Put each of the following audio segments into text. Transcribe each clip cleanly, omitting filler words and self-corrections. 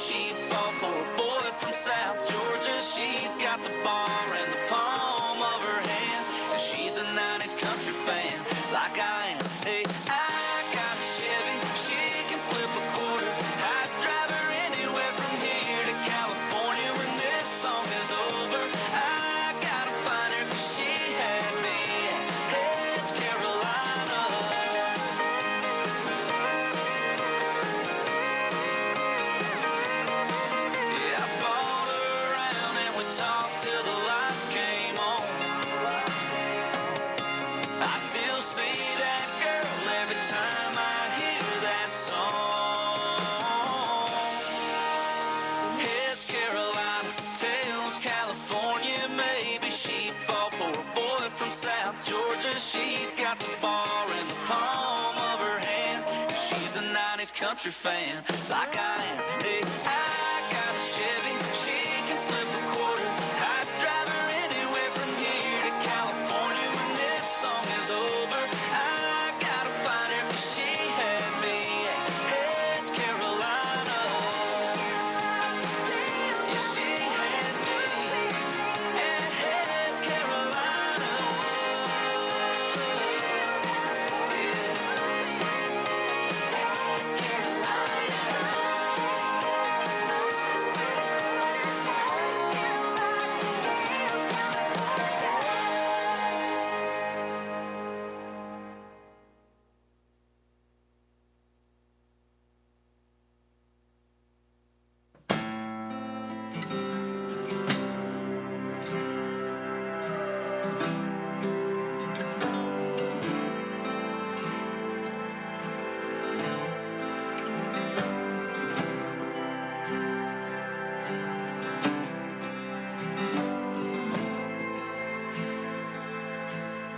she'd fall for a boy from South Georgia. She's got the bar in the palm of her hand, 'cause she's a 90s country fan, like I am. Hey, I got a Chevy, she can flip a quarter. I'd drive her anywhere from here to California when this song is over. I gotta find her 'cause she had me. Hey, it's Carolina. Yeah, I bought her around and we talked till the lights came on. I still see that girl every time I hear that song. It's Carolina, tells California, maybe she'd fall for a boy from South Georgia. She's got the bar in the palm of her hand, and she's a 90s country fan, like I am. Hey, I got a Chevy, she can flip a quarter. I'd drive her anywhere from here to California when this song is over. I gotta find her 'cause she had me. Hey, it's Carolina. Yeah, she had me. Hey, it's Carolina. Yeah, it's Carolina.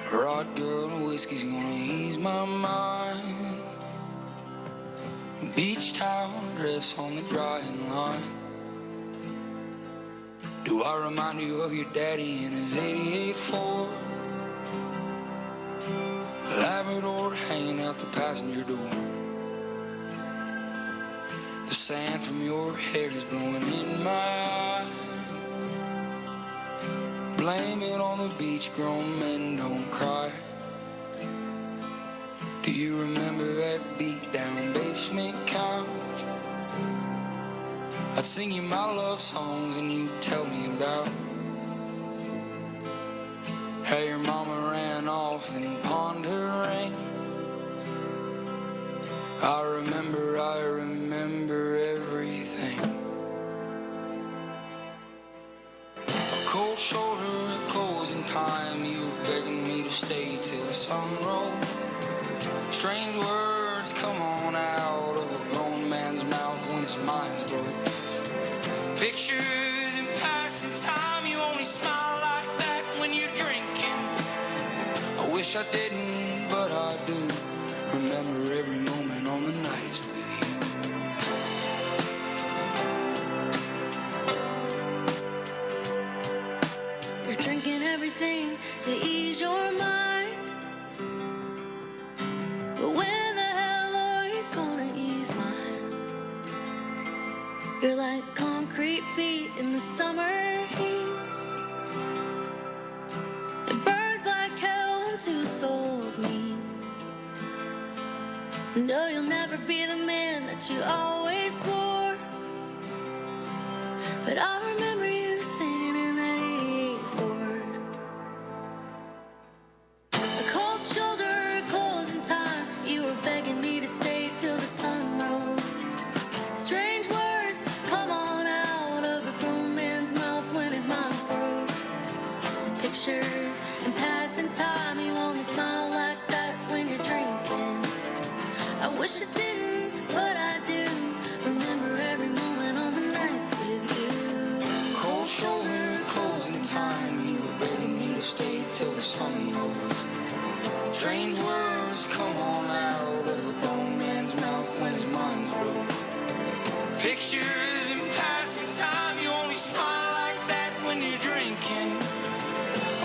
Rod girl and whiskey's gonna ease my mind. Beach towel dress on the drying line. Do I remind you of your daddy in his 88 Ford? Labrador hanging out the passenger door. The sand from your hair is blowing in my eyes. Blame it on the beach, grown men don't cry. Do you remember that beat down basement couch? I'd sing you my love songs and you'd tell me about how your mama ran off and pawned her ring. I remember everything. A cold shoulder, a closing time. You were begging me to stay till the sun rose. Strange words come on out of a grown man's mouth when his mind's broke. Pictures in passing time. You only smile like that when you're drinking. I wish I didn't, but I do. Remember every moment on the nights with you. You're drinking everything to ease your mind. But when the hell are you gonna ease mine? You're like concrete feet in the summer heat. It burns like hell when two souls meet. No, you'll never be the man that you always swore. But I remember you singing in that 88 Ford. A cold shoulder, a closing time. You were begging me to stay till the sun rose. Strange words come on out of a grown man's mouth when his mind's broke. Pictures in passing time. You only smile like that when you're drinking. I wish I didn't, but I do. Remember every moment on the nights with you. Cold shoulder, closing time. You were begging me to stay till the sun rose. Strange words come on out of a grown man's mouth when his mind's broke. Pictures in passing time. You only smile like that when you're drinking.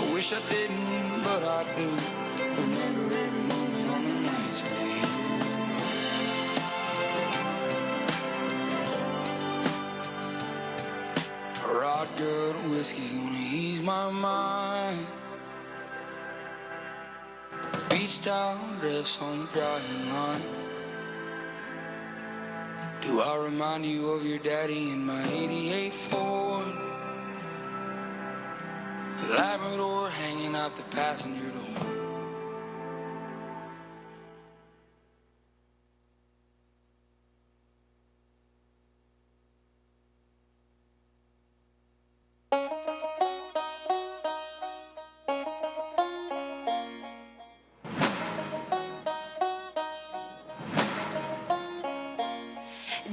I wish I didn't, but I do. Remember every moment on the nights with you. whiskey's gonna ease my mind. Beach towel dress on the drying line. Do I remind you of your daddy in my 88 Ford? Labrador hanging out the passenger door.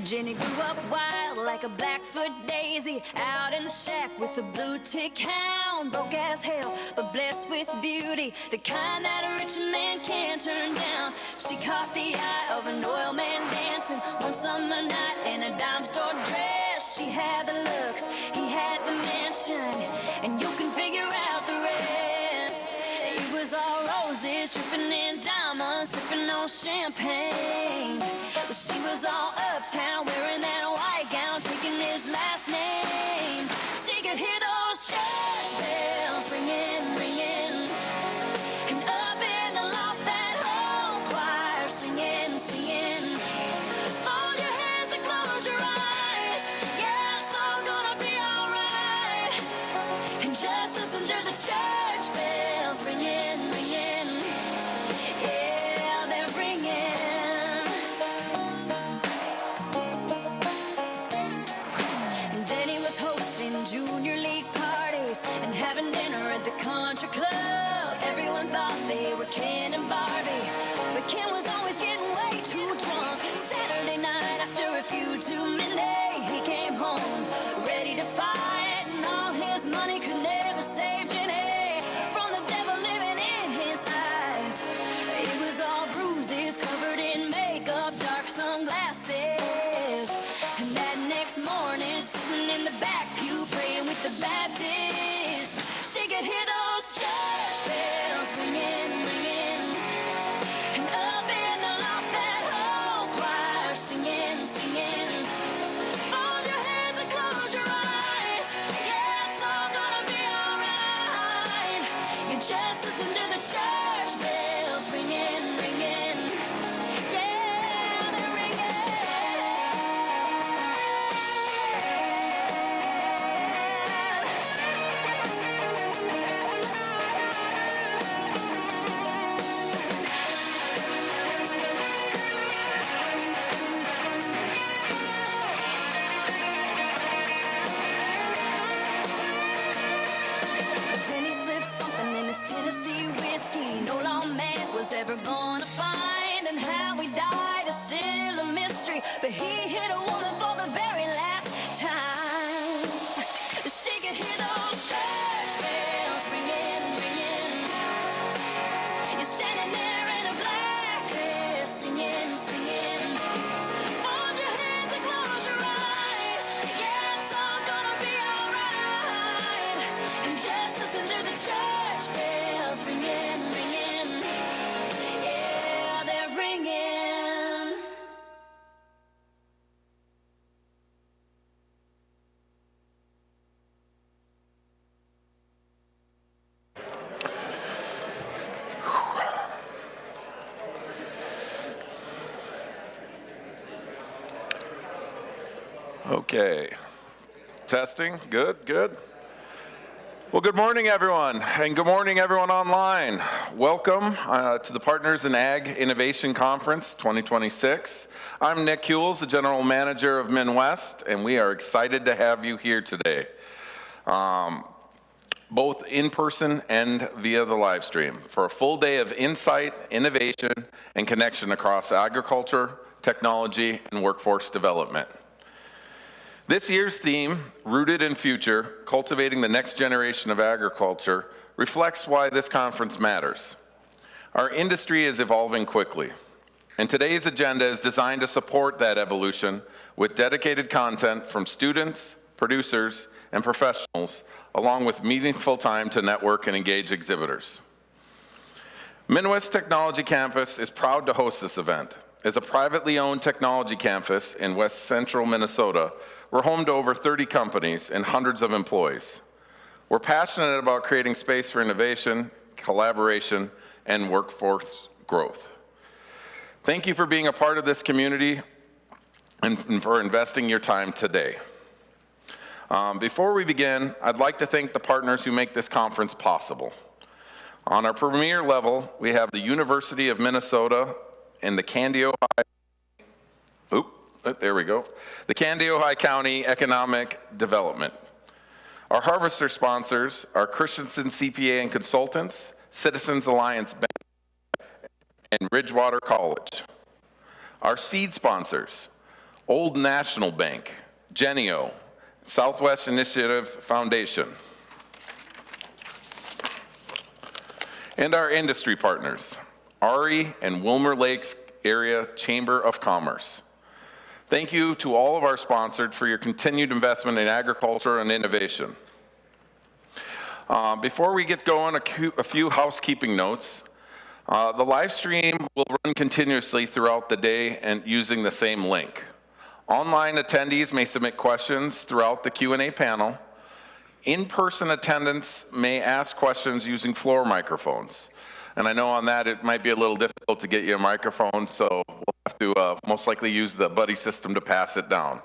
Jenny grew up wild like a Blackfoot daisy, out in the shack with a blue tick hound. Broke as hell, but blessed with beauty, the kind that a rich man can't turn down. She caught the eye of an oil man dancing one summer night in a dime store dress. She had the looks, he had the mansion, and you can figure out the rest. It was all roses, dripping in diamonds, sipping on champagne. But she was all uptown, wearing that white gown, taking his last name. She could hear those church bells ringing, ringing, and up in the loft that whole choir singing, singing. Fold your hands and close your eyes, yeah, it's all gonna be alright. And just listen to the church bells ringing, ringing. Yeah, they're ringing. Junior league parties and having dinner at the country club. Everyone thought they were Ken and Barbie, but Ken was always getting way too drunk. Saturday night after a few too many, he came home ready to fight, and all his money could never save Jenny from the devil living in his eyes. It was all bruises, covered in makeup, dark sunglasses, and that next morning, sitting in the back pew praying with the Baptist, she could hear those church bells ringing, ringing, and up in the loft that whole choir singing, singing. Fold your hands and close your eyes, yeah, it's all gonna be alright. You just listen to the church bells ringing, ringing. Yeah, they're ringing. Jenny slipped something in his Tennessee whiskey no lawman was ever gonna find, and how he died is still a mystery, but he hit a woman for the very last time. She could hear those church bells ringing, ringing. You're standing there in a black dress, singing, singing. Fold your hands and close your eyes, yeah, it's all gonna be alright. And just listen to the church bells ringing, ringing. Yeah, they're ringing. Okay. Testing. Good, good. Well, good morning, everyone, and good morning, everyone online. Welcome to the Partners in Ag Innovation Conference 2026. I'm Nick Hewells, the General Manager of MinnWest, and we are excited to have you here today, both in person and via the live stream, for a full day of insight, innovation, and connection across agriculture, technology, and workforce development. This year's theme, Rooted in Future, Cultivating the Next Generation of Agriculture, reflects why this conference matters. Our industry is evolving quickly, and today's agenda is designed to support that evolution with dedicated content from students, producers, and professionals, along with meaningful time to network and engage exhibitors. MinnWest Technology Campus is proud to host this event. As a privately owned technology campus in West Central Minnesota, we're home to over 30 companies and hundreds of employees. We're passionate about creating space for innovation, collaboration, and workforce growth. Thank you for being a part of this community and for investing your time today. Before we begin, I'd like to thank the partners who make this conference possible. On our premier level, we have the University of Minnesota and the Candy-Ojai County Economic Development. Our harvester sponsors are Christensen CPA and Consultants, Citizens Alliance Bank, and Ridgewater College. Our seed sponsors, Old National Bank, Genio, Southwest Initiative Foundation. And our industry partners, Ari and Wilmer Lakes Area Chamber of Commerce. Thank you to all of our sponsors for your continued investment in agriculture and innovation. Before we get going, a few housekeeping notes. The live stream will run continuously throughout the day and using the same link. Online attendees may submit questions throughout the Q&A panel. In-person attendants may ask questions using floor microphones. And I know on that it might be a little difficult to get you a microphone, so we'll have to most likely use the buddy system to pass it down.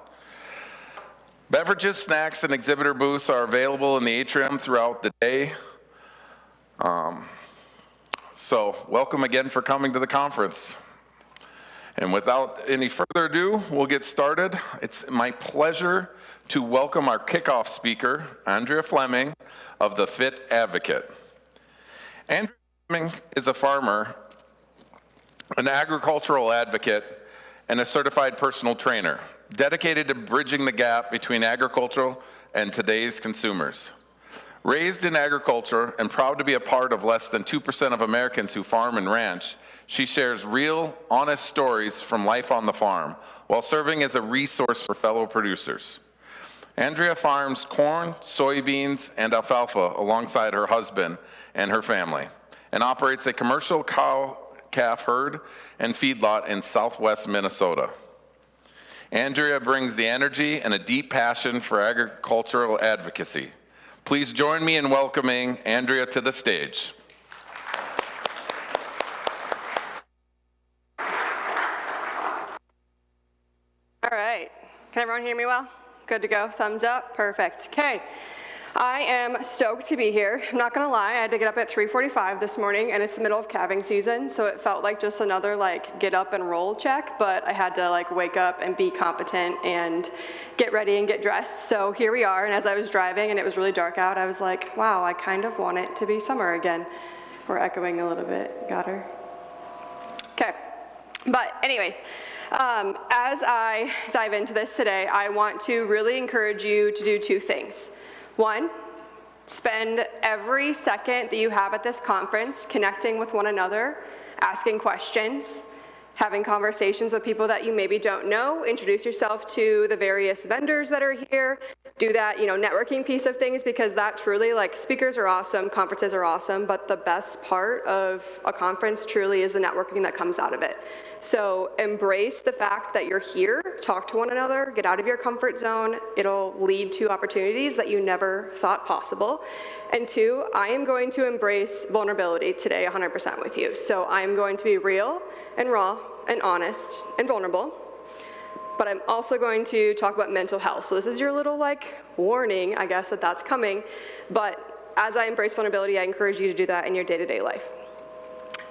Beverages, snacks, and exhibitor booths are available in the atrium throughout the day. So welcome again for coming to the conference. And without any further ado, we'll get started. It's my pleasure to welcome our kickoff speaker, Andrea Fleming of the Fit Advocate. Andrea Fleming is a farmer, an agricultural advocate, and a certified personal trainer, dedicated to bridging the gap between agriculture and today's consumers. Raised in agriculture and proud to be a part of less than 2% of Americans who farm and ranch, she shares real, honest stories from life on the farm while serving as a resource for fellow producers. Andrea farms corn, soybeans, and alfalfa alongside her husband and her family, and operates a commercial cow-calf herd and feedlot in southwest Minnesota. Andrea brings the energy and a deep passion for agricultural advocacy. Please join me in welcoming Andrea to the stage. All right, can everyone hear me well? Good to go, thumbs up, perfect. Okay, I am stoked to be here. I'm not gonna lie, I had to get up at 3:45 this morning and it's the middle of calving season, so it felt like just another get up and roll check, but I had to wake up and be competent and get ready and get dressed. So here we are, and as I was driving and it was really dark out, I was like, wow, I kind of want it to be summer again. We're echoing a little bit, got her? Okay, but anyways, as I dive into this today, I want to really encourage you to do two things. One, spend every second that you have at this conference connecting with one another, asking questions, having conversations with people that you maybe don't know, introduce yourself to the various vendors that are here, do that, networking piece of things, because that truly, speakers are awesome, conferences are awesome, but the best part of a conference truly is the networking that comes out of it. So embrace the fact that you're here, talk to one another, get out of your comfort zone. It'll lead to opportunities that you never thought possible. And two, I am going to embrace vulnerability today 100% with you. So I'm going to be real and raw and honest and vulnerable. But I'm also going to talk about mental health. So this is your little warning, I guess, that that's coming. But as I embrace vulnerability, I encourage you to do that in your day-to-day life.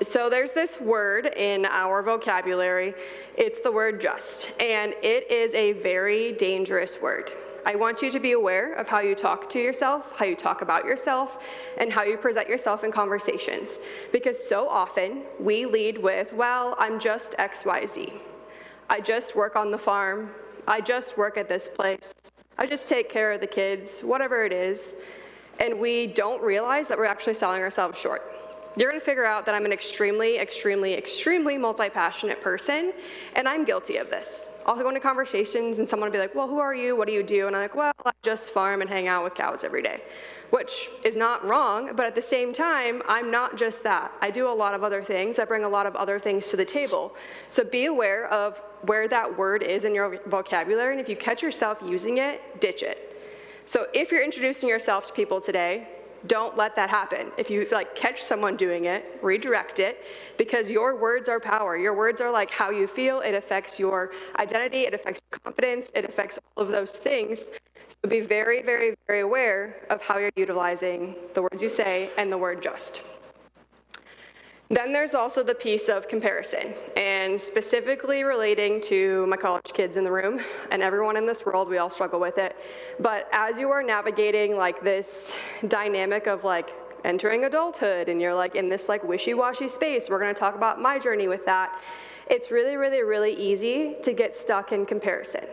So there's this word in our vocabulary. It's the word just, and it is a very dangerous word. I want you to be aware of how you talk to yourself, how you talk about yourself, and how you present yourself in conversations. Because so often we lead with, well, I'm just XYZ. I just work on the farm. I just work at this place. I just take care of the kids, whatever it is. And we don't realize that we're actually selling ourselves short. You're gonna figure out that I'm an extremely, extremely, extremely multi-passionate person, and I'm guilty of this. I'll go into conversations and someone will be like, well, who are you? What do you do? And I'm like, well, I just farm and hang out with cows every day, which is not wrong, but at the same time, I'm not just that. I do a lot of other things. I bring a lot of other things to the table. So be aware of where that word is in your vocabulary, and if you catch yourself using it, ditch it. So if you're introducing yourself to people today, don't let that happen. If you like catch someone doing it, redirect it, because your words are power. Your words are like how you feel. It affects your identity. It affects your confidence. It affects all of those things. So be very, very, very aware of how you're utilizing the words you say and the word just. Then there's also the piece of comparison, and specifically relating to my college kids in the room and everyone in this world, we all struggle with it. But as you are navigating like this dynamic of like entering adulthood and you're like in this like wishy-washy space, we're gonna talk about my journey with that. It's really, really, really easy to get stuck in comparison.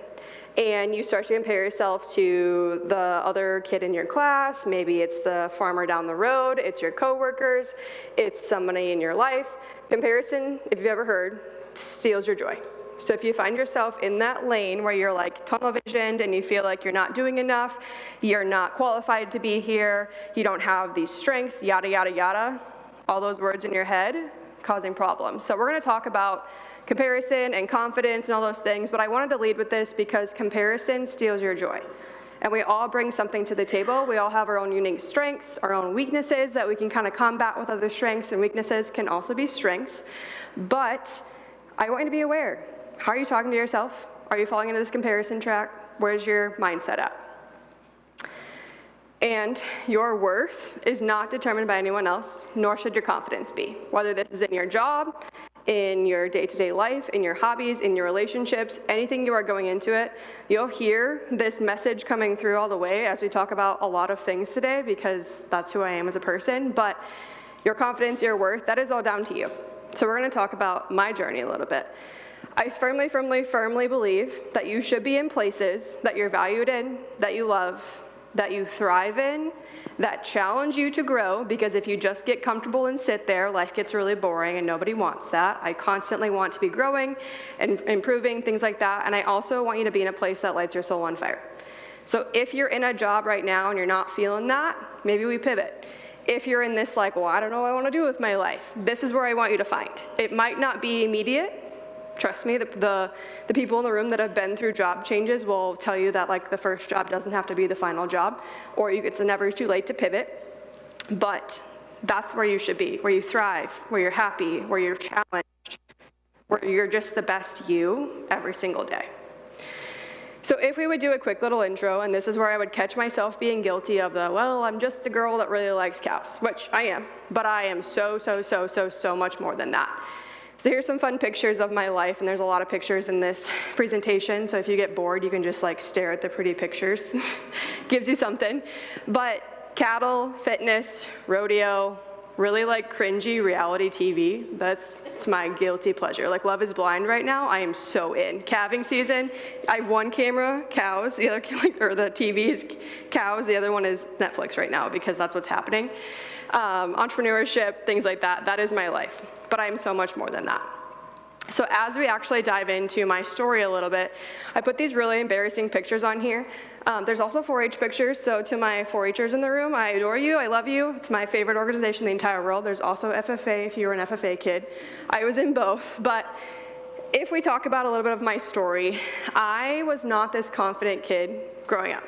And you start to compare yourself to the other kid in your class. Maybe it's the farmer down the road, it's your coworkers, it's somebody in your life. Comparison, if you've ever heard, steals your joy. So if you find yourself in that lane where you're like tunnel visioned and you feel like you're not doing enough, you're not qualified to be here, you don't have these strengths, yada, yada, yada, all those words in your head causing problems. So we're gonna talk about comparison and confidence and all those things, but I wanted to lead with this because comparison steals your joy. And we all bring something to the table. We all have our own unique strengths, our own weaknesses that we can kind of combat with other strengths, and weaknesses can also be strengths. But I want you to be aware. How are you talking to yourself? Are you falling into this comparison track? Where's your mindset at? And your worth is not determined by anyone else, nor should your confidence be. Whether this is in your job, in your day-to-day life, in your hobbies, in your relationships, anything you are going into it, you'll hear this message coming through all the way as we talk about a lot of things today, because that's who I am as a person. But your confidence, your worth, that is all down to you. So we're gonna talk about my journey a little bit. I firmly, firmly, firmly believe that you should be in places that you're valued in, that you love, that you thrive in, that challenge you to grow, because if you just get comfortable and sit there, life gets really boring and nobody wants that. I constantly want to be growing and improving, things like that, and I also want you to be in a place that lights your soul on fire. So if you're in a job right now and you're not feeling that, maybe we pivot. If you're in this like, well, I don't know what I want to do with my life, this is where I want you to find. It might not be immediate. Trust me, the people in the room that have been through job changes will tell you that like the first job doesn't have to be the final job, or it's never too late to pivot. But that's where you should be, where you thrive, where you're happy, where you're challenged, where you're just the best you every single day. So if we would do a quick little intro, and this is where I would catch myself being guilty of the, well, I'm just a girl that really likes cows, which I am, but I am so much more than that. So here's some fun pictures of my life, and there's a lot of pictures in this presentation, so if you get bored, you can just like stare at the pretty pictures. Gives you something. But cattle, fitness, rodeo, really like cringy reality TV. That's my guilty pleasure. Like Love is Blind right now, I am so in. Calving season, I have one camera, cows, the other, or the TV is cows, the other one is Netflix right now because that's what's happening. Entrepreneurship, things like that, that is my life. But I am so much more than that. So as we actually dive into my story a little bit, I put these really embarrassing pictures on here. There's also 4-H pictures, so to my 4-Hers in the room, I adore you, I love you. It's my favorite organization in the entire world. There's also FFA if you were an FFA kid. I was in both, but if we talk about a little bit of my story, I was not this confident kid growing up.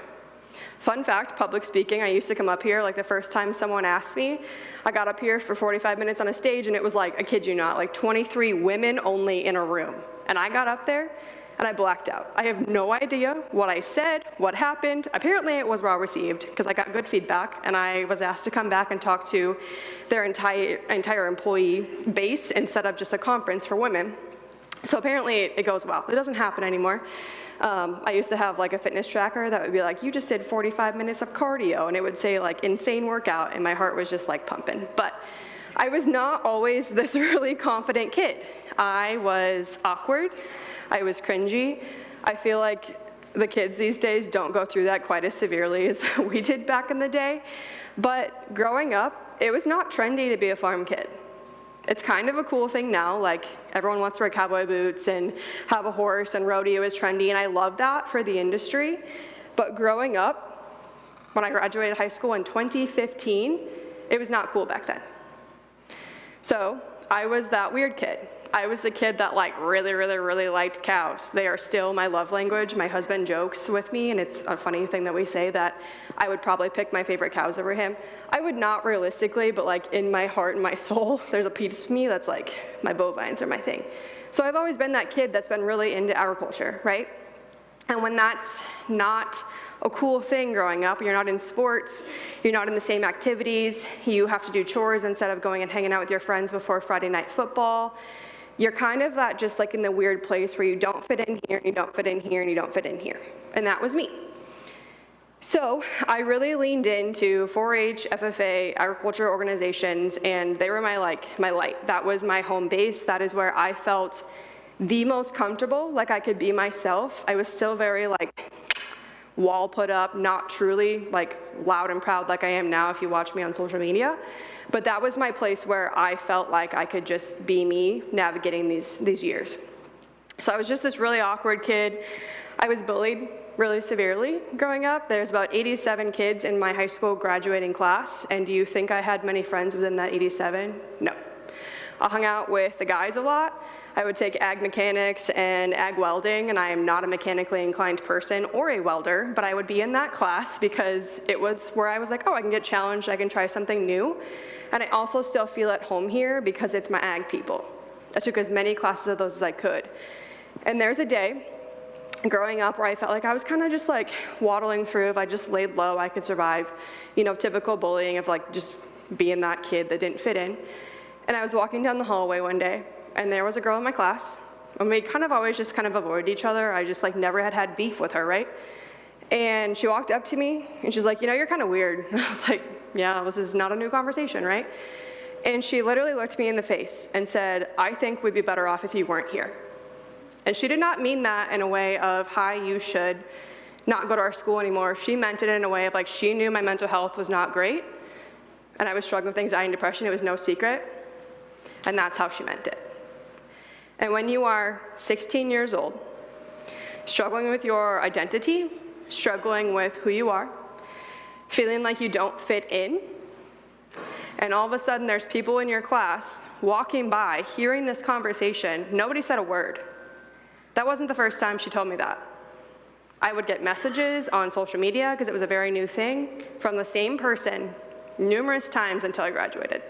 Fun fact, public speaking, I used to come up here, like the first time someone asked me, I got up here for 45 minutes on a stage and it was like, I kid you not, like 23 women only in a room. And I got up there and I blacked out. I have no idea what I said, what happened. Apparently it was well received because I got good feedback and I was asked to come back and talk to their entire employee base instead of just a conference for women. So apparently it goes well. It doesn't happen anymore. I used to have like a fitness tracker that would be like, you just did 45 minutes of cardio, and it would say like insane workout, and my heart was just like pumping. But I was not always this really confident kid. I was awkward, I was cringy. I feel like the kids these days don't go through that quite as severely as we did back in the day. But growing up, it was not trendy to be a farm kid. It's kind of a cool thing now, like everyone wants to wear cowboy boots and have a horse, and rodeo is trendy, and I love that for the industry. But growing up, when I graduated high school in 2015, it was not cool back then. So I was that weird kid. I was the kid that like really liked cows. They are still my love language. My husband jokes with me, and it's a funny thing that we say, that I would probably pick my favorite cows over him. I would not realistically, but like in my heart and my soul, there's a piece of me that's like, my bovines are my thing. So I've always been that kid that's been really into agriculture, right? And when that's not a cool thing growing up, you're not in sports, you're not in the same activities, you have to do chores instead of going and hanging out with your friends before Friday night football, you're kind of that just like in the weird place where you don't fit in here, you don't fit in here, and you don't fit in here. And that was me. So I really leaned into 4-H, FFA, agriculture organizations, and they were my light. That was my home base. That is where I felt the most comfortable, like I could be myself. I was still very like wall put up, not truly like loud and proud like I am now if you watch me on social media. But that was my place where I felt like I could just be me navigating these years. So I was just this really awkward kid. I was bullied really severely growing up. There's about 87 kids in my high school graduating class, and do you think I had many friends within that 87? No. I hung out with the guys a lot. I would take ag mechanics and ag welding, and I am not a mechanically inclined person or a welder, but I would be in that class because it was where I was like, oh, I can get challenged, I can try something new. And I also still feel at home here because it's my ag people. I took as many classes of those as I could. And there's a day growing up where I felt like I was kind of just like waddling through. If I just laid low, I could survive, you know, typical bullying of like just being that kid that didn't fit in. And I was walking down the hallway one day, and there was a girl in my class, and we kind of always just kind of avoided each other. I just like never had beef with her, right? And she walked up to me, and she's like, you know, you're kind of weird. And I was like, yeah, this is not a new conversation, right? And she literally looked me in the face and said, I think we'd be better off if you weren't here. And she did not mean that in a way of, hi, you should not go to our school anymore. She meant it in a way of like, she knew my mental health was not great, and I was struggling with anxiety and depression. It was no secret. And that's how she meant it. And when you are 16 years old, struggling with your identity, struggling with who you are, feeling like you don't fit in, and all of a sudden there's people in your class walking by, hearing this conversation, nobody said a word. That wasn't the first time she told me that. I would get messages on social media, because it was a very new thing, from the same person numerous times until I graduated.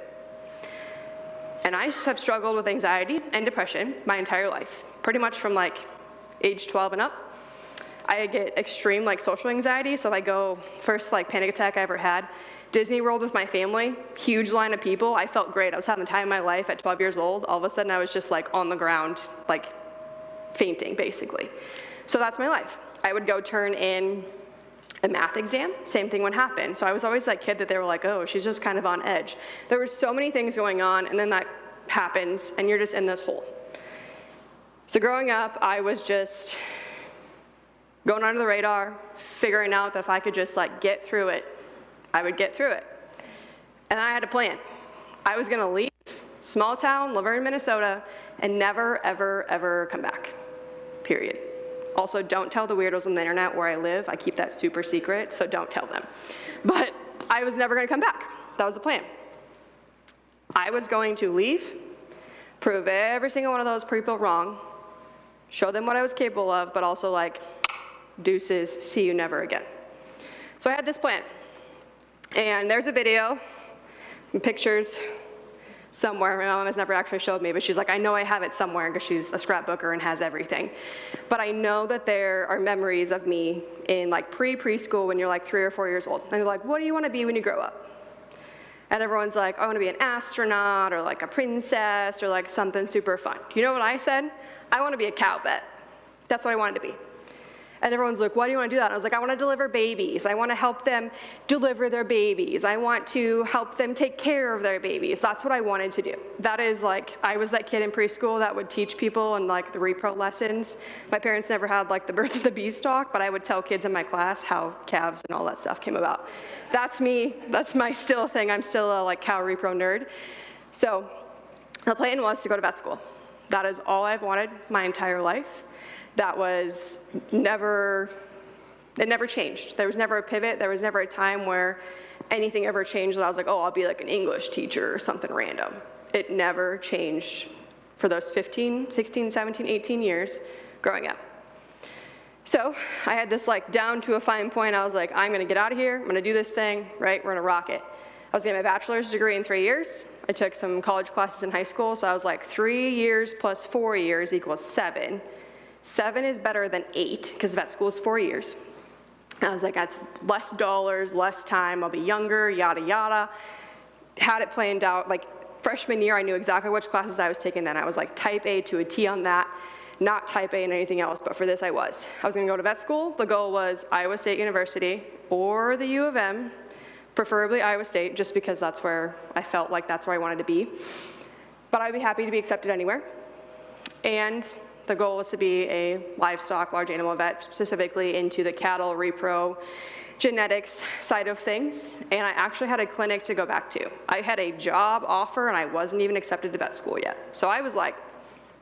And I have struggled with anxiety and depression my entire life, pretty much from like age 12 and up. I get extreme like social anxiety, so if I go, first like panic attack I ever had, Disney World with my family, huge line of people, I felt great. I was having the time of my life at 12 years old. All of a sudden I was just like on the ground, like fainting basically. So that's my life. I would go turn in a math exam, same thing would happen. So I was always that kid that they were like, oh, she's just kind of on edge. There were so many things going on, and then that happens, and you're just in this hole. So growing up, I was just going under the radar, figuring out that if I could just like get through it, I would get through it. And I had a plan. I was gonna leave small town, Laverne, Minnesota, and never, ever, ever come back, period. Also, don't tell the weirdos on the internet where I live. I keep that super secret, so don't tell them. But I was never gonna come back. That was the plan. I was going to leave, prove every single one of those people wrong, show them what I was capable of, but also like, deuces, see you never again. So I had this plan. And there's a video and pictures somewhere. My mom has never actually showed me, but she's like, I know I have it somewhere, because she's a scrapbooker and has everything. But I know that there are memories of me in like preschool when you're like 3 or 4 years old. And you're like, what do you want to be when you grow up? And everyone's like, I want to be an astronaut, or like a princess, or like something super fun. You know what I said? I want to be a cow vet. That's what I wanted to be. And everyone's like, why do you want to do that? And I was like, I want to deliver babies. I want to help them deliver their babies. I want to help them take care of their babies. That's what I wanted to do. That is like, I was that kid in preschool that would teach people in like the repro lessons. My parents never had like the birth of the beanstalk, but I would tell kids in my class how calves and all that stuff came about. That's me. That's my still thing. I'm still a like cow repro nerd. So the plan was to go to vet school. That is all I've wanted my entire life. That was never, it never changed. There was never a pivot. There was never a time where anything ever changed that I was like, oh, I'll be like an English teacher or something random. It never changed for those 15, 16, 17, 18 years growing up. So I had this like down to a fine point. I was like, I'm gonna get out of here, I'm gonna do this thing, right? We're gonna rock it. I was getting my bachelor's degree in 3 years. I took some college classes in high school, so I was like 3 years plus 4 years equals 7. 7 is better than 8, because vet school is 4 years. I was like, that's less dollars, less time, I'll be younger, yada, yada. Had it planned out, like freshman year, I knew exactly which classes I was taking then. I was like type A to a T on that, not type A in anything else, but for this I was. I was gonna go to vet school. The goal was Iowa State University or the U of M, preferably Iowa State, just because that's where I felt like that's where I wanted to be. But I'd be happy to be accepted anywhere. And the goal was to be a livestock, large animal vet, specifically into the cattle, repro, genetics side of things. And I actually had a clinic to go back to. I had a job offer and I wasn't even accepted to vet school yet. So I was like,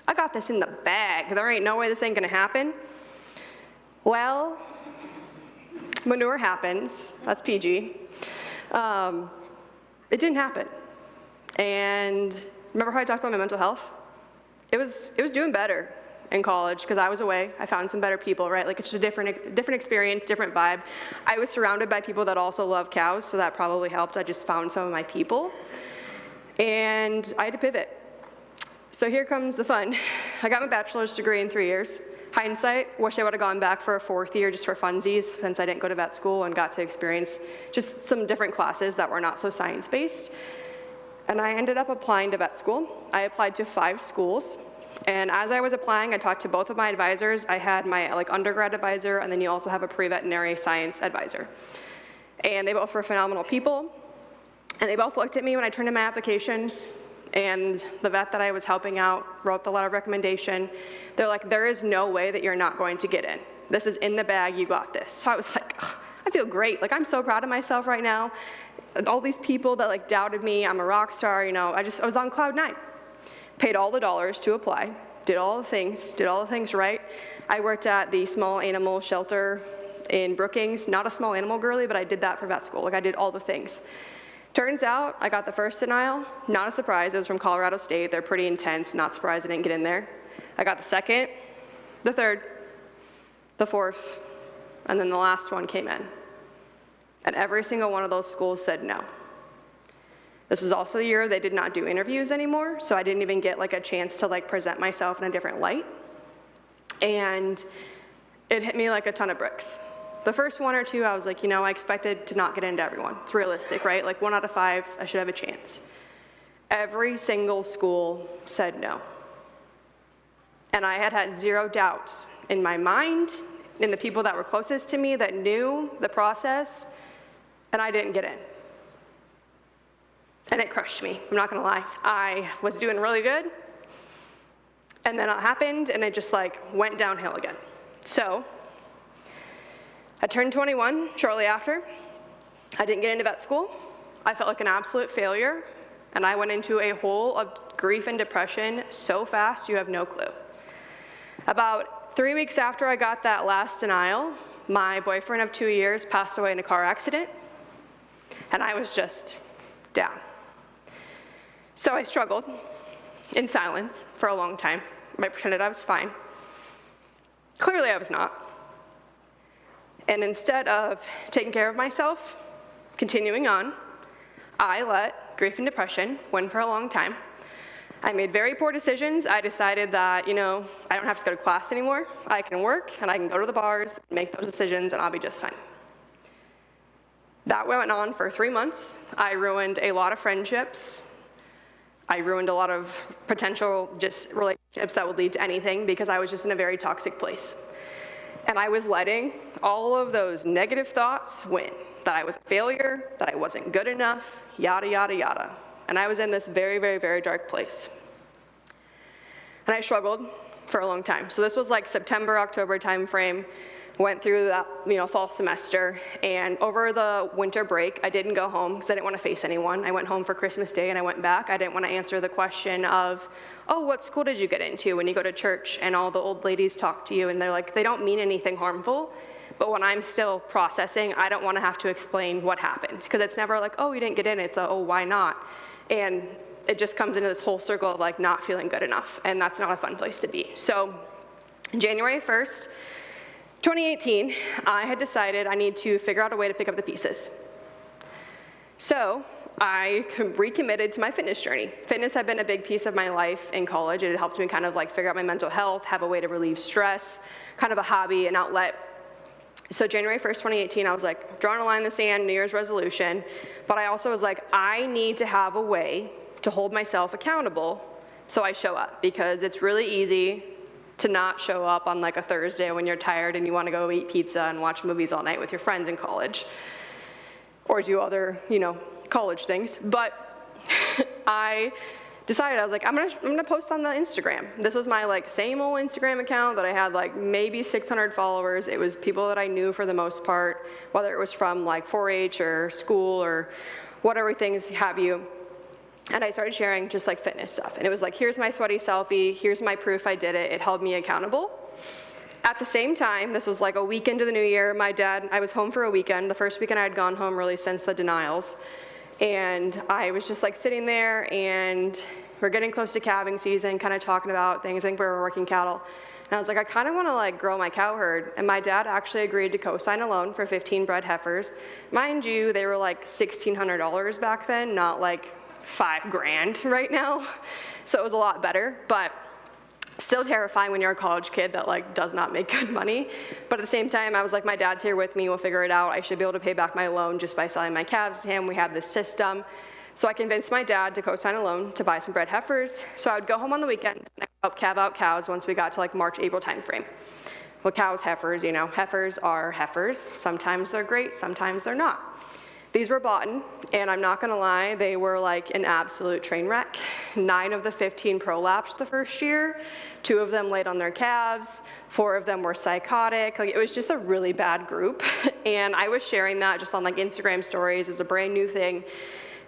I got this in the bag. There ain't no way this ain't gonna happen. Well, manure happens, that's PG. It didn't happen. And remember how I talked about my mental health? It was doing better in college because I was away. I found some better people, right? Like it's just a different experience, different vibe. I was surrounded by people that also love cows, so that probably helped. I just found some of my people. And I had to pivot. So here comes the fun. I got my bachelor's degree in 3 years. Hindsight, wish I would have gone back for a 4th year just for funsies, since I didn't go to vet school and got to experience just some different classes that were not so science-based. And I ended up applying to vet school. I applied to 5 schools. And as I was applying, I talked to both of my advisors. I had my like undergrad advisor, and then you also have a pre-veterinary science advisor. And they both were phenomenal people. And they both looked at me when I turned in my applications, and the vet that I was helping out wrote the letter of recommendation. They're like, there is no way that you're not going to get in. This is in the bag, you got this. So I was like, I feel great. Like I'm so proud of myself right now. All these people that like doubted me, I'm a rock star, you know, I was on cloud 9. Paid all the dollars to apply, did all the things right. I worked at the small animal shelter in Brookings, not a small animal girly, but I did that for vet school. Like I did all the things. Turns out I got the first denial, not a surprise, it was from Colorado State. They're pretty intense, not surprised I didn't get in there. I got the second, the third, the fourth, and then the last one came in. And every single one of those schools said no. This is also the year they did not do interviews anymore, so I didn't even get like a chance to like present myself in a different light. And it hit me like a ton of bricks. The first 1 or 2, I was like, you know, I expected to not get into everyone. It's realistic, right? Like 1 out of 5, I should have a chance. Every single school said no. And I had 0 doubts in my mind, in the people that were closest to me that knew the process, and I didn't get in. And it crushed me, I'm not gonna lie. I was doing really good, and then it happened, and it just like went downhill again. So, I turned 21 shortly after. I didn't get into vet school. I felt like an absolute failure, and I went into a hole of grief and depression so fast you have no clue. About 3 weeks after I got that last denial, my boyfriend of 2 years passed away in a car accident, and I was just down. So I struggled in silence for a long time. I pretended I was fine. Clearly I was not. And instead of taking care of myself, continuing on, I let grief and depression win for a long time. I made very poor decisions. I decided that, you know, I don't have to go to class anymore. I can work and I can go to the bars, make those decisions, and I'll be just fine. That went on for 3 months. I ruined a lot of friendships. I ruined a lot of potential just relationships that would lead to anything because I was just in a very toxic place. And I was letting all of those negative thoughts win, that I was a failure, that I wasn't good enough, yada, yada, yada. And I was in this very, very, very dark place. And I struggled for a long time. So this was like September, October timeframe. Went through that, you know, fall semester, and over the winter break, I didn't go home because I didn't want to face anyone. I went home for Christmas Day and I went back. I didn't want to answer the question of, oh, what school did you get into when you go to church and all the old ladies talk to you and they're like, they don't mean anything harmful, but when I'm still processing, I don't want to have to explain what happened because it's never like, oh, you didn't get in, it's a, oh, why not? And it just comes into this whole circle of like not feeling good enough, and that's not a fun place to be. So January 1st, 2018, I had decided I need to figure out a way to pick up the pieces. So I recommitted to my fitness journey. Fitness had been a big piece of my life in college. It had helped me kind of like figure out my mental health, have a way to relieve stress, kind of a hobby, an outlet. So January 1st, 2018, I was like, drawing a line in the sand, New Year's resolution, but I also was like, I need to have a way to hold myself accountable so I show up, because it's really easy to not show up on like a Thursday when you're tired and you want to go eat pizza and watch movies all night with your friends in college, or do other, college things. But I decided, I was like, I'm gonna post on the Instagram. This was my like same old Instagram account that I had like maybe 600 followers. It was people that I knew for the most part, whether it was from like 4-H or school or whatever things have you. And I started sharing just like fitness stuff. And it was like, here's my sweaty selfie, here's my proof I did it. It held me accountable. At the same time, this was like a week into the new year, I was home for a weekend, the first weekend I had gone home really since the denials. And I was just like sitting there, and we're getting close to calving season, kind of talking about things. I think we were working cattle. And I was like, I kind of want to like grow my cow herd. And my dad actually agreed to co-sign a loan for 15 bred heifers. Mind you, they were like $1,600 back then, not like $5,000 right now. So it was a lot better, but still terrifying when you're a college kid that like does not make good money. But at the same time, I was like, my dad's here with me, we'll figure it out. I should be able to pay back my loan just by selling my calves to him. We have this system. So I convinced my dad to co-sign a loan to buy some bred heifers. So I would go home on the weekends and help calve out cows once we got to like March, April timeframe. Well, cows, heifers, heifers are heifers. Sometimes they're great, sometimes they're not. These were bought, and I'm not gonna lie, they were like an absolute train wreck. 9 of the 15 prolapsed the first year. 2 of them laid on their calves. 4 of them were psychotic. Like, it was just a really bad group. And I was sharing that just on like Instagram stories as a brand new thing.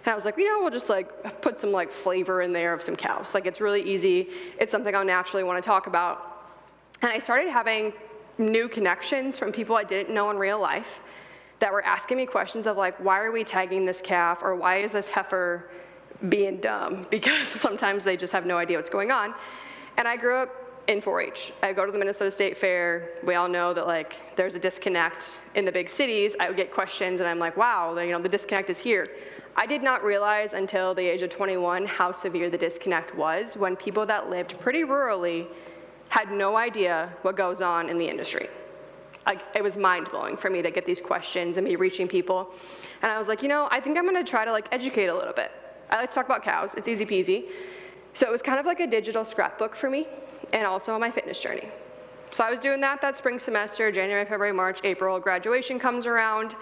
And I was like, we'll just like put some like flavor in there of some cows. Like, it's really easy. It's something I naturally want to talk about. And I started having new connections from people I didn't know in real life that were asking me questions of like, why are we tagging this calf, or why is this heifer being dumb? Because sometimes they just have no idea what's going on. And I grew up in 4-H. I go to the Minnesota State Fair. We all know that like there's a disconnect in the big cities. I would get questions and I'm like, wow, the disconnect is here. I did not realize until the age of 21 how severe the disconnect was when people that lived pretty rurally had no idea what goes on in the industry. Like, it was mind-blowing for me to get these questions and me reaching people. And I was like, I think I'm gonna try to like educate a little bit. I like to talk about cows, it's easy peasy. So it was kind of like a digital scrapbook for me, and also on my fitness journey. So I was doing that spring semester, January, February, March, April, graduation comes around.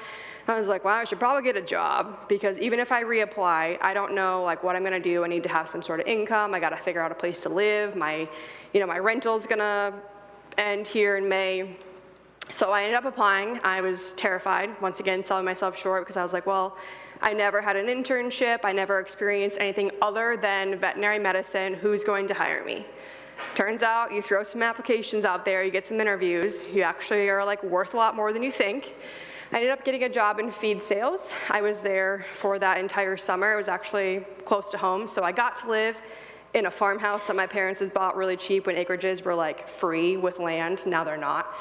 And I was like, wow, I should probably get a job, because even if I reapply, I don't know like what I'm gonna do. I need to have some sort of income. I gotta figure out a place to live. My rental's gonna end here in May. So I ended up applying. I was terrified, once again, selling myself short, because I was like, well, I never had an internship. I never experienced anything other than veterinary medicine. Who's going to hire me? Turns out you throw some applications out there, you get some interviews, you actually are like worth a lot more than you think. I ended up getting a job in feed sales. I was there for that entire summer. It was actually close to home, so I got to live in a farmhouse that my parents had bought really cheap when acreages were like free with land. Now they're not.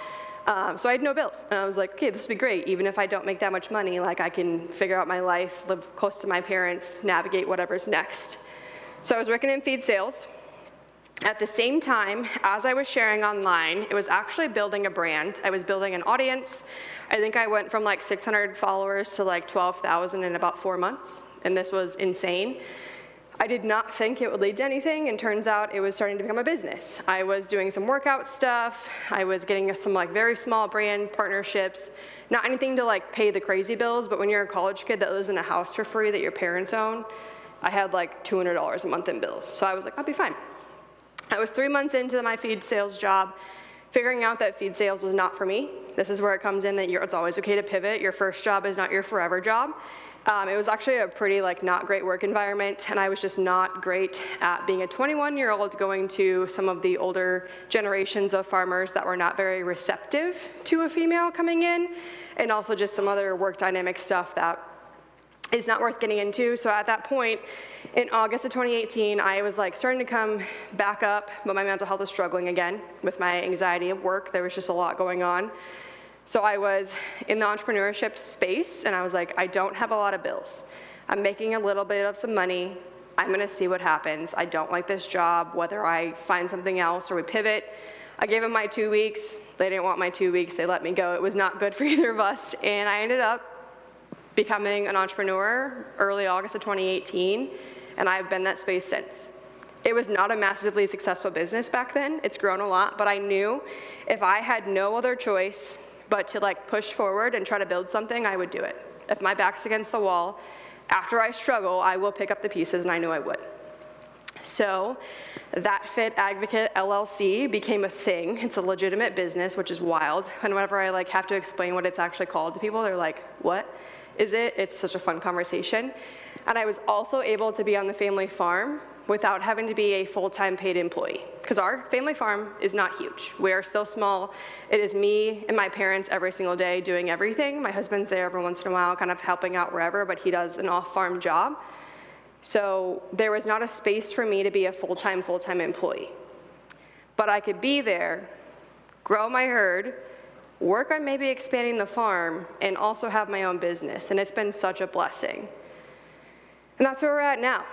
So I had no bills, and I was like, okay, this would be great. Even if I don't make that much money, like I can figure out my life, live close to my parents, navigate whatever's next. So I was working in feed sales. At the same time, as I was sharing online, it was actually building a brand. I was building an audience. I think I went from like 600 followers to like 12,000 in about 4 months, and this was insane. I did not think it would lead to anything, and turns out it was starting to become a business. I was doing some workout stuff. I was getting some like very small brand partnerships. Not anything to like pay the crazy bills, but when you're a college kid that lives in a house for free that your parents own, I had like $200 a month in bills. So I was like, I'll be fine. I was 3 months into my feed sales job, figuring out that feed sales was not for me. This is where it comes in that it's always okay to pivot. Your first job is not your forever job. It was actually a pretty like not great work environment, and I was just not great at being a 21-year-old going to some of the older generations of farmers that were not very receptive to a female coming in, and also just some other work dynamic stuff that is not worth getting into. So at that point, in August of 2018, I was like starting to come back up, but my mental health was struggling again with my anxiety at work. There was just a lot going on. So I was in the entrepreneurship space, and I was like, I don't have a lot of bills. I'm making a little bit of some money. I'm gonna see what happens. I don't like this job, whether I find something else or we pivot. I gave them my 2 weeks. They didn't want my 2 weeks. They let me go. It was not good for either of us. And I ended up becoming an entrepreneur early August of 2018, and I've been in that space since. It was not a massively successful business back then. It's grown a lot, but I knew if I had no other choice but to like push forward and try to build something, I would do it. If my back's against the wall, after I struggle, I will pick up the pieces, and I knew I would. So That Fit Advocate LLC became a thing. It's a legitimate business, which is wild. And whenever I like have to explain what it's actually called to people, they're like, what is it? It's such a fun conversation. And I was also able to be on the family farm without having to be a full-time paid employee, because our family farm is not huge. We are still small. It is me and my parents every single day doing everything. My husband's there every once in a while, kind of helping out wherever, but he does an off-farm job. So there was not a space for me to be a full-time employee. But I could be there, grow my herd, work on maybe expanding the farm, and also have my own business, and it's been such a blessing. And that's where we're at now.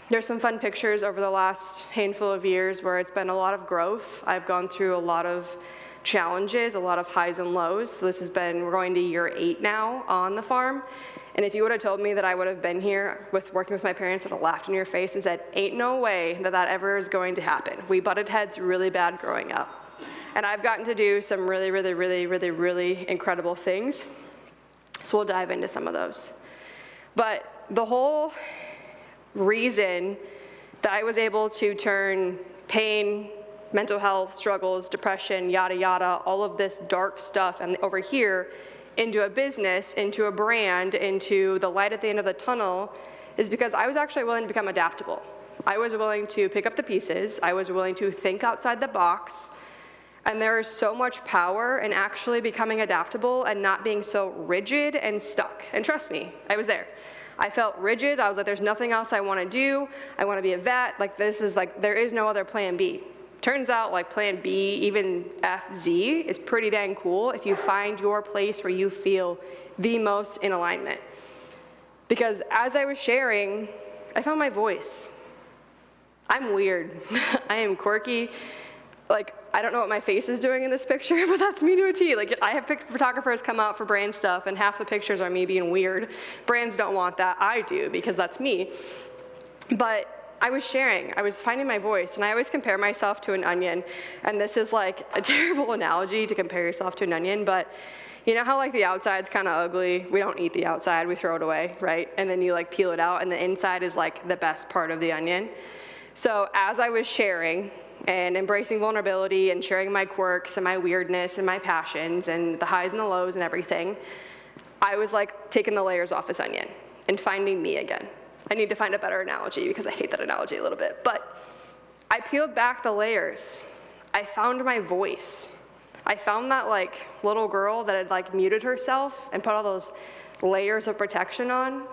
There's some fun pictures over the last handful of years where it's been a lot of growth. I've gone through a lot of challenges, a lot of highs and lows. So this has been, we're going to year 8 now on the farm. And if you would have told me that I would have been here working with my parents, I would have laughed in your face and said, ain't no way that that ever is going to happen. We butted heads really bad growing up. And I've gotten to do some really incredible things. So we'll dive into some of those. But the whole reason that I was able to turn pain, mental health struggles, depression, yada yada, all of this dark stuff and over here into a business, into a brand, into the light at the end of the tunnel is because I was actually willing to become adaptable. I was willing to pick up the pieces. I was willing to think outside the box. And there is so much power in actually becoming adaptable and not being so rigid and stuck. And trust me, I was there. I felt rigid. I was like, there's nothing else I want to do. I want to be a vet. Like, this is like, there is no other plan B. Turns out, like, plan B, even FZ, is pretty dang cool if you find your place where you feel the most in alignment. Because as I was sharing, I found my voice. I'm weird. I am quirky. Like, I don't know what my face is doing in this picture, but that's me to a T. Like, I have photographers come out for brand stuff, and half the pictures are me being weird. Brands don't want that. I do, because that's me. But I was sharing. I was finding my voice, and I always compare myself to an onion. And this is like a terrible analogy to compare yourself to an onion, but you know how like the outside's kind of ugly? We don't eat the outside, we throw it away, right? And then you like peel it out, and the inside is like the best part of the onion. So as I was sharing and embracing vulnerability and sharing my quirks and my weirdness and my passions and the highs and the lows and everything, I was like taking the layers off this onion and finding me again. I need to find a better analogy because I hate that analogy a little bit. But I peeled back the layers. I found my voice. I found that like little girl that had like muted herself and put all those layers of protection on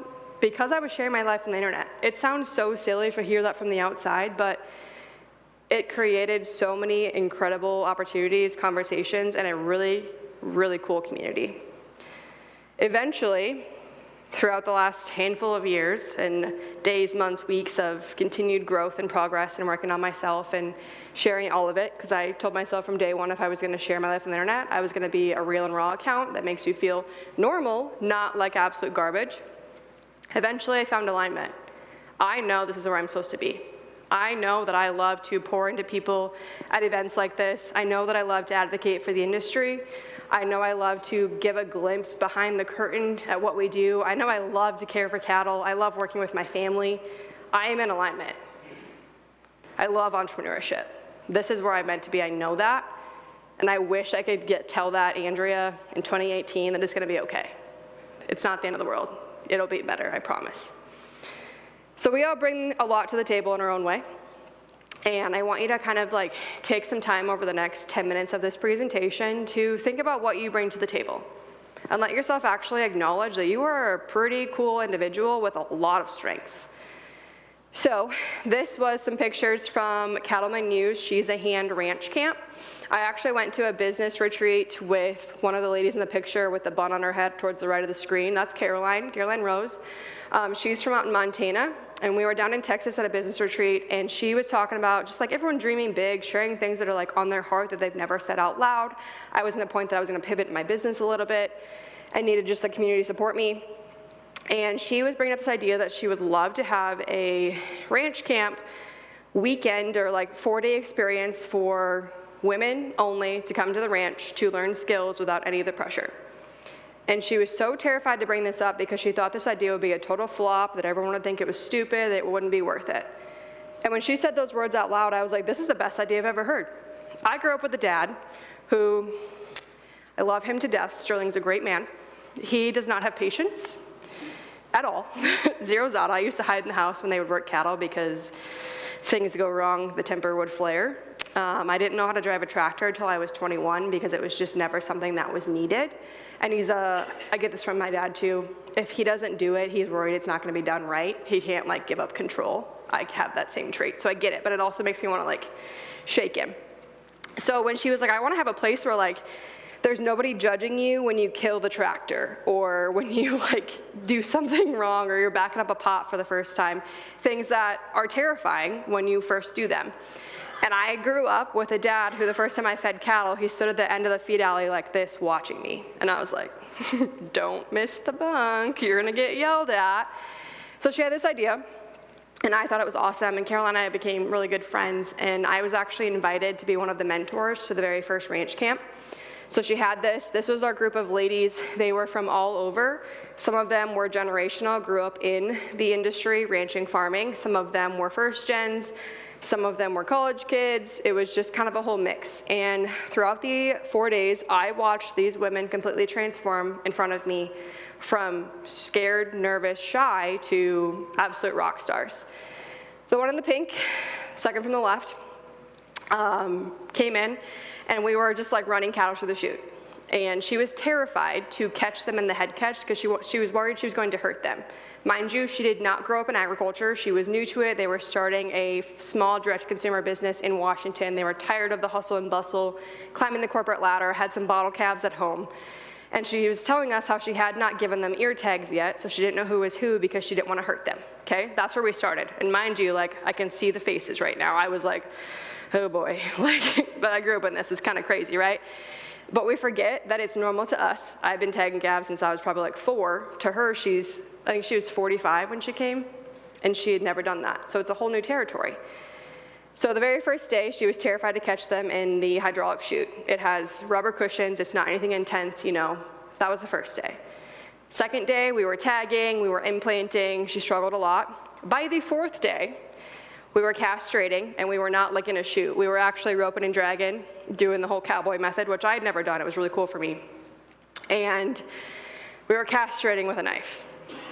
because I was sharing my life on the internet. It sounds so silly to hear that from the outside, but it created so many incredible opportunities, conversations, and a really, really cool community. Eventually, throughout the last handful of years and days, months, weeks of continued growth and progress and working on myself and sharing all of it, because I told myself from day one if I was going to share my life on the internet, I was going to be a real and raw account that makes you feel normal, not like absolute garbage. Eventually, I found alignment. I know this is where I'm supposed to be. I know that I love to pour into people at events like this. I know that I love to advocate for the industry. I know I love to give a glimpse behind the curtain at what we do. I know I love to care for cattle. I love working with my family. I am in alignment. I love entrepreneurship. This is where I'm meant to be. I know that. And I wish I could tell that Andrea in 2018 that it's going to be okay. It's not the end of the world. It'll be better, I promise. So we all bring a lot to the table in our own way. And I want you to kind of like take some time over the next 10 minutes of this presentation to think about what you bring to the table. and let yourself actually acknowledge that you are a pretty cool individual with a lot of strengths. So this was some pictures from Cattleman News She's a Hand ranch camp. I actually went to a business retreat with one of the ladies in the picture with the bun on her head towards the right of the screen. That's Caroline Rose. She's from out in Montana, and we were down in Texas at a business retreat, and she was talking about just like everyone dreaming big, sharing things that are like on their heart that they've never said out loud. I was in a point that I was gonna pivot in my business a little bit. I needed just the community to support me. And she was bringing up this idea that she would love to have a ranch camp weekend or like 4-day experience for women only to come to the ranch to learn skills without any of the pressure. And she was so terrified to bring this up because she thought this idea would be a total flop, that everyone would think it was stupid, that it wouldn't be worth it. And when she said those words out loud, I was like, this is the best idea I've ever heard. I grew up with a dad who, I love him to death. Sterling's a great man. He does not have patience at all. Zero's out. I used to hide in the house when they would work cattle because things go wrong, the temper would flare. I didn't know how to drive a tractor until I was 21 because it was just never something that was needed. And I get this from my dad too, if he doesn't do it, he's worried it's not gonna be done right. He can't like give up control. I have that same trait, so I get it, but it also makes me wanna like shake him. So when she was like, I wanna have a place where like, there's nobody judging you when you kill the tractor or when you like do something wrong or you're backing up a pot for the first time, things that are terrifying when you first do them. And I grew up with a dad who the first time I fed cattle, he stood at the end of the feed alley like this watching me. And I was like, don't miss the bunk, you're gonna get yelled at. So she had this idea, and I thought it was awesome, and Caroline and I became really good friends, and I was actually invited to be one of the mentors to the very first ranch camp. So she had this was our group of ladies. They were from all over. Some of them were generational, grew up in the industry, ranching, farming. Some of them were first gens. Some of them were college kids. It was just kind of a whole mix. And throughout the 4 days, I watched these women completely transform in front of me from scared, nervous, shy to absolute rock stars. The one in the pink, second from the left, came in, and we were just like running cattle through the chute. And she was terrified to catch them in the head catch because she was worried she was going to hurt them. Mind you, she did not grow up in agriculture. She was new to it. They were starting a small direct-to-consumer business in Washington. They were tired of the hustle and bustle, climbing the corporate ladder, had some bottle calves at home. And she was telling us how she had not given them ear tags yet, so she didn't know who was who because she didn't want to hurt them, okay? That's where we started. And mind you, like, I can see the faces right now. I was like, oh boy, like, but I grew up in this. It's kind of crazy, right? But we forget that it's normal to us. I've been tagging calves since I was probably like 4. To her, I think she was 45 when she came, and she had never done that. So it's a whole new territory. So the very first day, she was terrified to catch them in the hydraulic chute. It has rubber cushions. It's not anything intense, you know. That was the first day. Second day, we were tagging, we were implanting. She struggled a lot. By the 4th day, we were castrating, and we were not like in a chute. We were actually roping and dragging, doing the whole cowboy method, which I had never done. It was really cool for me. And we were castrating with a knife.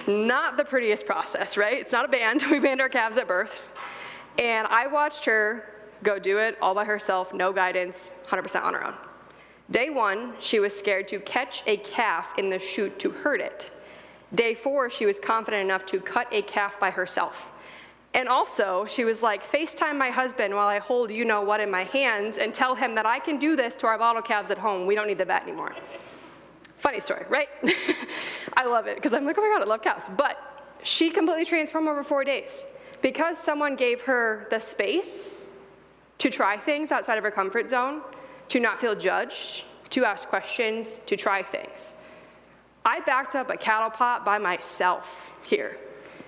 Not the prettiest process, right? It's not a band. We band our calves at birth. And I watched her go do it all by herself, no guidance, 100% on her own. Day 1, she was scared to catch a calf in the chute to hurt it. Day 4, she was confident enough to cut a calf by herself. And also, she was like, FaceTime my husband while I hold you-know-what in my hands and tell him that I can do this to our bottle calves at home. We don't need the vet anymore. Funny story, right? I love it, because I'm like, oh my God, I love cows. But she completely transformed over 4 days. Because someone gave her the space to try things outside of her comfort zone, to not feel judged, to ask questions, to try things. I backed up a cattle pot by myself here.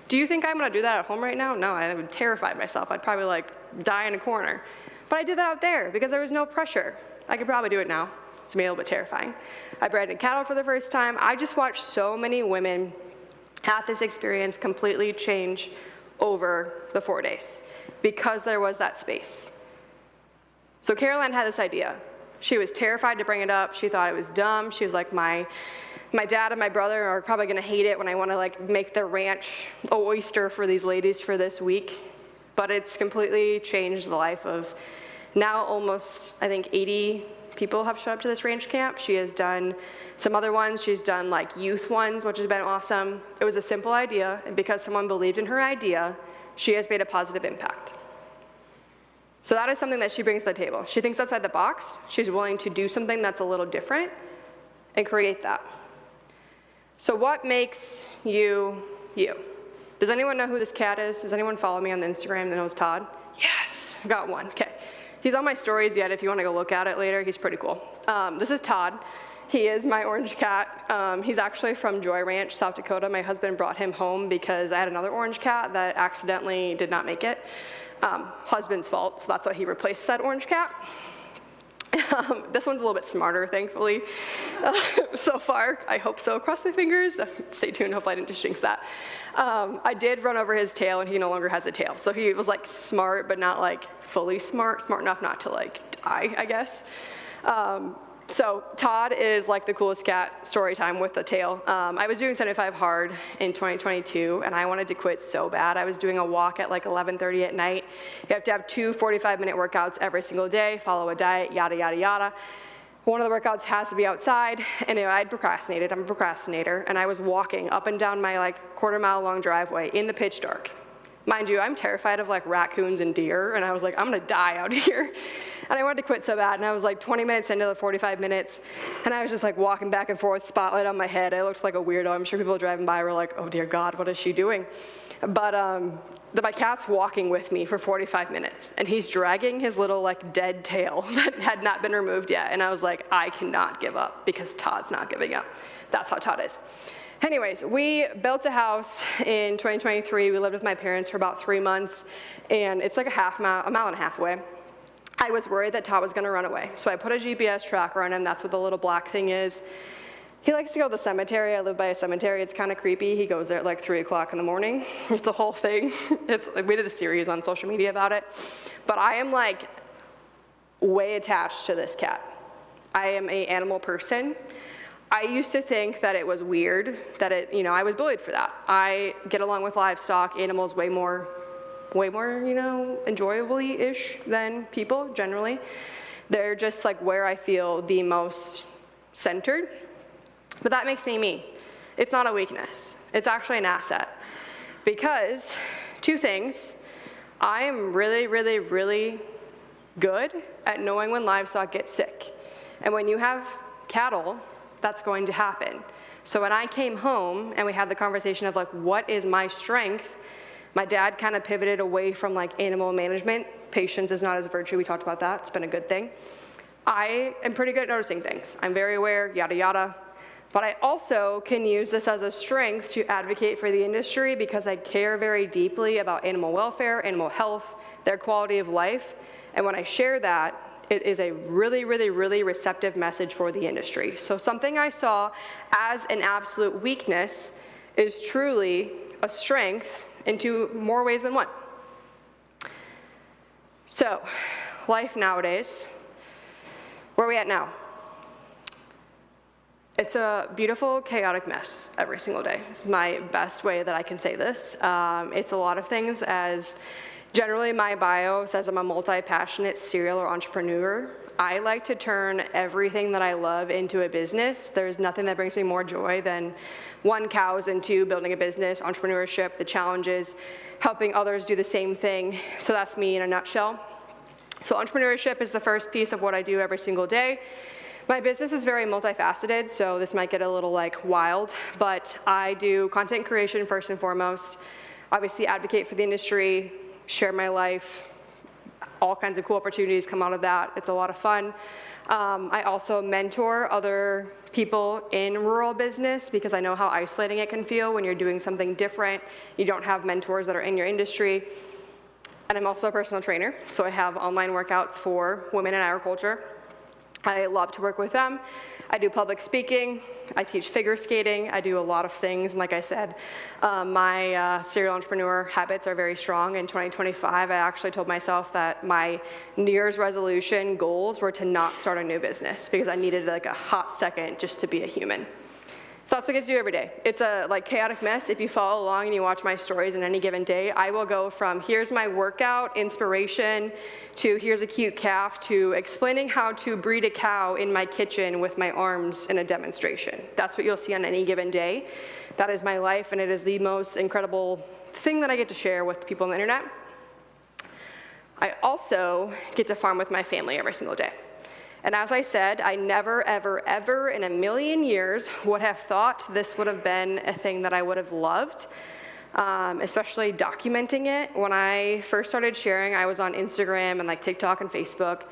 Do you think I'm gonna do that at home right now? No, I would terrify myself. I'd probably like die in a corner. But I did that out there because there was no pressure. I could probably do it now. It's a little bit terrifying. I branded cattle for the first time. I just watched so many women have this experience completely change over the 4 days because there was that space. So Caroline had this idea. She was terrified to bring it up. She thought it was dumb. She was like, my dad and my brother are probably gonna hate it when I wanna like make the ranch an oyster for these ladies for this week. But it's completely changed the life of now almost, I think, 80 people have showed up to this range camp. She has done some other ones. She's done like youth ones, which has been awesome. It was a simple idea, and because someone believed in her idea, she has made a positive impact. So that is something that she brings to the table. She thinks outside the box. She's willing to do something that's a little different and create that. So what makes you, you? Does anyone know who this cat is? Does anyone follow me on Instagram that knows Todd? Yes, got one, okay. He's on my stories yet if you wanna go look at it later. He's pretty cool. This is Todd. He is my orange cat. He's actually from Joy Ranch, South Dakota. My husband brought him home because I had another orange cat that accidentally did not make it. Husband's fault, so that's why he replaced said orange cat. This one's a little bit smarter, thankfully, so far. I hope so. Cross my fingers. Stay tuned. Hopefully I didn't just jinx that. I did run over his tail, and he no longer has a tail. So he was like smart, but not like fully smart enough not to like die, I guess. So Todd is like the coolest cat, story time with the tail. I was doing 75 hard in 2022, and I wanted to quit so bad. I was doing a walk at like 11:30 at night. You have to have 2 45-minute workouts every single day, follow a diet, yada, yada, yada. One of the workouts has to be outside, and I'd procrastinated. I'm a procrastinator, and I was walking up and down my like quarter-mile long driveway in the pitch dark. Mind you, I'm terrified of like raccoons and deer, and I was like, I'm gonna die out here. And I wanted to quit so bad, and I was like 20 minutes into the 45 minutes, and I was just like walking back and forth, spotlight on my head. I looked like a weirdo. I'm sure people driving by were like, oh dear God, what is she doing? But my cat's walking with me for 45 minutes, and he's dragging his little like dead tail that had not been removed yet. And I was like, I cannot give up because Todd's not giving up. That's how Todd is. Anyways, we built a house in 2023. We lived with my parents for about 3 months, and it's like a mile and a half away. I was worried that Todd was gonna run away, so I put a GPS tracker on him. That's what the little black thing is. He likes to go to the cemetery. I live by a cemetery. It's kind of creepy. He goes there at like 3 o'clock in the morning. It's a whole thing. We did a series on social media about it. But I am like way attached to this cat. I am an animal person. I used to think that it was weird, that I was bullied for that. I get along with livestock, animals way more, enjoyably-ish than people, generally. They're just like where I feel the most centered. But that makes me me. It's not a weakness. It's actually an asset. Because 2 things, I am really, really, really good at knowing when livestock get sick. And when you have cattle, that's going to happen. So when I came home and we had the conversation of like, what is my strength? My dad kind of pivoted away from like animal management. Patience is not as a virtue. We talked about that. It's been a good thing. I am pretty good at noticing things. I'm very aware, yada, yada. But I also can use this as a strength to advocate for the industry because I care very deeply about animal welfare, animal health, their quality of life. And when I share that, it is a really, really, really receptive message for the industry. So something I saw as an absolute weakness is truly a strength in more ways than one. So, life nowadays, where are we at now? It's a beautiful, chaotic mess every single day. It's my best way that I can say this. It's a lot of things, as generally my bio says I'm a multi-passionate serial or entrepreneur. I like to turn everything that I love into a business. There's nothing that brings me more joy than 1, cows, and 2, building a business, entrepreneurship, the challenges, helping others do the same thing. So that's me in a nutshell. So entrepreneurship is the first piece of what I do every single day. My business is very multifaceted, so this might get a little like wild, but I do content creation first and foremost, obviously advocate for the industry, share my life, all kinds of cool opportunities come out of that. It's a lot of fun. I also mentor other people in rural business because I know how isolating it can feel when you're doing something different. You don't have mentors that are in your industry. And I'm also a personal trainer, so I have online workouts for women in agriculture. I love to work with them. I do public speaking, I teach figure skating, I do a lot of things, and like I said, my serial entrepreneur habits are very strong. In 2025, I actually told myself that my New Year's resolution goals were to not start a new business because I needed like a hot second just to be a human. So that's what I get to do every day. It's a like chaotic mess. If you follow along and you watch my stories in any given day, I will go from here's my workout inspiration to here's a cute calf to explaining how to breed a cow in my kitchen with my arms in a demonstration. That's what you'll see on any given day. That is my life, and it is the most incredible thing that I get to share with people on the internet. I also get to farm with my family every single day. And as I said, I never, ever, ever in a million years would have thought this would have been a thing that I would have loved, especially documenting it. When I first started sharing, I was on Instagram and like TikTok and Facebook.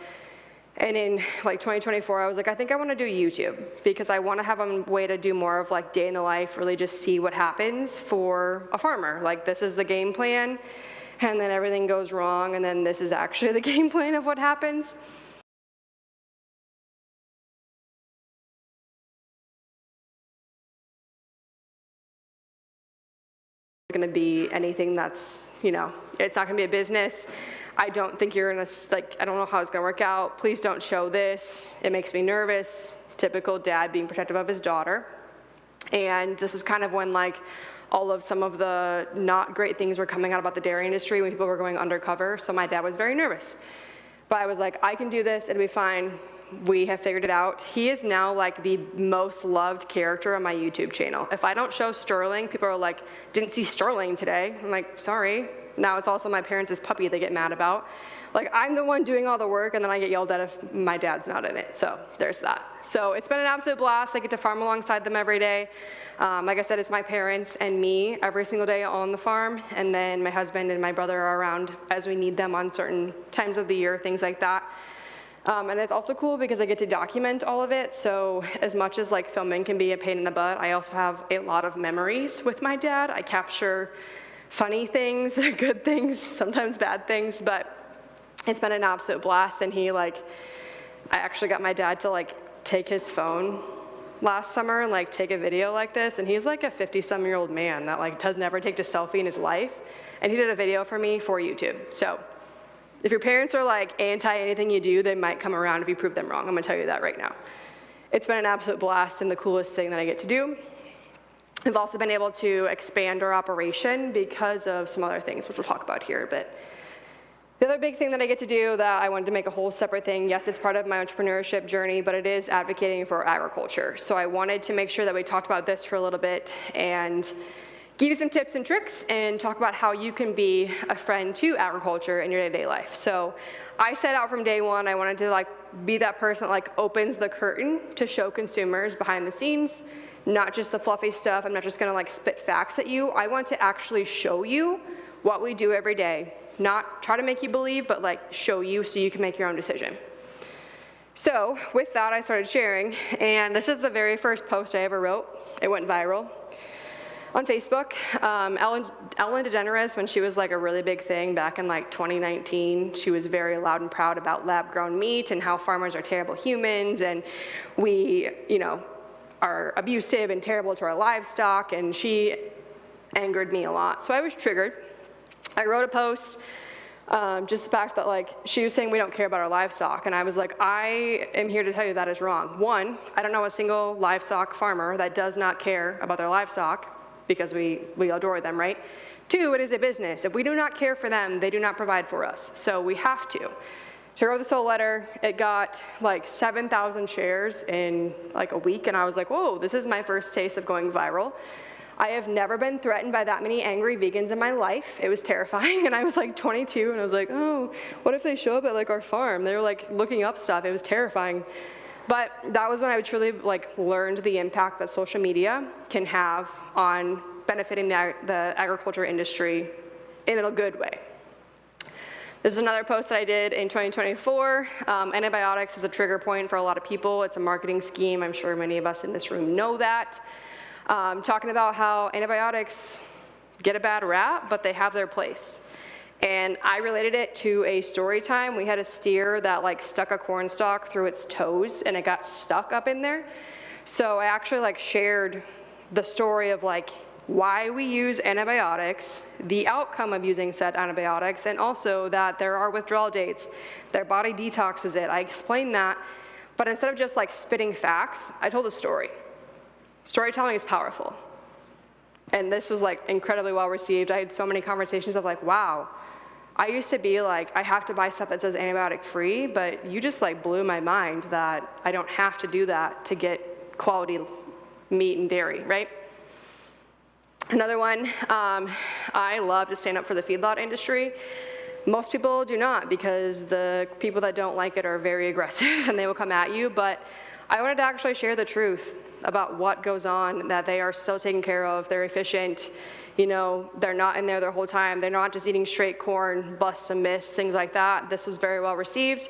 And in like 2024, I was like, I think I want to do YouTube because I want to have a way to do more of like day in the life, really just see what happens for a farmer. Like this is the game plan, and then everything goes wrong, and then this is actually the game plan of what happens. Going to be anything that's, you know, it's not going to be a business. I don't think you're going to, like, I don't know how it's going to work out. Please don't show this. It makes me nervous. Typical dad being protective of his daughter. And this is kind of when, like, all of some of the not great things were coming out about the dairy industry when people were going undercover. So my dad was very nervous. But I was like, I can do this. It'll be fine. We have figured it out. He is now like the most loved character on my YouTube channel. If I don't show Sterling, people are like, didn't see Sterling today. I'm like, sorry. Now it's also my parents' puppy they get mad about. Like I'm the one doing all the work and then I get yelled at if my dad's not in it. So there's that. So it's been an absolute blast. I get to farm alongside them every day. Like I said, it's my parents and me every single day on the farm. And then my husband and my brother are around as we need them on certain times of the year, things like that. And it's also cool because I get to document all of it. So as much as like filming can be a pain in the butt, I also have a lot of memories with my dad. I capture funny things, good things, sometimes bad things, but it's been an absolute blast. And I actually got my dad to like take his phone last summer and like take a video like this. And he's like a 50-some-year-old man that like does never take a selfie in his life. And he did a video for me for YouTube. So if your parents are like anti anything you do, they might come around if you prove them wrong. I'm gonna tell you that right now. It's been an absolute blast and the coolest thing that I get to do. I've also been able to expand our operation because of some other things, which we'll talk about here a bit. The other big thing that I get to do that I wanted to make a whole separate thing, yes, it's part of my entrepreneurship journey, but it is advocating for agriculture. So I wanted to make sure that we talked about this for a little bit and give you some tips and tricks and talk about how you can be a friend to agriculture in your day-to-day life. So I set out from day one, I wanted to like be that person that like opens the curtain to show consumers behind the scenes, not just the fluffy stuff. I'm not just gonna like spit facts at you. I want to actually show you what we do every day, not try to make you believe, but like show you so you can make your own decision. So with that, I started sharing, and this is the very first post I ever wrote. It went viral on Facebook. Ellen DeGeneres, when she was like a really big thing back in like 2019, she was very loud and proud about lab-grown meat and how farmers are terrible humans and we, you know, are abusive and terrible to our livestock, and she angered me a lot. So I was triggered. I wrote a post, just the fact that like she was saying we don't care about our livestock, and I was like, I am here to tell you that is wrong. One, I don't know a single livestock farmer that does not care about their livestock, because we adore them, right? Two, it is a business. If we do not care for them, they do not provide for us. So we have to. So I wrote this whole letter. It got like 7,000 shares in like a week, and I was like, whoa, this is my first taste of going viral. I have never been threatened by that many angry vegans in my life. It was terrifying, and I was like 22, and I was like, oh, what if they show up at like our farm? They were like looking up stuff. It was terrifying. But that was when I truly like learned the impact that social media can have on benefiting the agriculture industry in a good way. This is another post that I did in 2024. Antibiotics is a trigger point for a lot of people. It's a marketing scheme. I'm sure many of us in this room know that. Talking about how antibiotics get a bad rap, but they have their place. And I related it to a story time. We had a steer that like stuck a corn stalk through its toes and it got stuck up in there. So I actually like shared the story of like why we use antibiotics, the outcome of using said antibiotics, and also that there are withdrawal dates. Their body detoxes it. I explained that, but instead of just like spitting facts, I told a story. Storytelling is powerful. And this was like incredibly well received. I had so many conversations of like, wow, I used to be like, I have to buy stuff that says antibiotic free, but you just like blew my mind that I don't have to do that to get quality meat and dairy, right? Another one, I love to stand up for the feedlot industry. Most people do not, because the people that don't like it are very aggressive and they will come at you, but I wanted to actually share the truth about what goes on, that they are still taken care of, they're efficient, you know, they're not in there their whole time, they're not just eating straight corn, busts and myths, things like that. This was very well received,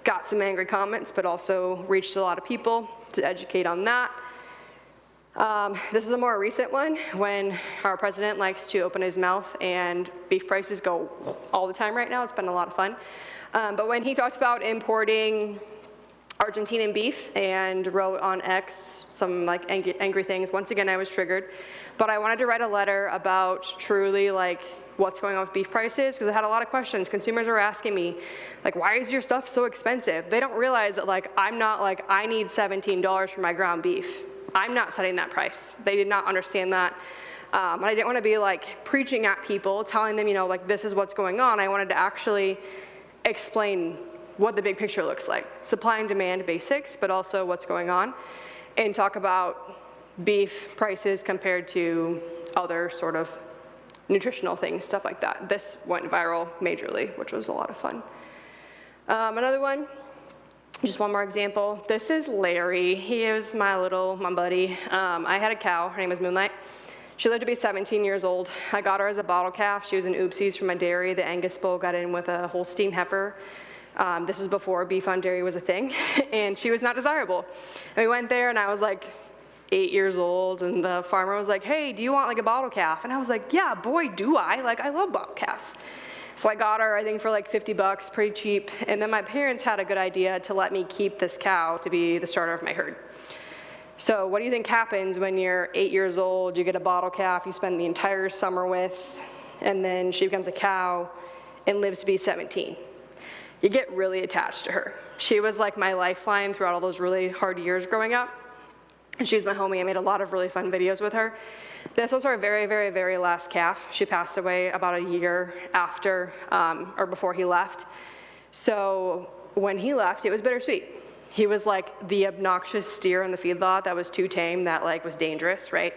got some angry comments, but also reached a lot of people to educate on that. This is a more recent one, when our president likes to open his mouth and beef prices go all the time right now. It's been a lot of fun. But when he talked about importing Argentinian beef and wrote on X some like angry things, once again I was triggered. But I wanted to write a letter about truly like what's going on with beef prices, because I had a lot of questions. Consumers are asking me, like, why is your stuff so expensive? They don't realize that like I'm not like, I need $17 for my ground beef. I'm not setting that price. They did not understand that. And I didn't want to be like preaching at people, telling them, you know, like this is what's going on. I wanted to actually explain what the big picture looks like. Supply and demand basics, but also what's going on, and talk about beef prices compared to other sort of nutritional things, stuff like that. This went viral majorly, which was a lot of fun. Another one, just one more example. This is Larry. He is my buddy. I had a cow, her name was Moonlight. She lived to be 17 years old. I got her as a bottle calf. She was an oopsies from my dairy. The Angus bull got in with a Holstein heifer. This is before beef on dairy was a thing, and she was not desirable. And we went there, and I was like 8 years old, and the farmer was like, hey, do you want like a bottle calf? And I was like, yeah, boy, do I. Like, I love bottle calves. So I got her, I think, for like 50 bucks, pretty cheap. And then my parents had a good idea to let me keep this cow to be the starter of my herd. So what do you think happens when you're 8 years old, you get a bottle calf you spend the entire summer with, and then she becomes a cow and lives to be 17? You get really attached to her. She was like my lifeline throughout all those really hard years growing up. And she was my homie. I made a lot of really fun videos with her. This was our very, very, very last calf. She passed away about a year after, or before he left. So when he left, it was bittersweet. He was like the obnoxious steer in the feedlot that was too tame, that like was dangerous, right?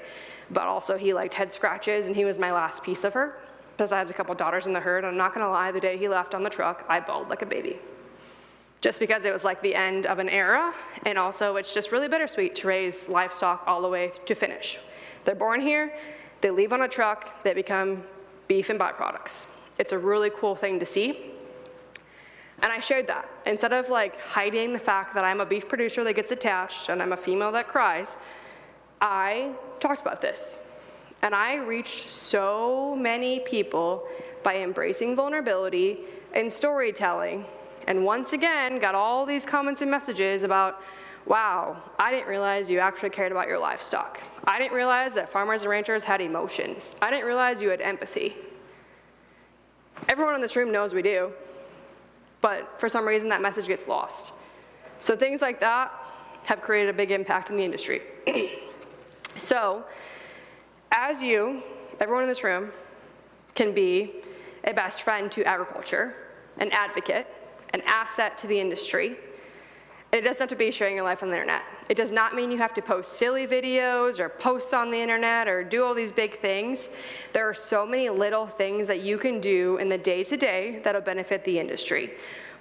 But also he liked head scratches, and he was my last piece of her. Besides a couple daughters in the herd. I'm not gonna lie, the day he left on the truck, I bawled like a baby. Just because it was like the end of an era, and also it's just really bittersweet to raise livestock all the way to finish. They're born here, they leave on a truck, they become beef and byproducts. It's a really cool thing to see. And I shared that. Instead of like hiding the fact that I'm a beef producer that gets attached and I'm a female that cries, I talked about this. And I reached so many people by embracing vulnerability and storytelling. And once again, got all these comments and messages about, wow, I didn't realize you actually cared about your livestock. I didn't realize that farmers and ranchers had emotions. I didn't realize you had empathy. Everyone in this room knows we do, but for some reason that message gets lost. So things like that have created a big impact in the industry. So, as you, everyone in this room, can be a best friend to agriculture, an advocate, an asset to the industry, and it doesn't have to be sharing your life on the internet. It does not mean you have to post silly videos or post on the internet or do all these big things. There are so many little things that you can do in the day-to-day that'll benefit the industry.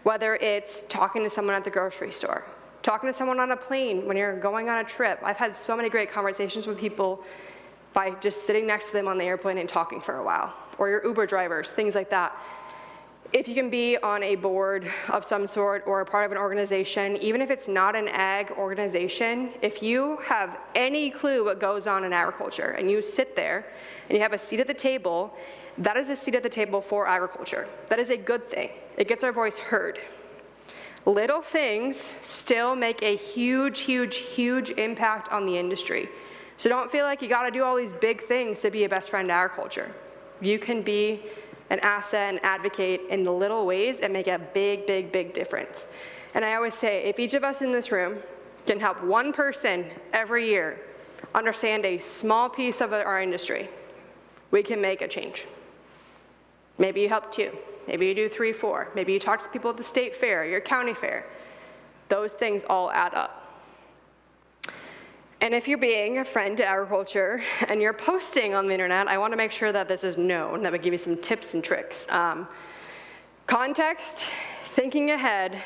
Whether it's talking to someone at the grocery store, talking to someone on a plane when you're going on a trip. I've had so many great conversations with people by just sitting next to them on the airplane and talking for a while, or your Uber drivers, things like that. If you can be on a board of some sort or a part of an organization, even if it's not an ag organization, if you have any clue what goes on in agriculture and you sit there and you have a seat at the table, that is a seat at the table for agriculture. That is a good thing. It gets our voice heard. Little things still make a huge, huge, huge impact on the industry. So don't feel like you gotta do all these big things to be a best friend to agriculture. You can be an asset and advocate in the little ways and make a big, big, big difference. And I always say, if each of us in this room can help one person every year understand a small piece of our industry, we can make a change. Maybe you help 2, maybe you do 3, 4, maybe you talk to people at the state fair, your county fair. Those things all add up. And if you're being a friend to agriculture and you're posting on the internet, I want to make sure that this is known, that would give you some tips and tricks. Context, thinking ahead,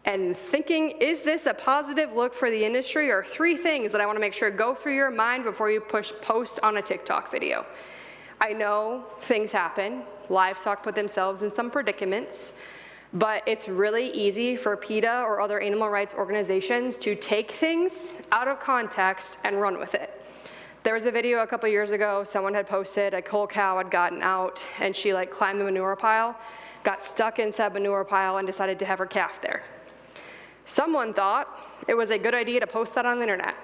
and thinking, is this a positive look for the industry, are 3 things that I want to make sure go through your mind before you post on a TikTok video. I know things happen. Livestock put themselves in some predicaments. But it's really easy for PETA or other animal rights organizations to take things out of context and run with it. There was a video a couple years ago, someone had posted a coal cow had gotten out and she like climbed the manure pile, got stuck inside the manure pile and decided to have her calf there. Someone thought it was a good idea to post that on the internet.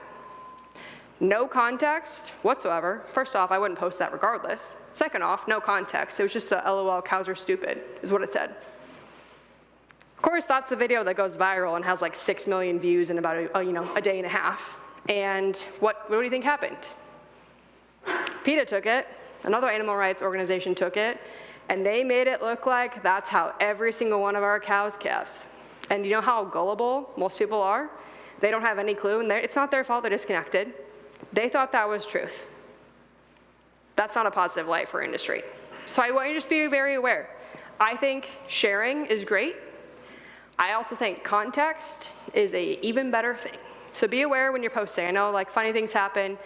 No context whatsoever. First off, I wouldn't post that regardless. Second off, no context. It was just a LOL, cows are stupid, is what it said. Of course, that's the video that goes viral and has like 6 million views in about a day and a half. And what do you think happened? PETA took it, another animal rights organization took it, and they made it look like that's how every single one of our cows calves. And you know how gullible most people are? They don't have any clue, and it's not their fault, they're disconnected. They thought that was truth. That's not a positive light for industry. So I want you to just be very aware. I think sharing is great. I also think context is an even better thing. So be aware when you're posting. I know like funny things happen,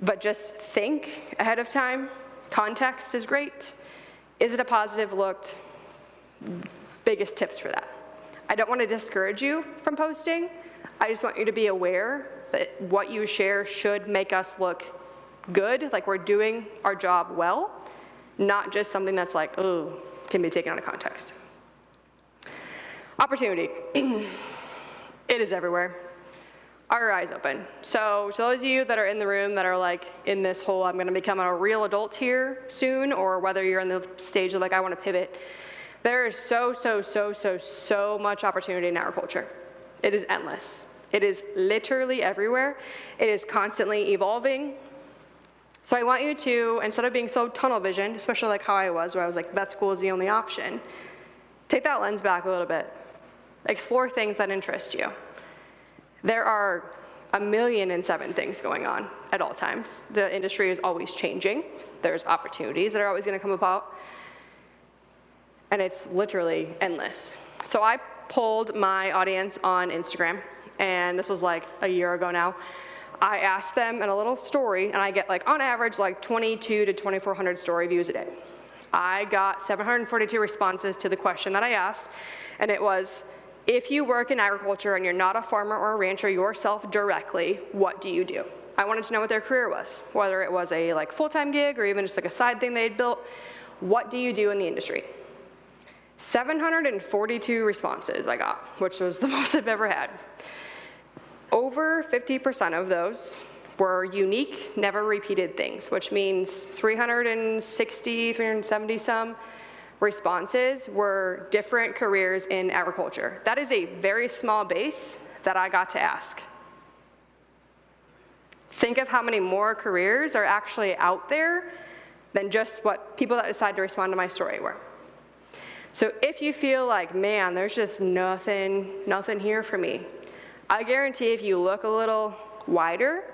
but just think ahead of time. Context is great. Is it a positive look? Biggest tips for that. I don't want to discourage you from posting. I just want you to be aware that what you share should make us look good, like we're doing our job well, not just something that's like, oh, can be taken out of context. Opportunity. It is everywhere. Our eyes open. So to those of you that are in the room that are like in this whole, I'm gonna become a real adult here soon, or whether you're in the stage of like, I wanna pivot, there is so much opportunity in agriculture. It is endless. It is literally everywhere. It is constantly evolving. So I want you to, instead of being so tunnel vision, especially like how I was, where I was like, vet school is the only option, take that lens back a little bit. Explore things that interest you. There are 1,000,007 things going on at all times. The industry is always changing. There's opportunities that are always going to come about. And it's literally endless. So I polled my audience on Instagram, and this was like a year ago now. I asked them in a little story, and I get like on average like 2,200 to 2,400 story views a day. I got 742 responses to the question that I asked, and it was, if you work in agriculture and you're not a farmer or a rancher yourself directly, what do you do? I wanted to know what their career was, whether it was a like full-time gig or even just like a side thing they had built. What do you do in the industry? 742 responses I got, which was the most I've ever had. Over 50% of those were unique, never repeated things, which means 360, 370 some responses were different careers in agriculture. That is a very small base that I got to ask. Think of how many more careers are actually out there than just what people that decide to respond to my story were. So if you feel like, man, there's just nothing here for me, I guarantee if you look a little wider,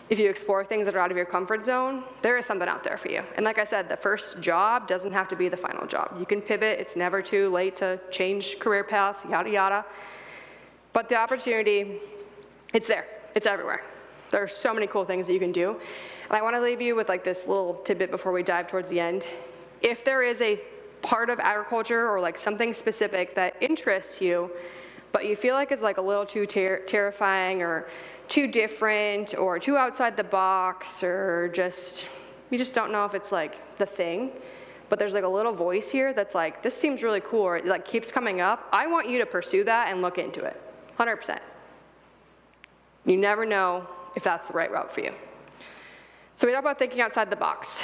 if you explore things that are out of your comfort zone, there is something out there for you. And like I said, the first job doesn't have to be the final job. You can pivot, it's never too late to change career paths, yada, yada. But the opportunity, it's there, it's everywhere. There are so many cool things that you can do. And I wanna leave you with like this little tidbit before we dive towards the end. If there is a part of agriculture or like something specific that interests you, but you feel like it's like a little too terrifying or too different or too outside the box, or you just don't know if it's like the thing, but there's like a little voice here that's like, this seems really cool, or it like keeps coming up, I want you to pursue that and look into it, 100%. You never know if that's the right route for you. So we talk about thinking outside the box.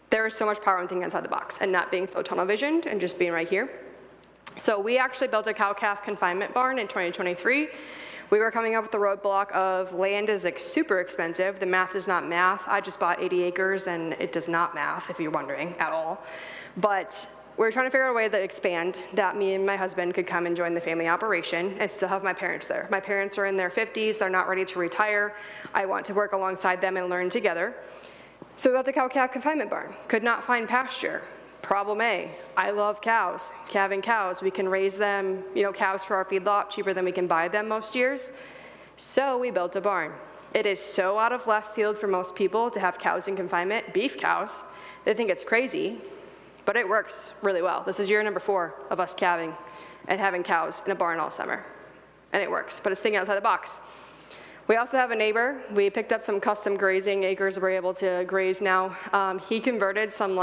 There is so much power in thinking outside the box and not being so tunnel visioned and just being right here. So we actually built a cow-calf confinement barn in 2023. We were coming up with the roadblock of land is like super expensive. The math is not math. I just bought 80 acres and it does not math, if you're wondering at all. But we're trying to figure out a way to expand that me and my husband could come and join the family operation and still have my parents there. My parents are in their 50s. They're not ready to retire. I want to work alongside them and learn together. So we built the cow-calf confinement barn. Could not find pasture. Problem A, I love cows, calving cows. We can raise them, cows for our feedlot cheaper than we can buy them most years. So we built a barn. It is so out of left field for most people to have cows in confinement, beef cows. They think it's crazy, but it works really well. This is year number 4 of us calving and having cows in a barn all summer. And it works, but it's thinking outside the box. We also have a neighbor. We picked up some custom grazing acres we're able to graze now. He converted some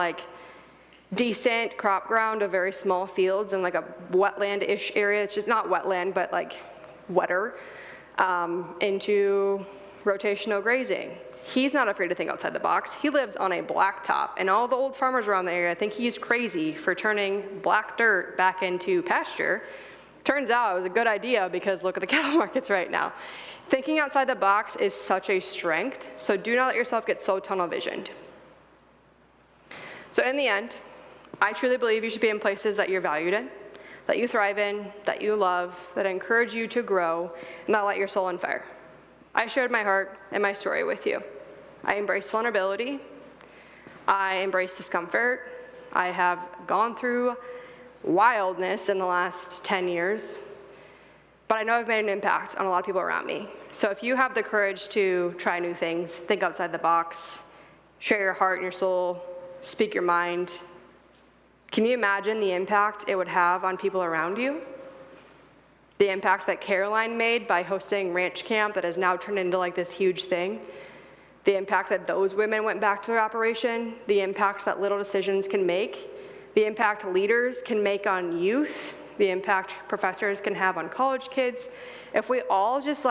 decent crop ground of very small fields in like a wetland-ish area. It's just not wetland, but like wetter, into rotational grazing. He's not afraid to think outside the box. He lives on a blacktop, and all the old farmers around the area think he's crazy for turning black dirt back into pasture. Turns out it was a good idea because look at the cattle markets right now. Thinking outside the box is such a strength, so do not let yourself get so tunnel visioned. So in the end, I truly believe you should be in places that you're valued in, that you thrive in, that you love, that encourage you to grow, and that light your soul on fire. I shared my heart and my story with you. I embrace vulnerability. I embrace discomfort. I have gone through wildness in the last 10 years, but I know I've made an impact on a lot of people around me. So if you have the courage to try new things, think outside the box, share your heart and your soul, speak your mind, can you imagine the impact it would have on people around you? The impact that Caroline made by hosting ranch camp that has now turned into like this huge thing. The impact that those women went back to their operation. The impact that little decisions can make. The impact leaders can make on youth. The impact professors can have on college kids. If we all just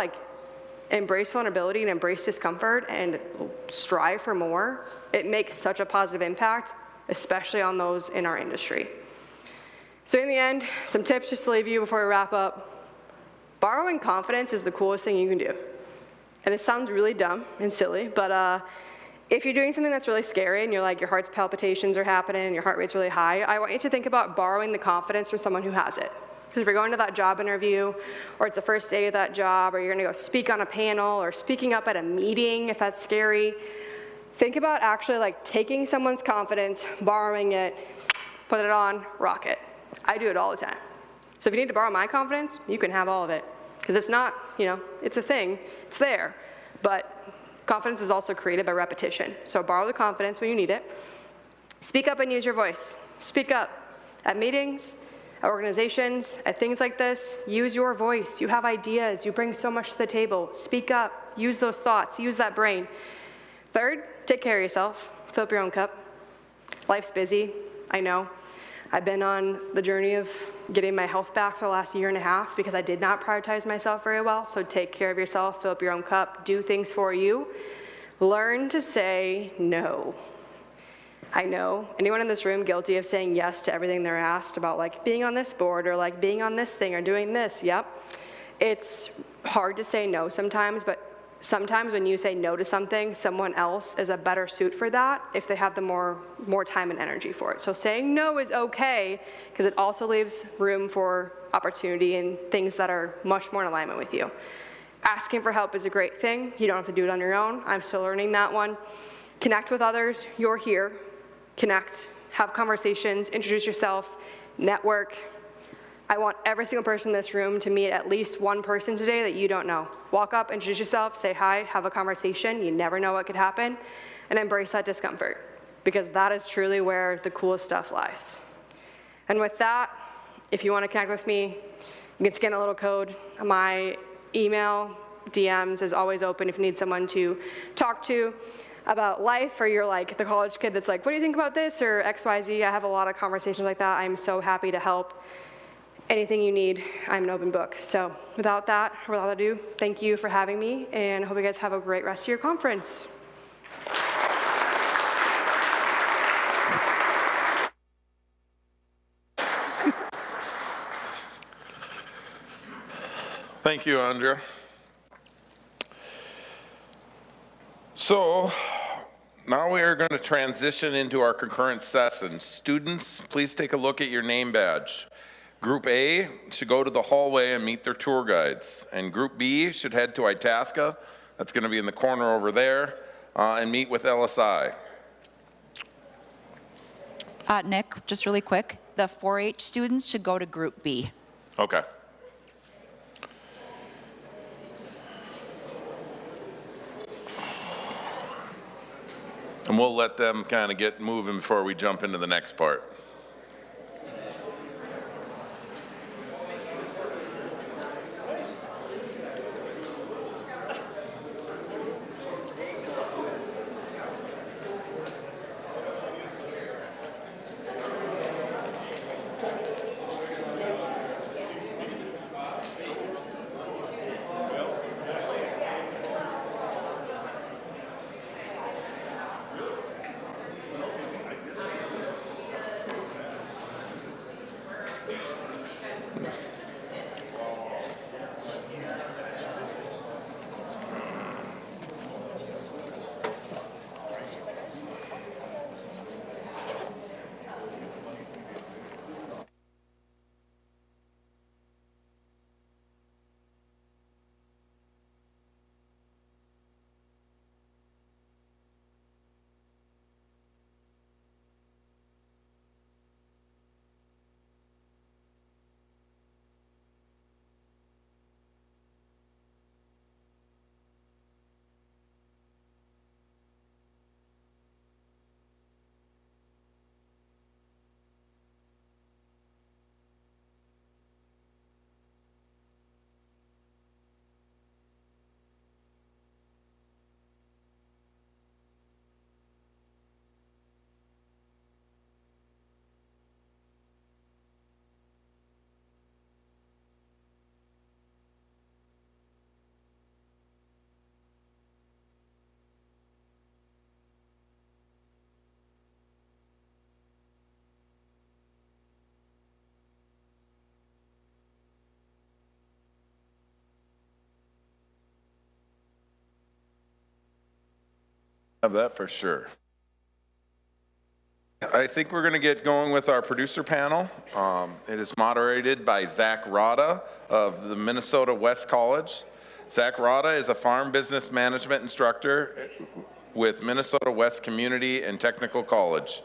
embrace vulnerability and embrace discomfort and strive for more, it makes such a positive impact, especially on those in our industry. So in the end, some tips just to leave you before we wrap up. Borrowing confidence is the coolest thing you can do. And this sounds really dumb and silly, but if you're doing something that's really scary and you're your heart's palpitations are happening and your heart rate's really high, I want you to think about borrowing the confidence from someone who has it. Because if you're going to that job interview, or it's the first day of that job, or you're gonna go speak on a panel, or speaking up at a meeting if that's scary, think about actually taking someone's confidence, borrowing it, put it on, rock it. I do it all the time. So if you need to borrow my confidence, you can have all of it. Because it's not, it's a thing, it's there. But confidence is also created by repetition. So borrow the confidence when you need it. Speak up and use your voice. Speak up at meetings, at organizations, at things like this. Use your voice. You have ideas. You bring so much to the table. Speak up. Use those thoughts. Use that brain. Third, take care of yourself. Fill up your own cup. Life's busy, I know. I've been on the journey of getting my health back for the last 1.5 years because I did not prioritize myself very well. So take care of yourself, fill up your own cup, do things for you. Learn to say no. I know anyone in this room guilty of saying yes to everything they're asked about being on this board or being on this thing or doing this, yep. It's hard to say no sometimes, but sometimes when you say no to something, someone else is a better suit for that if they have the more time and energy for it. So saying no is okay because it also leaves room for opportunity and things that are much more in alignment with you. Asking for help is a great thing. You don't have to do it on your own. I'm still learning that one. Connect with others. You're here. Connect. Have conversations. Introduce yourself. Network. I want every single person in this room to meet at least one person today that you don't know. Walk up, introduce yourself, say hi, have a conversation. You never know what could happen. And embrace that discomfort, because that is truly where the coolest stuff lies. And with that, if you want to connect with me, you can scan a little code. My email, DMs is always open if you need someone to talk to about life, or you're the college kid that's what do you think about this, or XYZ. I have a lot of conversations like that. I'm so happy to help. Anything you need, I'm an open book. So without ado, thank you for having me, and I hope you guys have a great rest of your conference. Thank you, Andrea. So now we are going to transition into our concurrent session. Students, please take a look at your name badge. Group A should go to the hallway and meet their tour guides. And Group B should head to Itasca, that's going to be in the corner over there, and meet with LSI. Nick, just really quick, the 4-H students should go to Group B. Okay. And we'll let them kind of get moving before we jump into the next part. Have that for sure. I think we're going to get going with our producer panel. It is moderated by Zach Rada of the Minnesota West College. Zach Rada is a farm business management instructor with Minnesota West Community and Technical College.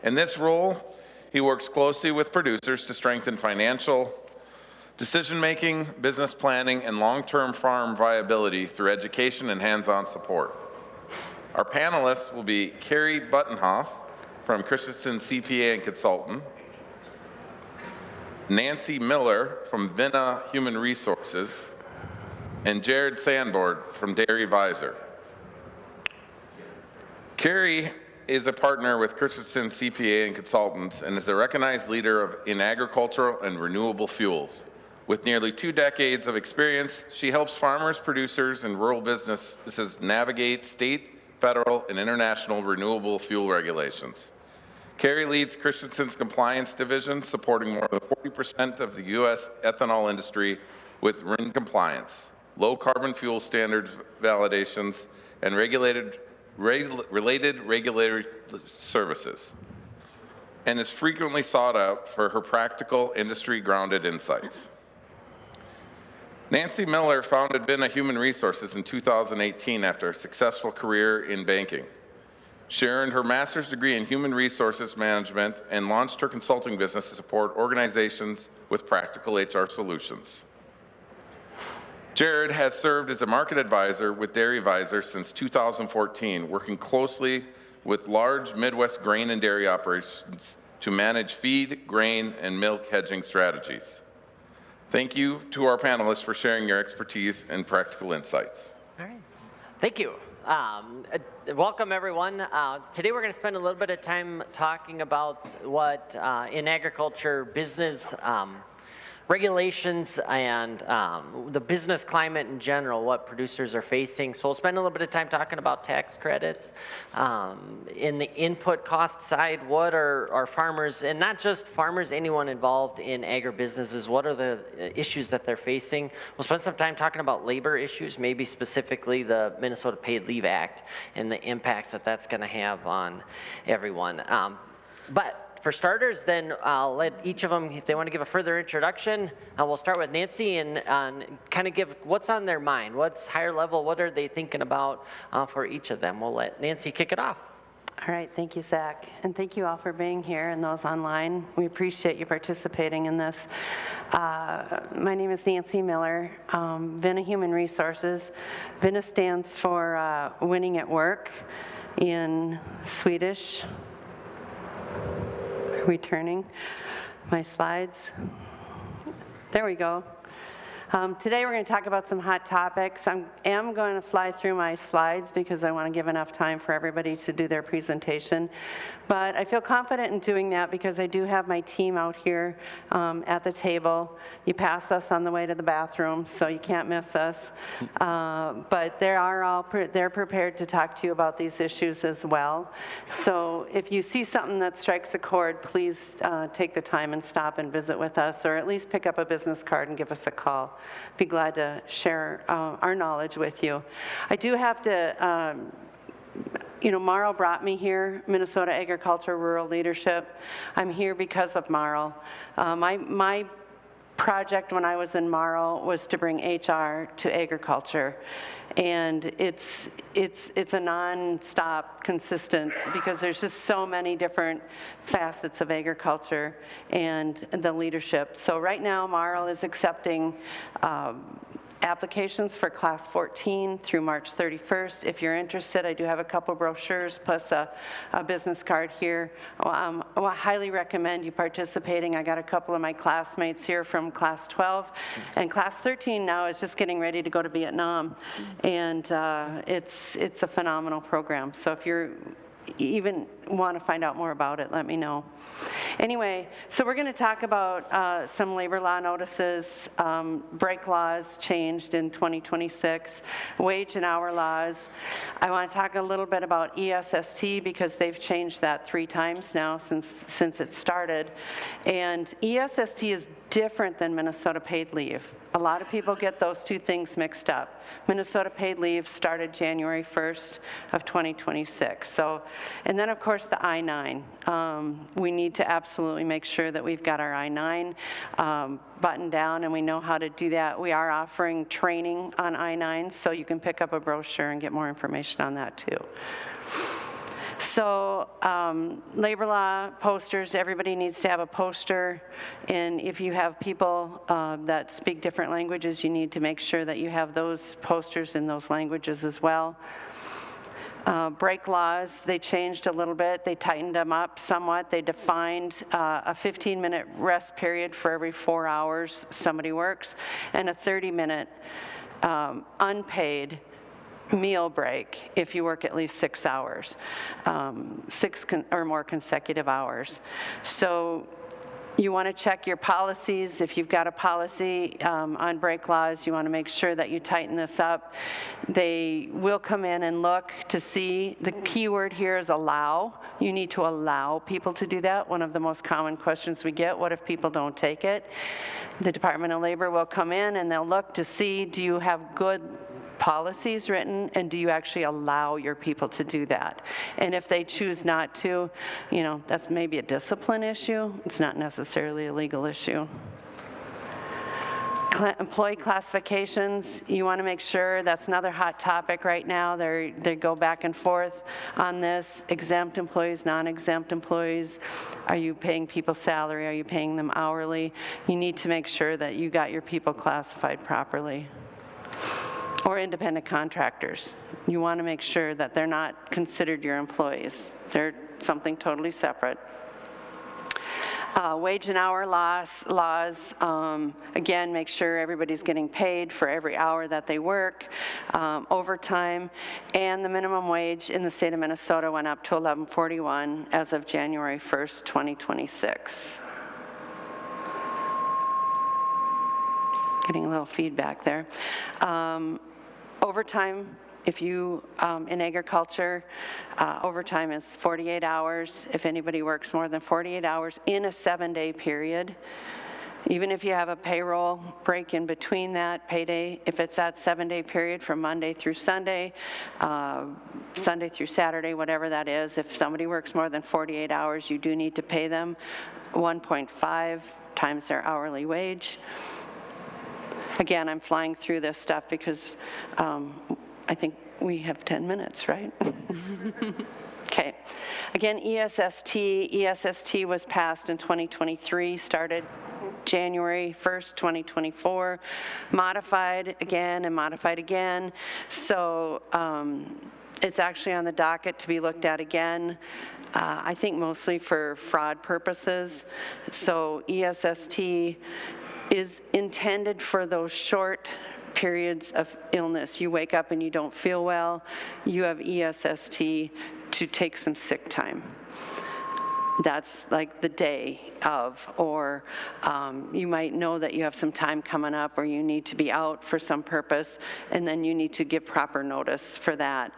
In this role, he works closely with producers to strengthen financial decision-making, business planning, and long-term farm viability through education and hands-on support. Our panelists will be Carrie Buttenhoff from Christensen CPA and Consultant, Nancy Miller from Vina Human Resources, and Jared Sandborn from Dairy Advisor. Carrie is a partner with Christensen CPA and Consultants and is a recognized leader in agricultural and renewable fuels. With nearly 2 decades of experience, she helps farmers, producers, and rural businesses navigate state, federal, and international renewable fuel regulations. Carrie leads Christensen's compliance division, supporting more than 40% of the U.S. ethanol industry with RIN compliance, low carbon fuel standard validations, and related regulatory services, and is frequently sought out for her practical, industry-grounded insights. Nancy Miller founded Vina Human Resources in 2018 after a successful career in banking. She earned her master's degree in human resources management and launched her consulting business to support organizations with practical HR solutions. Jared has served as a market advisor with Dairy Advisor since 2014, working closely with large Midwest grain and dairy operations to manage feed, grain, and milk hedging strategies. Thank you to our panelists for sharing your expertise and practical insights. All right. Thank you. Welcome, everyone. Today we're going to spend a little bit of time talking about what in agriculture business regulations and the business climate in general, what producers are facing. So we'll spend a little bit of time talking about tax credits. In the input cost side, what are farmers, and not just farmers, anyone involved in agribusinesses, what are the issues that they're facing? We'll spend some time talking about labor issues, maybe specifically the Minnesota Paid Leave Act and the impacts that that's going to have on everyone. But for starters, then I'll let each of them, if they want to give a further introduction, we'll start with Nancy and kind of give what's on their mind, what's higher level, what are they thinking about for each of them. We'll let Nancy kick it off. All right, thank you, Zach. And thank you all for being here and those online. We appreciate you participating in this. My name is Nancy Miller, VINA Human Resources. VINA stands for Winning at Work in Swedish. Returning my slides. There we go. Today we're going to talk about some hot topics. I am going to fly through my slides because I want to give enough time for everybody to do their presentation. But I feel confident in doing that because I do have my team out here at the table. You pass us on the way to the bathroom, so you can't miss us. But they're prepared to talk to you about these issues as well. So if you see something that strikes a chord, please take the time and stop and visit with us, or at least pick up a business card and give us a call. Be glad to share our knowledge with you. I do have to, Marl brought me here, Minnesota Agriculture Rural Leadership. I'm here because of Marl. My project when I was in Marl was to bring HR to agriculture. And it's a non-stop, consistent, because there's just so many different facets of agriculture and the leadership. So right now, Marl is accepting applications for class 14 through March 31st. If you're interested, I do have a couple brochures plus a business card here. I highly recommend you participating. I got a couple of my classmates here from class 12, and class 13 now is just getting ready to go to Vietnam, and it's a phenomenal program. So if you're even want to find out more about it, let me know. Anyway, so we're going to talk about some labor law notices. Break laws changed in 2026, wage and hour laws. I want to talk a little bit about ESST because they've changed that 3 times now since it started. And ESST is different than Minnesota Paid Leave. A lot of people get those 2 things mixed up. Minnesota Paid Leave started January 1st of 2026. So, and then of course the I-9. We need to absolutely make sure that we've got our I-9 buttoned down and we know how to do that. We are offering training on I-9, so you can pick up a brochure and get more information on that too. So labor law posters, everybody needs to have a poster, and if you have people that speak different languages, you need to make sure that you have those posters in those languages as well. Break laws, they changed a little bit. They tightened them up somewhat. They defined a 15-minute rest period for every 4 hours somebody works, and a 30-minute unpaid meal break if you work at least 6 hours, 6 or more consecutive hours. So you want to check your policies. If you've got a policy on break laws, you want to make sure that you tighten this up. They will come in and look to see. The key word here is allow. You need to allow people to do that. One of the most common questions we get, what if people don't take it? The Department of Labor will come in and they'll look to see, do you have good policies written, and do you actually allow your people to do that? And if they choose not to, that's maybe a discipline issue. It's not necessarily a legal issue. Employee classifications, you want to make sure, that's another hot topic right now. They go back and forth on this. Exempt employees, non-exempt employees. Are you paying people salary? Are you paying them hourly? You need to make sure that you got your people classified properly. Or independent contractors. You want to make sure that they're not considered your employees. They're something totally separate. Wage and hour laws, again, make sure everybody's getting paid for every hour that they work. Overtime, and the minimum wage in the state of Minnesota went up to $11.41 as of January 1st, 2026. Getting a little feedback there. Overtime, if you, in agriculture, overtime is 48 hours. If anybody works more than 48 hours in a 7-day period, even if you have a payroll break in between that payday, if it's that 7-day period from Monday through Sunday, Sunday through Saturday, whatever that is, if somebody works more than 48 hours, you do need to pay them 1.5 times their hourly wage. Again, I'm flying through this stuff because I think we have 10 minutes, right? Okay. Again, ESST was passed in 2023, started January 1st, 2024, modified again and modified again. So it's actually on the docket to be looked at again. I think mostly for fraud purposes. So ESST is intended for those short periods of illness. You wake up and you don't feel well, you have ESST to take some sick time. That's like the day of, or you might know that you have some time coming up or you need to be out for some purpose, and then you need to give proper notice for that.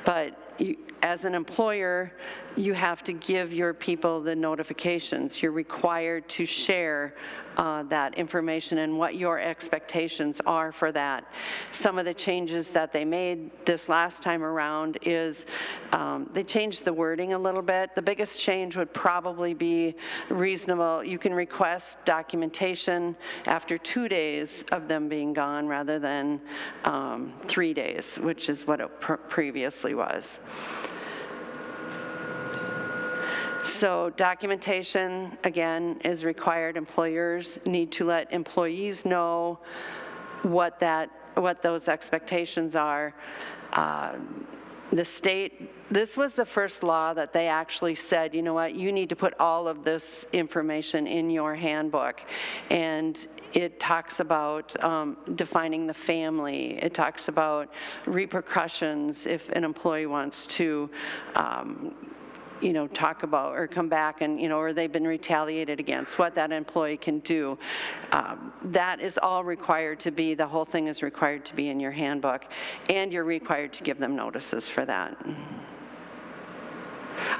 But you, as an employer, you have to give your people the notifications. You're required to share that information and what your expectations are for that. Some of the changes that they made this last time around is they changed the wording a little bit. The biggest change would probably be reasonable. You can request documentation after 2 days of them being gone rather than 3 days, which is what it previously was. So documentation, again, is required. Employers need to let employees know what those expectations are. The state, this was the first law that they actually said, you know what, you need to put all of this information in your handbook. And it talks about defining the family. It talks about repercussions if an employee wants to you know, talk about or come back and, you know, or they've been retaliated against, what that employee can do. That is all required to be, the whole thing is required to be in your handbook, and you're required to give them notices for that.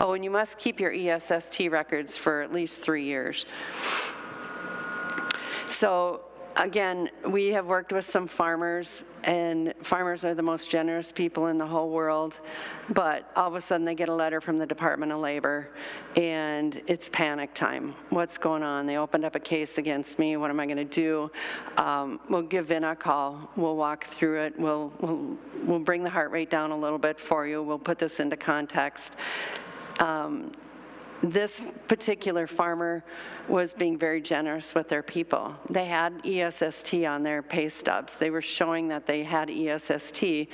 Oh, and you must keep your ESST records for at least 3 years. So, again, we have worked with some farmers, and farmers are the most generous people in the whole world, but all of a sudden they get a letter from the Department of Labor, and it's panic time. What's going on? They opened up a case against me. What am I going to do? We'll give Vin a call. We'll walk through it. We'll bring the heart rate down a little bit for you. We'll put this into context. This particular farmer was being very generous with their people. They had ESST on their pay stubs. They were showing that they had ESST,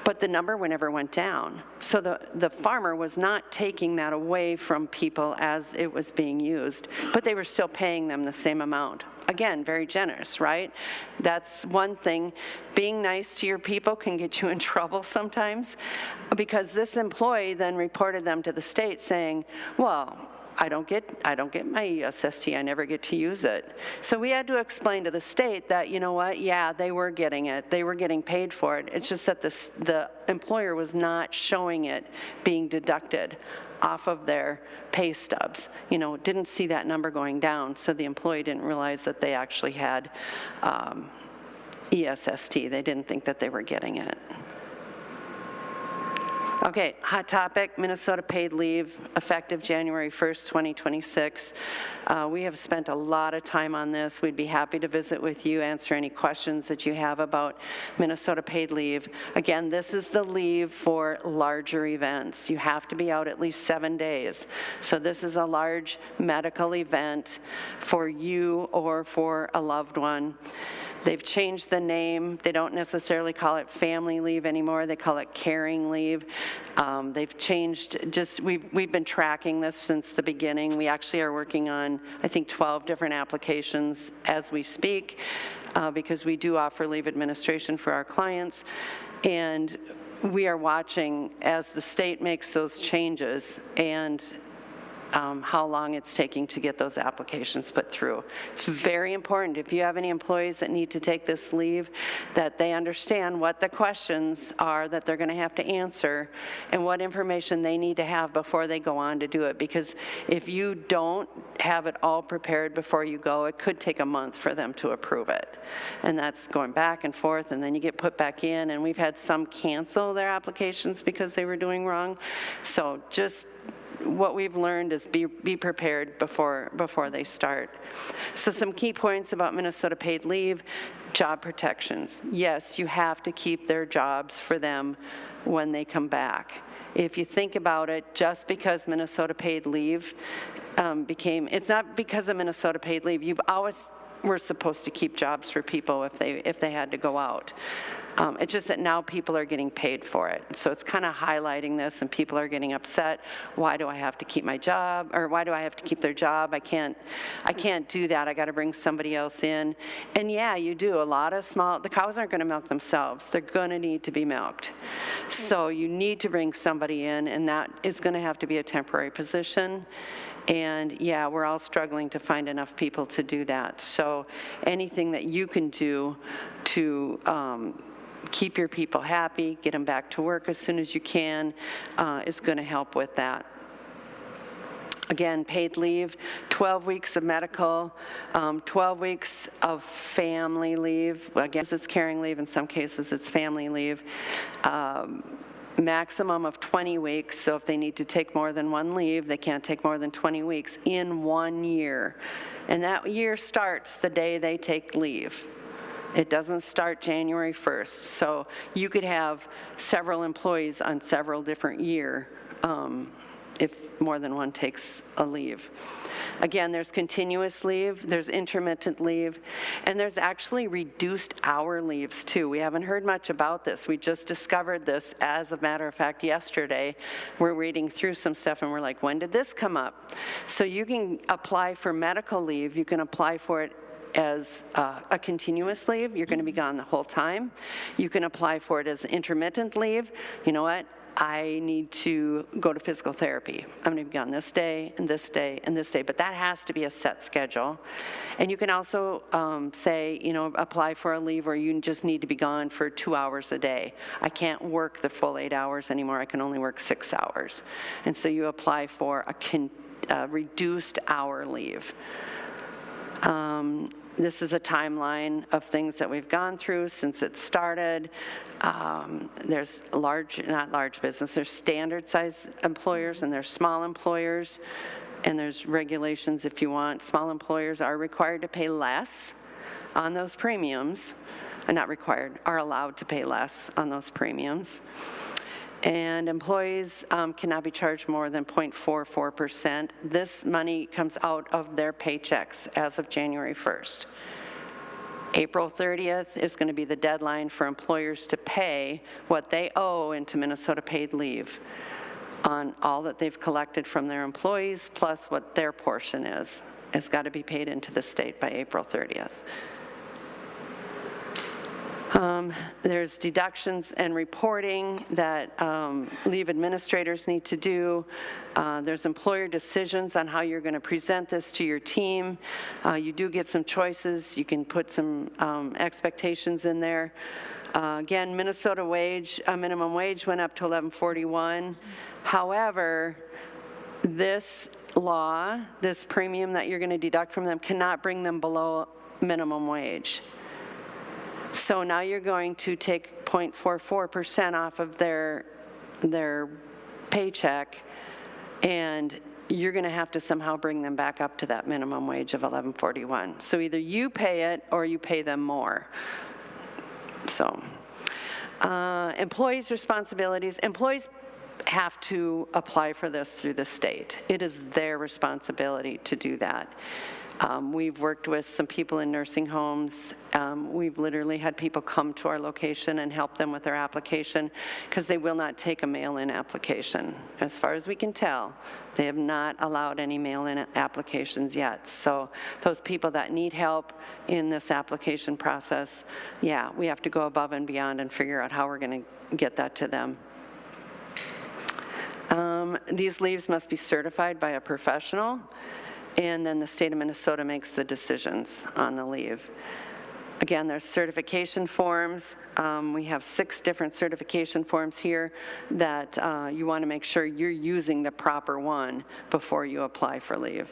but the number never went down. So the farmer was not taking that away from people as it was being used, but they were still paying them the same amount. Again, very generous, right? That's one thing. Being nice to your people can get you in trouble sometimes, because this employee then reported them to the state saying, well, I don't get my ESST, I never get to use it. So we had to explain to the state that, you know what, yeah, they were getting it, they were getting paid for it. It's just that the employer was not showing it being deducted off of their pay stubs. You know, didn't see that number going down, so the employee didn't realize that they actually had ESST. They didn't think that they were getting it. Okay, hot topic, Minnesota paid leave, effective January 1st, 2026. We have spent a lot of time on this. We'd be happy to visit with you, answer any questions that you have about Minnesota paid leave. Again, this is the leave for larger events. You have to be out at least 7 days. So this is a large medical event for you or for a loved one. They've changed the name. They don't necessarily call it family leave anymore. They call it caring leave. They've changed, we've been tracking this since the beginning. We actually are working on, I think, 12 different applications as we speak, because we do offer leave administration for our clients. And we are watching as the state makes those changes, and how long it's taking to get those applications put through. It's very important, if you have any employees that need to take this leave, that they understand what the questions are that they're going to have to answer and what information they need to have before they go on to do it. Because if you don't have it all prepared before you go, it could take a month for them to approve it. And that's going back and forth, and then you get put back in, and we've had some cancel their applications because they were doing wrong. So just what we've learned is be prepared before they start. So some key points about Minnesota paid leave: job protections. Yes, you have to keep their jobs for them when they come back. If you think about it, just because Minnesota paid leave it's not because of Minnesota paid leave. You've always were supposed to keep jobs for people if they had to go out. It's just that now people are getting paid for it. So it's kind of highlighting this, and people are getting upset. Why do I have to keep my job? Or why do I have to keep their job? I can't do that. I got to bring somebody else in. And yeah, you do. A lot of the cows aren't going to milk themselves. They're going to need to be milked. So you need to bring somebody in, and that is going to have to be a temporary position. And yeah, we're all struggling to find enough people to do that. So anything that you can do to keep your people happy, get them back to work as soon as you can, is going to help with that. Again, paid leave, 12 weeks of medical, 12 weeks of family leave. Again, it's caring leave, in some cases it's family leave. Maximum of 20 weeks, so if they need to take more than one leave, they can't take more than 20 weeks in 1 year. And that year starts the day they take leave. It doesn't start January 1st. So you could have several employees on several different years if more than one takes a leave. Again, there's continuous leave, there's intermittent leave, and there's actually reduced hour leaves too. We haven't heard much about this. We just discovered this, as a matter of fact, yesterday. We're reading through some stuff and we're like, when did this come up? So you can apply for medical leave, you can apply for it as a continuous leave. You're going to be gone the whole time. You can apply for it as intermittent leave. You know what? I need to go to physical therapy. I'm going to be gone this day, and this day, and this day, but that has to be a set schedule. And you can also say, apply for a leave where you just need to be gone for 2 hours a day. I can't work the full 8 hours anymore. I can only work 6 hours. And so you apply for a reduced hour leave. This is a timeline of things that we've gone through since it started. There's not large business, there's standard size employers and there's small employers, and there's regulations if you want. Small employers are required to pay less on those premiums, not required, are allowed to pay less on those premiums. And employees cannot be charged more than 0.44%. This money comes out of their paychecks as of January 1st. April 30th is going to be the deadline for employers to pay what they owe into Minnesota paid leave on all that they've collected from their employees, plus what their portion is. It's got to be paid into the state by April 30th. There's deductions and reporting that leave administrators need to do. There's employer decisions on how you're going to present this to your team. You do get some choices. You can put some expectations in there. Again, Minnesota minimum wage went up to $11.41. However, this law, this premium that you're going to deduct from them, cannot bring them below minimum wage. So now you're going to take 0.44% off of their paycheck, and you're going to have to somehow bring them back up to that minimum wage of $11.41. So either you pay it or you pay them more. So employees' responsibilities. Employees have to apply for this through the state. It is their responsibility to do that. We've worked with some people in nursing homes. We've literally had people come to our location and help them with their application because they will not take a mail-in application. As far as we can tell, they have not allowed any mail-in applications yet. So those people that need help in this application process, yeah, we have to go above and beyond and figure out how we're going to get that to them. These leaves must be certified by a professional, and then the state of Minnesota makes the decisions on the leave. Again, there's certification forms. We have 6 different certification forms here that you want to make sure you're using the proper one before you apply for leave.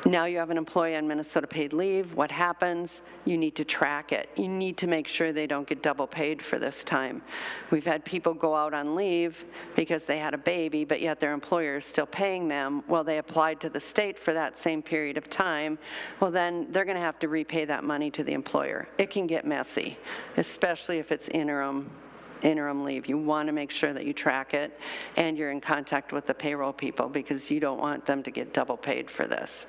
Now you have an employee on Minnesota paid leave. What happens? You need to track it. You need to make sure they don't get double paid for this time. We've had people go out on leave because they had a baby, but yet their employer is still paying them. Well, they applied to the state for that same period of time. Well, then they're going to have to repay that money to the employer. It can get messy, especially if it's interim leave. You want to make sure that you track it and you're in contact with the payroll people because you don't want them to get double paid for this.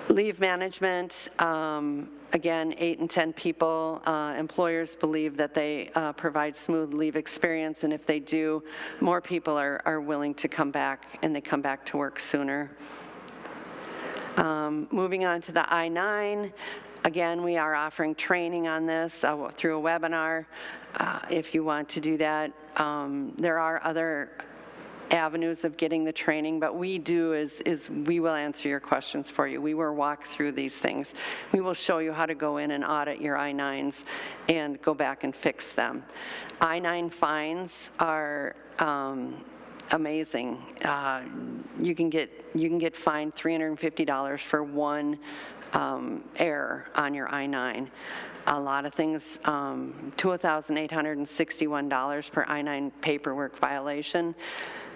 Leave management, again, 8 and 10 people. Employers believe that they provide smooth leave experience, and if they do, more people are willing to come back, and they come back to work sooner. Moving on to the I-9, again, we are offering training on this through a webinar if you want to do that. There are other avenues of getting the training, but we do is we will answer your questions for you. We will walk through these things. We will show you how to go in and audit your I-9s and go back and fix them. I-9 fines are amazing. You can get fined $350 for one error on your I-9. A lot of things, $2,861 per I-9 paperwork violation.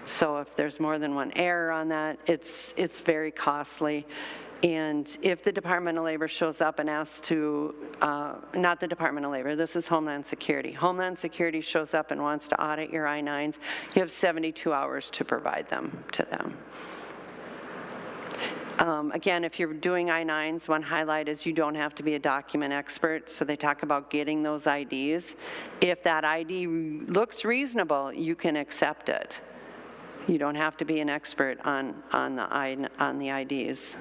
So if there's more than one error on that, it's very costly. And if the Department of Labor shows up and asks to, not the Department of Labor, this is Homeland Security. Homeland Security shows up and wants to audit your I-9s, you have 72 hours to provide them to them. Again, if you're doing I-9s, one highlight is you don't have to be a document expert, so they talk about getting those IDs. If that ID looks reasonable, you can accept it. You don't have to be an expert on the IDs.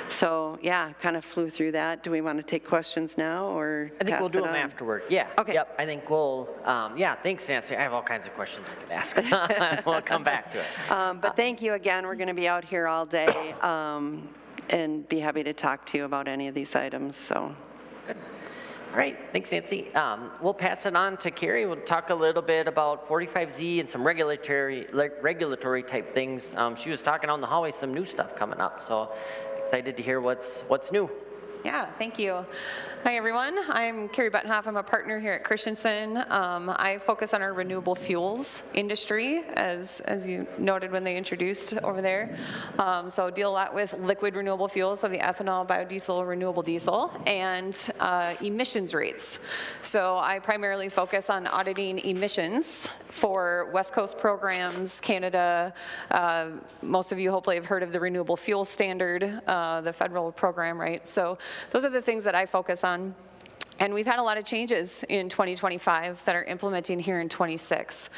So yeah, kind of flew through that. Do we want to take questions now or I think we'll do them afterward. Yeah. Okay. Yep. I think we'll. Yeah. Thanks, Nancy. I have all kinds of questions I could ask. We'll come back to it. But thank you again. We're going to be out here all day and be happy to talk to you about any of these items. So. Good. All right. Thanks, Nancy. We'll pass it on to Carrie. We'll talk a little bit about 45Z and some regulatory type things. She was talking on the hallway some new stuff coming up. So. Excited to hear what's new. Yeah, thank you. Hi, everyone. I'm Carrie Buttenhoff. I'm a partner here at Christensen. I focus on our renewable fuels industry, as you noted when they introduced over there. So deal a lot with liquid renewable fuels, so the ethanol, biodiesel, renewable diesel, and emissions rates. So I primarily focus on auditing emissions for West Coast programs, Canada. Most of you hopefully have heard of the Renewable Fuel Standard, the federal program, right? So those are the things that I focus on. And we've had a lot of changes in 2025 that are implementing here in 26.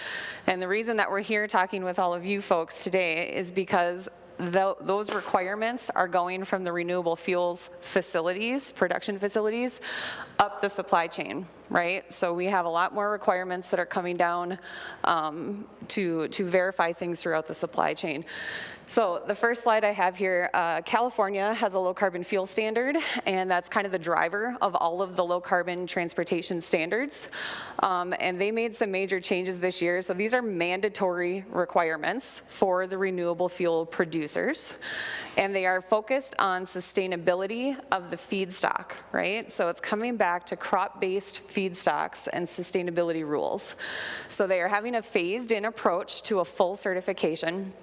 And the reason that we're here talking with all of you folks today is because those requirements are going from the renewable fuels facilities, production facilities, up the supply chain, right? So we have a lot more requirements that are coming down to verify things throughout the supply chain. So the first slide I have here, California has a low carbon fuel standard, and that's kind of the driver of all of the low carbon transportation standards. And they made some major changes this year. So these are mandatory requirements for the renewable fuel producers. And they are focused on sustainability of the feedstock, right? So it's coming back to crop-based feedstocks and sustainability rules. So they are having a phased-in approach to a full certification.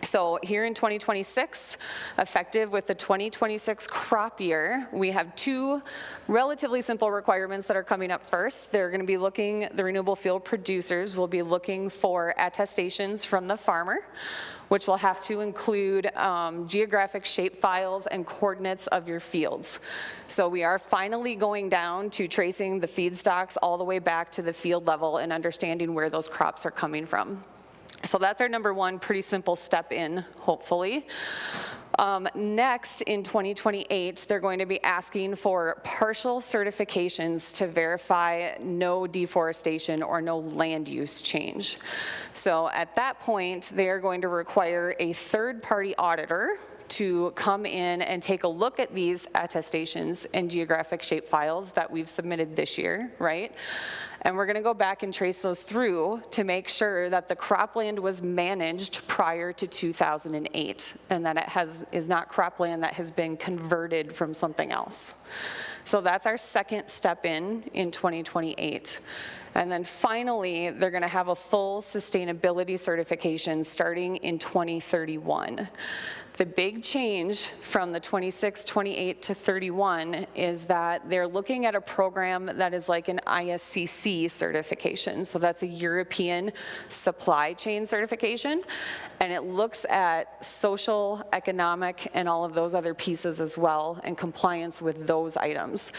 So here in 2026, effective with the 2026 crop year, we have 2 relatively simple requirements that are coming up first. They're going to be looking, the renewable fuel producers will be looking for attestations from the farmer, which will have to include geographic shape files and coordinates of your fields. So we are finally going down to tracing the feedstocks all the way back to the field level and understanding where those crops are coming from. So that's our number 1 pretty simple step in, hopefully. Next, in 2028, they're going to be asking for partial certifications to verify no deforestation or no land use change. So at that point, they are going to require a third-party auditor to come in and take a look at these attestations and geographic shape files that we've submitted this year, right? And we're gonna go back and trace those through to make sure that the cropland was managed prior to 2008 and that it is not cropland that has been converted from something else. So that's our second step in 2028. And then finally, they're gonna have a full sustainability certification starting in 2031. The big change from the 26, 28 to 31 is that they're looking at a program that is like an ISCC certification. So that's a European supply chain certification. And it looks at social, economic, and all of those other pieces as well, and compliance with those items.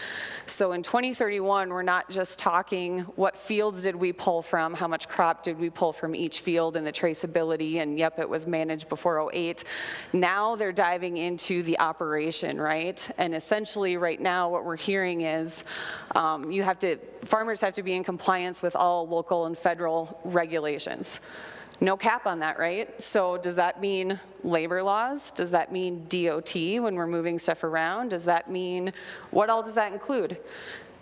So in 2031, we're not just talking what fields did we pull from, how much crop did we pull from each field, and the traceability, and yep, it was managed before 08. Now they're diving into the operation, right? And essentially right now what we're hearing is farmers have to be in compliance with all local and federal regulations. No cap on that, right? So does that mean labor laws? Does that mean DOT when we're moving stuff around? Does that mean, what all does that include?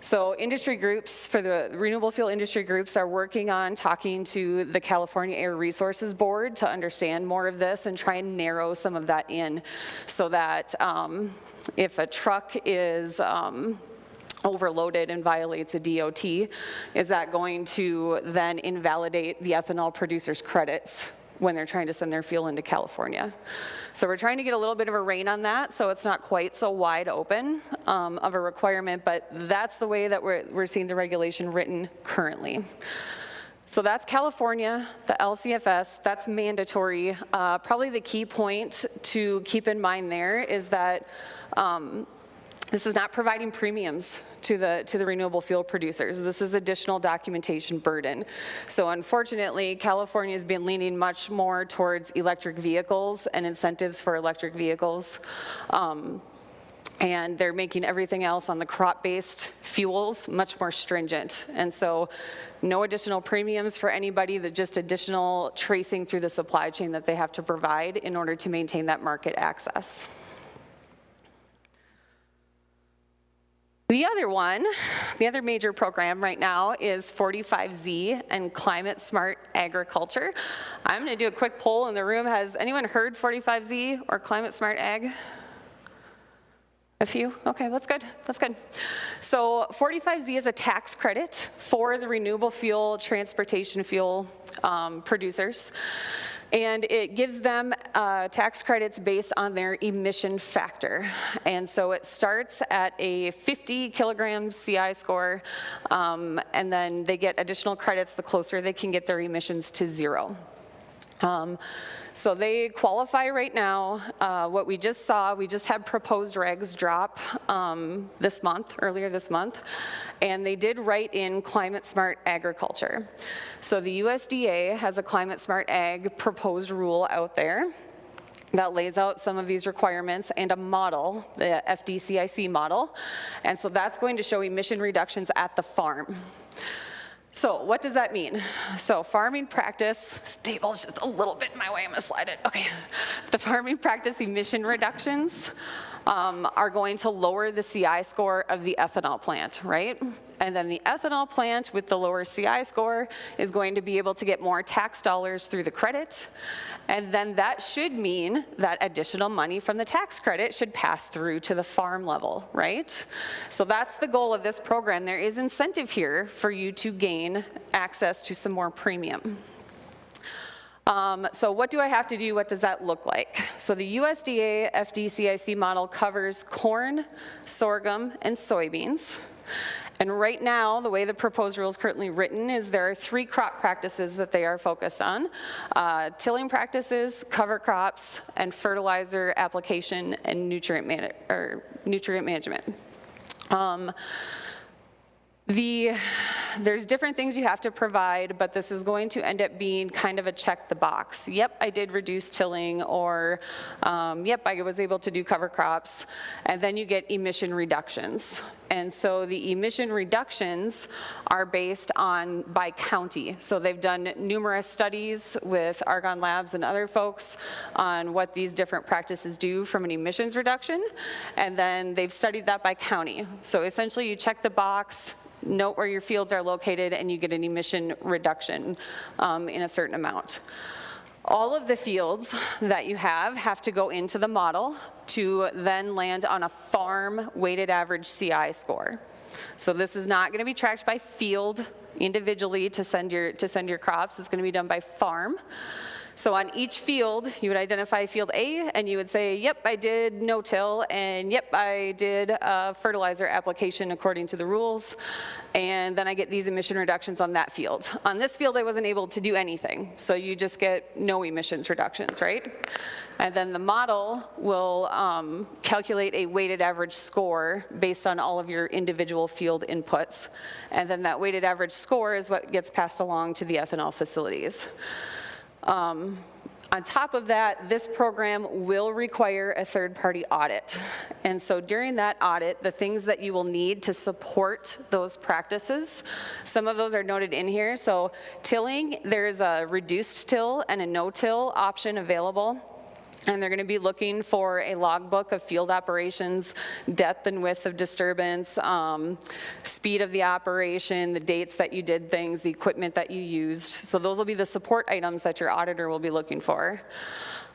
So industry groups, for the renewable fuel industry groups, are working on talking to the California Air Resources Board to understand more of this and try and narrow some of that in so that if a truck is overloaded and violates a DOT, is that going to then invalidate the ethanol producers' credits when they're trying to send their fuel into California? So we're trying to get a little bit of a rein on that, so it's not quite so wide open of a requirement, but that's the way that we're seeing the regulation written currently. So that's California, the LCFS, that's mandatory. Probably the key point to keep in mind there is that this is not providing premiums to the renewable fuel producers. This is additional documentation burden. So unfortunately, California has been leaning much more towards electric vehicles and incentives for electric vehicles. And they're making everything else on the crop-based fuels much more stringent. And so no additional premiums for anybody, just additional tracing through the supply chain that they have to provide in order to maintain that market access. The other major program right now is 45Z and climate smart agriculture. I'm gonna do a quick poll in the room. Has anyone heard 45Z or climate smart ag? A few? Okay, that's good, that's good. So 45Z is a tax credit for the renewable fuel, transportation fuel producers. And it gives them tax credits based on their emission factor. And so it starts at a 50 kilogram CI score, and then they get additional credits the closer they can get their emissions to zero. So they qualify right now. What we just saw, we just had proposed regs drop earlier this month, and they did write in climate smart agriculture. So the USDA has a climate smart ag proposed rule out there that lays out some of these requirements and a model, the FDCIC model, and so that's going to show emission reductions at the farm. So what does that mean? So farming practice, this table's just a little bit in my way, I'm gonna slide it, okay. The farming practice emission reductions are going to lower the CI score of the ethanol plant, right? And then the ethanol plant with the lower CI score is going to be able to get more tax dollars through the credit. And then that should mean that additional money from the tax credit should pass through to the farm level, right? So that's the goal of this program. There is incentive here for you to gain access to some more premium. So what do I have to do? What does that look like? So the USDA FDCIC model covers corn, sorghum, and soybeans. And right now, the way the proposed rule is currently written is there are 3 crop practices that they are focused on. Tilling practices, cover crops, and fertilizer application and nutrient management. There's different things you have to provide, but this is going to end up being kind of a check the box. Yep, I did reduce tilling, or yep, I was able to do cover crops. And then you get emission reductions. And so the emission reductions are based on by county. So they've done numerous studies with Argonne Labs and other folks on what these different practices do from an emissions reduction. And then they've studied that by county. So essentially you check the box, note where your fields are located, and you get an emission reduction in a certain amount. All of the fields that you have to go into the model to then land on a farm weighted average CI score. So this is not going to be tracked by field individually to send your crops. It's going to be done by farm. So on each field, you would identify field A, and you would say, yep, I did no-till, and yep, I did a fertilizer application according to the rules, and then I get these emission reductions on that field. On this field, I wasn't able to do anything, so you just get no emissions reductions, right? And then the model will calculate a weighted average score based on all of your individual field inputs, and then that weighted average score is what gets passed along to the ethanol facilities. On top of that, this program will require a third-party audit. And so during that audit, the things that you will need to support those practices, some of those are noted in here. So tilling, there's a reduced till and a no-till option available. And they're going to be looking for a logbook of field operations, depth and width of disturbance, speed of the operation, the dates that you did things, the equipment that you used. So those will be the support items that your auditor will be looking for.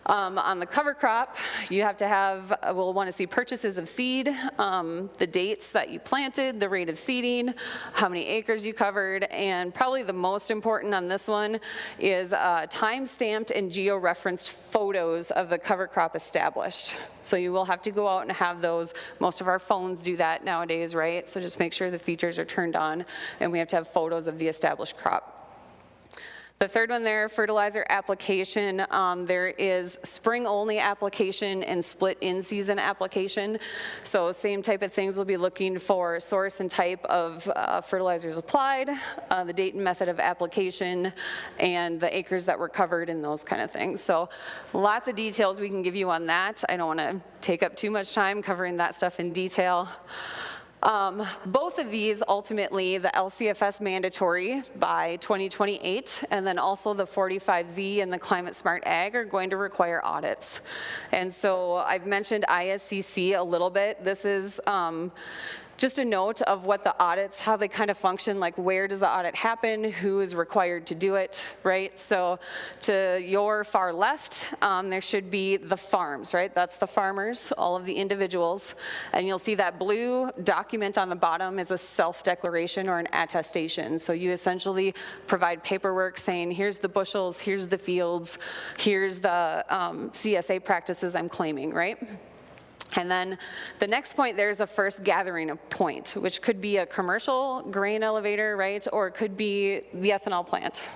On the cover crop, you have to have, we'll want to see purchases of seed, the dates that you planted, the rate of seeding, how many acres you covered, and probably the most important on this one is time-stamped and geo-referenced photos of the cover crop established. So you will have to go out and have those. Most of our phones do that nowadays, right? So just make sure the features are turned on, and we have to have photos of the established crop. The third one there, fertilizer application, there is spring-only application and split in-season application. So same type of things, we'll be looking for source and type of fertilizers applied, the date and method of application, and the acres that were covered and those kind of things. So lots of details we can give you on that. I don't want to take up too much time covering that stuff in detail. Both of these, ultimately, the LCFS mandatory by 2028, and then also the 45Z and the Climate Smart Ag are going to require audits. And so I've mentioned ISCC a little bit. This is just a note of what the audits, how they kind of function, like where does the audit happen, who is required to do it, right? So to your far left, there should be the farms, right? That's the farmers, all of the individuals. And you'll see that blue document on the bottom is a self-declaration or an attestation. So you essentially provide paperwork saying, here's the bushels, here's the fields, here's the CSA practices I'm claiming, right? And then the next point, there's a first gathering point, which could be a commercial grain elevator, right? Or it could be the ethanol plant.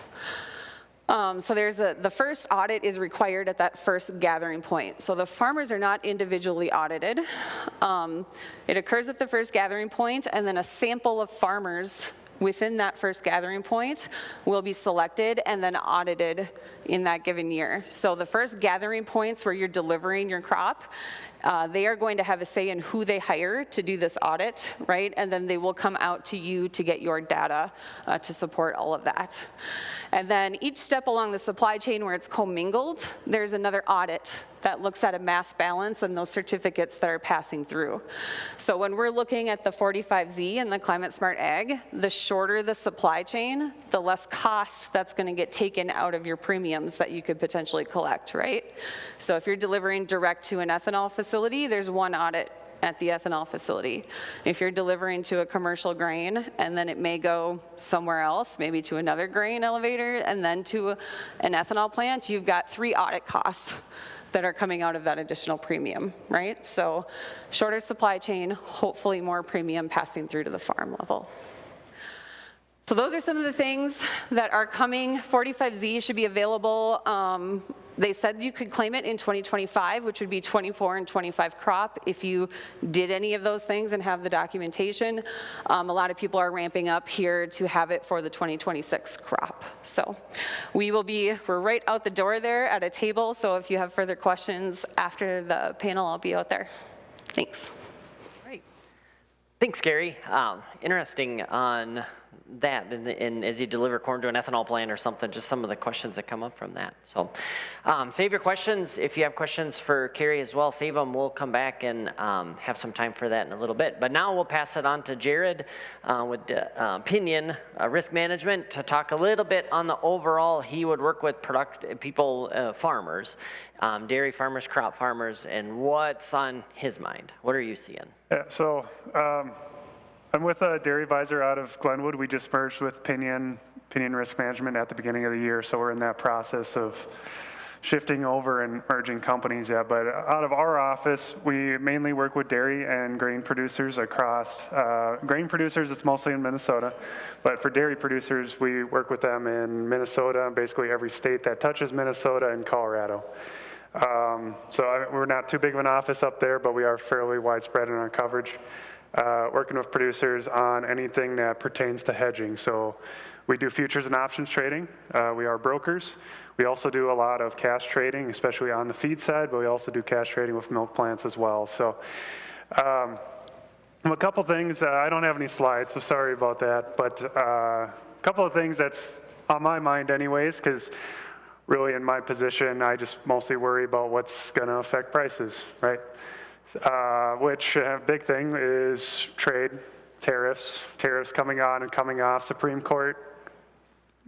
So there's the first audit is required at that first gathering point. So the farmers are not individually audited. It occurs at the first gathering point, and then a sample of farmers within that first gathering point will be selected and then audited in that given year. So the first gathering points where you're delivering your crop, they are going to have a say in who they hire to do this audit, right? And then they will come out to you to get your data to support all of that. And then each step along the supply chain where it's commingled, there's another audit that looks at a mass balance and those certificates that are passing through. So when we're looking at the 45Z and the Climate Smart Ag, the shorter the supply chain, the less cost that's going to get taken out of your premiums that you could potentially collect, right? So if you're delivering direct to an ethanol facility, there's one audit at the ethanol facility. If you're delivering to a commercial grain, and then it may go somewhere else, maybe to another grain elevator, and then to an ethanol plant, you've got 3 audit costs that are coming out of that additional premium, right? So shorter supply chain, hopefully more premium passing through to the farm level. So those are some of the things that are coming. 45Z should be available they said you could claim it in 2025, which would be 24 and 25 crop if you did any of those things and have the documentation. A lot of people are ramping up here to have it for the 2026 crop. So we're right out the door there at a table, so if you have further questions after the panel, I'll be out there. Thanks. Great. Thanks, Gary. Interesting on that, and as you deliver corn to an ethanol plant or something, just some of the questions that come up from that. So save your questions. If you have questions for Carrie as well, save them. We'll come back and have some time for that in a little bit. But now we'll pass it on to Jared with Pinion Risk Management to talk a little bit on the overall. He would work with farmers, dairy farmers, crop farmers, and what's on his mind. What are you seeing? Yeah, so I'm with a dairy advisor out of Glenwood. We just merged with Pinion Risk Management at the beginning of the year, so we're in that process of shifting over and merging companies yet. But out of our office, we mainly work with dairy and grain producers across. Grain producers, it's mostly in Minnesota, but for dairy producers, we work with them in Minnesota, basically every state that touches Minnesota and Colorado. We're not too big of an office up there, but we are fairly widespread in our coverage. Working with producers on anything that pertains to hedging. So we do futures and options trading. We are brokers. We also do a lot of cash trading, especially on the feed side, but we also do cash trading with milk plants as well. So a couple things, I don't have any slides, so sorry about that, but a couple of things that's on my mind anyways, because really in my position, I just mostly worry about what's gonna affect prices, right? Which big thing is trade, tariffs coming on and coming off, Supreme Court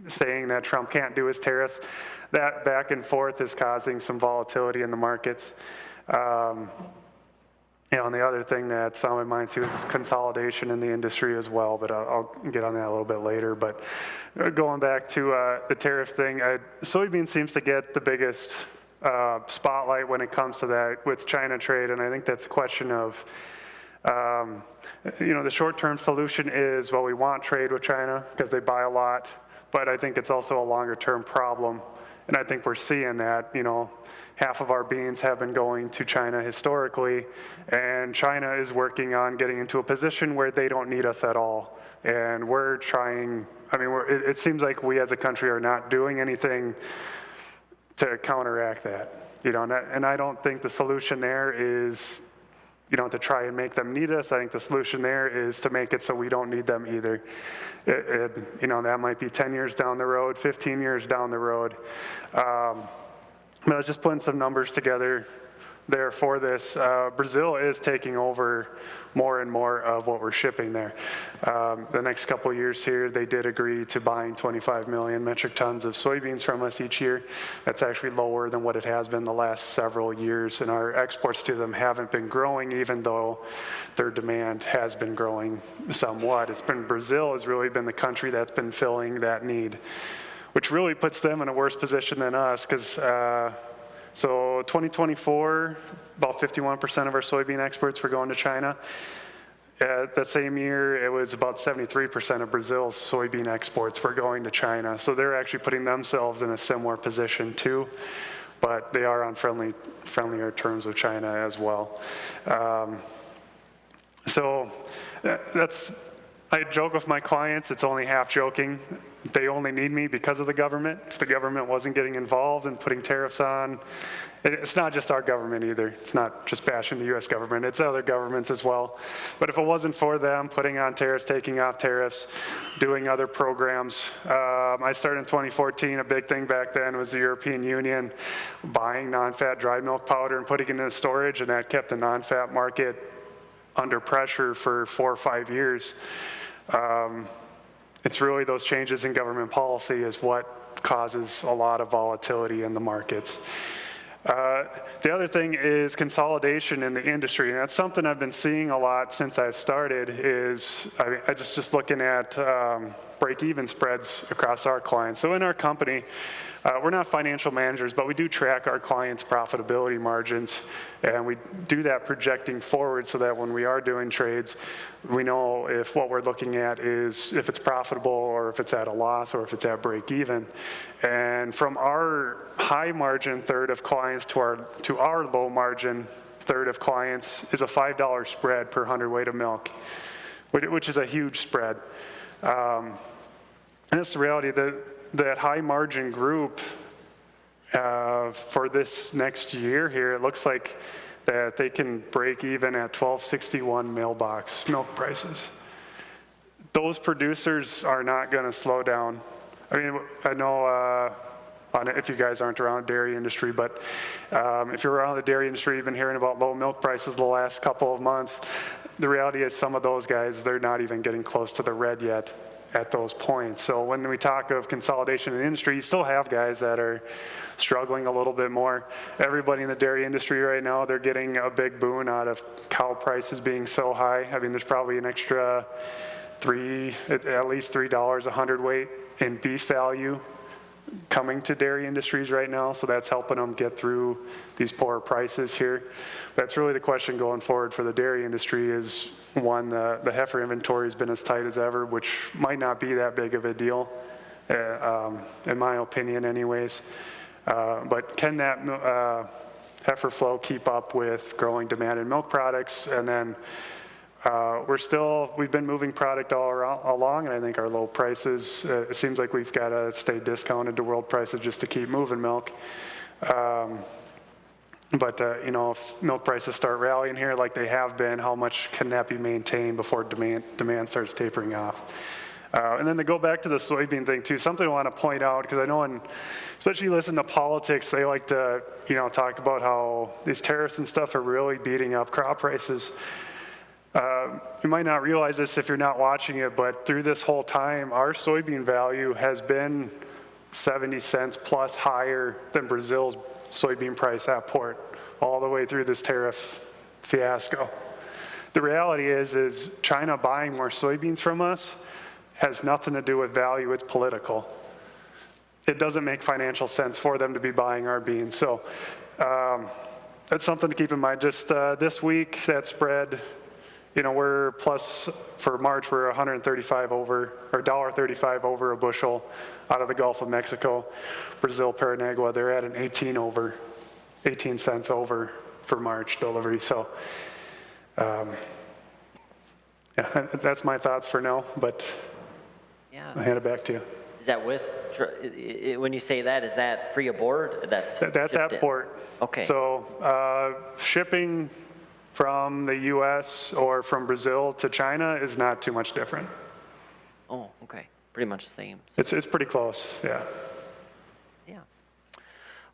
saying that Trump can't do his tariffs. That back and forth is causing some volatility in the markets. And the other thing that's on my mind too is consolidation in the industry as well, but I'll get on that a little bit later. But going back to the tariffs thing, soybean seems to get the biggest spotlight when it comes to that with China trade, and I think that's a question of, the short-term solution is, well, we want trade with China because they buy a lot, but I think it's also a longer-term problem, and I think we're seeing that, half of our beans have been going to China historically, and China is working on getting into a position where they don't need us at all, and we're trying, it seems like we as a country are not doing anything to counteract that, and I don't think the solution there is, to try and make them need us. I think the solution there is to make it so we don't need them either. That might be 10 years down the road, 15 years down the road. I was just putting some numbers together there for this. Brazil is taking over more and more of what we're shipping there. The next couple of years here, they did agree to buying 25 million metric tons of soybeans from us each year. That's actually lower than what it has been the last several years, and our exports to them haven't been growing, even though their demand has been growing somewhat. Brazil has really been the country that's been filling that need, which really puts them in a worse position than us, because so 2024, about 51% of our soybean exports were going to China. That same year, it was about 73% of Brazil's soybean exports were going to China. So they're actually putting themselves in a similar position too, but they are on friendlier terms with China as well. I joke with my clients, it's only half joking. They only need me because of the government. If the government wasn't getting involved and putting tariffs on, it's not just our government either. It's not just bashing the US government, it's other governments as well. But if it wasn't for them putting on tariffs, taking off tariffs, doing other programs, I started in 2014, a big thing back then was the European Union buying non-fat dry milk powder and putting it in storage, and that kept the non-fat market under pressure for 4 or 5 years. It's really those changes in government policy is what causes a lot of volatility in the markets. The other thing is consolidation in the industry, and that's something I've been seeing a lot since I've started is, I just looking at break-even spreads across our clients. So in our company, we're not financial managers, but we do track our clients' profitability margins, and we do that projecting forward so that when we are doing trades, we know if what we're looking at is if it's profitable or if it's at a loss or if it's at break even. And from our high margin third of clients to our low margin third of clients is a $5 spread per hundredweight of milk, which is a huge spread. And that's the reality. That high margin group for this next year here, it looks like that they can break even at $12.61 mailbox milk prices. Those producers are not going to slow down. I mean, I know if you guys aren't around the dairy industry, but if you're around the dairy industry, you've been hearing about low milk prices the last couple of months. The reality is some of those guys, they're not even getting close to the red yet at those points. So when we talk of consolidation in the industry, you still have guys that are struggling a little bit more. Everybody in the dairy industry right now, they're getting a big boon out of cow prices being so high. I mean, there's probably an extra at least $3 a hundredweight in beef value coming to dairy industries right now, so that's helping them get through these poor prices here. That's really the question going forward for the dairy industry is, one, the heifer inventory has been as tight as ever, which might not be that big of a deal, in my opinion anyways. But can that heifer flow keep up with growing demand in milk products? And then we've been moving product all along, and I think our low prices, it seems like we've got to stay discounted to world prices just to keep moving milk. But you know, if milk prices start rallying here like they have been, how much can that be maintained before demand starts tapering off? And then to go back to the soybean thing too, something I want to point out, because I know especially you listen to politics, they like to, you know, talk about how these tariffs and stuff are really beating up crop prices. You might not realize this if you're not watching it, but through this whole time, our soybean value has been 70 cents plus higher than Brazil's soybean price at port, all the way through this tariff fiasco. The reality is China buying more soybeans from us has nothing to do with value, it's political. It doesn't make financial sense for them to be buying our beans. So that's something to keep in mind. Just this week, that spread, you know, we're plus, for March, we're 135 over, or $1.35 over a bushel out of the Gulf of Mexico. Brazil, Paranagua, they're at an 18 cents over for March delivery. So, yeah, that's my thoughts for now, but yeah, I'll hand it back to you. Is that with, when you say that, is that free aboard? That's at port. Okay. So shipping from the US or from Brazil to China is not too much different. Oh, okay. Pretty much the same. It's pretty close, yeah. Yeah.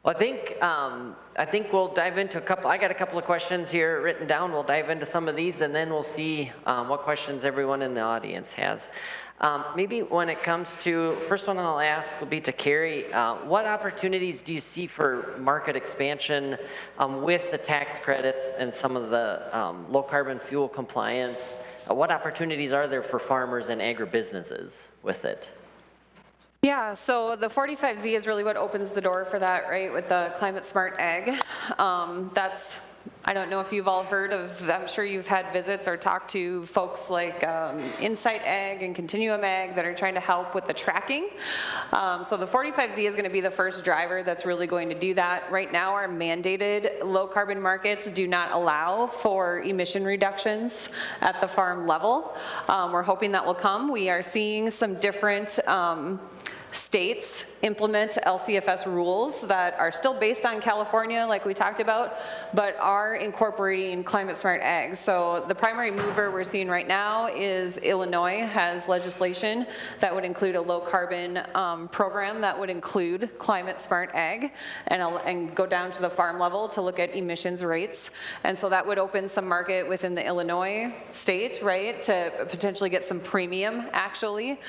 Well, I think we'll dive into I got a couple of questions here written down. We'll dive into some of these and then we'll see what questions everyone in the audience has. Maybe when it comes to, first one I'll ask will be to Carrie, what opportunities do you see for market expansion with the tax credits and some of the low carbon fuel compliance? What opportunities are there for farmers and agribusinesses with it? Yeah, so the 45Z is really what opens the door for that, right, with the climate smart ag. I don't know if you've all heard of, I'm sure you've had visits or talked to folks like Insight Ag and Continuum Ag that are trying to help with the tracking. So the 45Z is going to be the first driver that's really going to do that. Right now, our mandated low carbon markets do not allow for emission reductions at the farm level. We're hoping that will come. We are seeing some different states implement LCFS rules that are still based on California, like we talked about, but are incorporating climate smart ag. So the primary mover we're seeing right now is Illinois has legislation that would include a low carbon program that would include climate smart ag and go down to the farm level to look at emissions rates. And so that would open some market within the Illinois state, right, to potentially get some premium actually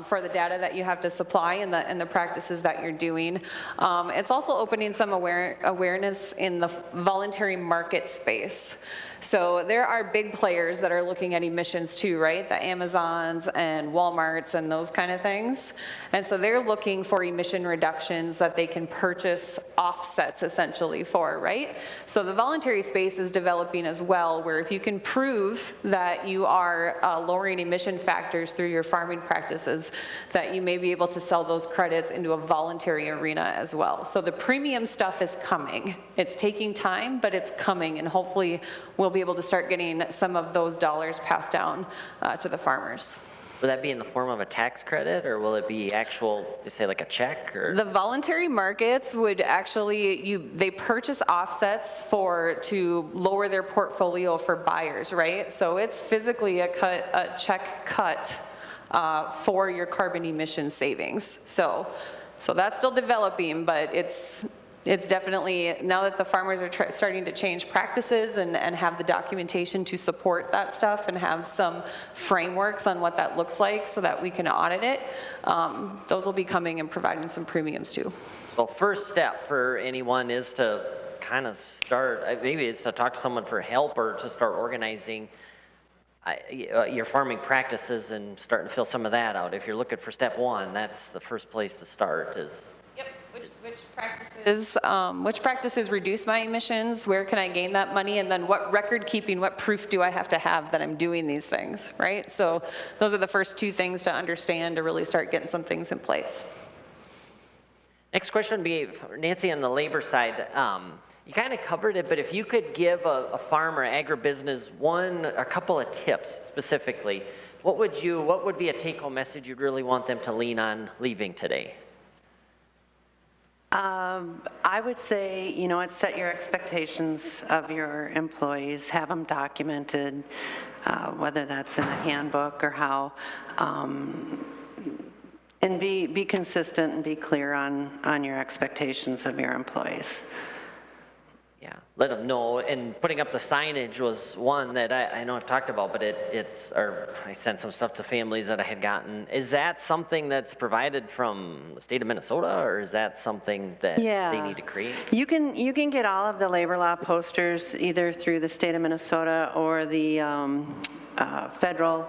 for the data that you have to supply and the practices that you're doing. It's also opening some awareness in the voluntary market space. So there are big players that are looking at emissions too, right? The Amazons and Walmarts and those kind of things. And so they're looking for emission reductions that they can purchase offsets essentially for, right? So the voluntary space is developing as well, where if you can prove that you are lowering emission factors through your farming practices, that you may be able to sell those credits into a voluntary arena as well. So the premium stuff is coming. It's taking time, but it's coming, and hopefully we'll be able to start getting some of those dollars passed down to the farmers. Will that be in the form of a tax credit, or will it be actual, say like a check? Or? The voluntary markets would actually, they purchase offsets to lower their portfolio for buyers, right? So it's physically a check cut for your carbon emission savings. So that's still developing, but it's definitely, now that the farmers are starting to change practices and have the documentation to support that stuff and have some frameworks on what that looks like so that we can audit it, those will be coming and providing some premiums too. Well, first step for anyone is to kind of start, maybe it's to talk to someone for help or to start organizing your farming practices and starting to fill some of that out. If you're looking for step one, that's the first place to start is. Yep, which practices reduce my emissions, where can I gain that money, and then what record keeping, what proof do I have to have that I'm doing these things, right? So those are the first two things to understand to really start getting some things in place. Next question would be for Nancy on the labor side. You kind of covered it, but if you could give a farmer, agribusiness, a couple of tips specifically, what would be a take-home message you'd really want them to lean on leaving today? I would say, set your expectations of your employees, have them documented, whether that's in a handbook or how, and be consistent and be clear on your expectations of your employees. Yeah, let them know, and putting up the signage was one that I know I've talked about, but I sent some stuff to families that I had gotten. Is that something that's provided from the state of Minnesota, or is that something that they need to create? You can get all of the labor law posters either through the state of Minnesota or the federal,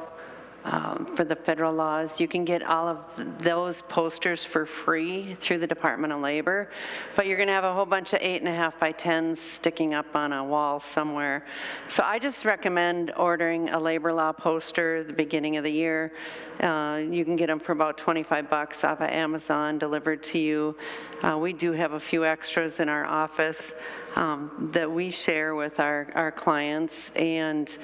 for the federal laws. You can get all of those posters for free through the Department of Labor, but you're going to have a whole bunch of 8.5 by 10s sticking up on a wall somewhere. So I just recommend ordering a labor law poster at the beginning of the year. You can get them for about 25 bucks off of Amazon, delivered to you. We do have a few extras in our office that we share with our clients, and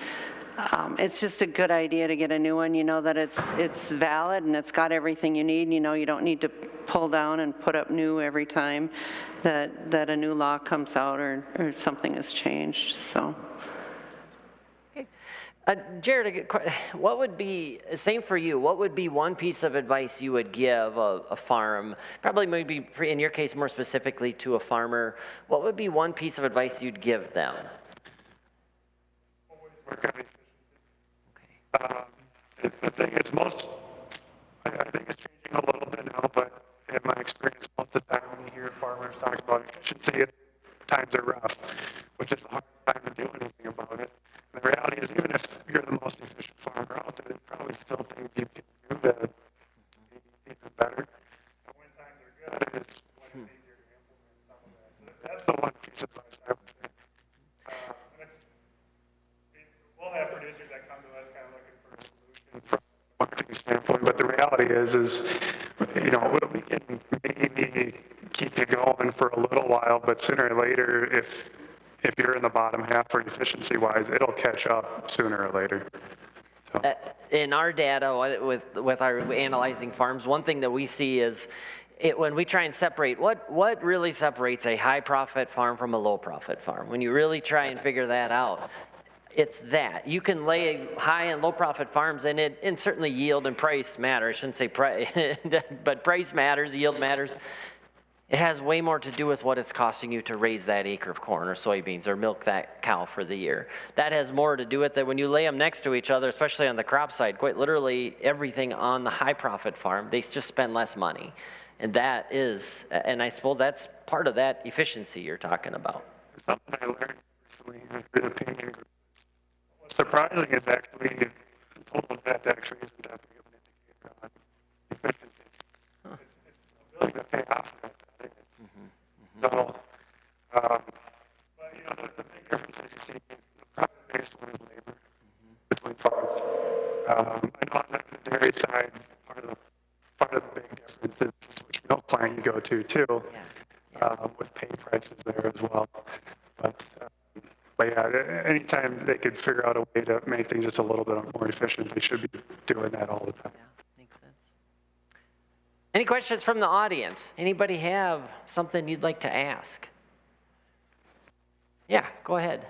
it's just a good idea to get a new one. You know that it's valid and it's got everything you need. You know you don't need to pull down and put up new every time that a new law comes out or something has changed. So. Okay. Jared, what would be, same for you, what would be one piece of advice you would give a farm, probably maybe in your case more specifically to a farmer, what would be one piece of advice you'd give them? I think it's changing a little bit now, but in my experience, most of the time when you hear farmers talk about efficiency, times are rough, which is the hard time to do anything about it. And the reality is, even if you're the most efficient farmer out there, there's probably still things you can do that be even better. And when times are good, it's when it's easier to implement some of that. So that's the one piece of advice I would say. We'll have producers that come to us kind of looking for a solution from a marketing standpoint, but the reality is we can maybe keep you going for a little while, but sooner or later, if you're in the bottom half for efficiency-wise, it'll catch up sooner or later. So. In our data, with our analyzing farms, one thing that we see is when we try and separate, what really separates a high-profit farm from a low-profit farm? When you really try and figure that out, it's that. You can lay high and low profit farms and certainly yield and price matter. I shouldn't say price, but price matters, yield matters. It has way more to do with what it's costing you to raise that acre of corn or soybeans or milk that cow for the year. That has more to do with it. When you lay them next to each other, especially on the crop side, quite literally everything on the high profit farm, they just spend less money. And that is, and I suppose that's part of that efficiency you're talking about. Something I learned recently, I've been opinion group what's surprising is actually total debt actually isn't that big of an indicator on efficiency. It's really the payoff of that. So, but you know, the big difference is you see the profit-based one is labor between farms. I know on the dairy side, part of the big difference is which milk plant you go to too, with pay prices there as well. But yeah, anytime they could figure out a way to make things just a little bit more efficient, they should be doing that all the time. Yeah, makes sense. Any questions from the audience? Anybody have something you'd like to ask? Yeah, go ahead.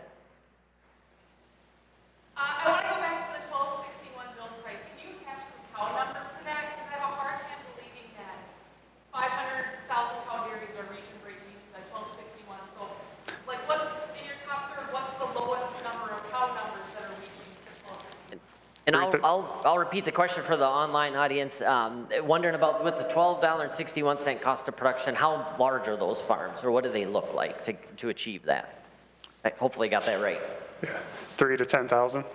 I want to go back to the 1261 milk price. Can you attach some cow numbers to that? Because I have a hard time believing that 500,000 cow dairies are reaching break-evens at 1261. So, like, what's in your top third? What's the lowest number of cow numbers that are reaching 1261? And I'll repeat the question for the online audience. Wondering about with the $12.61 cost of production, how large are those farms, or what do they look like to achieve that? I hopefully got that right. Yeah, 3 to 10,000. So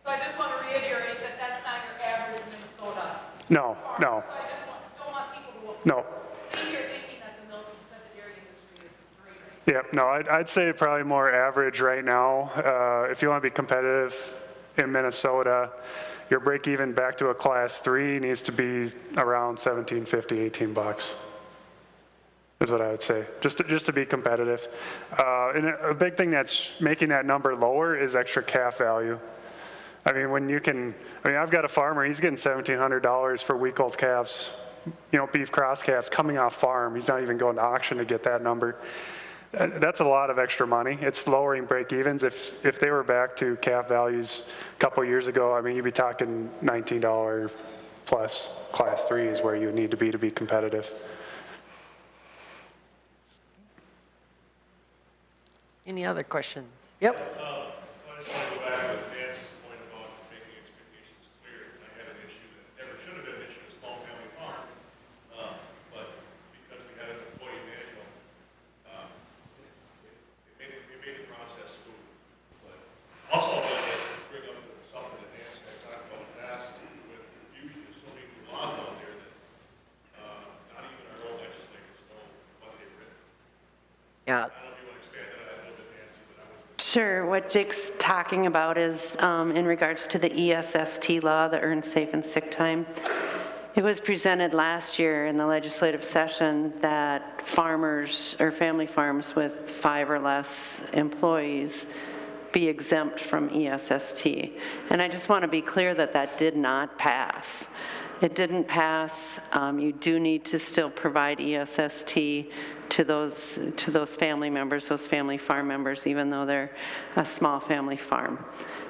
I just want to reiterate that that's not your average Minnesota. No, farm. no, So I just don't want people to no. be here thinking that the dairy industry is great. Yeah, no, I'd say probably more average right now. If you want to be competitive in Minnesota, your break even back to a class 3 needs to be around $17.50, $18. Is what I would say, just to be competitive. And a big thing that's making that number lower is extra calf value. I mean, I've got a farmer, he's getting $1,700 for week-old calves, you know, beef cross calves coming off farm. He's not even going to auction to get that number. That's a lot of extra money. It's lowering break-evens. If they were back to calf values a couple years ago, I mean, you'd be talking $19 plus class 3 is where you need to be competitive. Any other questions? Yep. I just want to go back to Nancy's point about making expectations clear. I had an issue that never should have been an issue, a small family farm. But because we had an employee manual, it made the process smooth. But also, I want to bring up something that Nancy and I talked about in the past with confusion. There's so many new laws out there that not even our own legislators know what they've written. Yeah. Sure. What Jake's talking about is in regards to the ESST law, the Earned Safe and Sick Time. It was presented last year in the legislative session that farmers or family farms with 5 or less employees be exempt from ESST. And I just want to be clear that that did not pass. It didn't pass. You do need to still provide ESST to those family members, those family farm members, even though they're a small family farm.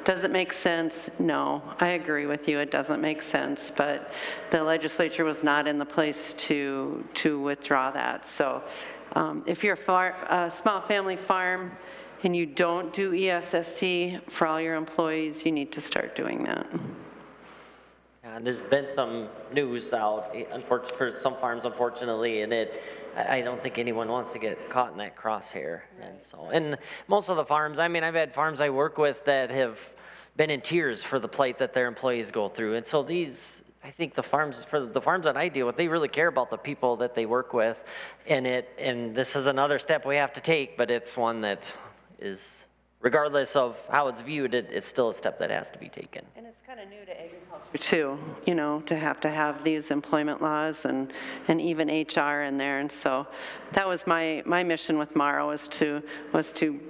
Does it make sense? No, I agree with you, it doesn't make sense, but the legislature was not in the place to withdraw that. So if you're a small family farm and you don't do ESST for all your employees, you need to start doing that. And there's been some news out for some farms, unfortunately, and I don't think anyone wants to get caught in that crosshair. And most of the farms, I mean, I've had farms I work with that have been in tears for the plight that their employees go through. And so I think the farms that I deal with, they really care about the people that they work with. And this is another step we have to take, but it's one that is, regardless of how it's viewed, it's still a step that has to be taken. And it's kind of new to agriculture too, you know, to have these employment laws and even HR in there. And so that was my mission with Mara was to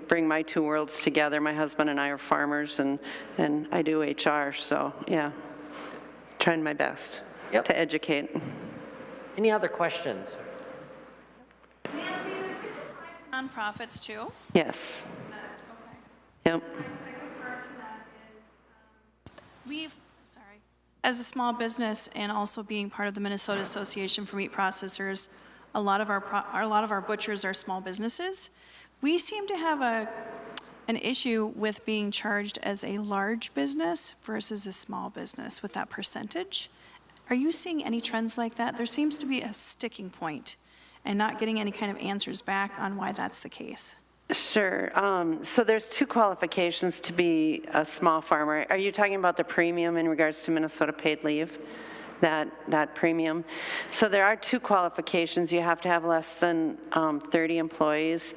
bring my two worlds together. My husband and I are farmers, and I do HR. So yeah, trying my best to educate. Any other questions? Nancy, does this apply to nonprofits too? Yes. It does, okay. Yep. My second part to that is, as a small business and also being part of the Minnesota Association for Meat Processors, a lot of our butchers are small businesses. We seem to have an issue with being charged as a large business versus a small business with that percentage. Are you seeing any trends like that? There seems to be a sticking point and not getting any kind of answers back on why that's the case. Sure. So there's 2 qualifications to be a small farmer. Are you talking about the premium in regards to Minnesota paid leave? That premium. So there are 2 qualifications. You have to have less than 30 employees,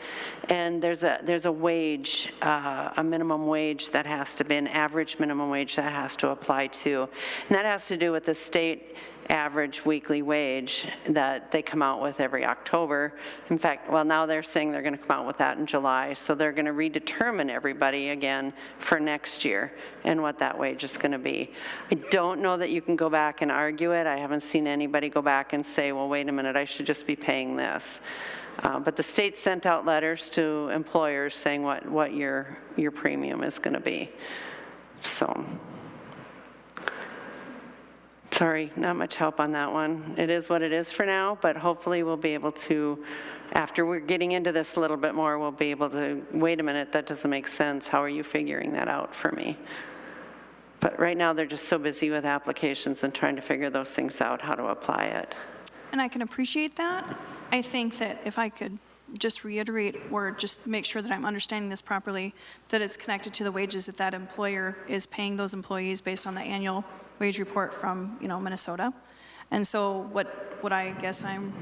and there's a wage, a minimum wage that has to be an average minimum wage that has to apply to, and that has to do with the state average weekly wage that they come out with every October. In fact, well, now they're saying they're going to come out with that in July, so they're going to redetermine everybody again for next year and what that wage is going to be. I don't know that you can go back and argue it. I haven't seen anybody go back and say, well, wait a minute, I should just be paying this. But the state sent out letters to employers saying what your premium is going to be. So. Sorry, not much help on that one. It is what it is for now, but hopefully we'll be able to, after we're getting into this a little bit more, we'll be able to, wait a minute, that doesn't make sense. How are you figuring that out for me? But right now they're just so busy with applications and trying to figure those things out, how to apply it. And I can appreciate that. I think that if I could just reiterate or just make sure that I'm understanding this properly, that it's connected to the wages that that employer is paying those employees based on the annual wage report from, Minnesota. And so what I guess I'm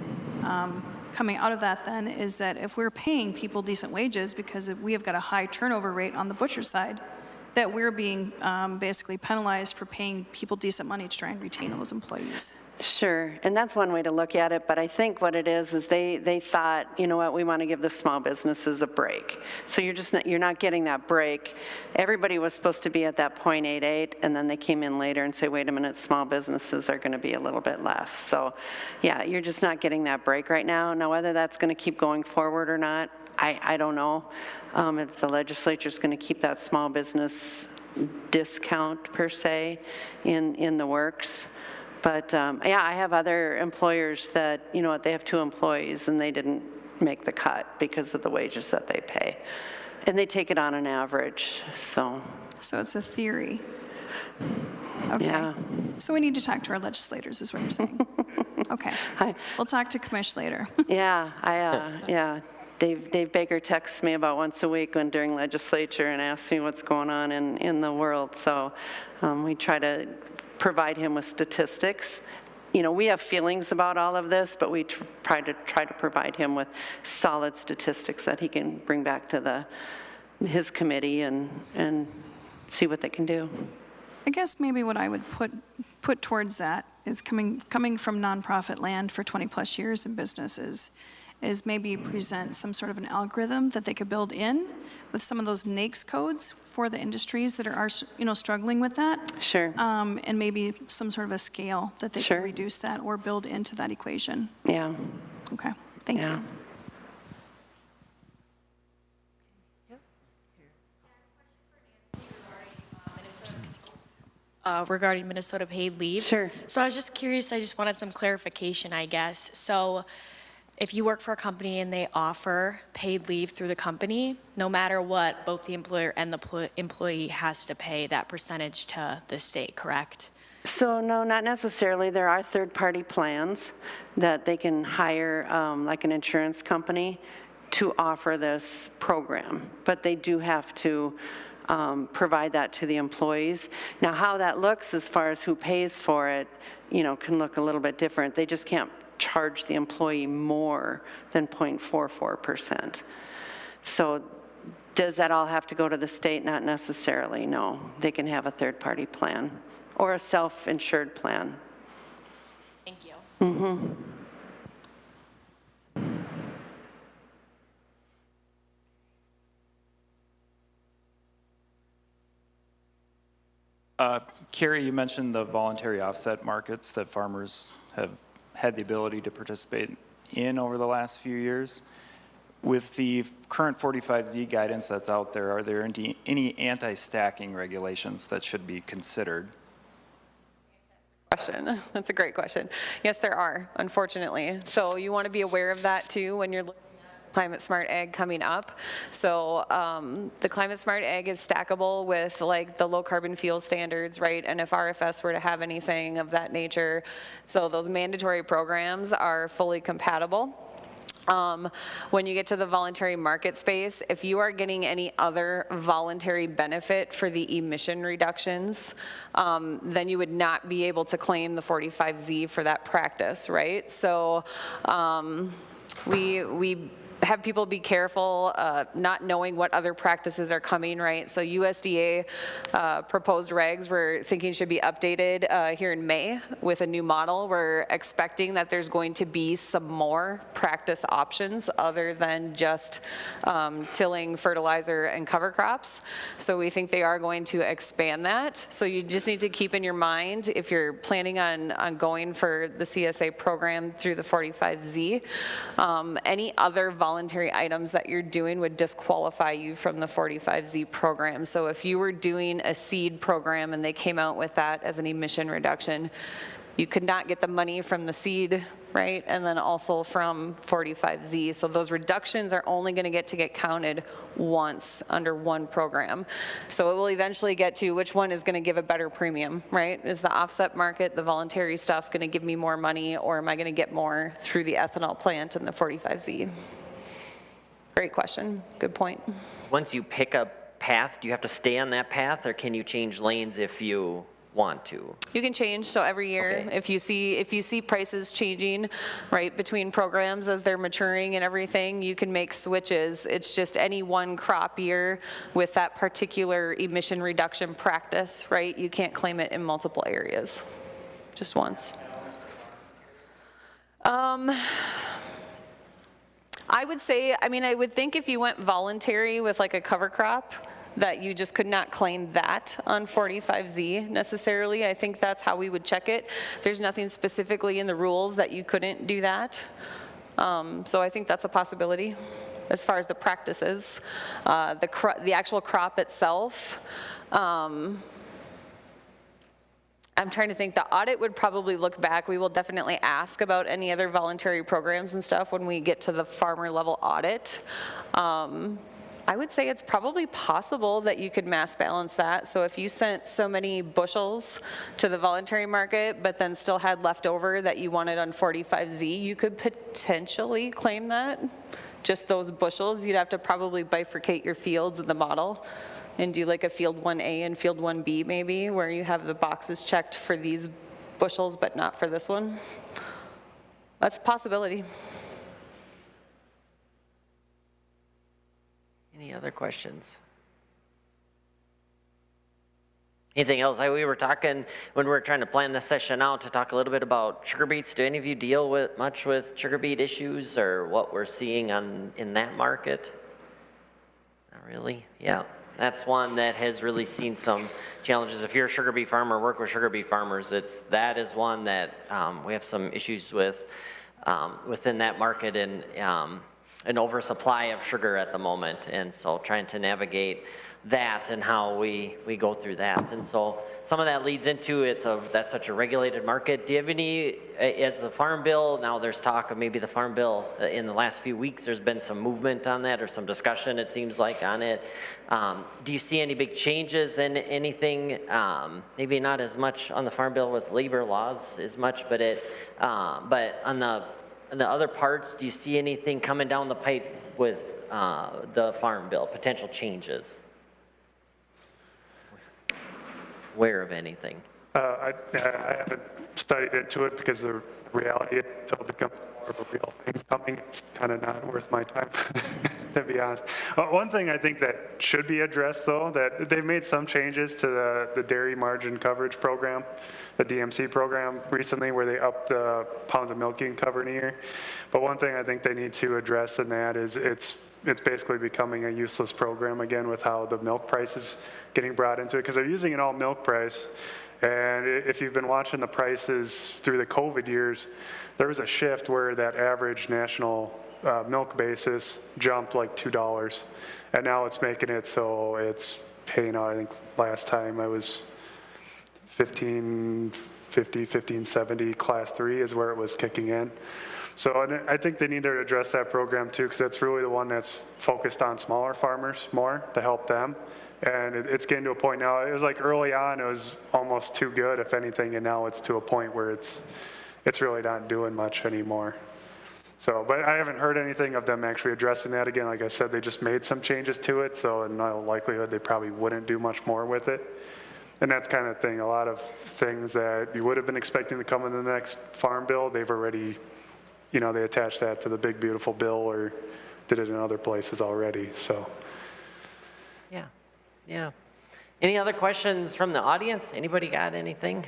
coming out of that then is that if we're paying people decent wages, because if we have got a high turnover rate on the butcher side, that we're being basically penalized for paying people decent money to try and retain those employees. Sure, and that's one way to look at it, but I think what it is they thought, you know what, we want to give the small businesses a break. So you're not getting that break. Everybody was supposed to be at that 0.88, and then they came in later and say, wait a minute, small businesses are going to be a little bit less. So yeah, you're just not getting that break right now. Now, whether that's going to keep going forward or not, I don't know. If the legislature's going to keep that small business discount per se in the works. But yeah, I have other employers that, they have 2 employees and they didn't make the cut because of the wages that they pay. And they take it on an average, so. So it's a theory. Okay. Yeah. So we need to talk to our legislators, is what you're saying. Okay. We'll talk to Commish later. Yeah, Dave Baker texts me about once a week during legislature and asks me what's going on in the world. So we try to provide him with statistics. We have feelings about all of this, but we try to provide him with solid statistics that he can bring back to his committee and see what they can do. I guess maybe what I would put towards that is coming from nonprofit land for 20 plus years in businesses is maybe present some sort of an algorithm that they could build in with some of those NAICS codes for the industries that are struggling with that. Sure. And maybe some sort of a scale that they can reduce that or build into that equation. Yeah. Okay, thank you. Regarding Minnesota paid leave. Sure. So I was just curious, I just wanted some clarification, I guess. So if you work for a company and they offer paid leave through the company, no matter what, both the employer and the employee has to pay that percentage to the state, correct? So no, not necessarily. There are third-party plans that they can hire, like an insurance company, to offer this program, but they do have to provide that to the employees. Now, how that looks as far as who pays for it, can look a little bit different. They just can't charge the employee more than 0.44%. So does that all have to go to the state? Not necessarily, no. They can have a third-party plan or a self-insured plan. Thank you. Mm-hmm. Carrie, you mentioned the voluntary offset markets that farmers have had the ability to participate in over the last few years. With the current 45Z guidance that's out there, are there any anti-stacking regulations that should be considered? Question. That's a great question. Yes, there are, unfortunately. So you want to be aware of that too when you're looking at Climate Smart Ag coming up. So the Climate Smart Ag is stackable with like the low carbon fuel standards, right? And if RFS were to have anything of that nature, so those mandatory programs are fully compatible. When you get to the voluntary market space, if you are getting any other voluntary benefit for the emission reductions, then you would not be able to claim the 45Z for that practice, right? So we have people be careful, not knowing what other practices are coming, right? So USDA proposed regs we're thinking should be updated here in May with a new model. We're expecting that there's going to be some more practice options other than just tilling, fertilizer, and cover crops. So we think they are going to expand that. So you just need to keep in your mind, if you're planning on going for the CSA program through the 45Z, any other voluntary items that you're doing would disqualify you from the 45Z program. So if you were doing a seed program and they came out with that as an emission reduction, you could not get the money from the seed, right? And then also from 45Z. So those reductions are only going to get counted once under one program. So it will eventually get to which one is going to give a better premium, right? Is the offset market, the voluntary stuff, going to give me more money, or am I going to get more through the ethanol plant and the 45Z? Great question. Good point. Once you pick a path, do you have to stay on that path, or can you change lanes if you want to? You can change. So every year, Okay. if you see prices changing, right, between programs as they're maturing and everything, you can make switches. It's just any one crop year with that particular emission reduction practice, right? You can't claim it in multiple areas, just once. I would say, I would think if you went voluntary with like a cover crop, that you just could not claim that on 45Z necessarily. I think that's how we would check it. There's nothing specifically in the rules that you couldn't do that. So I think that's a possibility as far as the practices. The actual crop itself, I'm trying to think. The audit would probably look back. We will definitely ask about any other voluntary programs and stuff when we get to the farmer level audit. I would say it's probably possible that you could mass balance that. So if you sent so many bushels to the voluntary market, but then still had leftover that you wanted on 45Z, you could potentially claim that. Just those bushels. You'd have to probably bifurcate your fields in the model and do like a field 1A and field 1B maybe, where you have the boxes checked for these bushels but not for this one. That's a possibility. Any other questions? Anything else? We were talking when we were trying to plan this session out to talk a little bit about sugar beets. Do any of you deal with much with sugar beet issues or what we're seeing in that market? Not really? Yeah. That's one that has really seen some challenges. If you're a sugar beet farmer, work with sugar beet farmers, that is one that we have some issues with within that market, and an oversupply of sugar at the moment. And so trying to navigate that and how we go through that. And so some of that leads into that's such a regulated market. Do you have any, as the Farm Bill, now there's talk of maybe the Farm Bill in the last few weeks, there's been some movement on that or some discussion, it seems like, on it. Do you see any big changes in anything, maybe not as much on the Farm Bill with labor laws as much, but on the other parts, do you see anything coming down the pipe with the Farm Bill, potential changes? Aware of anything? I haven't studied into it because the reality is until it becomes more of a real thing coming, it's kind of not worth my time, to be honest. One thing I think that should be addressed, though, that they've made some changes to the dairy margin coverage program, the DMC program recently, where they upped the pounds of milk you can cover in a year. But one thing I think they need to address in that is it's basically becoming a useless program again with how the milk price is getting brought into it, because they're using an all milk price. And if you've been watching the prices through the COVID years, there was a shift where that average national milk basis jumped like $2. And now it's making it so it's paying out, I think last time I was $15.50, $15.70 class 3 is where it was kicking in. So and I think they need to address that program too, because that's really the one that's focused on smaller farmers more to help them. And it's getting to a point now, it was like early on, it was almost too good, if anything, and now it's to a point where it's really not doing much anymore. So, but I haven't heard anything of them actually addressing that again. Like I said, they just made some changes to it, so in all likelihood, they probably wouldn't do much more with it. And that's kind of thing, a lot of things that you would have been expecting to come in the next farm bill, they've already, you know, they attached that to the big beautiful bill or did it in other places already, so. Yeah, yeah. Any other questions from the audience? Anybody got anything?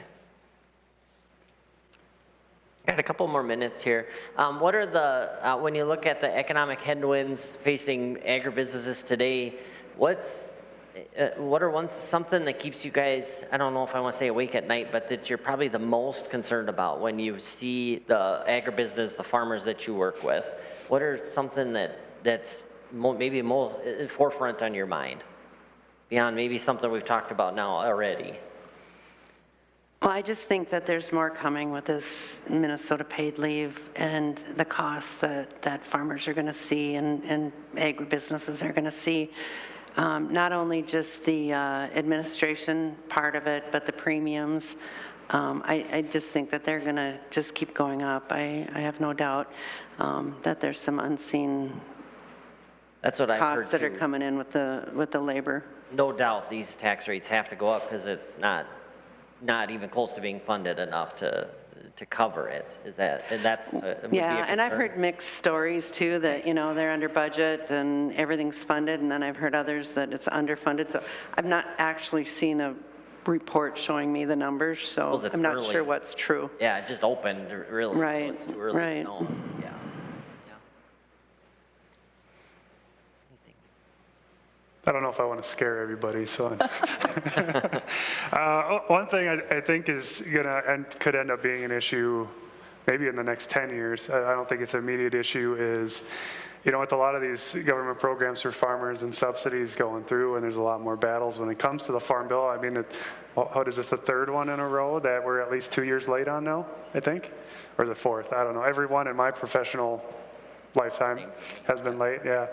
Got a couple more minutes here. What are the, when you look at the economic headwinds facing agribusinesses today, what are something that keeps you guys, I don't know if I want to say awake at night, but that you're probably the most concerned about when you see the agribusiness, the farmers that you work with? What are something that's maybe more forefront on your mind, beyond maybe something we've talked about now already? Well, I just think that there's more coming with this Minnesota paid leave and the costs that farmers are going to see and agribusinesses are going to see. Not only just the administration part of it, but the premiums. I just think that they're going to just keep going up. I have no doubt that there's some unseen That's what I've heard costs that too. are coming in with the labor. No doubt these tax rates have to go up because it's not even close to being funded enough to cover it. Is that, and that's would be a Yeah, and I've concern. heard mixed stories too, that, you know, they're under budget and everything's funded, and then I've heard others that it's underfunded. So I've not actually seen a report showing me the numbers, so Suppose it's I'm not early. sure what's true. Yeah, it just opened really, Right, so it's too early right. to know. Yeah. I don't know if I want to scare everybody, so. One thing I think is gonna and could end up being an issue maybe in the next 10 years, I don't think it's an immediate issue, is, you know, with a lot of these government programs for farmers and subsidies going through, and there's a lot more battles when it comes to the Farm Bill. I mean, what is this, the third one in a row that we're at least 2 years late on now, I think? Or the fourth, I don't know. Every one in my professional lifetime has been late, yeah.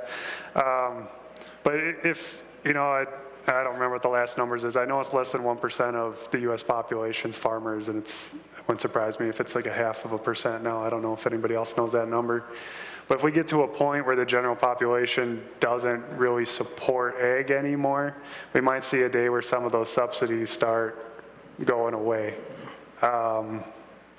But if, you know, I don't remember what the last numbers is. I know it's less than 1% of the U.S. population's farmers, and it wouldn't surprise me if it's like 0.5% now. I don't know if anybody else knows that number. But if we get to a point where the general population doesn't really support ag anymore, we might see a day where some of those subsidies start going away.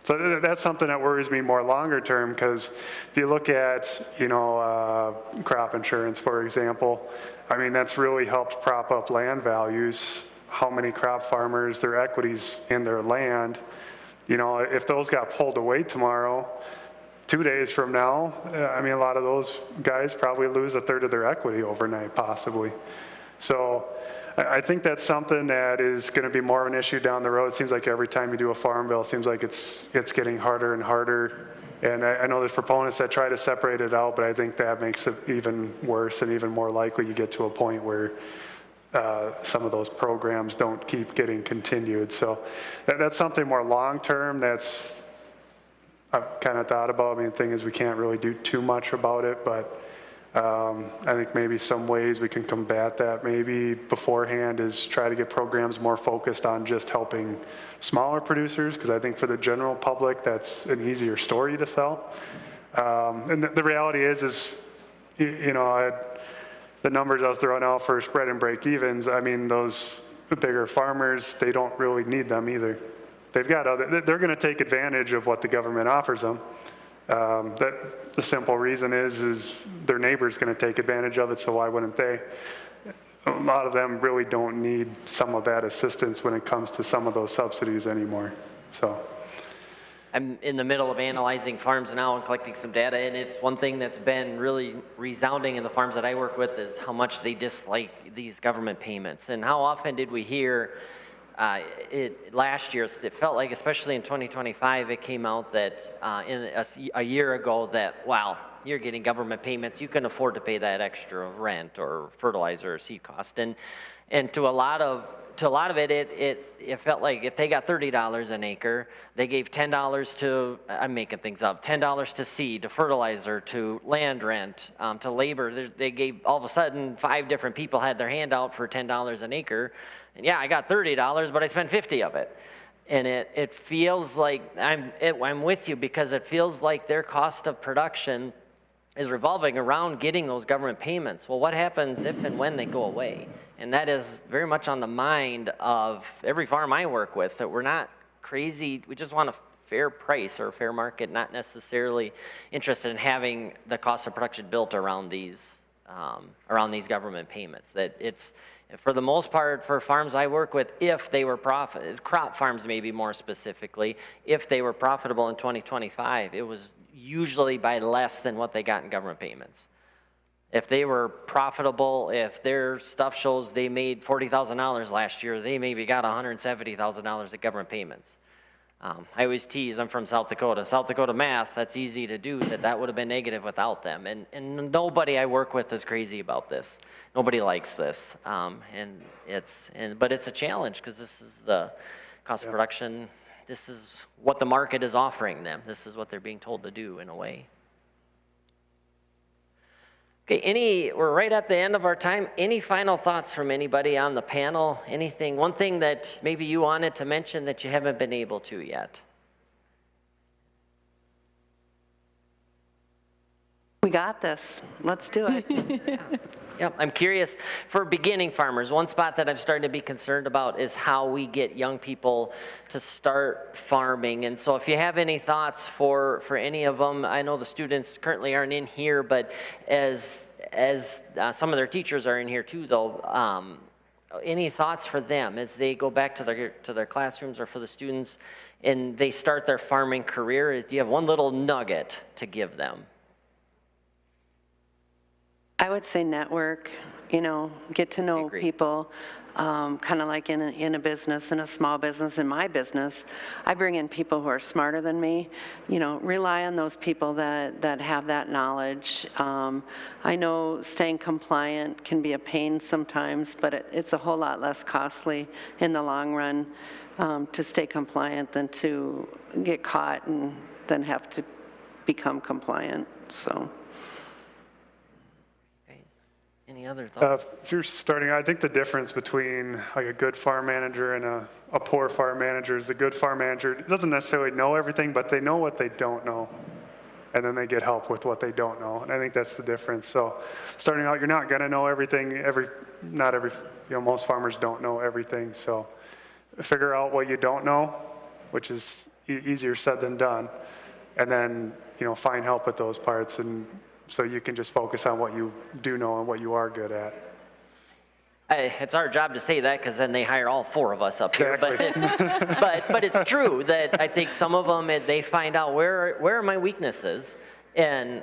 So that's something that worries me more longer term, because if you look at, you know, crop insurance, for example, I mean, that's really helped prop up land values. How many crop farmers, their equities in their land, you know, if those got pulled away tomorrow, 2 days from now, I mean, a lot of those guys probably lose a third of their equity overnight, possibly. So I think that's something that is going to be more of an issue down the road. It seems like every time you do a farm bill, it seems like it's getting harder and harder. And I know there's proponents that try to separate it out, but I think that makes it even worse and even more likely you get to a point where some of those programs don't keep getting continued. So that's something more long-term that's I've kind of thought about. I mean, the thing is we can't really do too much about it, but I think maybe some ways we can combat that maybe beforehand is try to get programs more focused on just helping smaller producers, because I think for the general public that's an easier story to sell. And the reality is you know, the numbers I was throwing out for spread and break evens, I mean, those bigger farmers, they don't really need them either. They've got they're going to take advantage of what the government offers them. That the simple reason is their neighbor's going to take advantage of it, so why wouldn't they? A lot of them really don't need some of that assistance when it comes to some of those subsidies anymore. So I'm in the middle of analyzing farms now and collecting some data, and it's one thing that's been really resounding in the farms that I work with is how much they dislike these government payments. And how often did we hear last year, it felt like, especially in 2025, it came out that a year ago that, wow, you're getting government payments, you can afford to pay that extra rent or fertilizer or seed cost. And to a lot of it, it felt like if they got $30 an acre, they gave $10 to, I'm making things up, $10 to seed, to fertilizer, to land rent, to labor. They gave, all of a sudden, 5 different people had their hand out for $10 an acre. And yeah, I got $30, but I spent 50 of it. And it feels like, I'm with you, because it feels like their cost of production is revolving around getting those government payments. Well, what happens if and when they go away? And that is very much on the mind of every farm I work with, that we're not crazy, we just want a fair price or a fair market, not necessarily interested in having the cost of production built around these government payments. That it's, for the most part, for farms I work with, if they were crop farms maybe more specifically, if they were profitable in 2025, it was usually by less than what they got in government payments. If they were profitable, if their stuff shows they made $40,000 last year, they maybe got $170,000 at government payments. I always tease, I'm from South Dakota. South Dakota math, that's easy to do, that would have been negative without them. And nobody I work with is crazy about this. Nobody likes this. But it's a challenge, because this is the cost of production. This is what the market is offering them. This is what they're being told to do in a way. Okay, we're right at the end of our time. Any final thoughts from anybody on the panel? Anything, one thing that maybe you wanted to mention that you haven't been able to yet? We got this. Let's do it. Yep, I'm curious, for beginning farmers, one spot that I'm starting to be concerned about is how we get young people to start farming. And so if you have any thoughts for any of them, I know the students currently aren't in here, but as some of their teachers are in here too, though, any thoughts for them as they go back to their classrooms, or for the students and they start their farming career? Do you have one little nugget to give them? I would say network, get to know people, kind of like in a business, in a small business, in my business. I bring in people who are smarter than me, rely on those people that have that knowledge. I know staying compliant can be a pain sometimes, but it's a whole lot less costly in the long run to stay compliant than to get caught and then have to become compliant, so. Any other thoughts? If you're starting, I think the difference between like a good farm manager and a poor farm manager is the good farm manager doesn't necessarily know everything, but they know what they don't know. And then they get help with what they don't know. And I think that's the difference. So starting out, you're not gonna know everything. Most farmers don't know everything. So figure out what you don't know, which is easier said than done. And then, find help with those parts, and so you can just focus on what you do know and what you are good at. It's our job to say that, because then they hire all four of us up here. Exactly. But it's true that I think some of them, they find out where are my weaknesses, and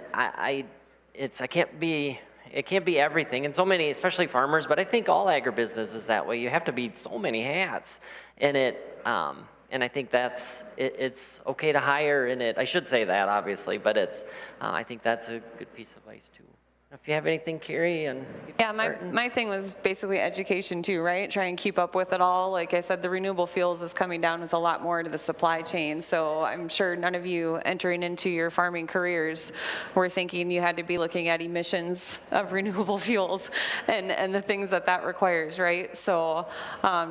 it can't be everything. And so many, especially farmers, but I think all agribusiness is that way. You have to be so many hats, and I think it's okay to hire in it. I should say that, obviously, but I think that's a good piece of advice too. If you have anything, Carrie, and yeah, my thing was basically education too, right? Try and keep up with it all. Like I said, the renewable fuels is coming down with a lot more to the supply chain. So I'm sure none of you entering into your farming careers were thinking you had to be looking at emissions of renewable fuels and the things that requires, right? So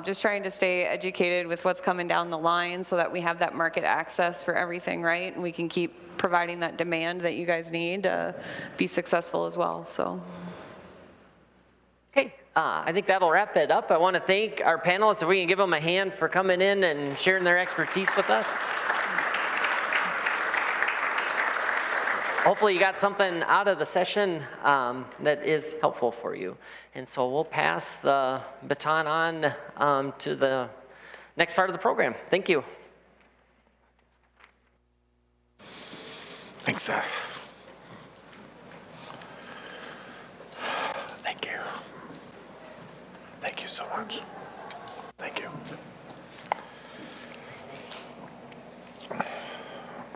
just trying to stay educated with what's coming down the line so that we have that market access for everything, right? And we can keep providing that demand that you guys need to be successful as well, so. Okay, I think that'll wrap it up. I want to thank our panelists. If we can give them a hand for coming in and sharing their expertise with us. Hopefully you got something out of the session that is helpful for you. And so we'll pass the baton on to the next part of the program. Thank you. Thanks. Thank you. Thank you so much. Thank you.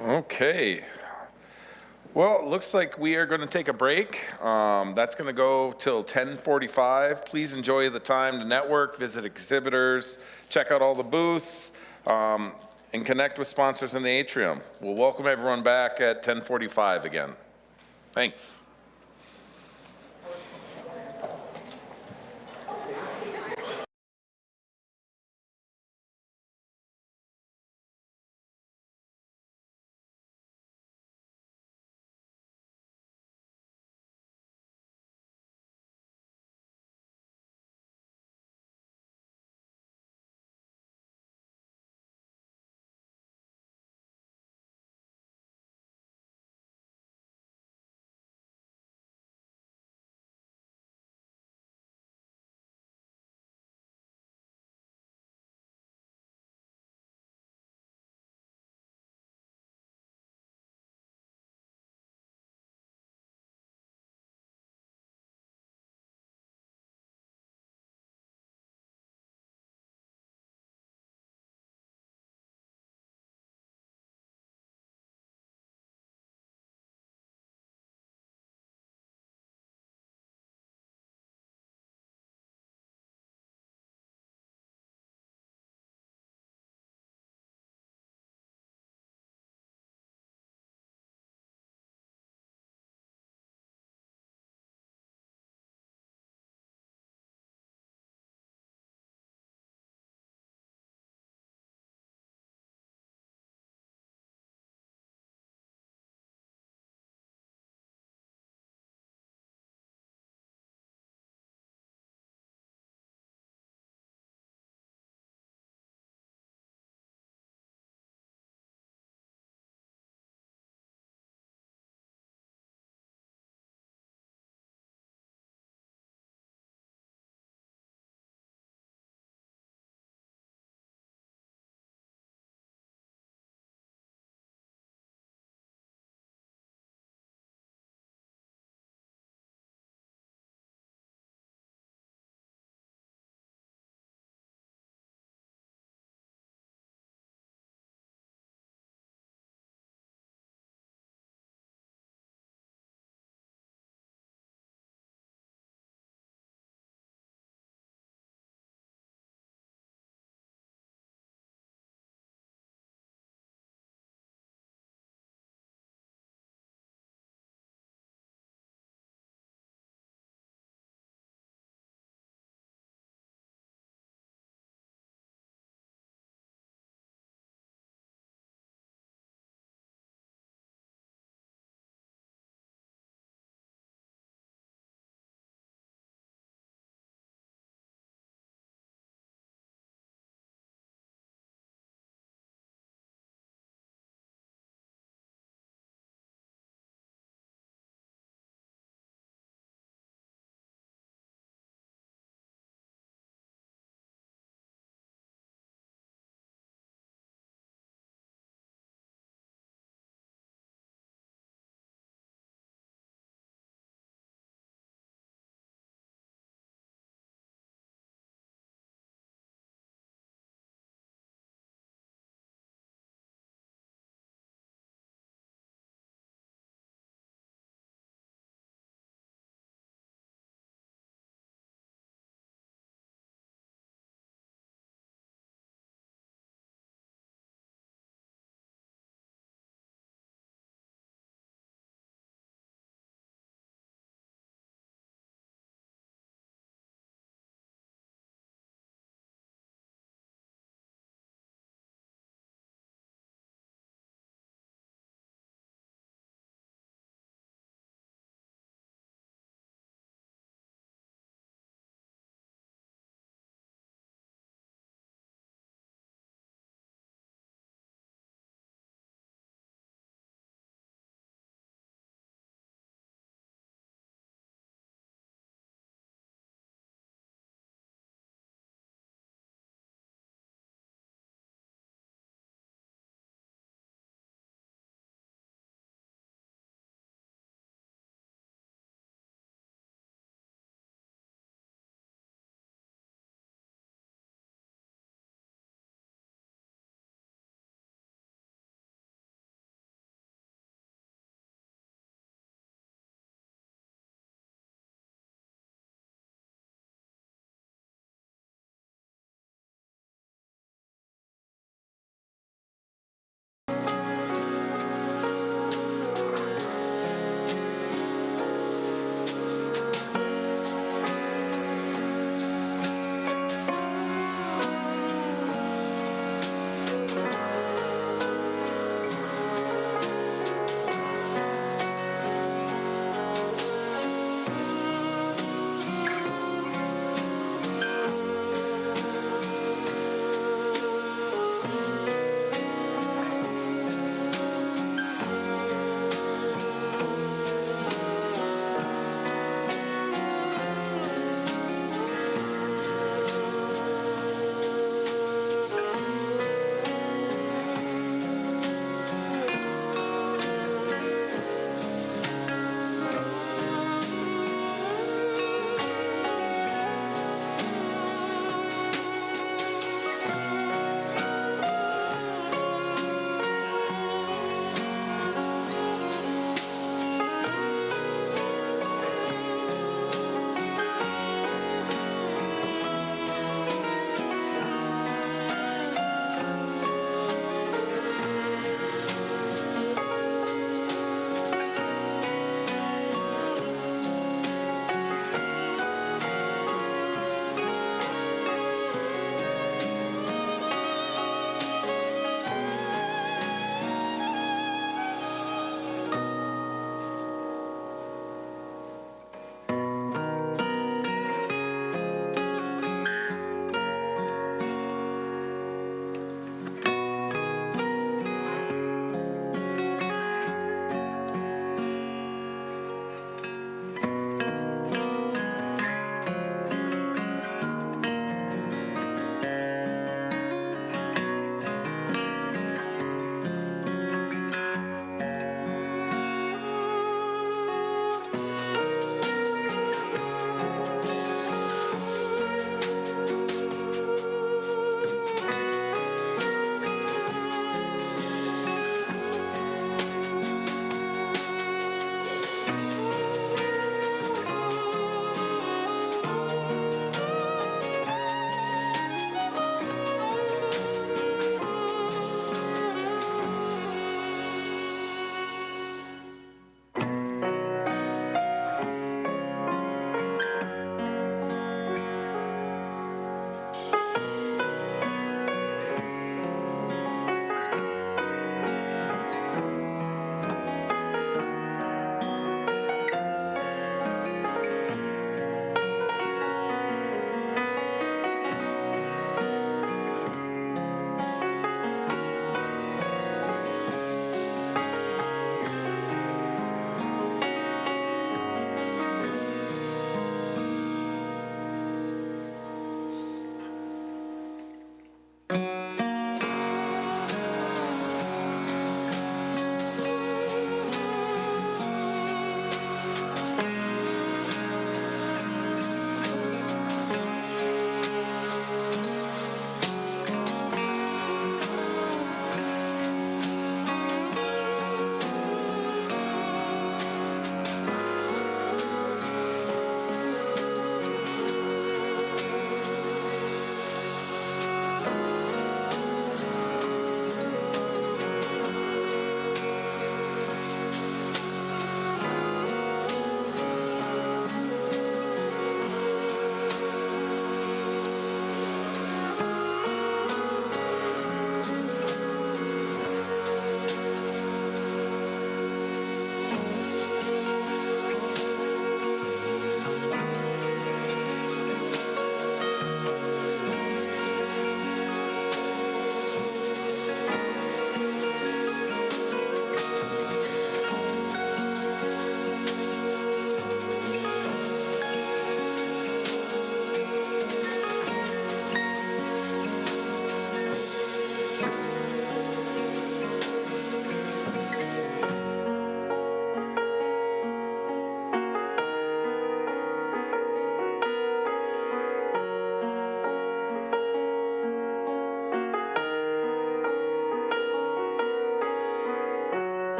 Okay. Well, it looks like we are going to take a break. That's going to go till 10:45. Please enjoy the time to network, visit exhibitors, check out all the booths, and connect with sponsors in the atrium. We'll welcome everyone back at 10:45 again. Thanks.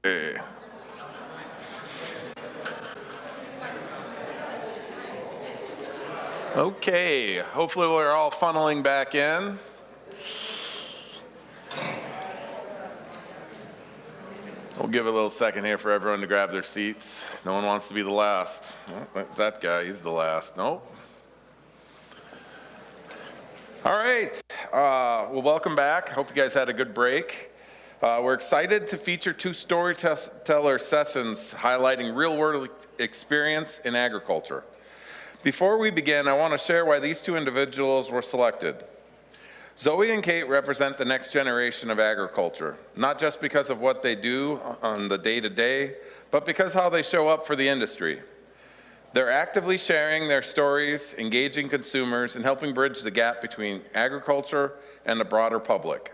Okay. Okay, hopefully we're all funneling back in. We'll give it a little second here for everyone to grab their seats. No one wants to be the last. Oh, that guy, he's the last. Nope. All right, well, welcome back. Hope you guys had a good break. We're excited to feature two storyteller sessions highlighting real-world experience in agriculture. Before we begin, I want to share why these two individuals were selected. Zoe and Kate represent the next generation of agriculture, not just because of what they do on the day-to-day, but because how they show up for the industry. They're actively sharing their stories, engaging consumers, and helping bridge the gap between agriculture and the broader public.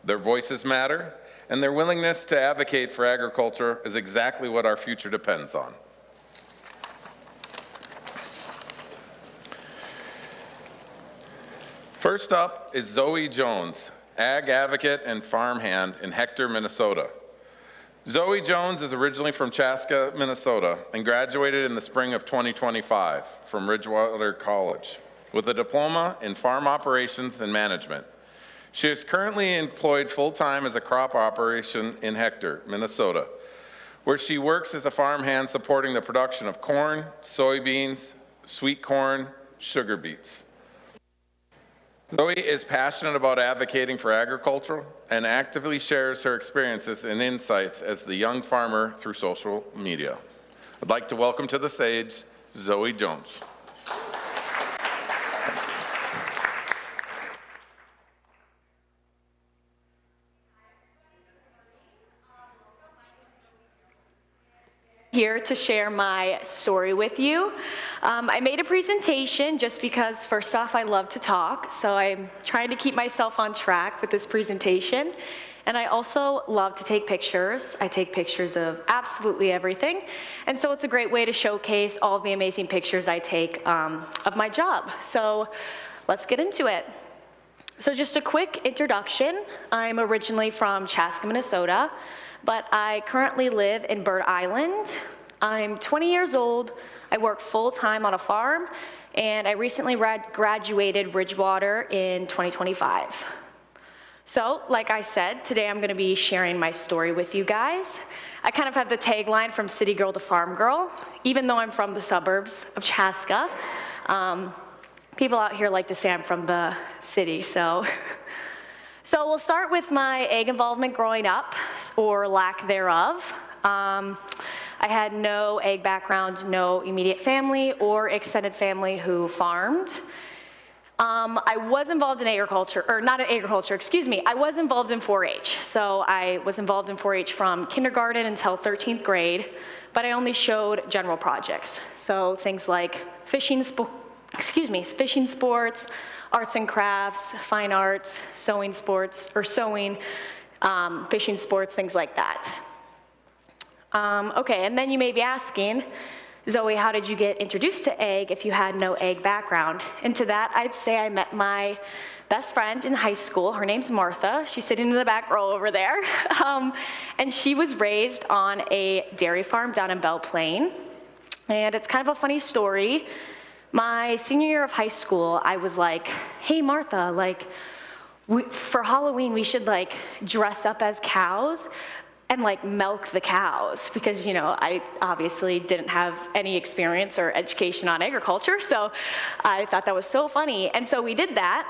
Their voices matter, and their willingness to advocate for agriculture is exactly what our future depends on. First up is Zoe Jones, ag advocate and farmhand in Hector, Minnesota. Zoe Jones is originally from Chaska, Minnesota, and graduated in the spring of 2025 from Ridgewater College with a diploma in farm operations and management. She is currently employed full-time as a crop operation in Hector, Minnesota, where she works as a farmhand supporting the production of corn, soybeans, sweet corn, sugar beets. Zoe is passionate about advocating for agriculture and actively shares her experiences and insights as the young farmer through social media. I'd like to welcome to the stage Zoe Jones. Here to share my story with you. I made a presentation just because, first off, I love to talk, so I'm trying to keep myself on track with this presentation. And I also love to take pictures. I take pictures of absolutely everything. And so it's a great way to showcase all of the amazing pictures I take of my job. So let's get into it. So just a quick introduction. I'm originally from Chaska, Minnesota, but I currently live in Bird Island. I'm 20 years old. I work full-time on a farm, and I recently graduated Ridgewater in 2025. So, like I said, today I'm gonna be sharing my story with you guys. I kind of have the tagline from city girl to farm girl, even though I'm from the suburbs of Chaska. People out here like to say I'm from the city, so. So we'll start with my ag involvement growing up, or lack thereof. I had no ag background, no immediate family or extended family who farmed. I was involved in agriculture, or not in agriculture, excuse me, I was involved in 4-H. So I was involved in 4-H from kindergarten until 13th grade, but I only showed general projects. So things like fishing sports, arts and crafts, fine arts, sewing sports, or sewing, fishing sports, things like that. Okay, and then you may be asking, Zoe, how did you get introduced to ag if you had no ag background? And to that, I'd say I met my best friend in high school. Her name's Martha. She's sitting in the back row over there. And she was raised on a dairy farm down in Belle Plaine. And it's kind of a funny story. My senior year of high school, I was like, hey, Martha, like, for Halloween, we should like dress up as cows and like milk the cows, because, you know, I obviously didn't have any experience or education on agriculture, so I thought that was so funny. And so we did that,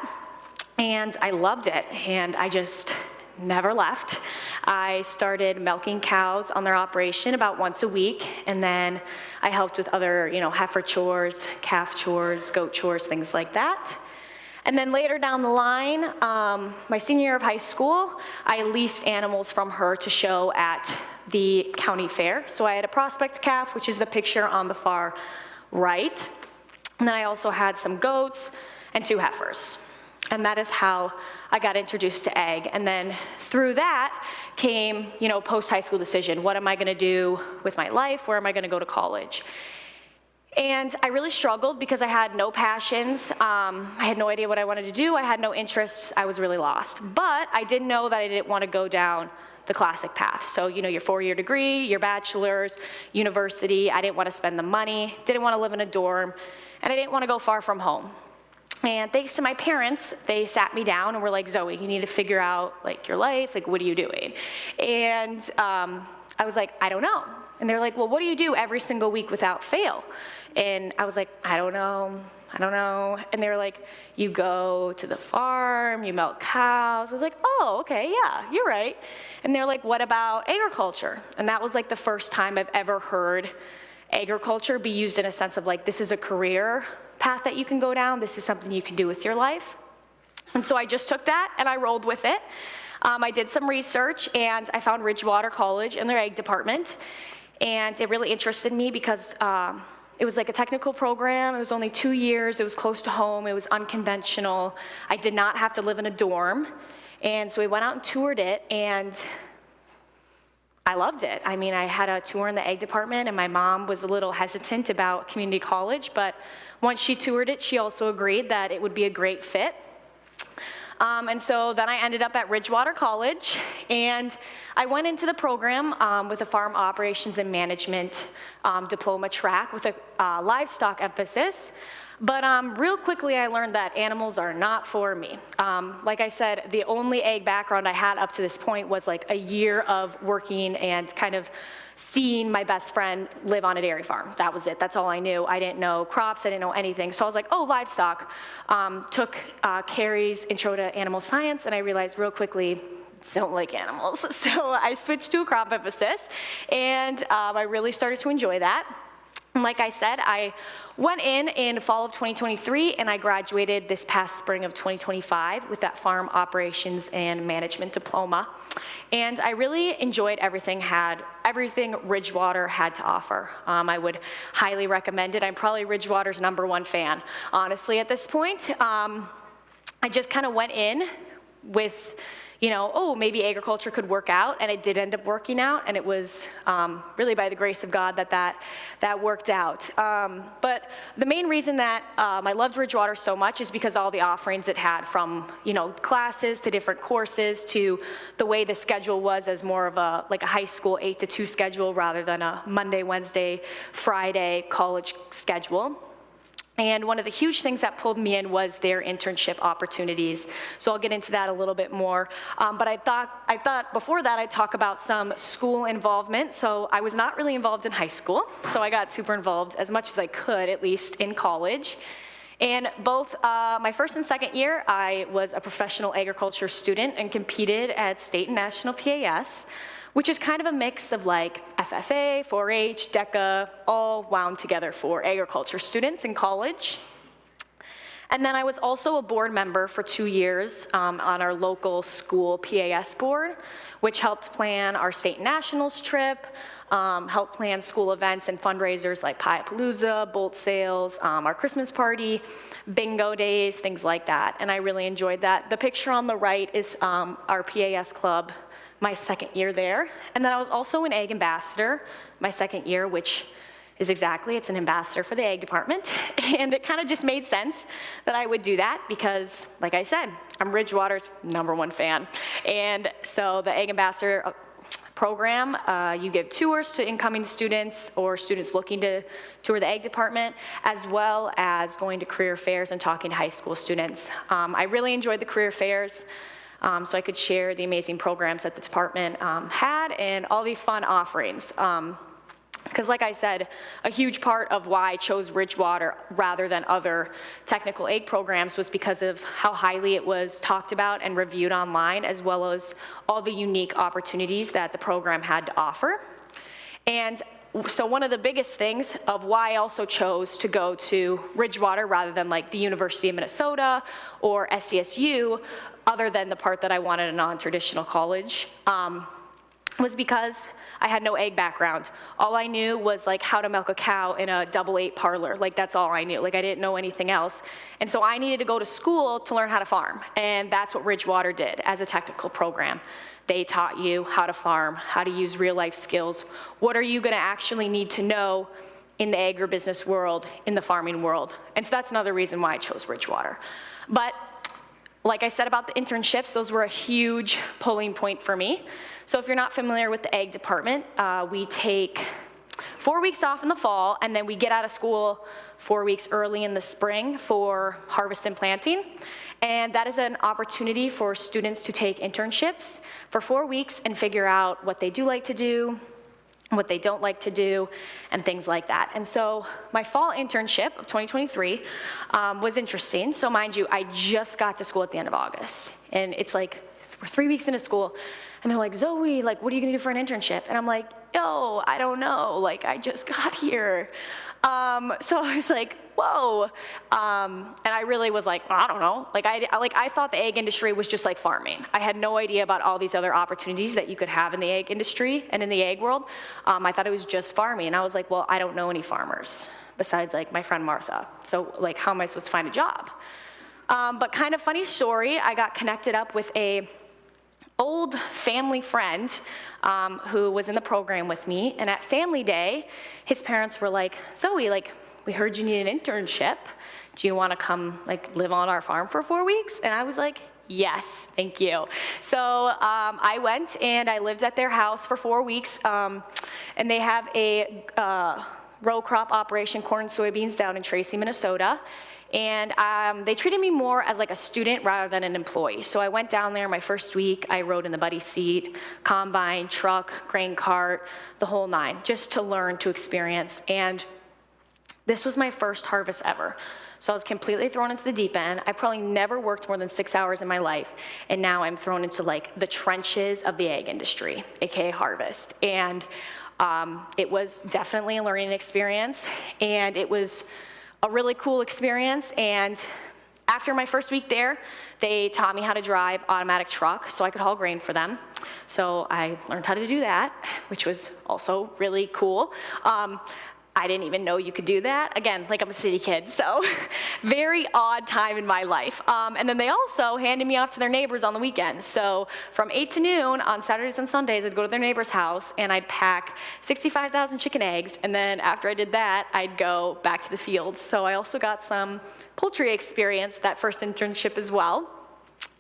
and I loved it, and I just never left. I started milking cows on their operation about once a week, and then I helped with other, you know, heifer chores, calf chores, goat chores, things like that. And then later down the line, my senior year of high school, I leased animals from her to show at the county fair. So I had a prospect calf, which is the picture on the far right. And then I also had some goats and 2 heifers. And that is how I got introduced to ag. And then through that came, you know, post-high school decision. What am I gonna do with my life? Where am I gonna go to college? And I really struggled because I had no passions. I had no idea what I wanted to do. I had no interests. I was really lost. But I did know that I didn't want to go down the classic path. So, you know, your 4-year degree, your bachelor's, university. I didn't want to spend the money, didn't want to live in a dorm, and I didn't want to go far from home. And thanks to my parents, they sat me down and were like, Zoe, you need to figure out like your life, like what are you doing? And I was like, I don't know. And they're like, well, what do you do every single week without fail? And I was like, I don't know. And they were like, you go to the farm, you milk cows. I was like, oh, okay, yeah, you're right. And they're like, what about agriculture? And that was like the first time I've ever heard agriculture be used in a sense of like, this is a career path that you can go down. This is something you can do with your life. And so I just took that and I rolled with it. I did some research and I found Ridgewater College in their ag department. And it really interested me because it was like a technical program. It was only 2 years. It was close to home. It was unconventional. I did not have to live in a dorm. And so we went out and toured it, and I loved it. I mean, I had a tour in the ag department, and my mom was a little hesitant about community college, but once she toured it, she also agreed that it would be a great fit. And so then I ended up at Ridgewater College, and I went into the program with a farm operations and management diploma track with a livestock emphasis. But real quickly I learned that animals are not for me. Like I said, the only ag background I had up to this point was like a year of working and kind of seeing my best friend live on a dairy farm. That was it. That's all I knew. I didn't know crops. I didn't know anything. So I was like, oh, livestock. Took Carrie's Intro to Animal Science, and I realized real quickly, don't like animals. So I switched to a crop emphasis, and I really started to enjoy that. And like I said, I went in fall of 2023, and I graduated this past spring of 2025 with that farm operations and management diploma. And I really enjoyed everything Ridgewater had to offer. I would highly recommend it. I'm probably Ridgewater's #1 fan, honestly, at this point. I just kind of went in with, you know, oh, maybe agriculture could work out, and it did end up working out, and it was really by the grace of God that worked out. But the main reason that I loved Ridgewater so much is because all the offerings it had, from, you know, classes to different courses to the way the schedule was as more of a high school 8 to 2 schedule rather than a Monday, Wednesday, Friday college schedule. And one of the huge things that pulled me in was their internship opportunities. So I'll get into that a little bit more. But I thought before that I'd talk about some school involvement. So I was not really involved in high school. So I got super involved as much as I could, at least in college. And both my first and second year, I was a professional agriculture student and competed at state and national PAS, which is kind of a mix of like FFA, 4-H, DECA, all wound together for agriculture students in college. And then I was also a board member for 2 years on our local school PAS board, which helped plan our state and nationals trip, helped plan school events and fundraisers like Pie-a-Palooza, bolt sales, our Christmas party, bingo days, things like that. And I really enjoyed that. The picture on the right is our PAS club, my second year there. And then I was also an ag ambassador my second year, which is it's an ambassador for the ag department. And it kind of just made sense that I would do that because, like I said, I'm Ridgewater's #1 fan. And so the ag ambassador program, you give tours to incoming students or students looking to tour the ag department, as well as going to career fairs and talking to high school students. I really enjoyed the career fairs. So I could share the amazing programs that the department had and all the fun offerings. Because like I said, a huge part of why I chose Ridgewater rather than other technical ag programs was because of how highly it was talked about and reviewed online, as well as all the unique opportunities that the program had to offer. And so one of the biggest things of why I also chose to go to Ridgewater rather than like the University of Minnesota or SDSU, other than the part that I wanted a non-traditional college, was because I had no ag background. All I knew was like how to milk a cow in a 8-8 parlor. Like that's all I knew. Like I didn't know anything else. And so I needed to go to school to learn how to farm. And that's what Ridgewater did as a technical program. They taught you how to farm, how to use real life skills. What are you gonna actually need to know in the agribusiness world, in the farming world? And so that's another reason why I chose Ridgewater. But like I said about the internships, those were a huge pulling point for me. So if you're not familiar with the ag department, we take 4 weeks off in the fall, and then we get out of school 4 weeks early in the spring for harvest and planting. And that is an opportunity for students to take internships for 4 weeks and figure out what they do like to do, what they don't like to do, and things like that. And so my fall internship of 2023 was interesting. So mind you, I just got to school at the end of August. And it's like, we're 3 weeks into school, and they're like, Zoe, like, what are you gonna do for an internship? And I'm like, yo, I don't know, like, I just got here. So I was like, whoa. And I really was like, I don't know. Like I thought the ag industry was just like farming. I had no idea about all these other opportunities that you could have in the ag industry and in the ag world. I thought it was just farming. And I was like, well, I don't know any farmers besides like my friend Martha. So like, how am I supposed to find a job? But kind of funny story, I got connected up with a old family friend who was in the program with me, and at family day, his parents were like, Zoe, like, we heard you need an internship. Do you want to come like live on our farm for 4 weeks? And I was like, yes, thank you. So I went and I lived at their house for 4 weeks, and they have a row crop operation, corn and soybeans, down in Tracy, Minnesota. And they treated me more as like a student rather than an employee. So I went down there my first week, I rode in the buddy seat, combine, truck, grain cart, the whole nine, just to learn, to experience. And this was my first harvest ever. So I was completely thrown into the deep end. I probably never worked more than 6 hours in my life. And now I'm thrown into like the trenches of the ag industry, AKA harvest. And it was definitely a learning experience. And it was a really cool experience. And after my first week there, they taught me how to drive automatic truck so I could haul grain for them. So I learned how to do that, which was also really cool. I didn't even know you could do that. Again, like I'm a city kid, so very odd time in my life. And then they also handed me off to their neighbors on the weekends. So from 8 to noon on Saturdays and Sundays, I'd go to their neighbor's house and I'd pack 65,000 chicken eggs. And then after I did that, I'd go back to the fields. So I also got some poultry experience that first internship as well.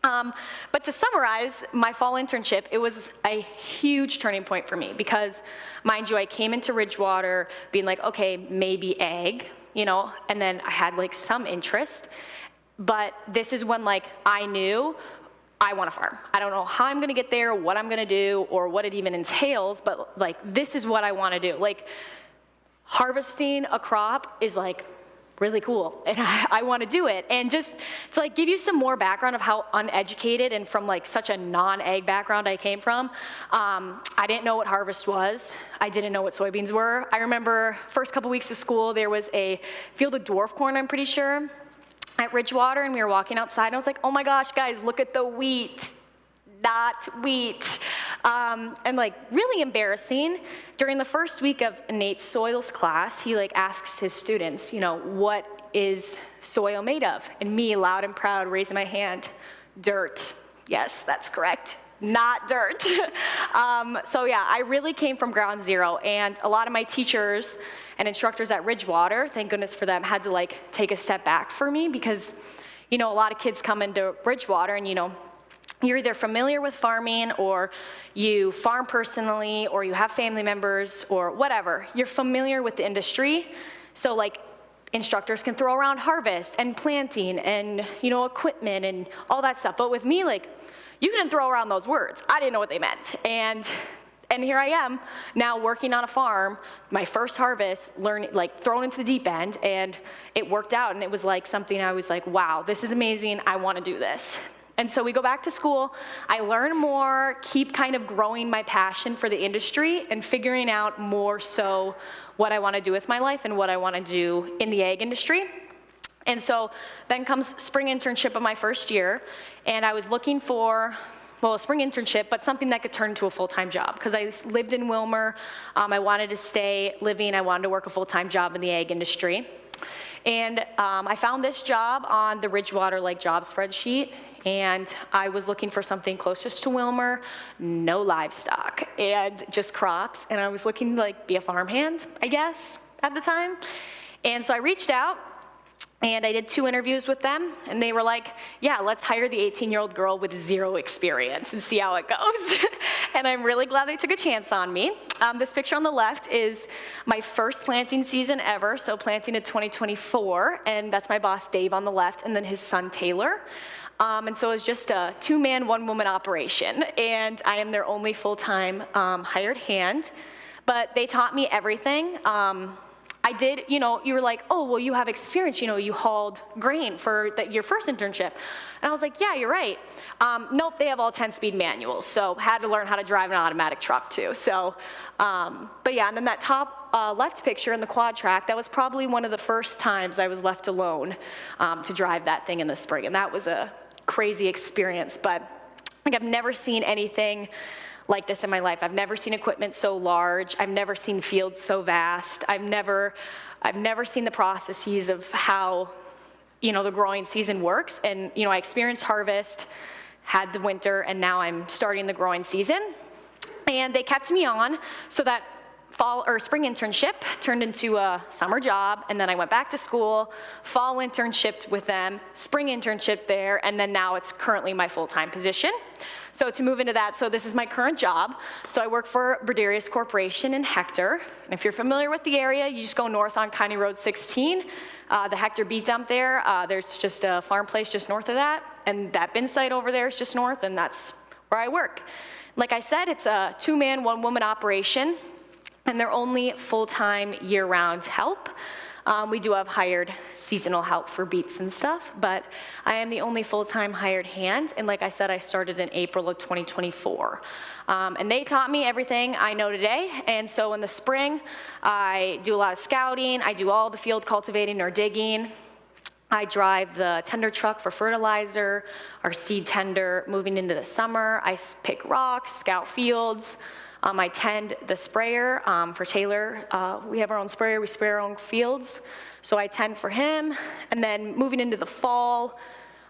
But to summarize my fall internship, it was a huge turning point for me because, mind you, I came into Ridgewater being like, okay, maybe ag, you know, and then I had like some interest, but this is when like I knew I want to farm. I don't know how I'm going to get there, what I'm going to do, or what it even entails, but like this is what I want to do. Like harvesting a crop is like really cool, and I want to do it. And just to like give you some more background of how uneducated and from like such a non-ag background I came from, I didn't know what harvest was. I didn't know what soybeans were. I remember first couple weeks of school, there was a field of dwarf corn, I'm pretty sure, at Ridgewater, and we were walking outside, and I was like, oh my gosh, guys, look at the wheat. Not wheat. And like really embarrassing, during the first week of Nate's soils class, he like asks his students, you know, what is soil made of? And me, loud and proud, raising my hand, dirt. Yes, that's correct. Not dirt. So yeah, I really came from ground zero, and a lot of my teachers and instructors at Ridgewater, thank goodness for them, had to like take a step back for me because, you know, a lot of kids come into Ridgewater and, you know, you're either familiar with farming or you farm personally or you have family members or whatever. You're familiar with the industry. So like instructors can throw around harvest and planting and, you know, equipment and all that stuff. But with me, like, you couldn't throw around those words. I didn't know what they meant. And here I am now working on a farm, my first harvest, learning, like thrown into the deep end, and it worked out. And it was like something I was like, wow, this is amazing. I want to do this. And so we go back to school, I learn more, keep kind of growing my passion for the industry and figuring out more so what I want to do with my life and what I want to do in the ag industry. And so then comes spring internship of my first year, and I was looking for, well, a spring internship, but something that could turn into a full-time job, because I lived in Wilmer, I wanted to stay living, I wanted to work a full-time job in the ag industry. And I found this job on the Ridgewater like job spreadsheet, and I was looking for something closest to Wilmer, no livestock, and just crops, and I was looking to like be a farmhand, I guess, at the time. And so I reached out, And I did 2 interviews with them, and they were like, yeah, let's hire the 18-year-old girl with 0 experience and see how it goes. And I'm really glad they took a chance on me. This picture on the left is my first planting season ever, so planting in 2024, and that's my boss Dave on the left, and then his son Taylor. And so it's just a 2-man, 1-woman operation, and I am their only full-time hired hand. But they taught me everything. I did, you were like, oh, well, you have experience, you hauled grain for your first internship. And I was like, yeah, you're right. Nope, they have all 10-speed manuals, so had to learn how to drive an automatic truck too. So, but yeah, and then that top left picture in the quad track, that was probably one of the first times I was left alone to drive that thing in the spring. And that was a crazy experience, but I've never seen anything like this in my life. I've never seen equipment so large. I've never seen fields so vast. I've never seen the processes of how, the growing season works. And, I experienced harvest, had the winter, and now I'm starting the growing season. And they kept me on so that fall or spring internship turned into a summer job, and then I went back to school, fall internship with them, spring internship there, and then now it's currently my full-time position. So to move into that, so this is my current job. So I work for Berdarius Corporation in Hector. And if you're familiar with the area, you just go north on County Road 16. The Hector beet dump there, there's just a farm place just north of that, and that bin site over there is just north, and that's where I work. Like I said, it's a 2-man, 1-woman operation, and they're only full-time year-round help. We do have hired seasonal help for beets and stuff, but I am the only full-time hired hand, and like I said, I started in April of 2024. And they taught me everything I know today, and so in the spring, I do a lot of scouting, I do all the field cultivating or digging, I drive the tender truck for fertilizer, our seed tender moving into the summer, I pick rocks, scout fields, I tend the sprayer for Taylor. We have our own sprayer, we spray our own fields. So I tend for him. And then moving into the fall,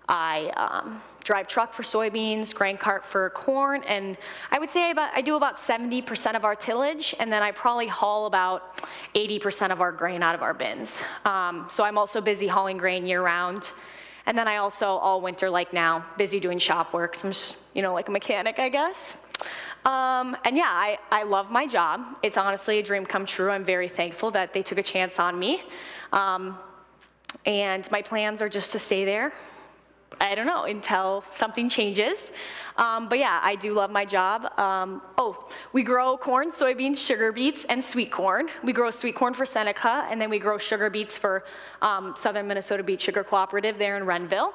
I drive truck for soybeans, grain cart for corn. And I would say I do about 70% of our tillage, and then I probably haul about 80% of our grain out of our bins. So I'm also busy hauling grain year round. And then I also, all winter like now, busy doing shop work. So I'm just, like a mechanic, I guess. And yeah, I love my job. It's honestly a dream come true. I'm very thankful that they took a chance on me. And my plans are just to stay there, I don't know, until something changes. But yeah, I do love my job. We grow corn, soybeans, sugar beets, and sweet corn. We grow sweet corn for Seneca, and then we grow sugar beets for Southern Minnesota Beet Sugar Cooperative there in Renville.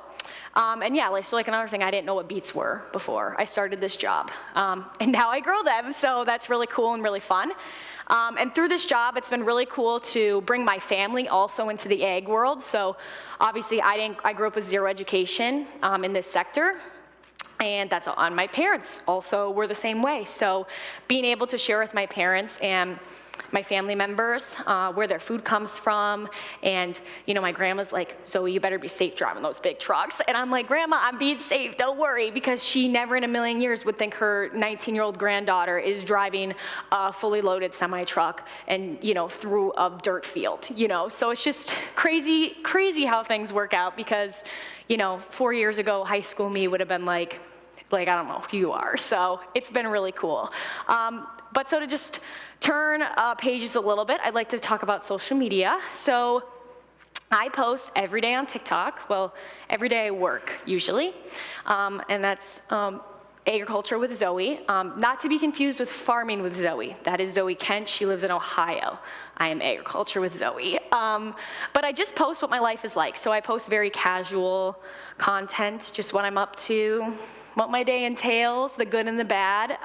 And yeah, like another thing, I didn't know what beets were before I started this job. And now I grow them, so that's really cool and really fun. And through this job, it's been really cool to bring my family also into the ag world. So obviously, I grew up with zero education in this sector. And that's on my parents also were the same way. So being able to share with my parents and my family members where their food comes from. And, my grandma's like, Zoe, you better be safe driving those big trucks. And I'm like, Grandma, I'm being safe, don't worry. Because she never in a million years would think her 19-year-old granddaughter is driving a fully loaded semi-truck and, through a dirt field, So it's just crazy, crazy how things work out because, 4 years ago, high school me would have been like, I don't know who you are. So it's been really cool. But so to just turn pages a little bit, I'd like to talk about social media. So I post every day on TikTok. Well, every day I work, usually. And that's agriculture with Zoe. Not to be confused with farming with Zoe. That is Zoe Kent. She lives in Ohio. I am agriculture with Zoe. But I just post what my life is like. So I post very casual content, just what I'm up to, what my day entails, the good and the bad.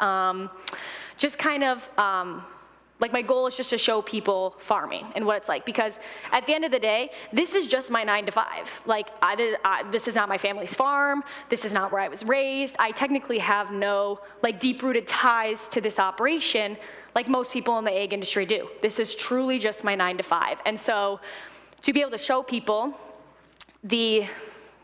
Just kind of, my goal is just to show people farming and what it's like. Because at the end of the day, this is just my 9 to 5. This is not my family's farm. This is not where I was raised. I technically have no, deep-rooted ties to this operation like most people in the ag industry do. This is truly just my 9 to 5. And so to be able to show people the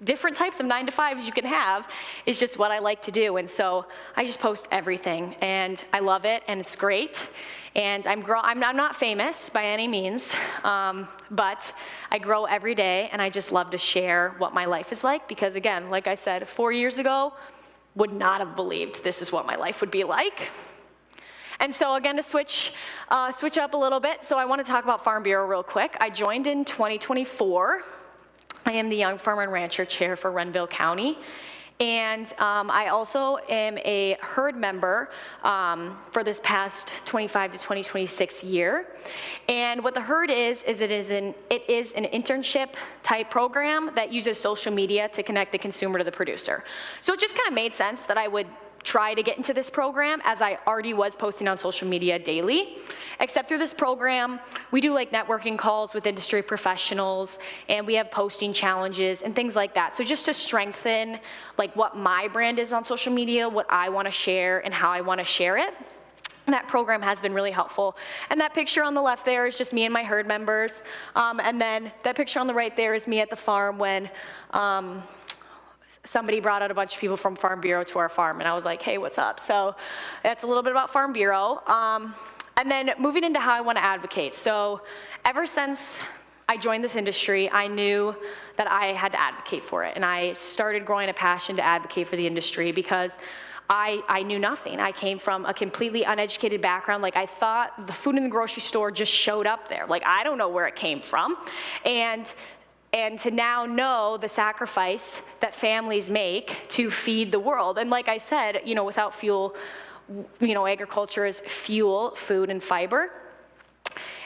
different types of 9 to 5s you can have is just what I like to do. And so I just post everything and I love it and it's great. And I'm not famous by any means, but I grow every day, and I just love to share what my life is like, because again, like I said, 4 years ago, would not have believed this is what my life would be like. And so again, to switch up a little bit, so I want to talk about Farm Bureau real quick. I joined in 2024. I am the Young Farmer and Rancher Chair for Renville County. And I also am a herd member for this past 25 to 2026 year. And what the herd is it is an internship type program that uses social media to connect the consumer to the producer. So it just kind of made sense that I would try to get into this program, as I already was posting on social media daily. Except through this program, we do like networking calls with industry professionals, and we have posting challenges and things like that. So just to strengthen like what my brand is on social media, what I want to share and how I want to share it. And that program has been really helpful. And that picture on the left there is just me and my herd members. And then that picture on the right there is me at the farm when somebody brought out a bunch of people from Farm Bureau to our farm, and I was like, hey, what's up? So that's a little bit about Farm Bureau. And then moving into how I want to advocate. So ever since I joined this industry, I knew that I had to advocate for it. And I started growing a passion to advocate for the industry because I knew nothing. I came from a completely uneducated background. Like, I thought the food in the grocery store just showed up there. Like, I don't know where it came from. And to now know the sacrifice that families make to feed the world. And like I said, without fuel, agriculture is fuel, food, and fiber.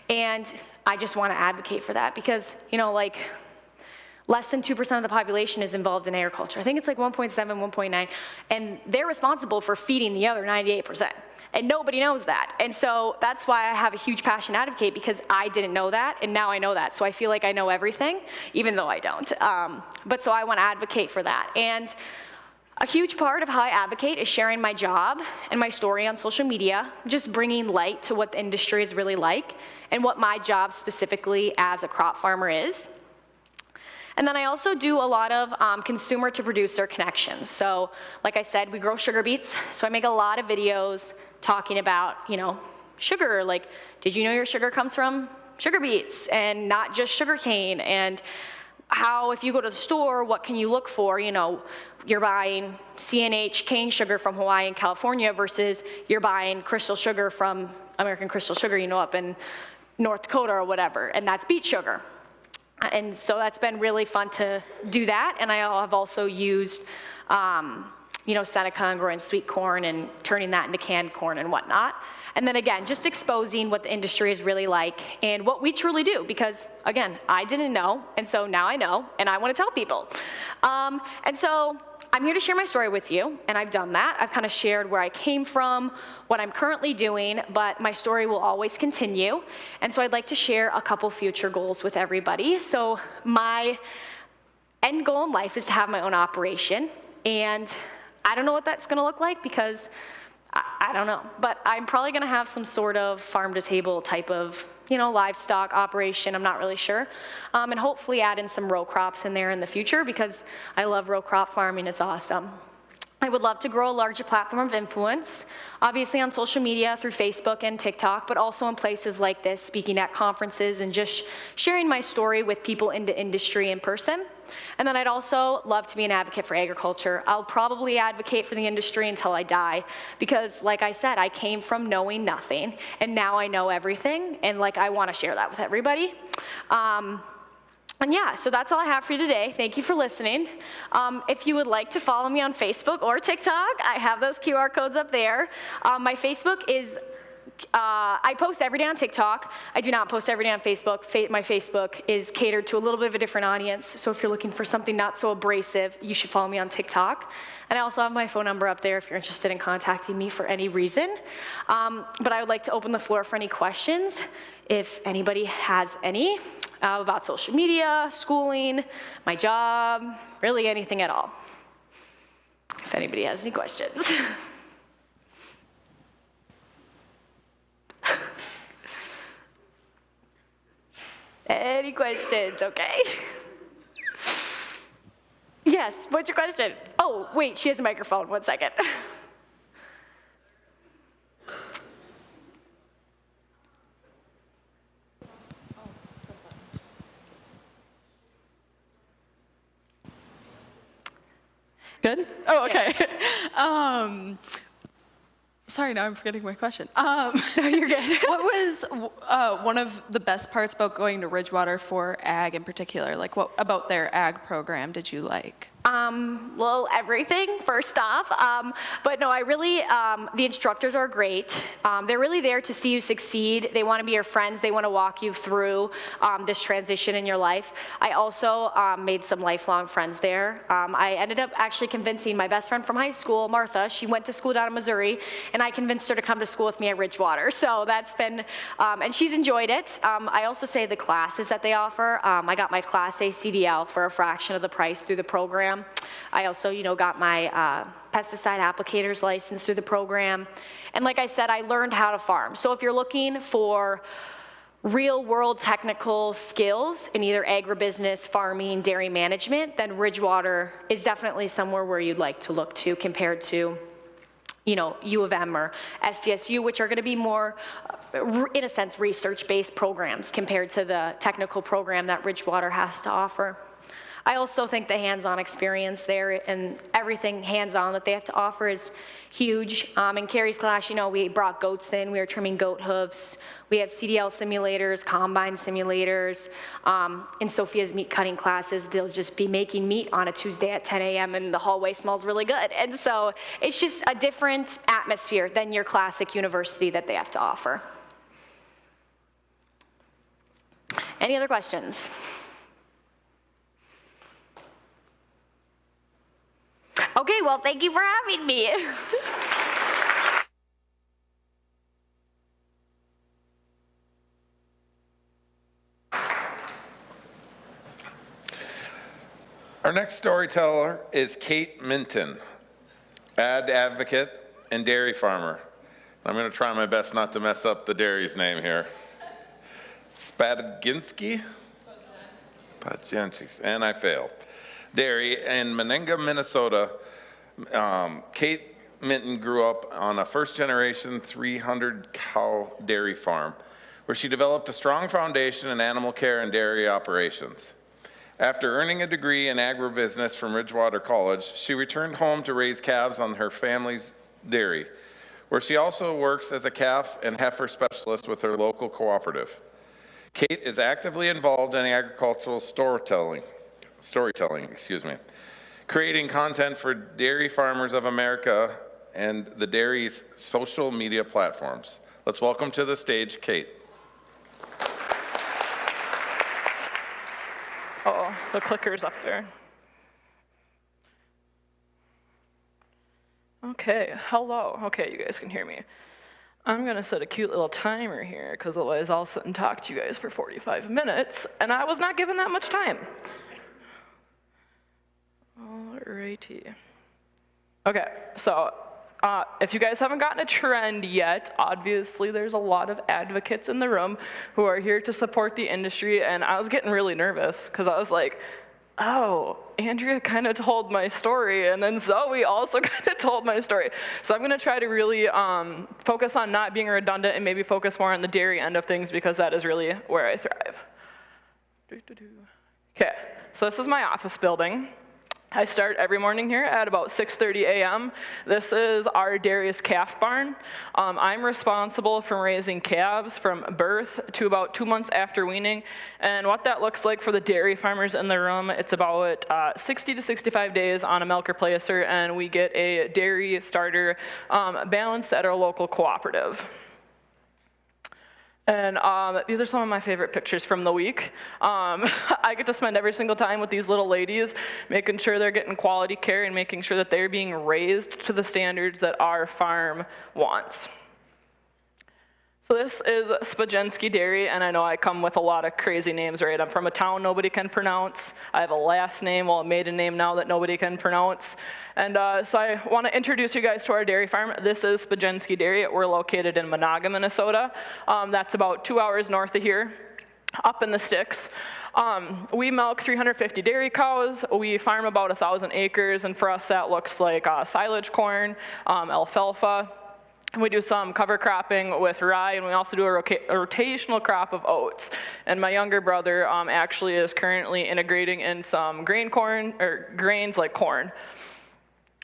And I just want to advocate for that because, less than 2% of the population is involved in agriculture. I think it's like 1.7, 1.9, and they're responsible for feeding the other 98%. And nobody knows that. And so that's why I have a huge passion to advocate, because I didn't know that, and now I know that. So I feel like I know everything, even though I don't. But so I want to advocate for that. And a huge part of how I advocate is sharing my job and my story on social media, just bringing light to what the industry is really like and what my job specifically as a crop farmer is. And then I also do a lot of consumer to producer connections. So like I said, we grow sugar beets. So I make a lot of videos talking about, sugar. Like, did you know your sugar comes from sugar beets and not just sugar cane? And how, if you go to the store, what can you look for? You're buying CNH cane sugar from Hawaii and California versus you're buying crystal sugar from American Crystal Sugar, up in North Dakota or whatever, and that's beet sugar. And so that's been really fun to do that. And I have also used, Seneca and growing sweet corn and turning that into canned corn and whatnot. And then again, just exposing what the industry is really like and what we truly do. Because again, I didn't know, and so now I know, and I want to tell people. And so I'm here to share my story with you, and I've done that. I've kind of shared where I came from, what I'm currently doing, but my story will always continue. And so I'd like to share a couple future goals with everybody. So my end goal in life is to have my own operation, and I don't know what that's gonna look like because I don't know, but I'm probably gonna have some sort of farm to table type of, livestock operation. I'm not really sure. And hopefully add in some row crops in there in the future because I love row crop farming, it's awesome. I would love to grow a larger platform of influence, obviously on social media through Facebook and TikTok, but also in places like this, speaking at conferences and just sharing my story with people in the industry in person. And then I'd also love to be an advocate for agriculture. I'll probably advocate for the industry until I die because, like I said, I came from knowing nothing, and now I know everything, and I want to share that with everybody. And yeah, so that's all I have for you today. Thank you for listening. If you would like to follow me on Facebook or TikTok, I have those QR codes up there. My Facebook is, I post every day on TikTok. I do not post every day on Facebook. My Facebook is catered to a little bit of a different audience. So if you're looking for something not so abrasive, you should follow me on TikTok. And I also have my phone number up there if you're interested in contacting me for any reason. But I would like to open the floor for any questions, if anybody has any, about social media, schooling, my job, really anything at all. If anybody has any questions. Any questions, okay? Yes, what's your question? Oh, wait, she has a microphone, 1 second. Good? Oh, okay. Sorry, now I'm forgetting my question. No, you're good. What was one of the best parts about going to Ridgewater for ag in particular? Like, what about their ag program did you like? Well, everything, first off. But no, I really, the instructors are great. They're really there to see you succeed. They want to be your friends. They want to walk you through this transition in your life. I also made some lifelong friends there. I ended up actually convincing my best friend from high school, Martha. She went to school down in Missouri, and I convinced her to come to school with me at Ridgewater. So that's been, and she's enjoyed it. I also say the classes that they offer. I got my Class A CDL for a fraction of the price through the program. I also, got my pesticide applicator's license through the program. And like I said, I learned how to farm. So if you're looking for real world technical skills in either agribusiness, farming, dairy management, then Ridgewater is definitely somewhere where you'd like to look to compared to U of M or SDSU, which are going to be more, in a sense, research-based programs compared to the technical program that Ridgewater has to offer. I also think the hands-on experience there and everything hands-on that they have to offer is huge. In Carrie's class, we brought goats in, we were trimming goat hooves. We have CDL simulators, combine simulators. In Sophia's meat cutting classes, they'll just be making meat on a Tuesday at 10 a.m. and the hallway smells really good. And so it's just a different atmosphere than your classic university that they have to offer. Any other questions? Okay, well, thank you for having me. Our next storyteller is Kate Minton, ad advocate and dairy farmer. I'm going to try my best not to mess up the dairy's name here. Spaginski? Spaginski, and I failed. Dairy in Menenga, Minnesota. Kate Minton grew up on a first-generation 300-cow dairy farm where she developed a strong foundation in animal care and dairy operations. After earning a degree in agribusiness from Ridgewater College, she returned home to raise calves on her family's dairy, where she also works as a calf and heifer specialist with her local cooperative. Kate is actively involved in agricultural storytelling, creating content for Dairy Farmers of America and the dairy's social media platforms. Let's welcome to the stage, Kate. Oh, the clicker's up there. Okay, hello. Okay, you guys can hear me. I'm gonna set a cute little timer here, because otherwise I'll sit and talk to you guys for 45 minutes, and I was not given that much time. Alrighty. Okay, so if you guys haven't gotten a trend yet, obviously there's a lot of advocates in the room who are here to support the industry, and I was getting really nervous because I was like, oh, Andrea kind of told my story, and then Zoe also kind of told my story. So I'm going to try to really focus on not being redundant and maybe focus more on the dairy end of things, because that is really where I thrive. Okay, so this is my office building. I start every morning here at about 6:30 a.m. This is our dairy's calf barn. I'm responsible for raising calves from birth to about 2 months after weaning. And what that looks like for the dairy farmers in the room, it's about 60 to 65 days on a milk replacer, and we get a dairy starter balanced at our local cooperative. And these are some of my favorite pictures from the week. I get to spend every single time with these little ladies, making sure they're getting quality care and making sure that they're being raised to the standards that our farm wants. So this is Spaginski Dairy, and I know I come with a lot of crazy names, right? I'm from a town nobody can pronounce. I have a last name, well, a maiden name now that nobody can pronounce. And so I want to introduce you guys to our dairy farm. This is Spaginski Dairy. We're located in Menenga, Minnesota. That's about 2 hours north of here, up in the sticks. We milk 350 dairy cows. We farm about 1,000 acres, and for us that looks like silage corn, alfalfa. We do some cover cropping with rye, and we also do a rotational crop of oats. And my younger brother actually is currently integrating in some grain corn, or grains like corn.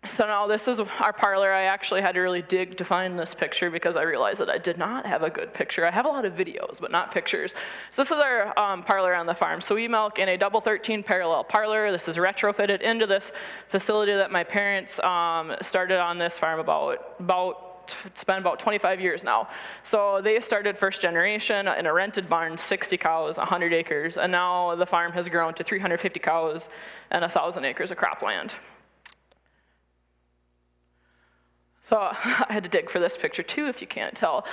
So now this is our parlor. I actually had to really dig to find this picture because I realized that I did not have a good picture. I have a lot of videos, but not pictures. So this is our parlor on the farm. So we milk in a double 13 parallel parlor. This is retrofitted into this facility that my parents started on this farm it's been about 25 years now. So they started first generation in a rented barn, 60 cows, 100 acres, and now the farm has grown to 350 cows and 1,000 acres of cropland. So I had to dig for this picture too, if you can't tell.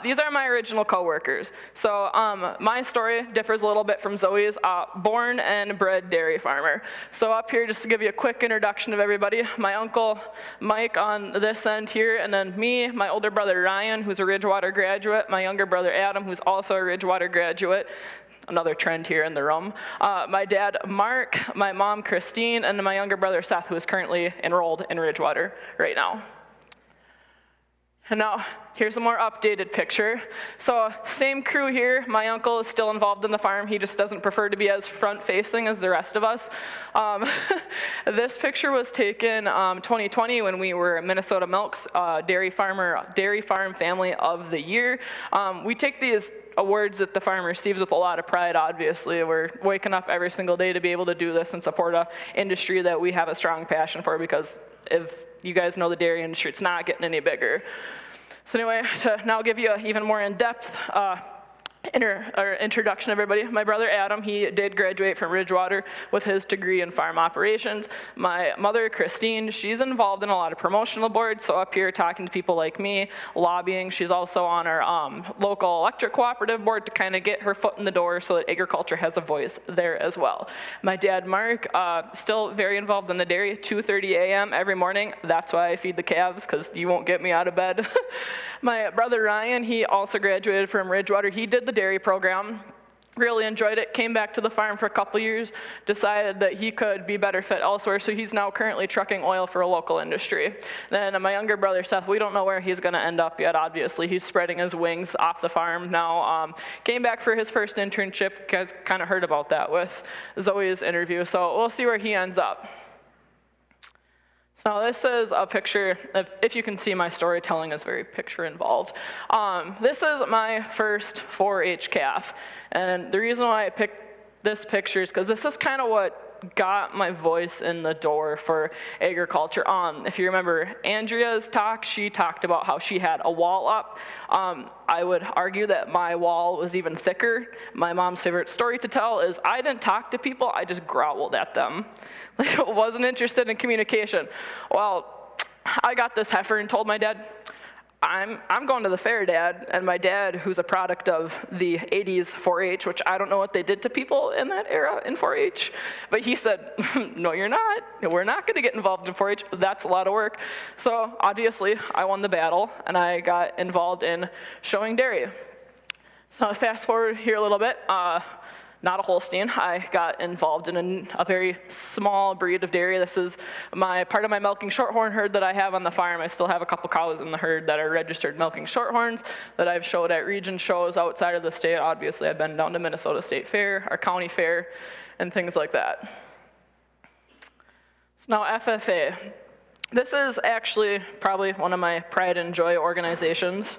These are my original coworkers. So my story differs a little bit from Zoe's, born and bred dairy farmer. So up here, just to give you a quick introduction of everybody, my uncle Mike on this end here, and then me, my older brother Ryan, who's a Ridgewater graduate, my younger brother Adam, who's also a Ridgewater graduate, another trend here in the room, my dad Mark, my mom Christine, and my younger brother Seth, who is currently enrolled in Ridgewater right now. And now, here's a more updated picture. So same crew here. My uncle is still involved in the farm. He just doesn't prefer to be as front-facing as the rest of us. This picture was taken 2020 when we were Minnesota Milk's Dairy Farm Family of the Year. We take these awards that the farm receives with a lot of pride, obviously. We're waking up every single day to be able to do this and support an industry that we have a strong passion for, because if you guys know the dairy industry, it's not getting any bigger. So anyway, to now give you an even more in-depth introduction, everybody. My brother Adam, he did graduate from Ridgewater with his degree in farm operations. My mother Christine, she's involved in a lot of promotional boards, so up here talking to people like me, lobbying. She's also on our local electric cooperative board to kind of get her foot in the door so that agriculture has a voice there as well. My dad Mark, still very involved in the dairy, 2:30 a.m. every morning. That's why I feed the calves, because you won't get me out of bed. My brother Ryan, he also graduated from Ridgewater. He did the dairy program, really enjoyed it, came back to the farm for a couple years, decided that he could be better fit elsewhere, so he's now currently trucking oil for a local industry. Then my younger brother Seth, we don't know where he's going to end up yet, obviously. He's spreading his wings off the farm now. Came back for his first internship. You guys kind of heard about that with Zoe's interview, so we'll see where he ends up. So this is a picture, if you can see, my storytelling is very picture involved. This is my first 4-H calf. And the reason why I picked this picture is because this is kind of what got my voice in the door for agriculture. If you remember Andrea's talk, she talked about how she had a wall up. I would argue that my wall was even thicker. My mom's favorite story to tell is I didn't talk to people, I just growled at them. Like, I wasn't interested in communication. Well, I got this heifer and told my dad, I'm going to the fair, Dad. And my dad, who's a product of the 80s 4-H, which I don't know what they did to people in that era in 4-H, but he said, no, you're not. We're not going to get involved in 4-H. That's a lot of work. So obviously, I won the battle, and I got involved in showing dairy. So fast forward here a little bit. Not a Holstein. I got involved in a very small breed of dairy. This is part of my milking shorthorn herd that I have on the farm. I still have a couple cows in the herd that are registered milking shorthorns that I've showed at region shows outside of the state. Obviously, I've been down to Minnesota State Fair, our county fair, and things like that. So now FFA. This is actually probably one of my pride and joy organizations.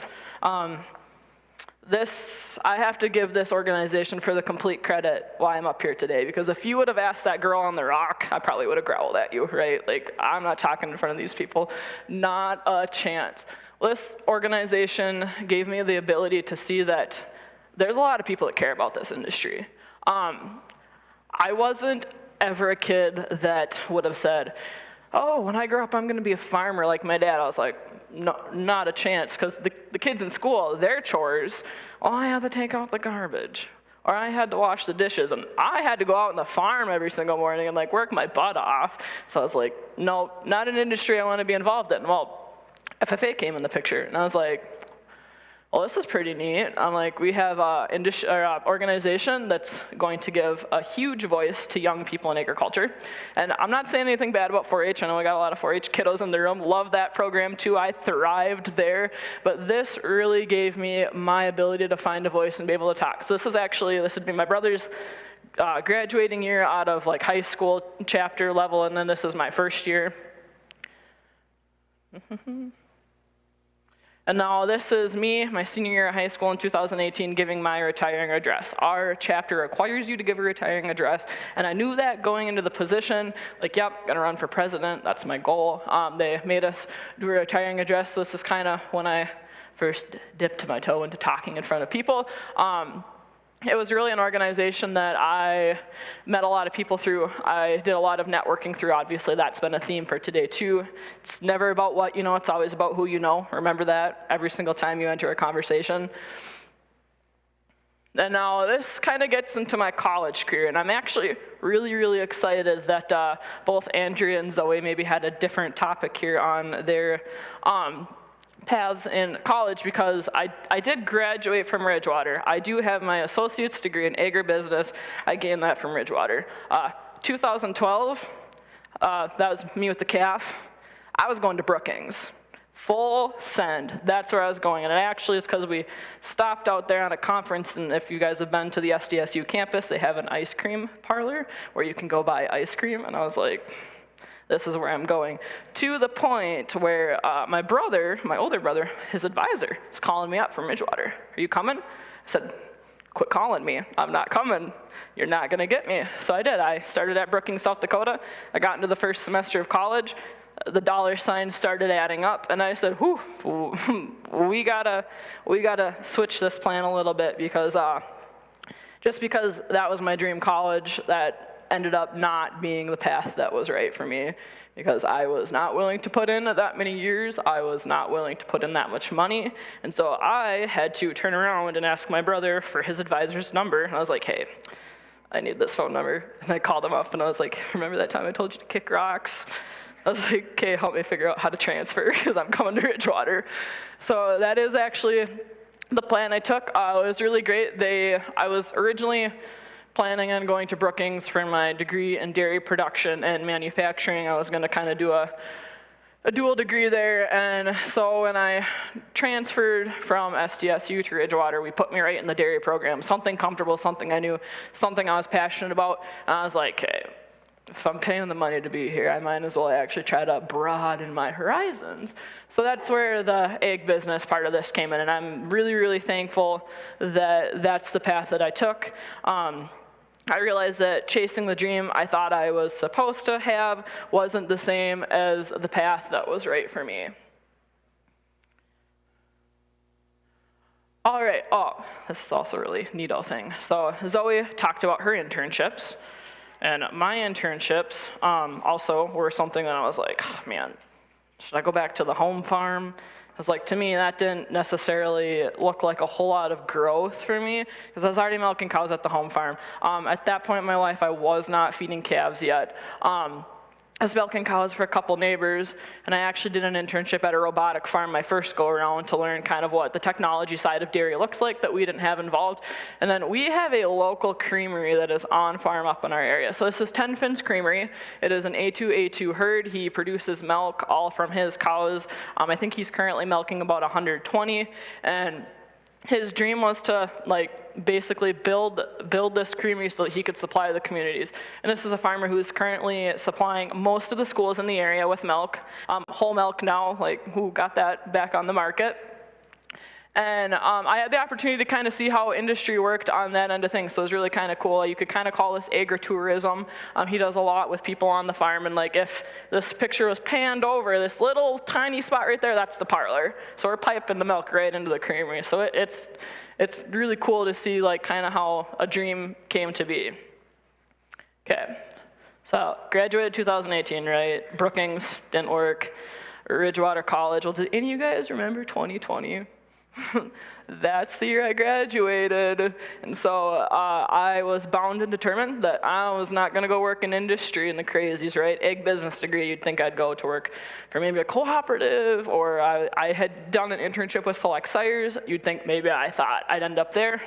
I have to give this organization for the complete credit why I'm up here today, because if you would have asked that girl on the rock, I probably would have growled at you, right? Like, I'm not talking in front of these people. Not a chance. This organization gave me the ability to see that there's a lot of people that care about this industry. I wasn't ever a kid that would have said, oh, when I grow up, I'm going to be a farmer like my dad. I was like, no, not a chance, because the kids in school, their chores, oh, I had to take out the garbage, or I had to wash the dishes, and I had to go out on the farm every single morning and like work my butt off. So I was like, no, not an industry I want to be involved in. Well, FFA came in the picture, and I was like, well, this is pretty neat. I'm like, we have an organization that's going to give a huge voice to young people in agriculture. And I'm not saying anything bad about 4-H. I know we got a lot of 4-H kiddos in the room. Love that program too. I thrived there. But this really gave me my ability to find a voice and be able to talk. So this would be my brother's graduating year out of like high school chapter level, and then this is my first year. And now this is me, my senior year of high school in 2018, giving my retiring address. Our chapter requires you to give a retiring address, and I knew that going into the position, like, yep, gonna run for president, that's my goal. They made us do a retiring address, so this is kind of when I first dipped my toe into talking in front of people. It was really an organization that I met a lot of people through. I did a lot of networking through. Obviously, that's been a theme for today, too. It's never about what you know, it's always about who you know. Remember that every single time you enter a conversation. And now this kind of gets into my college career, and I'm actually really, really excited that both Andrea and Zoe maybe had a different topic here on their paths in college, because I did graduate from Ridgewater. I do have my associate's degree in agribusiness. I gained that from Ridgewater. 2012, that was me with the calf. I was going to Brookings. Full send, that's where I was going. And it actually is because we stopped out there on a conference, and if you guys have been to the SDSU campus, they have an ice cream parlor where you can go buy ice cream, and I was like, this is where I'm going. To the point where my brother, my older brother, his advisor, is calling me up from Ridgewater. Are you coming? I said, quit calling me. I'm not coming. You're not gonna get me. So I did. I started at Brookings, South Dakota. I got into the first semester of college. The dollar signs started adding up, and I said, whew, we gotta switch this plan a little bit, because just because that was my dream college, that ended up not being the path that was right for me, because I was not willing to put in that many years. I was not willing to put in that much money. And so I had to turn around and ask my brother for his advisor's number. And I was like, hey, I need this phone number. And I called him up and I was like, remember that time I told you to kick rocks? I was like, okay, help me figure out how to transfer, because I'm coming to Ridgewater. So that is actually the plan I took. It was really great. I was originally planning on going to Brookings for my degree in dairy production and manufacturing. I was going to kind of do a dual degree there, and so when I transferred from SDSU to Ridgewater, we put me right in the dairy program, something comfortable, something I knew, something I was passionate about, and I was like, hey, if I'm paying the money to be here, I might as well actually try to broaden my horizons. So that's where the egg business part of this came in, and I'm really, really thankful that that's the path that I took. I realized that chasing the dream I thought I was supposed to have wasn't the same as the path that was right for me. All right, this is also a really neato thing. So Zoe talked about her internships, and my internships also were something that I was like, oh, man, should I go back to the home farm? Because like, to me, that didn't necessarily look like a whole lot of growth for me, because I was already milking cows at the home farm. At that point in my life, I was not feeding calves yet. I was milking cows for a couple neighbors, and I actually did an internship at a robotic farm my first go around to learn kind of what the technology side of dairy looks like that we didn't have involved. And then we have a local creamery that is on farm up in our area. So this is 10 Fins Creamery. It is an A2 herd. He produces milk all from his cows. I think he's currently milking about 120, and his dream was to basically build this creamery so that he could supply the communities. And this is a farmer who's currently supplying most of the schools in the area with milk, whole milk now, who got that back on the market. And I had the opportunity to kind of see how industry worked on that end of things, so it was really kind of cool. You could kind of call this agritourism. He does a lot with people on the farm, and if this picture was panned over, this little tiny spot right there, that's the parlor. So we're piping the milk right into the creamery. So it's really cool to see kind of how a dream came to be. Okay, so graduated 2018, right? Brookings didn't work. Ridgewater College. Well, did any of you guys remember 2020? That's the year I graduated. And so I was bound and determined that I was not going to go work in industry in the crazies, right? Egg business degree, you'd think I'd go to work for maybe a cooperative, or I had done an internship with Select Sires. You'd think maybe I thought I'd end up there.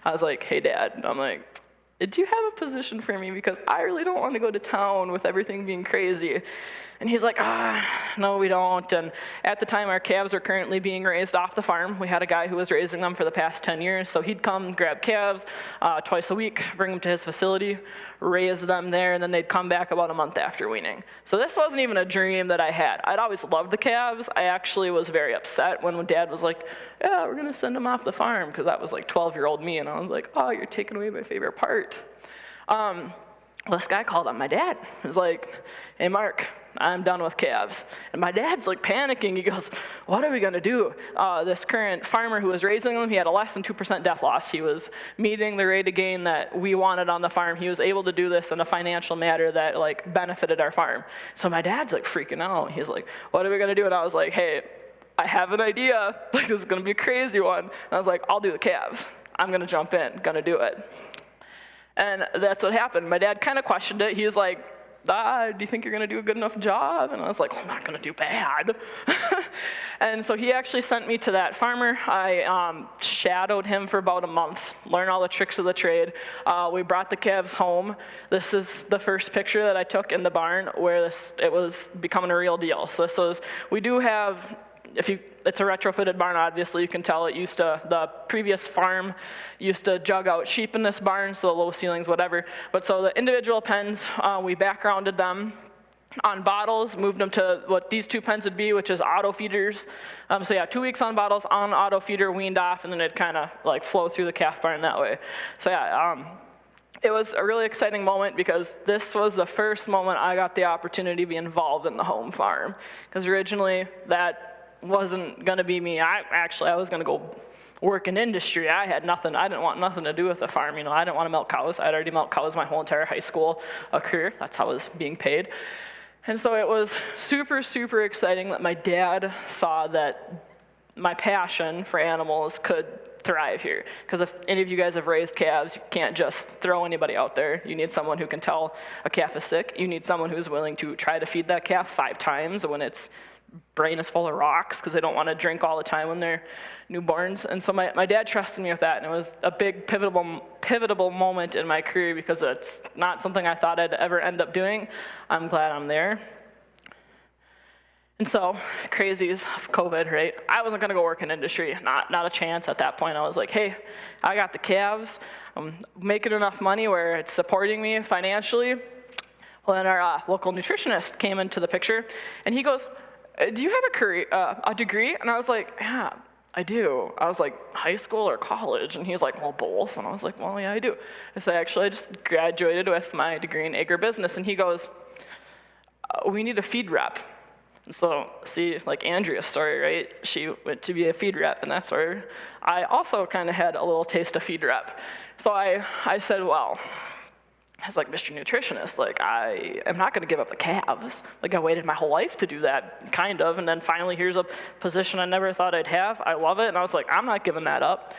I was like, hey, Dad. And I'm like, do you have a position for me? Because I really don't want to go to town with everything being crazy. And he's like, no, we don't. And at the time, our calves are currently being raised off the farm. We had a guy who was raising them for the past 10 years. So he'd come, grab calves twice a week, bring them to his facility, raise them there, and then they'd come back about a month after weaning. So this wasn't even a dream that I had. I'd always loved the calves. I actually was very upset when Dad was like, yeah, we're going to send them off the farm, because that was like 12-year-old me. And I was like, oh, you're taking away my favorite part. Well, this guy called up my dad. He was like, hey, Mark, I'm done with calves. And my dad's like panicking. He goes, what are we gonna do? This current farmer who was raising them, he had a less than 2% death loss. He was meeting the rate of gain that we wanted on the farm. He was able to do this in a financial manner that like benefited our farm. So my dad's like freaking out. He's like, what are we gonna do? And I was like, hey, I have an idea. Like, this is gonna be a crazy one. And I was like, I'll do the calves. I'm gonna jump in, gonna do it. And that's what happened. My dad kind of questioned it. He's like, do you think you're gonna do a good enough job? And I was like, well, I'm not gonna do bad. And so he actually sent me to that farmer. I shadowed him for about a month, learned all the tricks of the trade. We brought the calves home. This is the first picture that I took in the barn where it was becoming a real deal. So this was, we do have, it's a retrofitted barn, obviously. You can tell the previous farm used to jug out sheep in this barn, so low ceilings, whatever. But so the individual pens, we backgrounded them on bottles, moved them to what these two pens would be, which is auto feeders. So yeah, 2 weeks on bottles, on auto feeder, weaned off, and then it'd kind of like flow through the calf barn that way. So yeah, it was a really exciting moment because this was the first moment I got the opportunity to be involved in the home farm. Because originally that wasn't gonna be me. I was gonna go work in industry. I didn't want nothing to do with the farm. I didn't want to milk cows. I'd already milked cows my whole entire high school career. That's how I was being paid. And so it was super, super exciting that my dad saw that my passion for animals could thrive here. Because if any of you guys have raised calves, you can't just throw anybody out there. You need someone who can tell a calf is sick. You need someone who's willing to try to feed that calf 5 times when its brain is full of rocks, because they don't want to drink all the time when they're newborns. And so my dad trusted me with that, and it was a big pivotal moment in my career because it's not something I thought I'd ever end up doing. I'm glad I'm there. And so, crazies of COVID, right? I wasn't gonna go work in industry, not a chance at that point. I was like, hey, I got the calves. I'm making enough money where it's supporting me financially. Well, then our local nutritionist came into the picture, and he goes, do you have a degree? And I was like, yeah, I do. I was like, high school or college? And he's like, well, both. And I was like, well, yeah, I do. I said, actually, I just graduated with my degree in agribusiness. And he goes, we need a feed rep. And so, see, like Andrea's story, right? She went to be a feed rep, and that's where I also kind of had a little taste of feed rep. So I said, well, I was like, Mr. Nutritionist, like, I am not gonna give up the calves. Like, I waited my whole life to do that, kind of, and then finally here's a position I never thought I'd have. I love it, and I was like, I'm not giving that up.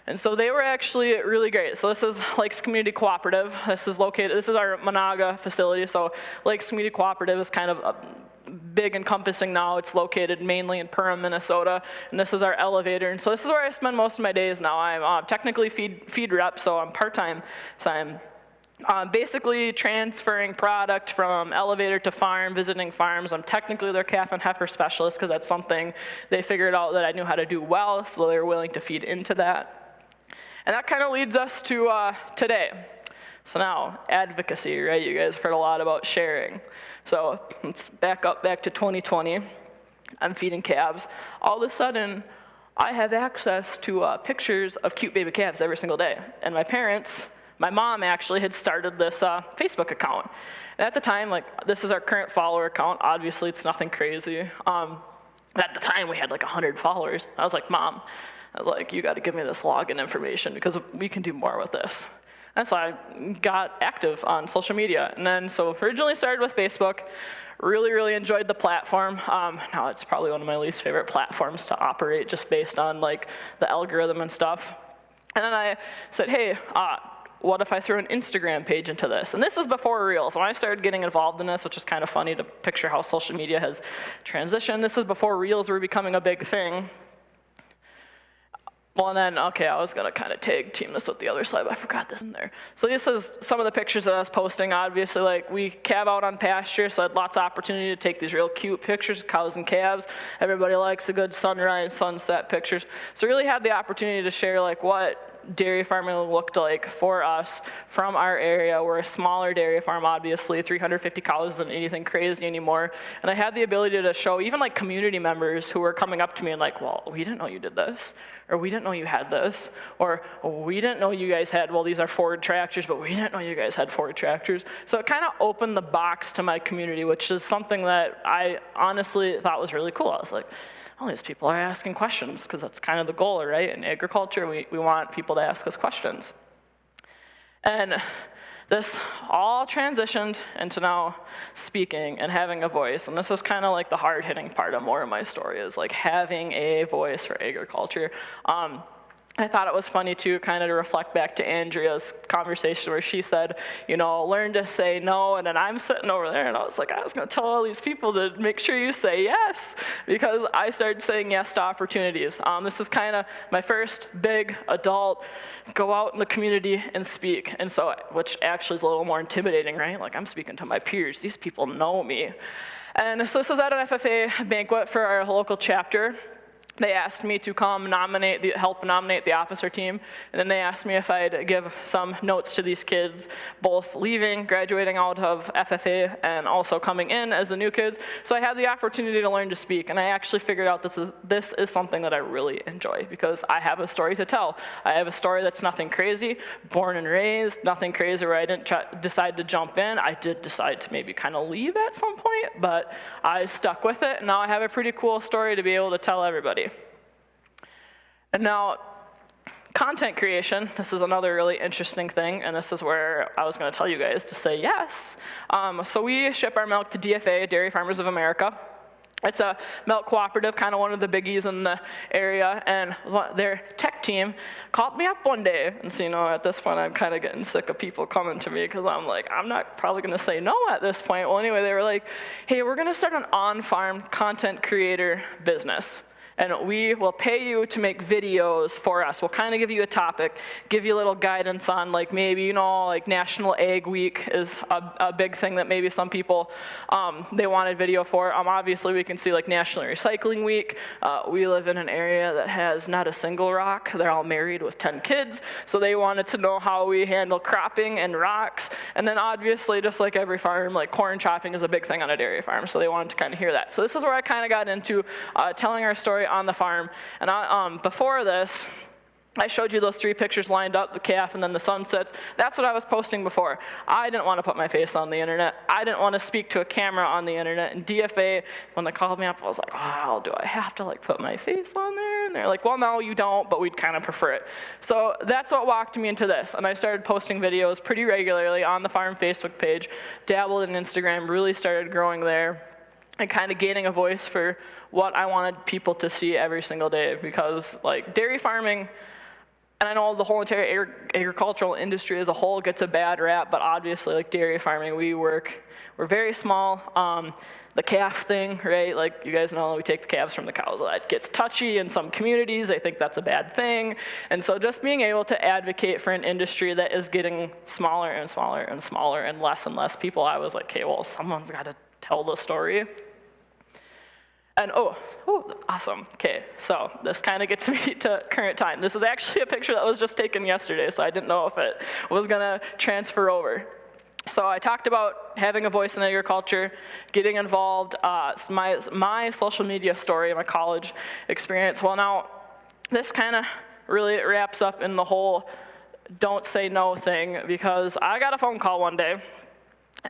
And so they were actually really great. So this is Lakes Community Cooperative. This is our Monaga facility. So Lakes Community Cooperative is kind of a big encompassing now. It's located mainly in Perham, Minnesota, and this is our elevator. And so this is where I spend most of my days now. I'm technically feed rep, so I'm part-time. So I'm basically transferring product from elevator to farm, visiting farms. I'm technically their calf and heifer specialist because that's something they figured out that I knew how to do well, so they were willing to feed into that. And that kind of leads us to today. So now, advocacy, right? You guys have heard a lot about sharing. So let's back to 2020. I'm feeding calves. All of a sudden, I have access to pictures of cute baby calves every single day. And my mom actually had started this Facebook account. And at the time, like, this is our current follower account. Obviously, it's nothing crazy. At the time, we had like 100 followers. I was like, Mom, you got to give me this login information because we can do more with this. And so I got active on social media. And then, so originally started with Facebook, really enjoyed the platform. Now it's probably one of my least favorite platforms to operate just based on like the algorithm and stuff. And then I said, hey, what if I threw an Instagram page into this? And this is before Reels. When I started getting involved in this, which is kind of funny to picture how social media has transitioned, this is before Reels were becoming a big thing. Well, and then, okay, I was gonna kind of tag team this with the other slide, but I forgot this in there. So this is some of the pictures that I was posting. Obviously, like, we calve out on pasture, so I had lots of opportunity to take these real cute pictures of cows and calves. Everybody likes a good sunrise, sunset pictures. So really had the opportunity to share, like, what dairy farming looked like for us from our area. We're a smaller dairy farm, obviously. 350 cows isn't anything crazy anymore. And I had the ability to show even like community members who were coming up to me and like, well, we didn't know you did this, or we didn't know you had this, or we didn't know you guys had, well, these are Ford tractors, but we didn't know you guys had Ford tractors. So it kind of opened the box to my community, which is something that I honestly thought was really cool. I was like, all these people are asking questions, because that's kind of the goal, right? In agriculture, we want people to ask us questions. And this all transitioned into now speaking and having a voice. And this is kind of like the hard-hitting part of more of my story, is like having a voice for agriculture. I thought it was funny too, kind of to reflect back to Andrea's conversation where she said, you know, learn to say no, and then I'm sitting over there and I was like, I was gonna tell all these people to make sure you say yes, because I started saying yes to opportunities. This is kind of my first big adult go out in the community and speak, and so, which actually is a little more intimidating, right? Like, I'm speaking to my peers, these people know me. And so this was at an FFA banquet for our local chapter. They asked me to come help nominate the officer team, and then they asked me if I'd give some notes to these kids, both leaving, graduating out of FFA, and also coming in as the new kids. So I had the opportunity to learn to speak, and I actually figured out this is something that I really enjoy, because I have a story to tell. I have a story that's nothing crazy, born and raised, nothing crazy where I didn't decide to jump in. I did decide to maybe kind of leave at some point, but I stuck with it, and now I have a pretty cool story to be able to tell everybody. And now, content creation, this is another really interesting thing, and this is where I was going to tell you guys to say yes. So we ship our milk to DFA, Dairy Farmers of America. It's a milk cooperative, kind of one of the biggies in the area, and their tech team called me up one day. And so, you know, at this point, I'm kind of getting sick of people coming to me, because I'm like, I'm not probably going to say no at this point. Well, anyway, they were like, hey, we're going to start an on-farm content creator business, and we will pay you to make videos for us. We'll kind of give you a topic, give you a little guidance on, like, maybe, you know, like National Ag Week is a big thing that maybe some people, they wanted video for. Obviously, we can see like National Recycling Week. We live in an area that has not a single rock. They're all married with 10 kids, so they wanted to know how we handle cropping and rocks. And then obviously, just like every farm, like corn chopping is a big thing on a dairy farm, so they wanted to kind of hear that. So this is where I kind of got into telling our story on the farm. And before this, I showed you those 3 pictures lined up, the calf and then the sunsets. That's what I was posting before. I didn't want to put my face on the internet. I didn't want to speak to a camera on the internet. And DFA, when they called me up, I was like, wow, do I have to like put my face on there? And they're like, well, no, you don't, but we'd kind of prefer it. So that's what walked me into this. And I started posting videos pretty regularly on the farm Facebook page, dabbled in Instagram, really started growing there, and kind of gaining a voice for what I wanted people to see every single day, because like dairy farming, and I know the whole entire agricultural industry as a whole gets a bad rap, but obviously like dairy farming, we're very small. The calf thing, right? Like you guys know, we take the calves from the cows. That gets touchy in some communities. I think that's a bad thing. And so just being able to advocate for an industry that is getting smaller and smaller and smaller and less people, I was like, okay, well, someone's got to tell the story. And oh, awesome. Okay, so this kind of gets me to current time. This is actually a picture that was just taken yesterday, so I didn't know if it was gonna transfer over. So I talked about having a voice in agriculture, getting involved, my social media story, my college experience. Well, now this kind of really wraps up in the whole don't say no thing, because I got a phone call one day.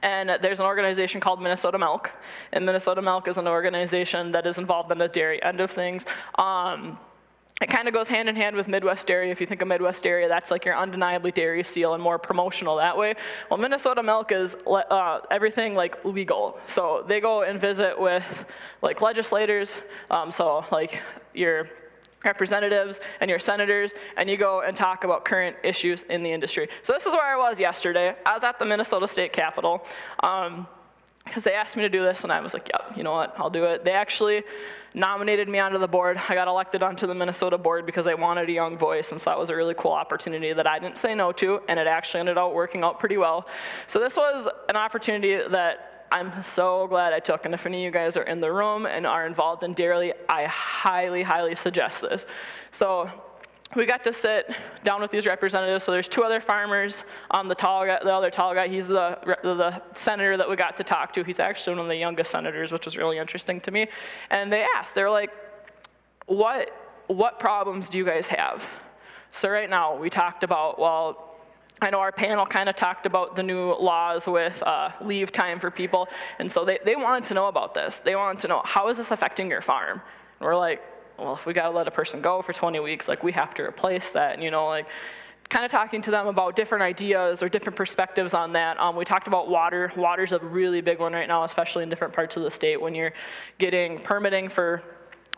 And there's an organization called Minnesota Milk, and Minnesota Milk is an organization that is involved in the dairy end of things. It kind of goes hand in hand with MinnWest Dairy. If you think of MinnWest Dairy, that's like your undeniably dairy seal and more promotional that way. Well, Minnesota Milk is everything like legal. So they go and visit with like legislators, so like your representatives and your senators, and you go and talk about current issues in the industry. So this is where I was yesterday. I was at the Minnesota State Capitol. because they asked me to do this, and I was like, yep, you know what, I'll do it. They actually nominated me onto the board. I got elected onto the Minnesota board because they wanted a young voice, and so that was a really cool opportunity that I didn't say no to, and it actually ended up working out pretty well. So this was an opportunity that I'm so glad I took, and if any of you guys are in the room and are involved in dairy, I highly, highly suggest this. So we got to sit down with these representatives. So there's two other farmers. The other tall guy, he's the senator that we got to talk to. He's actually one of the youngest senators, which was really interesting to me. And they asked, they're like, what problems do you guys have? So right now we talked about, well, I know our panel kind of talked about the new laws with leave time for people. And so they wanted to know about this. They wanted to know, how is this affecting your farm? And we're like, well, if we got to let a person go for 20 weeks, like, we have to replace that. And, you know, like, kind of talking to them about different ideas or different perspectives on that. We talked about water. Water's a really big one right now, especially in different parts of the state when you're getting permitting for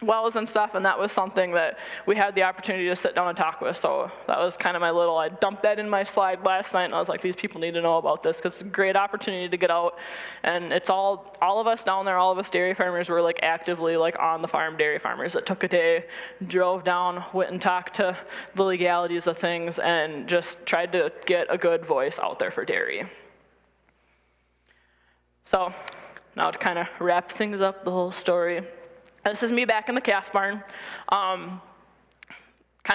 wells and stuff, and that was something that we had the opportunity to sit down and talk with. So that was kind of my little, I dumped that in my slide last night, and I was like, these people need to know about this, because it's a great opportunity to get out. And it's all of us down there, all of us dairy farmers were like actively like on the farm dairy farmers that took a day, drove down, went and talked to the legalities of things, and just tried to get a good voice out there for dairy. So now to kind of wrap things up, the whole story. This is me back in the calf barn. Kind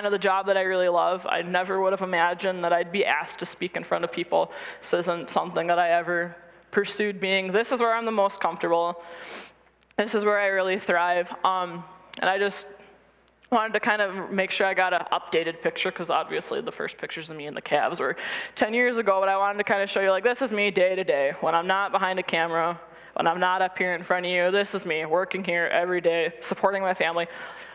of the job that I really love. I never would have imagined that I'd be asked to speak in front of people. This isn't something that I ever pursued being. This is where I'm the most comfortable. This is where I really thrive. And I just wanted to kind of make sure I got an updated picture, because obviously the first pictures of me and the calves were 10 years ago, but I wanted to kind of show you, like, this is me day to day. When I'm not behind a camera, when I'm not up here in front of you, this is me working here every day, supporting my family,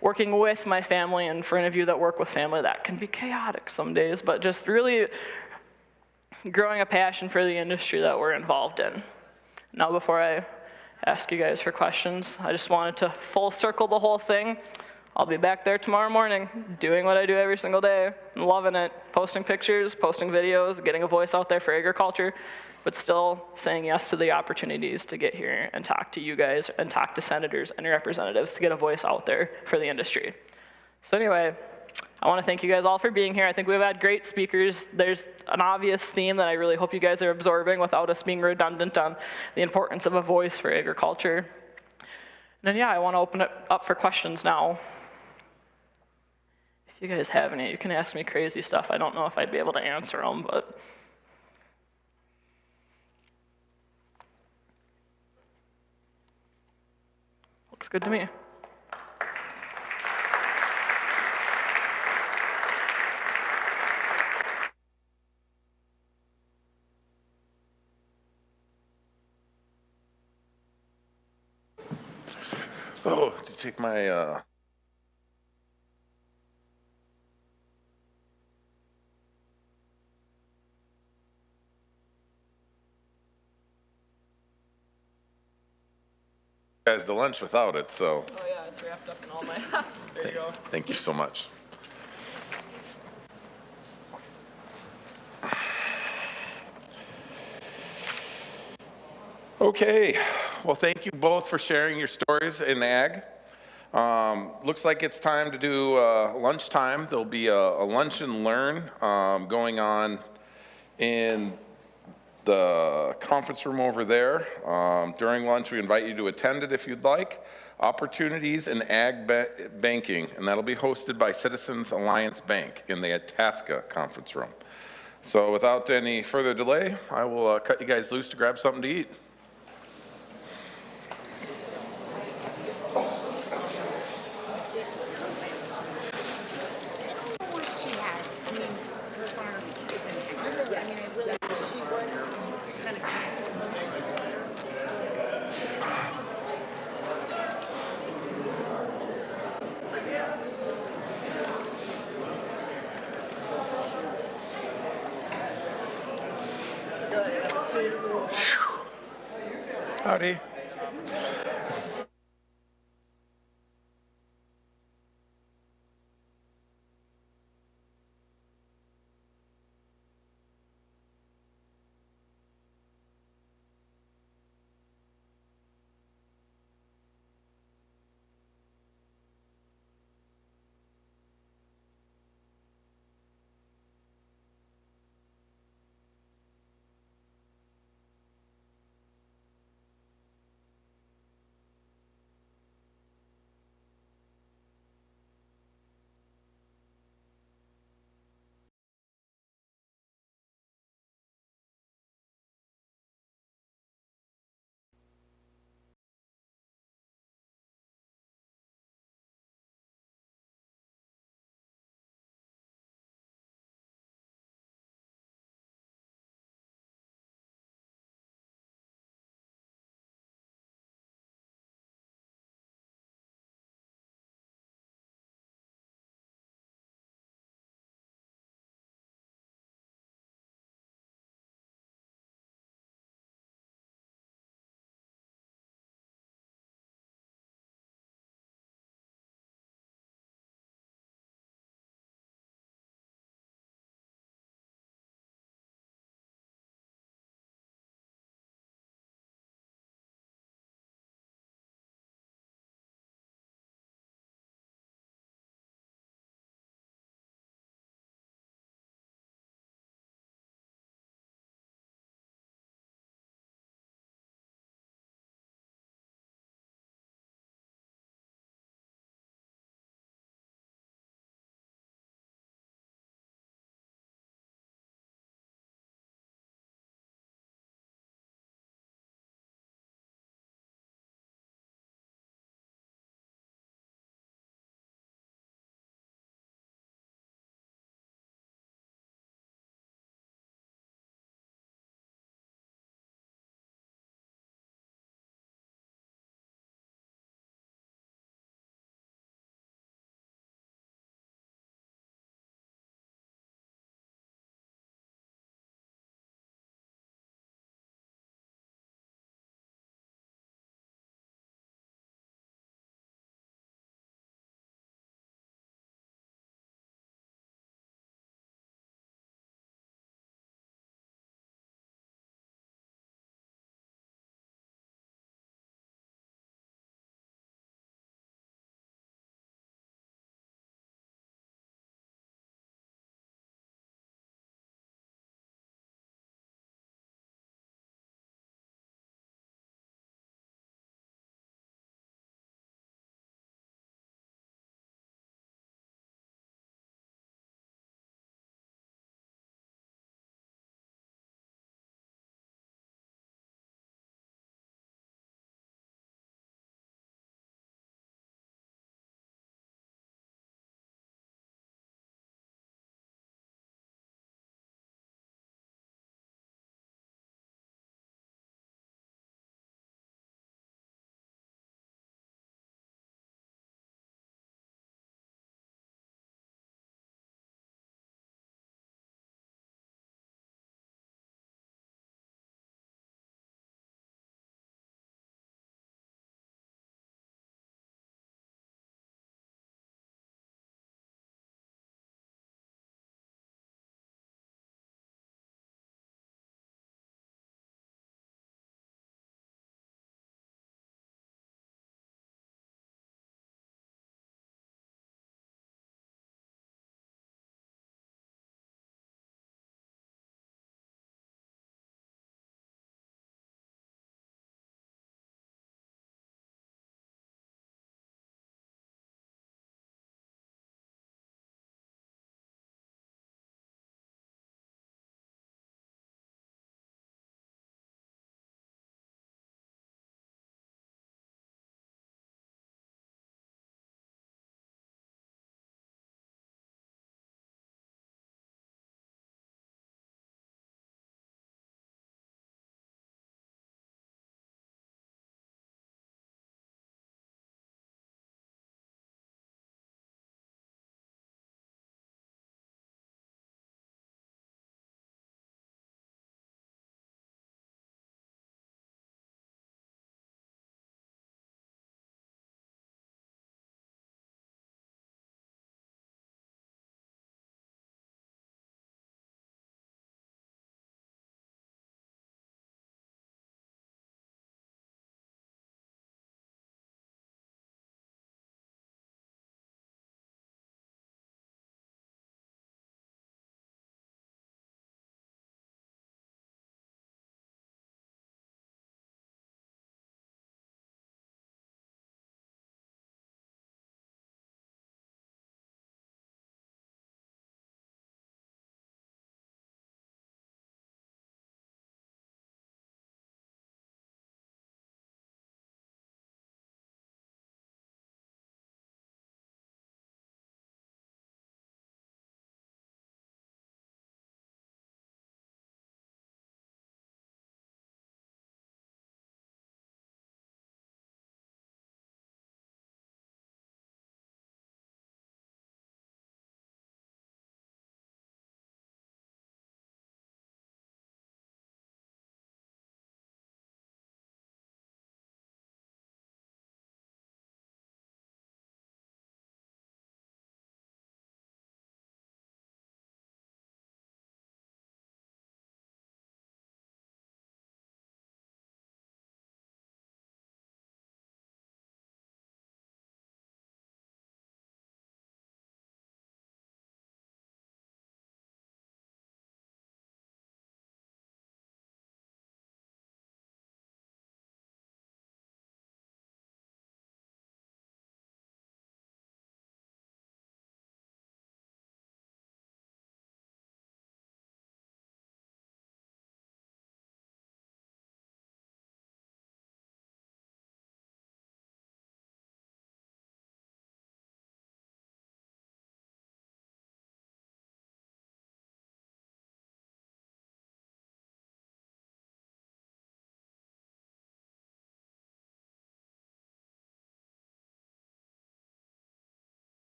working with my family. And for any of you that work with family, that can be chaotic some days, but just really growing a passion for the industry that we're involved in. Now, before I ask you guys for questions, I just wanted to full circle the whole thing. I'll be back there tomorrow morning doing what I do every single day, and loving it, posting pictures, posting videos, getting a voice out there for agriculture, but still saying yes to the opportunities to get here and talk to you guys and talk to senators and representatives to get a voice out there for the industry. So anyway, I want to thank you guys all for being here. I think we've had great speakers. There's an obvious theme that I really hope you guys are absorbing without us being redundant on the importance of a voice for agriculture. And then, yeah, I want to open it up for questions now. If you guys have any, you can ask me crazy stuff. I don't know if I'd be able to answer them, but looks good to me. Oh, to take my guys to lunch without it, so. Oh yeah, it's wrapped up in all my, there you go. Thank you so much. Okay, well, thank you both for sharing your stories in ag. Looks like it's time to do lunchtime. There'll be a lunch and learn going on in the conference room over there. During lunch, we invite you to attend it if you'd like. Opportunities in Ag Banking, and that'll be hosted by Citizens Alliance Bank in the Itasca conference room. So without any further delay, I will cut you guys loose to grab something to eat. Howdy.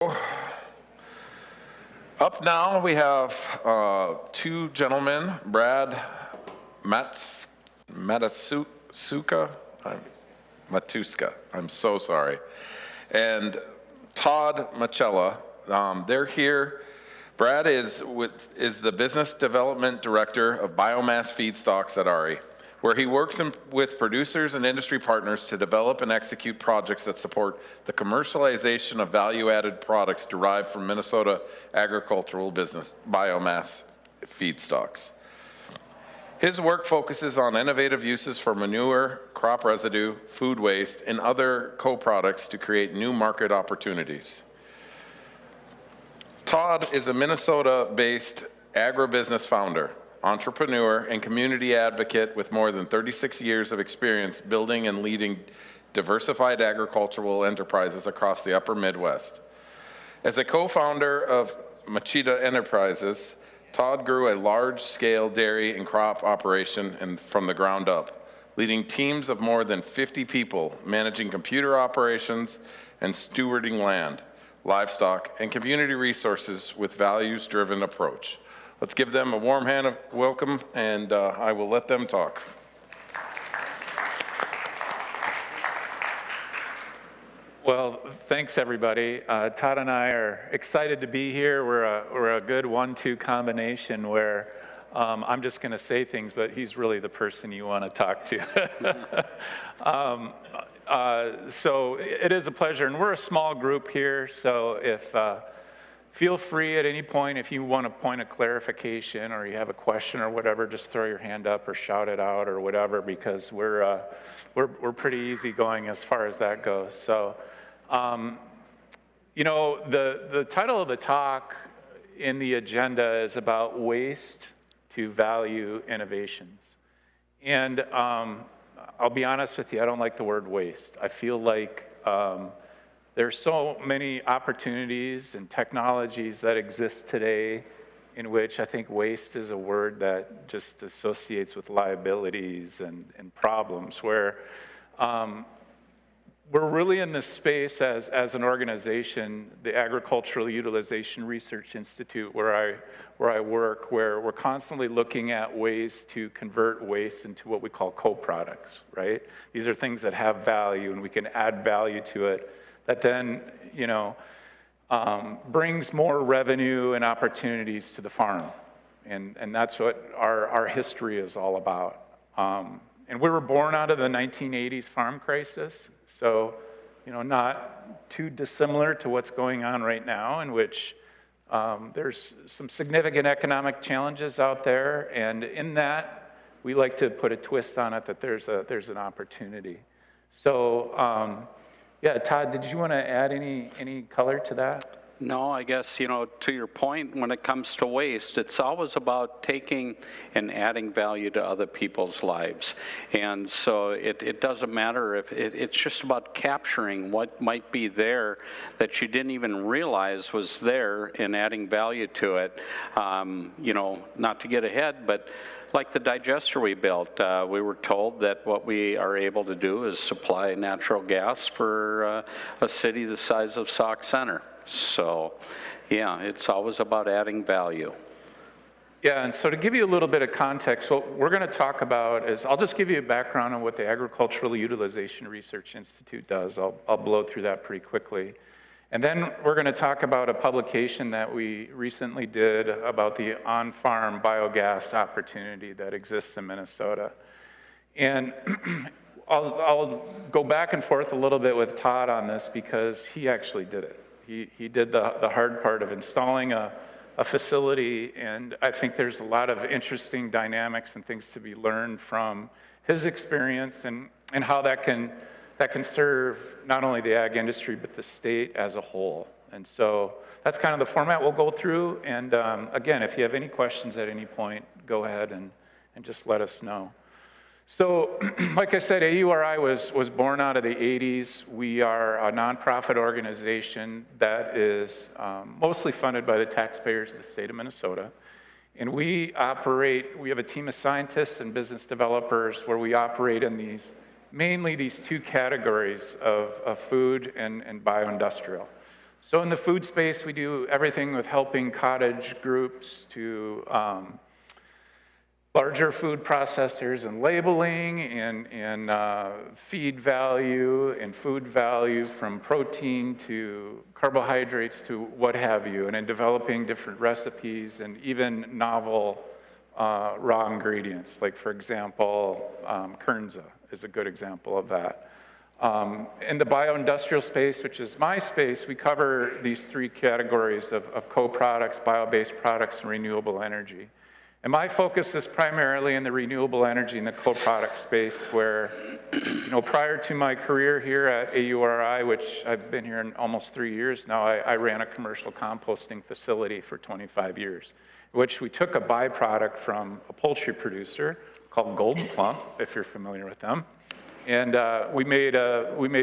Up now, we have two gentlemen, Brad Matuska, I'm so sorry, and Todd Machella. They're here. Brad is the Business Development Director of Biomass Feedstocks at ARI, where he works with producers and industry partners to develop and execute projects that support the commercialization of value-added products derived from Minnesota agricultural business biomass feedstocks. His work focuses on innovative uses for manure, crop residue, food waste, and other co-products to create new market opportunities. Todd is a Minnesota-based agribusiness founder, entrepreneur, and community advocate with more than 36 years of experience building and leading diversified agricultural enterprises across the upper Midwest. As a co-founder of Machida Enterprises, Todd grew a large-scale dairy and crop operation from the ground up, leading teams of more than 50 people, managing computer operations and stewarding land, livestock, and community resources with values-driven approach. Let's give them a warm hand of welcome, and I will let them talk. Well, thanks everybody. Todd and I are excited to be here. We're a good 1-2 combination where I'm just going to say things, but he's really the person you want to talk to. So it is a pleasure, and we're a small group here, so feel free at any point if you want a point of clarification or you have a question or whatever, just throw your hand up or shout it out or whatever, because we're pretty easygoing as far as that goes. So, you know, the title of the talk in the agenda is about waste to value innovations. And I'll be honest with you, I don't like the word waste. I feel like there's so many opportunities and technologies that exist today in which I think waste is a word that just associates with liabilities and problems, where we're really in this space as an organization, the Agricultural Utilization Research Institute, where I work, where we're constantly looking at ways to convert waste into what we call co-products, right? These are things that have value and we can add value to it that then, you know, brings more revenue and opportunities to the farm. And that's what our history is all about. And we were born out of the 1980s farm crisis, so, you know, not too dissimilar to what's going on right now, in which there's some significant economic challenges out there, and in that, we like to put a twist on it that there's an opportunity. So, yeah, Todd, did you want to add any color to that? No, I guess, you know, to your point, when it comes to waste, it's always about taking and adding value to other people's lives. And so it doesn't matter if it's just about capturing what might be there that you didn't even realize was there and adding value to it. You know, not to get ahead, but like the digester we built, we were told that what we are able to do is supply natural gas for a city the size of Sauk Center. So, yeah, it's always about adding value. Yeah, and so to give you a little bit of context, what we're going to talk about is, I'll just give you a background on what the Agricultural Utilization Research Institute does. I'll blow through that pretty quickly. And then we're going to talk about a publication that we recently did about the on-farm biogas opportunity that exists in Minnesota. And I'll go back and forth a little bit with Todd on this because he actually did it. He did the hard part of installing a facility, and I think there's a lot of interesting dynamics and things to be learned from his experience and how that can serve not only the ag industry but the state as a whole. And so that's kind of the format we'll go through, and again, if you have any questions at any point, go ahead and just let us know. So, like I said, AURI was born out of the 80s. We are a nonprofit organization that is mostly funded by the taxpayers of the state of Minnesota. And we have a team of scientists and business developers where we operate in mainly these two categories of food and bioindustrial. So in the food space, we do everything with helping cottage groups to larger food processors and labeling and feed value and food value from protein to carbohydrates to what have you, and in developing different recipes and even novel raw ingredients. Like, for example, kernza is a good example of that. In the bioindustrial space, which is my space, we cover these three categories of co-products, bio-based products, and renewable energy. And my focus is primarily in the renewable energy and the co-product space, where, prior to my career here at AURI, which I've been here in almost 3 years now, I ran a commercial composting facility for 25 years, in which we took a byproduct from a poultry producer called Golden Plump, if you're familiar with them. And we made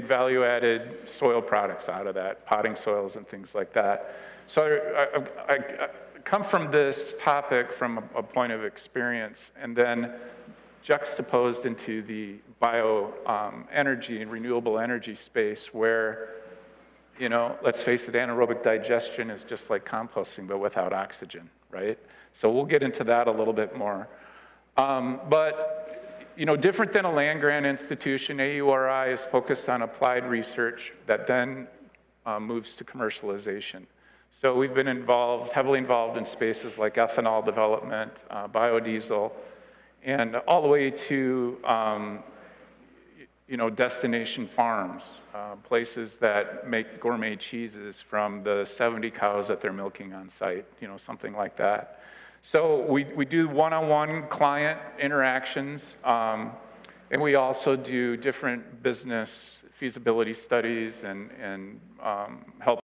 value-added soil products out of that, potting soils and things like that. So I come from this topic from a point of experience, and then juxtaposed into the energy and renewable energy space, where, let's face it, anaerobic digestion is just like composting, but without oxygen, right? So we'll get into that a little bit more. Different than a land-grant institution, AURI is focused on applied research that then moves to commercialization. So we've been heavily involved in spaces like ethanol development, biodiesel, and all the way to destination farms, places that make gourmet cheeses from the 70 cows that they're milking on site, something like that. So we do one-on-one client interactions, and we also do different business feasibility studies and help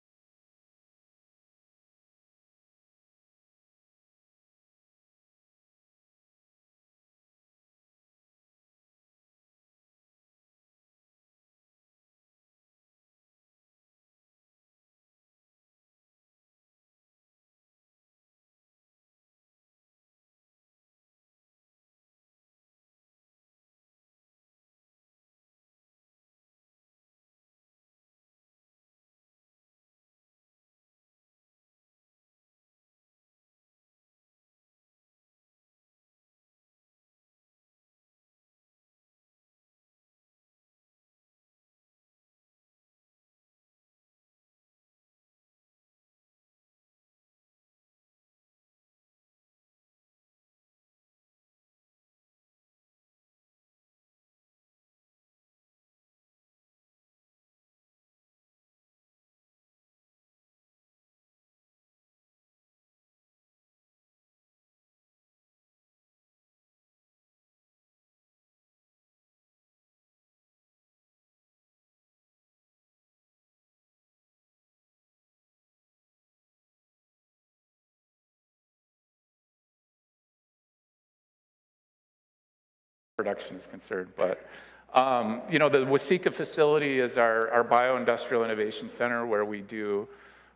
production is concerned. But, the Waseca facility is our bioindustrial innovation center, where we do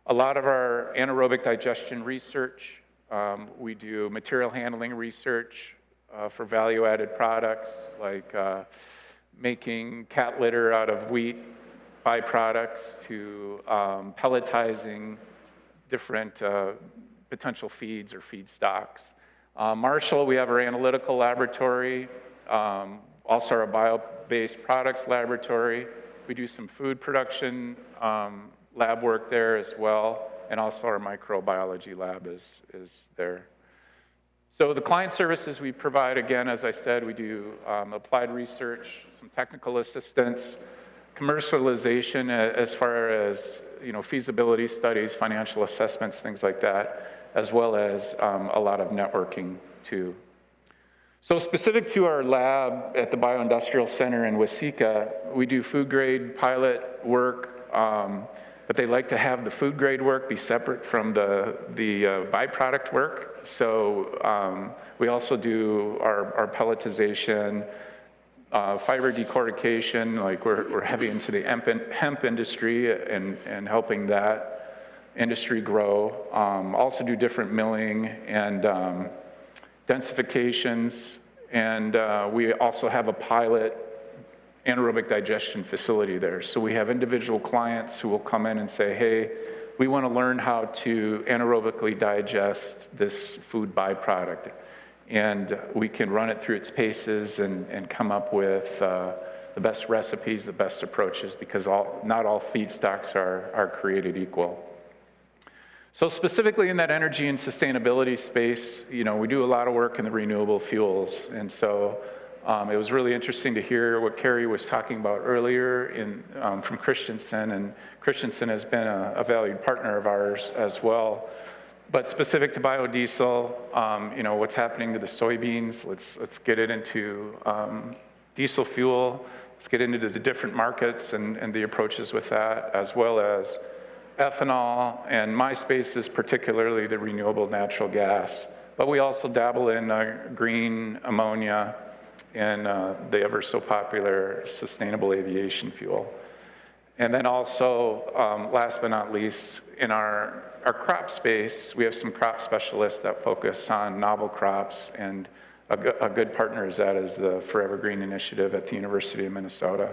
a lot of our anaerobic digestion research. We do material handling research for value-added products, like making cat litter out of wheat byproducts, to pelletizing different potential feeds or feedstocks. Marshall, we have our analytical laboratory, also our bio-based products laboratory. We do some food production lab work there as well, and also our microbiology lab is there. So the client services we provide, again, as I said, we do applied research, some technical assistance, commercialization as far as feasibility studies, financial assessments, things like that, as well as a lot of networking too. So specific to our lab at the Bioindustrial Center in Waseca, we do food grade pilot work, but they like to have the food grade work be separate from the byproduct work. So we also do our pelletization, fiber decortication, like we're heavy into the hemp industry and helping that industry grow. Also do different milling and densifications, and we also have a pilot anaerobic digestion facility there. So we have individual clients who will come in and say, hey, we want to learn how to anaerobically digest this food byproduct. And we can run it through its paces and come up with the best recipes, the best approaches, because not all feedstocks are created equal. So specifically in that energy and sustainability space, we do a lot of work in the renewable fuels. And so it was really interesting to hear what Carrie was talking about earlier from Christensen, and Christensen has been a valued partner of ours as well. But specific to biodiesel, what's happening to the soybeans, let's get it into diesel fuel, let's get into the different markets and the approaches with that, as well as ethanol, and my space is particularly the renewable natural gas. But we also dabble in green ammonia and the ever so popular sustainable aviation fuel. And then also, last but not least, in our crop space, we have some crop specialists that focus on novel crops, and a good partner is the Forever Green Initiative at the University of Minnesota.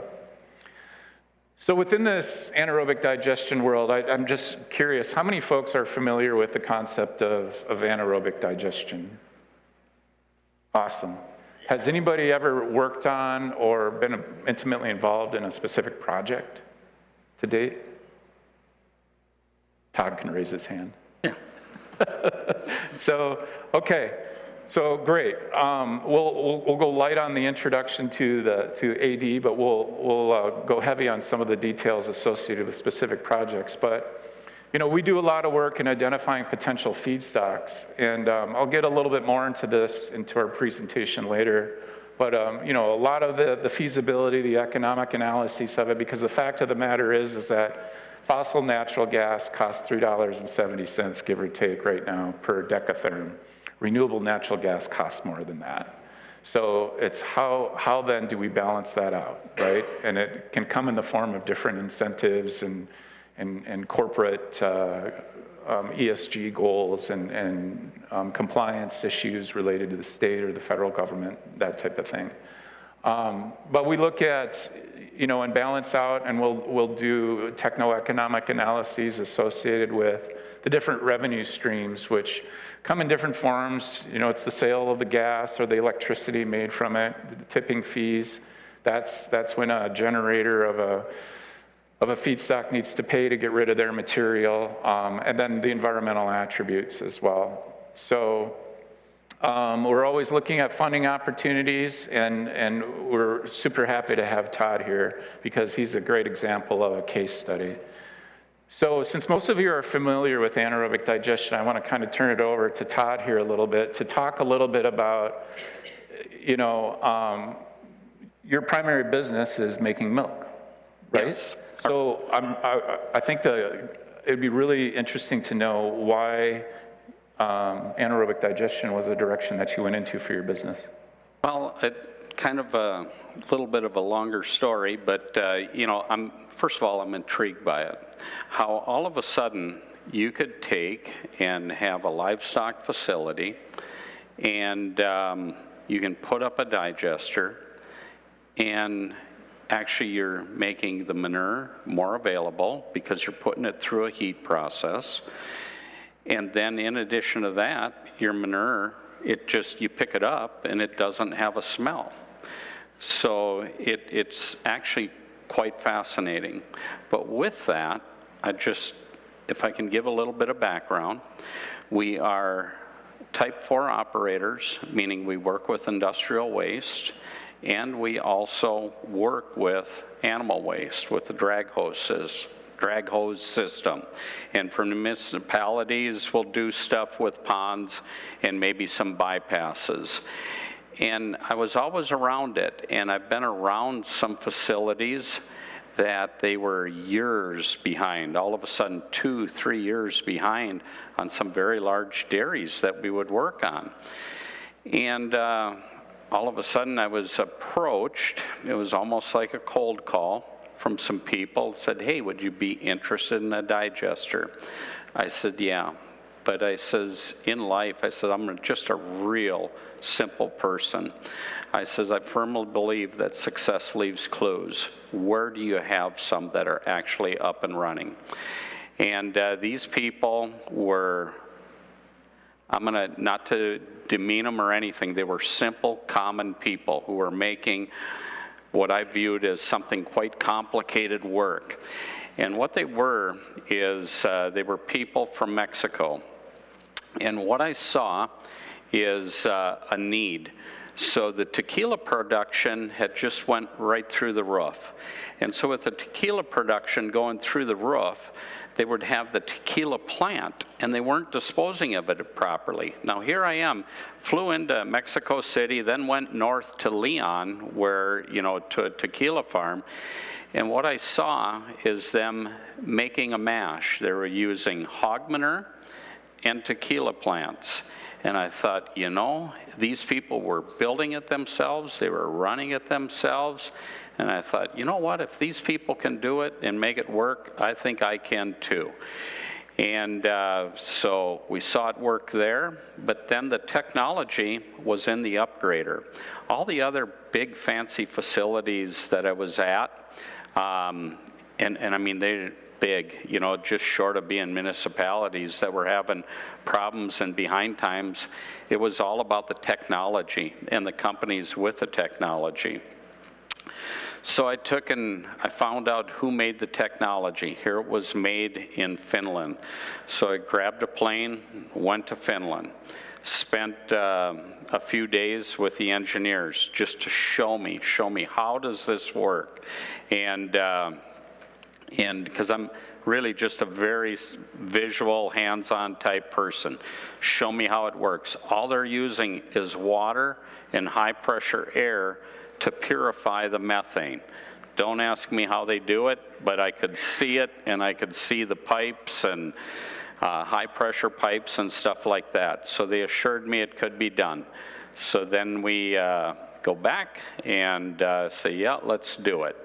So within this anaerobic digestion world, I'm just curious, how many folks are familiar with the concept of anaerobic digestion? Awesome. Has anybody ever worked on or been intimately involved in a specific project to date? Todd can raise his hand. Yeah. So, okay. So great. We'll go light on the introduction to AD, but we'll go heavy on some of the details associated with specific projects. But we do a lot of work in identifying potential feedstocks, and I'll get a little bit more into our presentation later. But a lot of the feasibility, the economic analysis of it, because the fact of the matter is that fossil natural gas costs $3.70, give or take, right now per decatherm. Renewable natural gas costs more than that. So it's how then do we balance that out, right? And it can come in the form of different incentives and corporate ESG goals and compliance issues related to the state or the federal government, that type of thing. But we look at, and balance out, and we'll do techno-economic analyses associated with the different revenue streams, which come in different forms. It's the sale of the gas or the electricity made from it, the tipping fees. That's when a generator of a feedstock needs to pay to get rid of their material, and then the environmental attributes as well. So we're always looking at funding opportunities, and we're super happy to have Todd here because he's a great example of a case study. So since most of you are familiar with anaerobic digestion, I want to kind of turn it over to Todd here a little bit to talk a little bit about, your primary business is making milk, right? Yes. So I think it'd be really interesting to know why anaerobic digestion was a direction that you went into for your business. Well, kind of a little bit of a longer story, but first of all, I'm intrigued by it. How all of a sudden you could take and have a livestock facility, and you can put up a digester, and actually you're making the manure more available because you're putting it through a heat process. And then in addition to that, your manure, you pick it up and it doesn't have a smell. So it's actually quite fascinating. But with that, if I can give a little bit of background, we are type 4 operators, meaning we work with industrial waste, and we also work with animal waste with the drag hose system. And from the municipalities, we'll do stuff with ponds and maybe some bypasses. And I was always around it, and I've been around some facilities that they were years behind, all of a sudden 2-3 years behind on some very large dairies that we would work on. And all of a sudden I was approached, it was almost like a cold call from some people, said, hey, would you be interested in a digester? I said, yeah. But I says, in life, I said, I'm just a real simple person. I says, I firmly believe that success leaves clues. Where do you have some that are actually up and running? And these people were, I'm gonna, not to demean them or anything, they were simple, common people who were making what I viewed as something quite complicated work. And what they were is they were people from Mexico. And what I saw is a need. So the tequila production had just went right through the roof. And so with the tequila production going through the roof, they would have the tequila plant, and they weren't disposing of it properly. Now here I am, flew into Mexico City, then went north to Leon, where, you know, to a tequila farm, and what I saw is them making a mash. They were using hog manure and tequila plants. And I thought, you know, these people were building it themselves, they were running it themselves, and I thought, you know what, if these people can do it and make it work, I think I can too. And so we saw it work there, but then the technology was in the upgrader. All the other big fancy facilities that I was at, and I mean, they're big, you know, just short of being municipalities that were having problems and behind times. It was all about the technology and the companies with the technology. So I took and I found out who made the technology. Here it was made in Finland. So I grabbed a plane, went to Finland, spent a few days with the engineers just to show me how does this work. And because I'm really just a very visual, hands-on type person. Show me how it works. All they're using is water and high-pressure air to purify the methane. Don't ask me how they do it, but I could see it, and I could see the pipes and high-pressure pipes and stuff like that. So they assured me it could be done. So then we go back and say, yeah, let's do it.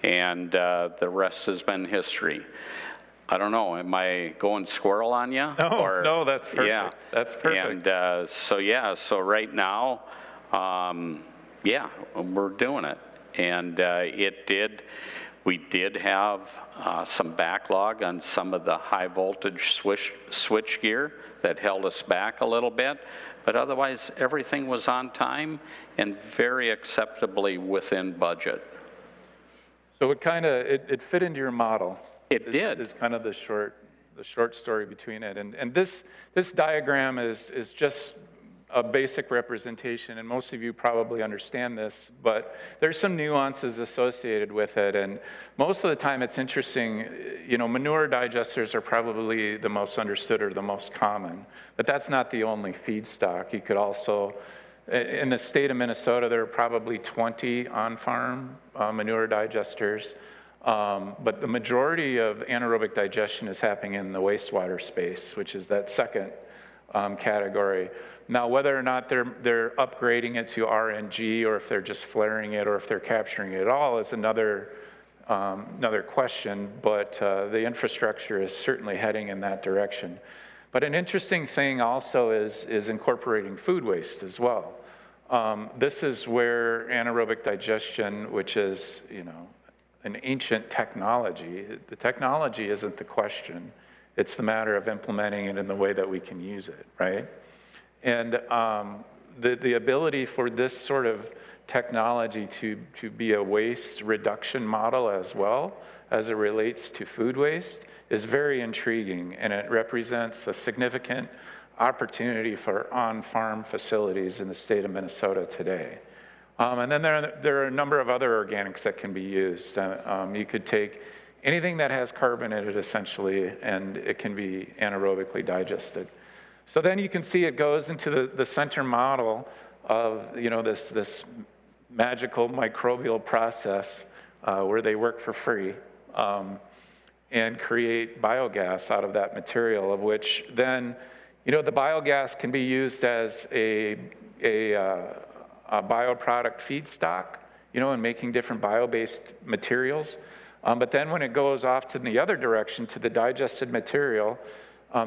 And the rest has been history. I don't know, am I going squirrel on you? No, no, that's perfect. Yeah. That's perfect. And so right now, yeah, we're doing it. And we did have some backlog on some of the high voltage switch gear that held us back a little bit, but otherwise everything was on time and very acceptably within budget. So it fit into your model. It did. Is kind of the short story between it. And this diagram is just a basic representation, and most of you probably understand this, but there's some nuances associated with it, and most of the time it's interesting. You know, manure digesters are probably the most understood or the most common, but that's not the only feedstock. You could also, in the state of Minnesota, there are probably 20 on-farm manure digesters, but the majority of anaerobic digestion is happening in the wastewater space, which is that second category. Now, whether or not they're upgrading it to RNG, or if they're just flaring it, or if they're capturing it at all, is another question, but the infrastructure is certainly heading in that direction. But an interesting thing also is incorporating food waste as well. This is where anaerobic digestion, which is, you know, an ancient technology, the technology isn't the question. It's the matter of implementing it in the way that we can use it, right? And the ability for this sort of technology to be a waste reduction model as well as it relates to food waste is very intriguing, and it represents a significant opportunity for on-farm facilities in the state of Minnesota today. And then there are a number of other organics that can be used. You could take anything that has carbon in it, essentially, and it can be anaerobically digested. So then you can see it goes into the center model of, you know, this magical microbial process where they work for free and create biogas out of that material, of which then, you know, the biogas can be used as a bioproduct feedstock, you know, in making different bio-based materials. But then when it goes off to the other direction, to the digested material,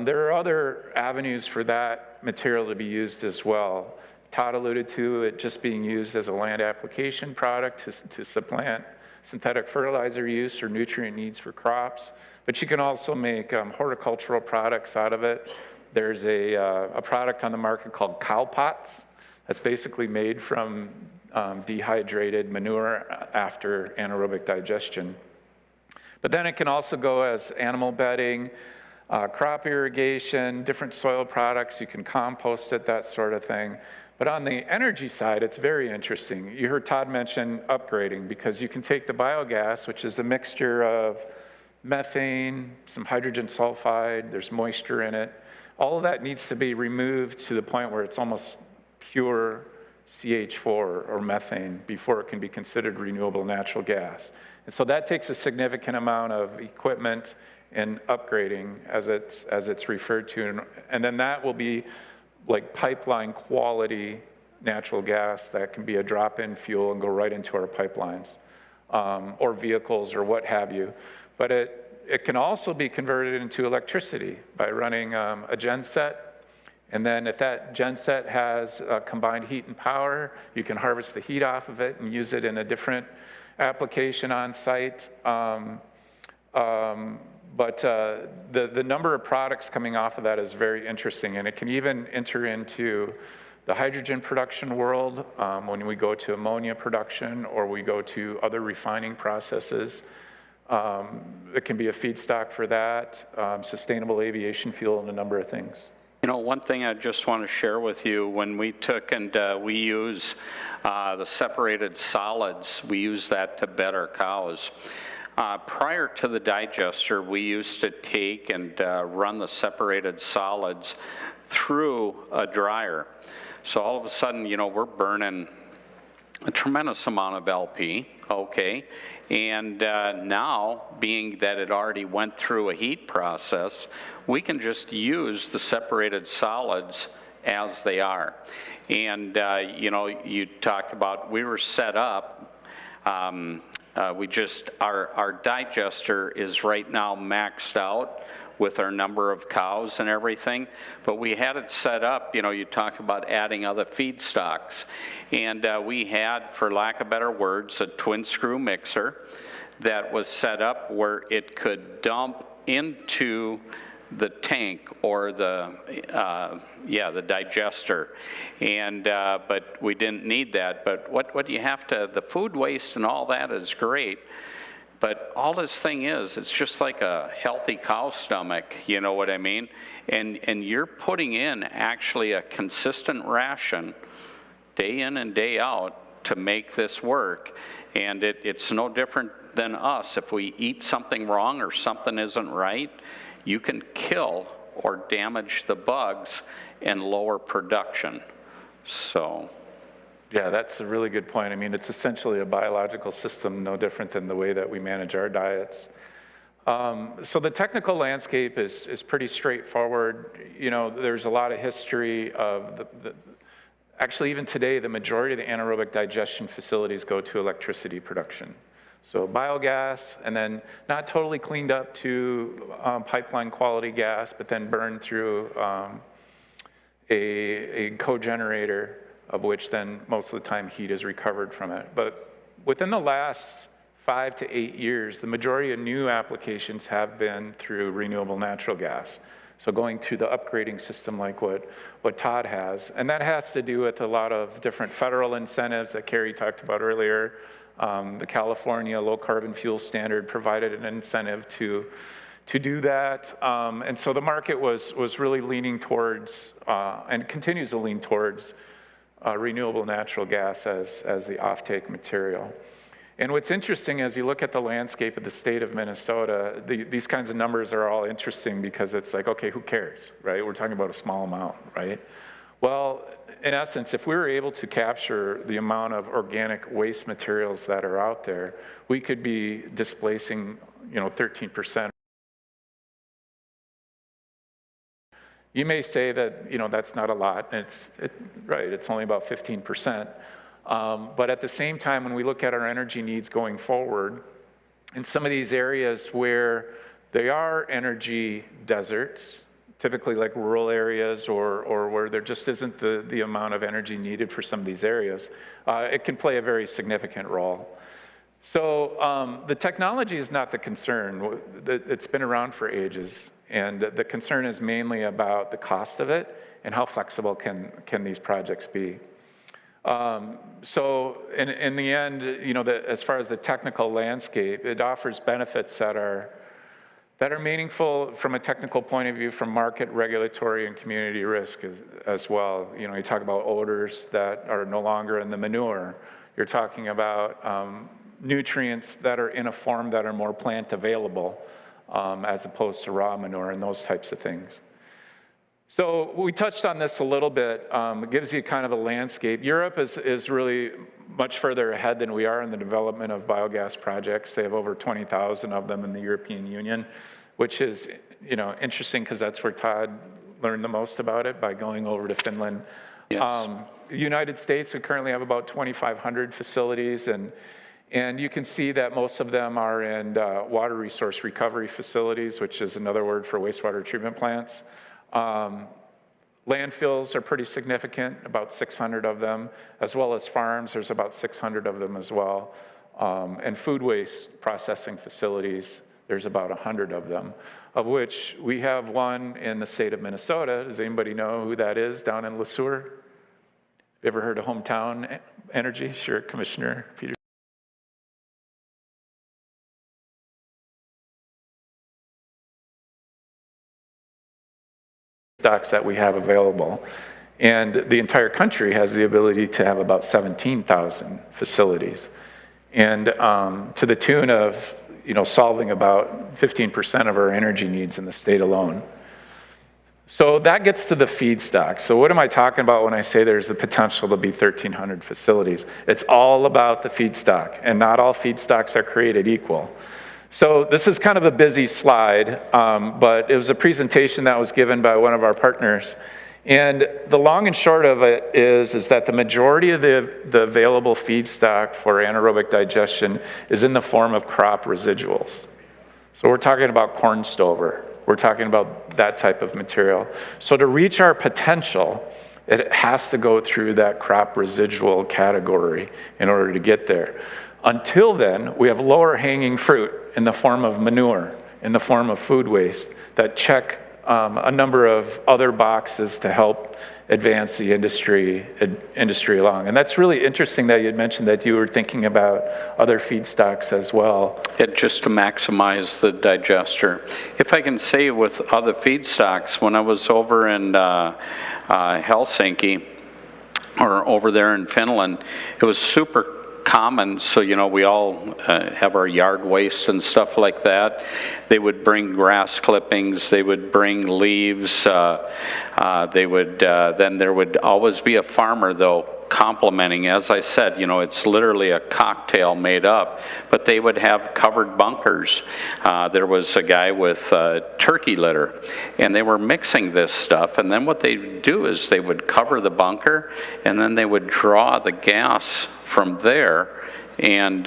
there are other avenues for that material to be used as well. Todd alluded to it just being used as a land application product to supplant synthetic fertilizer use or nutrient needs for crops. But you can also make horticultural products out of it. There's a product on the market called cow pots that's basically made from dehydrated manure after anaerobic digestion. But then it can also go as animal bedding, crop irrigation, different soil products. You can compost it, that sort of thing. But on the energy side, it's very interesting. You heard Todd mention upgrading, because you can take the biogas, which is a mixture of methane, some hydrogen sulfide, there's moisture in it. All of that needs to be removed to the point where it's almost pure CH4 or methane before it can be considered renewable natural gas. And so that takes a significant amount of equipment and upgrading, as it's referred to. And then that will be like pipeline quality natural gas that can be a drop-in fuel and go right into our pipelines, or vehicles or what have you. But it can also be converted into electricity by running a genset. And then if that genset has combined heat and power, you can harvest the heat off of it and use it in a different application on site. But the number of products coming off of that is very interesting, and it can even enter into the hydrogen production world when we go to ammonia production or we go to other refining processes. It can be a feedstock for that, sustainable aviation fuel, and a number of things. You know, one thing I just want to share with you, when we took and we use the separated solids, we use that to bed our cows. Prior to the digester, we used to take and run the separated solids through a dryer. So all of a sudden, you know, we're burning a tremendous amount of LP, okay? And now, being that it already went through a heat process, we can just use the separated solids as they are. And, you know, you talked about, we were set up, our digester is right now maxed out with our number of cows and everything, but we had it set up, you know, you talk about adding other feedstocks, and we had, for lack of better words, a twin screw mixer that was set up where it could dump into the tank or the digester, and but we didn't need that. But what you have to, the food waste and all that is great, but all this thing is, it's just like a healthy cow stomach, you know what I mean? And you're putting in actually a consistent ration day in and day out to make this work, and it's no different than us. If we eat something wrong or something isn't right, you can kill or damage the bugs and lower production. So. Yeah, that's a really good point. I mean, it's essentially a biological system, no different than the way that we manage our diets. So the technical landscape is pretty straightforward. You know, there's a lot of history of actually even today, the majority of the anaerobic digestion facilities go to electricity production. So biogas, and then not totally cleaned up to pipeline quality gas, but then burned through a cogenerator, of which then most of the time heat is recovered from it. But within the last 5 to 8 years, the majority of new applications have been through renewable natural gas. So going to the upgrading system like what Todd has. And that has to do with a lot of different federal incentives that Carrie talked about earlier. The California Low Carbon Fuel Standard provided an incentive to do that. And so the market was really leaning towards, and continues to lean towards, renewable natural gas as the offtake material. And what's interesting as you look at the landscape of the state of Minnesota, these kinds of numbers are all interesting because it's like, okay, who cares, right? We're talking about a small amount, right? Well, in essence, if we were able to capture the amount of organic waste materials that are out there, we could be displacing, 13%. You may say that, that's not a lot, and it's only about 15%. But at the same time, when we look at our energy needs going forward, in some of these areas where they are energy deserts, typically like rural areas or where there just isn't the amount of energy needed for some of these areas, it can play a very significant role. So the technology is not the concern. It's been around for ages, and the concern is mainly about the cost of it and how flexible can these projects be. So in the end, as far as the technical landscape, it offers benefits that are meaningful from a technical point of view, from market, regulatory, and community risk as well. You talk about odors that are no longer in the manure. You're talking about nutrients that are in a form that are more plant available as opposed to raw manure and those types of things. So we touched on this a little bit. It gives you kind of a landscape. Europe is really much further ahead than we are in the development of biogas projects. They have over 20,000 of them in the European Union, which is interesting because that's where Todd learned the most about it, by going over to Finland. Yes. The United States, we currently have about 2,500 facilities, and you can see that most of them are in water resource recovery facilities, which is another word for wastewater treatment plants. Landfills are pretty significant, about 600 of them, as well as farms. There's about 600 of them as well. And food waste processing facilities, there's about 100 of them, of which we have one in the state of Minnesota. Does anybody know who that is, down in Le Sueur? You ever heard of Hometown Energy? Sure, Commissioner Peters. Stocks that we have available. And the entire country has the ability to have about 17,000 facilities. And to the tune of solving about 15% of our energy needs in the state alone. So that gets to the feedstock. So what am I talking about when I say there's the potential to be 1,300 facilities? It's all about the feedstock, and not all feedstocks are created equal. So this is kind of a busy slide, but it was a presentation that was given by one of our partners. And the long and short of it is that the majority of the available feedstock for anaerobic digestion is in the form of crop residuals. So we're talking about corn stover. We're talking about that type of material. So to reach our potential, it has to go through that crop residual category in order to get there. Until then, we have lower hanging fruit in the form of manure, in the form of food waste, that check a number of other boxes to help advance the industry along. And that's really interesting that you had mentioned that you were thinking about other feedstocks as well. Just to maximize the digester. If I can say with other feedstocks, when I was over in Helsinki, or over there in Finland, it was super common, so we all have our yard waste and stuff like that. They would bring grass clippings, they would bring leaves, they would then there would always be a farmer though complimenting. As I said, it's literally a cocktail made up, but they would have covered bunkers. There was a guy with turkey litter, and they were mixing this stuff, and then what they do is they would cover the bunker, and then they would draw the gas from there and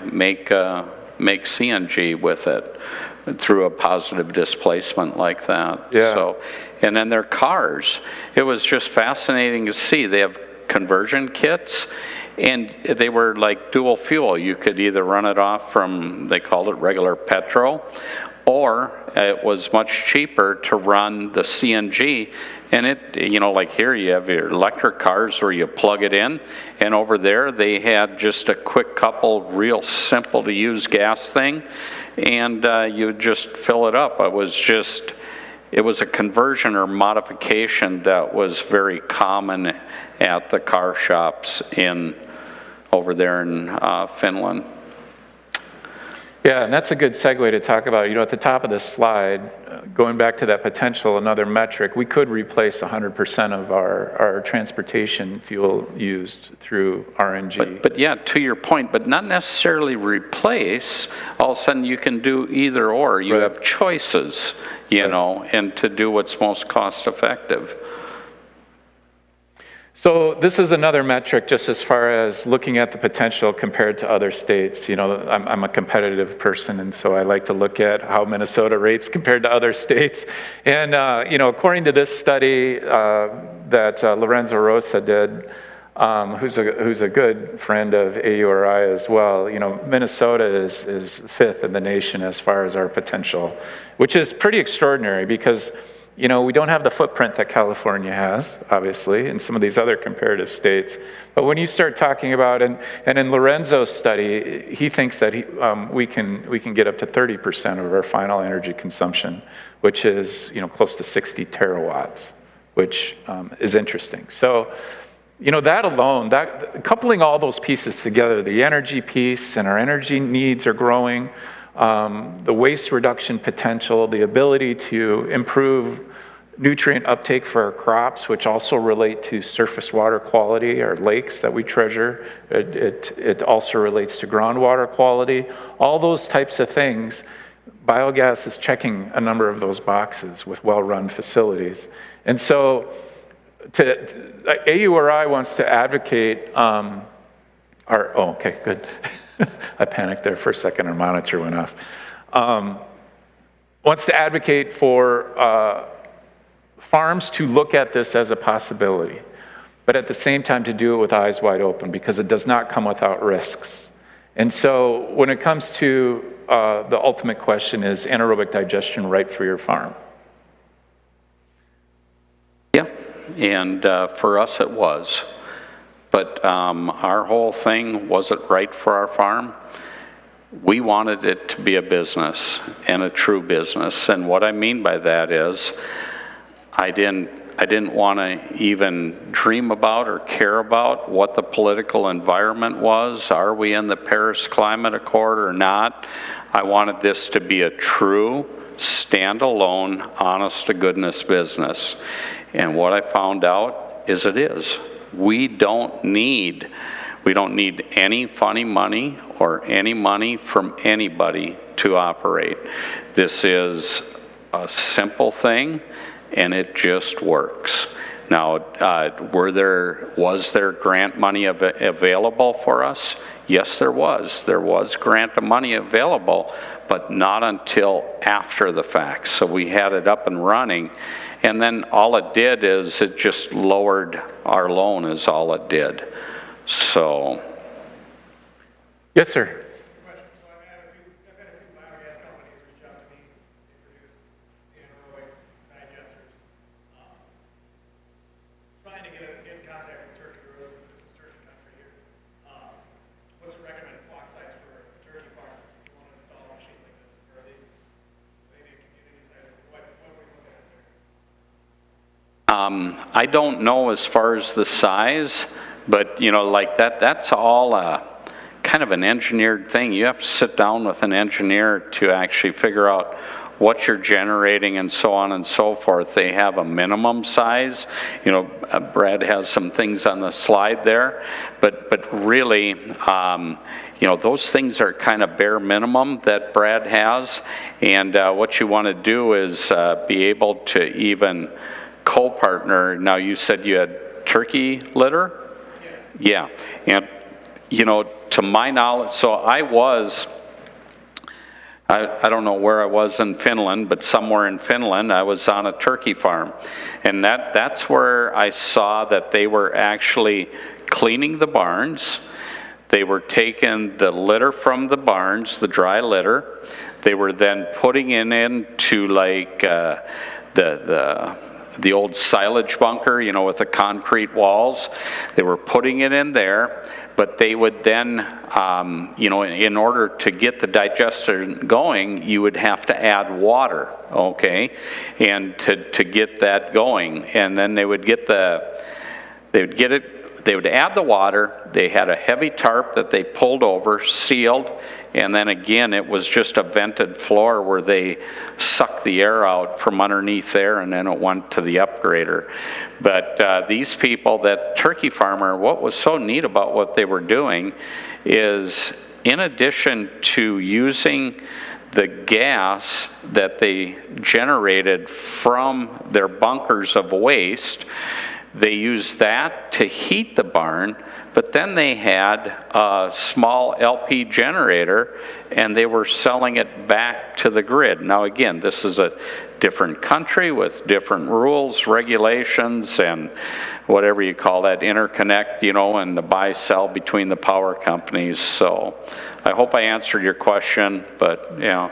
make CNG with it through a positive displacement like that. Yeah. So, and then their cars, it was just fascinating to see. They have conversion kits, and they were like dual fuel. You could either run it off from, they called it regular petrol, or it was much cheaper to run the CNG. And it, like here you have your electric cars where you plug it in, and over there they had just a quick couple real simple to use gas thing, and you just fill it up. It was a conversion or modification that was very common at the car shops over there in Finland. Yeah, and that's a good segue to talk about. At the top of this slide, going back to that potential, another metric, we could replace 100% of our transportation fuel used through RNG. But yeah, to your point, but not necessarily replace. All of a sudden you can do either or. You have choices, and to do what's most cost effective. So this is another metric just as far as looking at the potential compared to other states. I'm a competitive person, and so I like to look at how Minnesota rates compared to other states. And, according to this study that Lorenzo Rosa did, who's a good friend of AURI as well. You know, Minnesota is 5th in the nation as far as our potential, which is pretty extraordinary because, you know, we don't have the footprint that California has, obviously, and some of these other comparative states. But when you start talking about, and in Lorenzo's study, he thinks that we can get up to 30% of our final energy consumption, which is, you know, close to 60 terawatts, which is interesting. So, you know, that alone, coupling all those pieces together, the energy piece and our energy needs are growing, the waste reduction potential, the ability to improve nutrient uptake for our crops, which also relate to surface water quality, our lakes that we treasure. It also relates to groundwater quality. All those types of things, biogas is checking a number of those boxes with well-run facilities. And so AURI wants to advocate okay, good. I panicked there for a second, our monitor went off. Wants to advocate for farms to look at this as a possibility, but at the same time to do it with eyes wide open because it does not come without risks. And so when it comes to the ultimate question, is anaerobic digestion right for your farm? Yeah, and for us it was. But our whole thing, was it right for our farm? We wanted it to be a business and a true business. And what I mean by that is I didn't want to even dream about or care about what the political environment was. Are we in the Paris Climate Accord or not? I wanted this to be a true, standalone, honest-to-goodness business. And what I found out is it is. We don't need any funny money or any money from anybody to operate. This is a simple thing, and it just works. Now, was there grant money available for us? Yes, there was. There was grant money available, but not until after the fact. So we had it up and running, and then all it did is it just lowered our loan is all it did. So. Yes, sir. I don't know as far as the size, but you know, like that's all kind of an engineered thing. You have to sit down with an engineer to actually figure out what you're generating and so on and so forth. They have a minimum size. You know, Brad has some things on the slide there, but really, you know, those things are kind of bare minimum that Brad has, and what you want to do is be able to even co-partner. Now, you said you had turkey litter? Yeah. And, you know, to my knowledge, so I don't know where I was in Finland, but somewhere in Finland, I was on a turkey farm. And that's where I saw that they were actually cleaning the barns. They were taking the litter from the barns, the dry litter. They were then putting it into like the old silage bunker, you know, with the concrete walls. They were putting it in there, but they would then, you know, in order to get the digester going, you would have to add water, okay, and to get that going. And then they would add the water. They had a heavy tarp that they pulled over, sealed, and then again, it was just a vented floor where they sucked the air out from underneath there, and then it went to the upgrader. But these people, that turkey farmer, what was so neat about what they were doing is, in addition to using the gas that they generated from their bunkers of waste, they used that to heat the barn, but then they had a small LP generator and they were selling it back to the grid. Now again, this is a different country with different rules, regulations, and whatever you call that, interconnect, you know, and the buy-sell between the power companies. So I hope I answered your question, but, you know.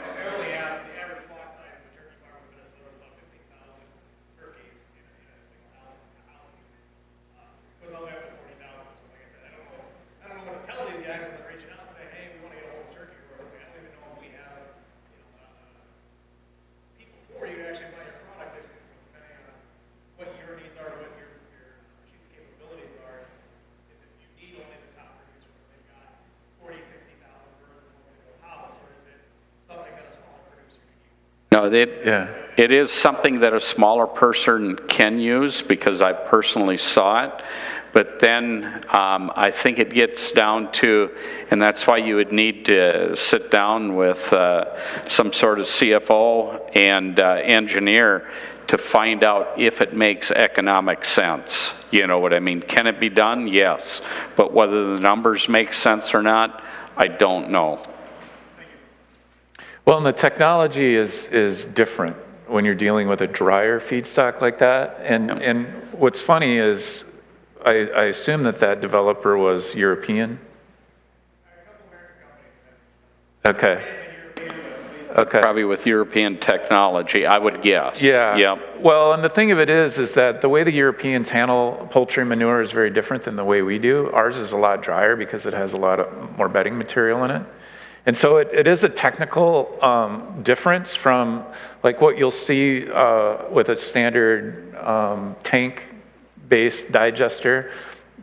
No, it is something that a smaller person can use because I personally saw it. But then I think it gets down to, and that's why you would need to sit down with some sort of CFO and engineer to find out if it makes economic sense. You know what I mean? Can it be done? Yes. But whether the numbers make sense or not, I don't know. Well, and the technology is different when you're dealing with a drier feedstock like that. And what's funny is I assume that developer was European. Okay. Okay. Probably with European technology, I would guess. Yeah. Yep. Well, and the thing of it is that the way the Europeans handle poultry manure is very different than the way we do. Ours is a lot drier because it has a lot more bedding material in it. And so it is a technical difference from what you'll see with a standard tank-based digester,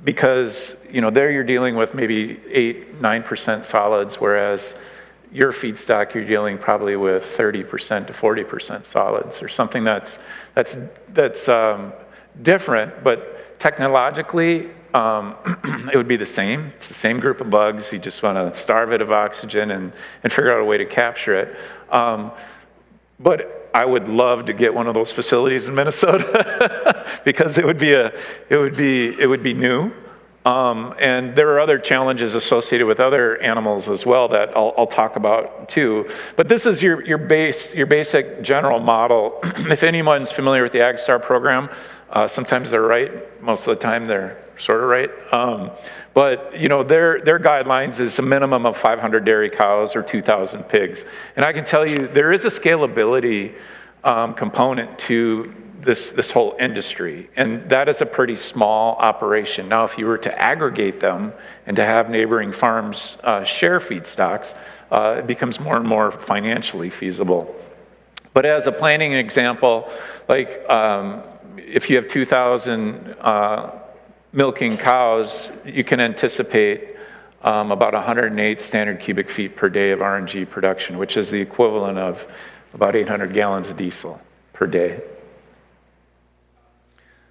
because there you're dealing with maybe 8-9% solids, whereas your feedstock you're dealing probably with 30% to 40% solids, or something that's different, but technologically. It would be the same. It's the same group of bugs. You just want to starve it of oxygen and figure out a way to capture it. But I would love to get one of those facilities in Minnesota because it would be new. And there are other challenges associated with other animals as well that I'll talk about too. But this is your basic general model. If anyone's familiar with the AgStar program, sometimes they're right. Most of the time they're sort of right. But their guidelines is a minimum of 500 dairy cows or 2,000 pigs. And I can tell you there is a scalability component to this whole industry, and that is a pretty small operation. Now, if you were to aggregate them and to have neighboring farms share feedstocks, it becomes more and more financially feasible. But as a planning example, if you have 2,000 milking cows, you can anticipate about 108 standard cubic feet per day of RNG production, which is the equivalent of about 800 gallons of diesel per day.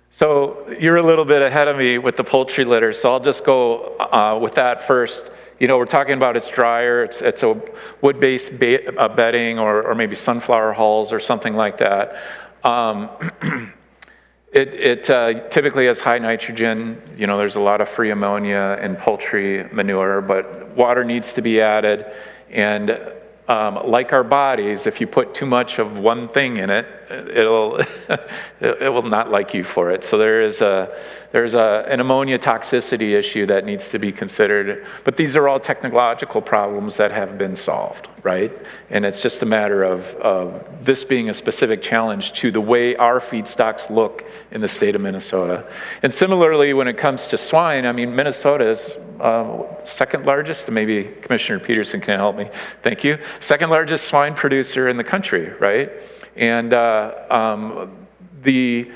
So you're a little bit ahead of me with the poultry litter, so I'll just go with that first. We're talking about it's drier, it's a wood-based bedding or maybe sunflower hulls or something like that. It typically has high nitrogen. There's a lot of free ammonia in poultry manure, but water needs to be added. And like our bodies, if you put too much of one thing in it, it will not like you for it. So there's an ammonia toxicity issue that needs to be considered. But these are all technological problems that have been solved, right? And it's just a matter of this being a specific challenge to the way our feedstocks look in the state of Minnesota. And similarly, when it comes to swine, I mean, Minnesota is second largest, maybe Commissioner Peterson can help me, thank you, second largest swine producer in the country, right? And the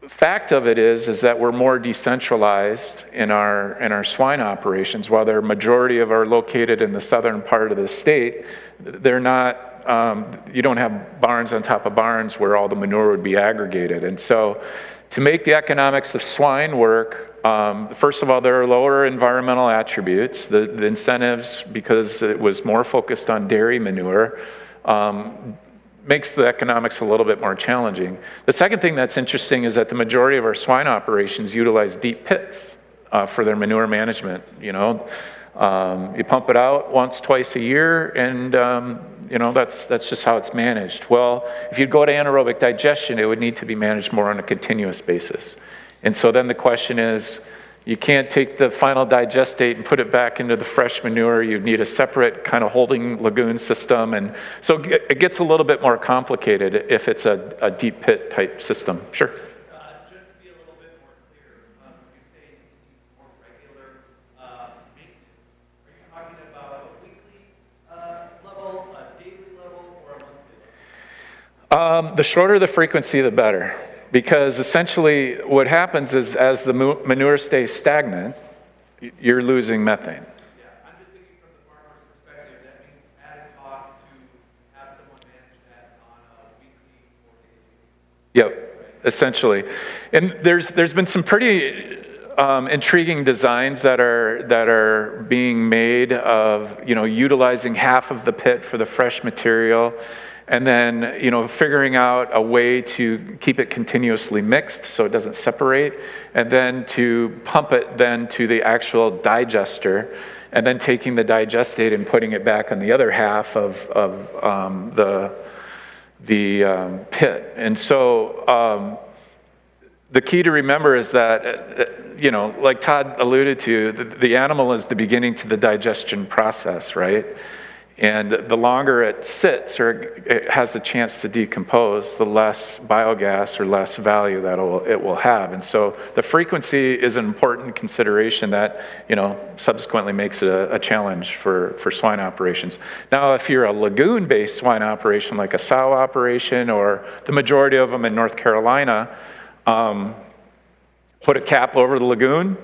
fact of it is that we're more decentralized in our swine operations. While the majority of are located in the southern part of the state, they're not, you don't have barns on top of barns where all the manure would be aggregated. And so to make the economics of swine work, first of all, there are lower environmental attributes. The incentives, because it was more focused on dairy manure, makes the economics a little bit more challenging. The second thing that's interesting is that the majority of our swine operations utilize deep pits for their manure management. You pump it out once, twice a year, and you know, that's just how it's managed. Well, if you go to anaerobic digestion, it would need to be managed more on a continuous basis. And so then the question is, you can't take the final digestate and put it back into the fresh manure. You'd need a separate kind of holding lagoon system. And so it gets a little bit more complicated if it's a deep pit type system. Sure. The shorter the frequency, the better. Because essentially what happens is as the manure stays stagnant, you're losing methane. Yep, essentially. And there's been some pretty intriguing designs that are being made of, you know, utilizing half of the pit for the fresh material, and then, you know, figuring out a way to keep it continuously mixed so it doesn't separate, and then to pump it then to the actual digester, and then taking the digestate and putting it back on the other half of the pit. And so the key to remember is that, you know, like Todd alluded to, the animal is the beginning to the digestion process, right? And the longer it sits or it has the chance to decompose, the less biogas or less value that it will have. And so the frequency is an important consideration that, you know, subsequently makes it a challenge for swine operations. Now, if you're a lagoon-based swine operation like a sow operation, or the majority of them in North Carolina, put a cap over the lagoon,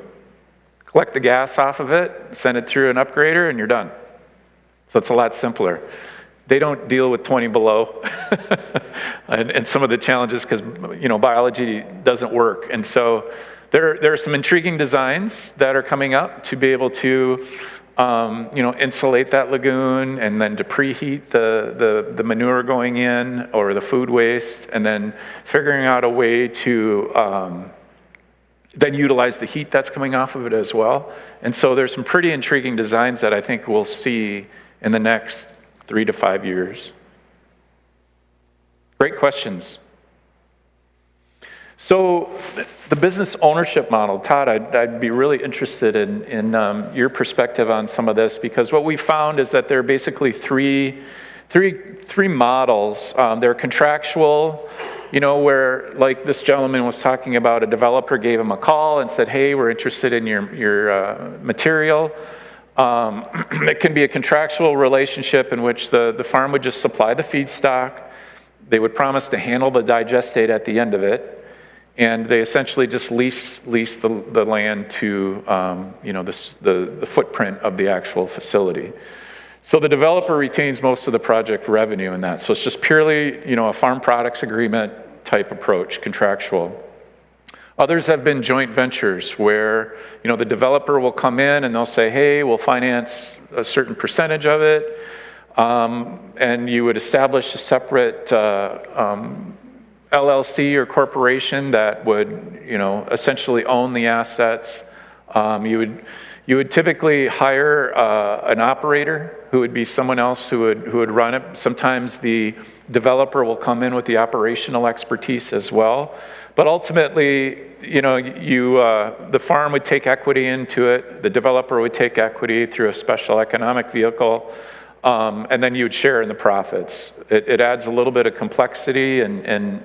collect the gas off of it, send it through an upgrader, and you're done. So it's a lot simpler. They don't deal with 20 below and some of the challenges because, you know, biology doesn't work. And so there are some intriguing designs that are coming up to be able to, you know, insulate that lagoon and then to preheat the manure going in or the food waste, and then figuring out a way to then utilize the heat that's coming off of it as well. And so there's some pretty intriguing designs that I think we'll see in the next 3 to 5 years. Great questions. So the business ownership model, Todd, I'd be really interested in your perspective on some of this, because what we found is that there are basically three models. They're contractual, you know, where, like this gentleman was talking about, a developer gave him a call and said, hey, we're interested in your material. It can be a contractual relationship in which the farm would just supply the feedstock. They would promise to handle the digestate at the end of it, and they essentially just lease the land to you know, the footprint of the actual facility. So the developer retains most of the project revenue in that. So it's just purely, you know, a farm products agreement type approach, contractual. Others have been joint ventures where, you know, the developer will come in and they'll say, hey, we'll finance a certain percentage of it, and you would establish a separate LLC or corporation that would, you know, essentially own the assets. You would typically hire an operator who would be someone else who would run it. Sometimes the developer will come in with the operational expertise as well. But ultimately, you know, the farm would take equity into it, the developer would take equity through a special economic vehicle, and then you would share in the profits. It adds a little bit of complexity, and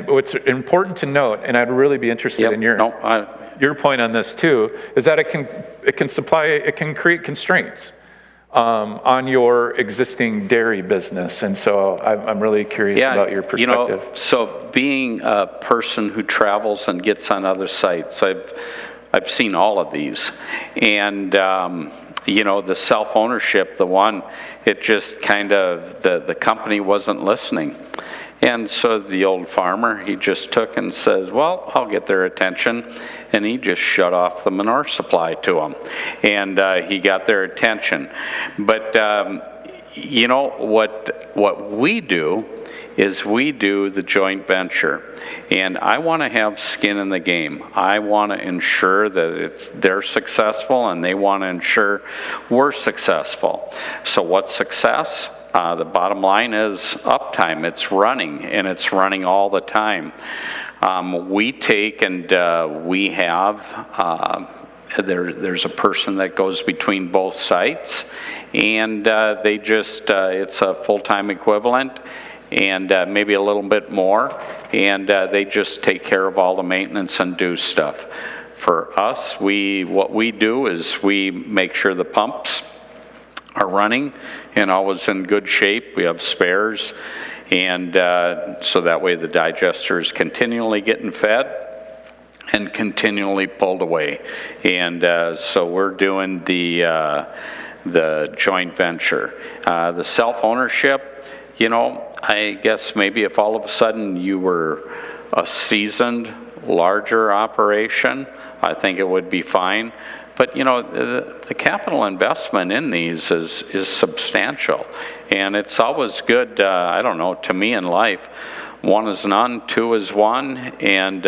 what's important to note, and I'd really be interested in your point on this too, is that it can create constraints on your existing dairy business. And so I'm really curious about your perspective. You know, so being a person who travels and gets on other sites, I've seen all of these. And, you know, the self-ownership, the one, it just kind of, the company wasn't listening. And so the old farmer, he just took and says, well, I'll get their attention. And he just shut off the manure supply to them. And he got their attention. But, you know, what we do is we do the joint venture. And I want to have skin in the game. I want to ensure that they're successful, and they want to ensure we're successful. So what's success? The bottom line is uptime. It's running, and it's running all the time. We take and we have, there's a person that goes between both sites, and they just, it's a full-time equivalent, and maybe a little bit more, and they just take care of all the maintenance and do stuff. For us, what we do is we make sure the pumps are running and always in good shape. We have spares, and so that way the digester is continually getting fed and continually pulled away. And so we're doing the joint venture. The self-ownership, you know, I guess maybe if all of a sudden you were a seasoned, larger operation, I think it would be fine. But, you know, the capital investment in these is substantial. And it's always good, I don't know, to me in life, 1 is none, 2 is 1, and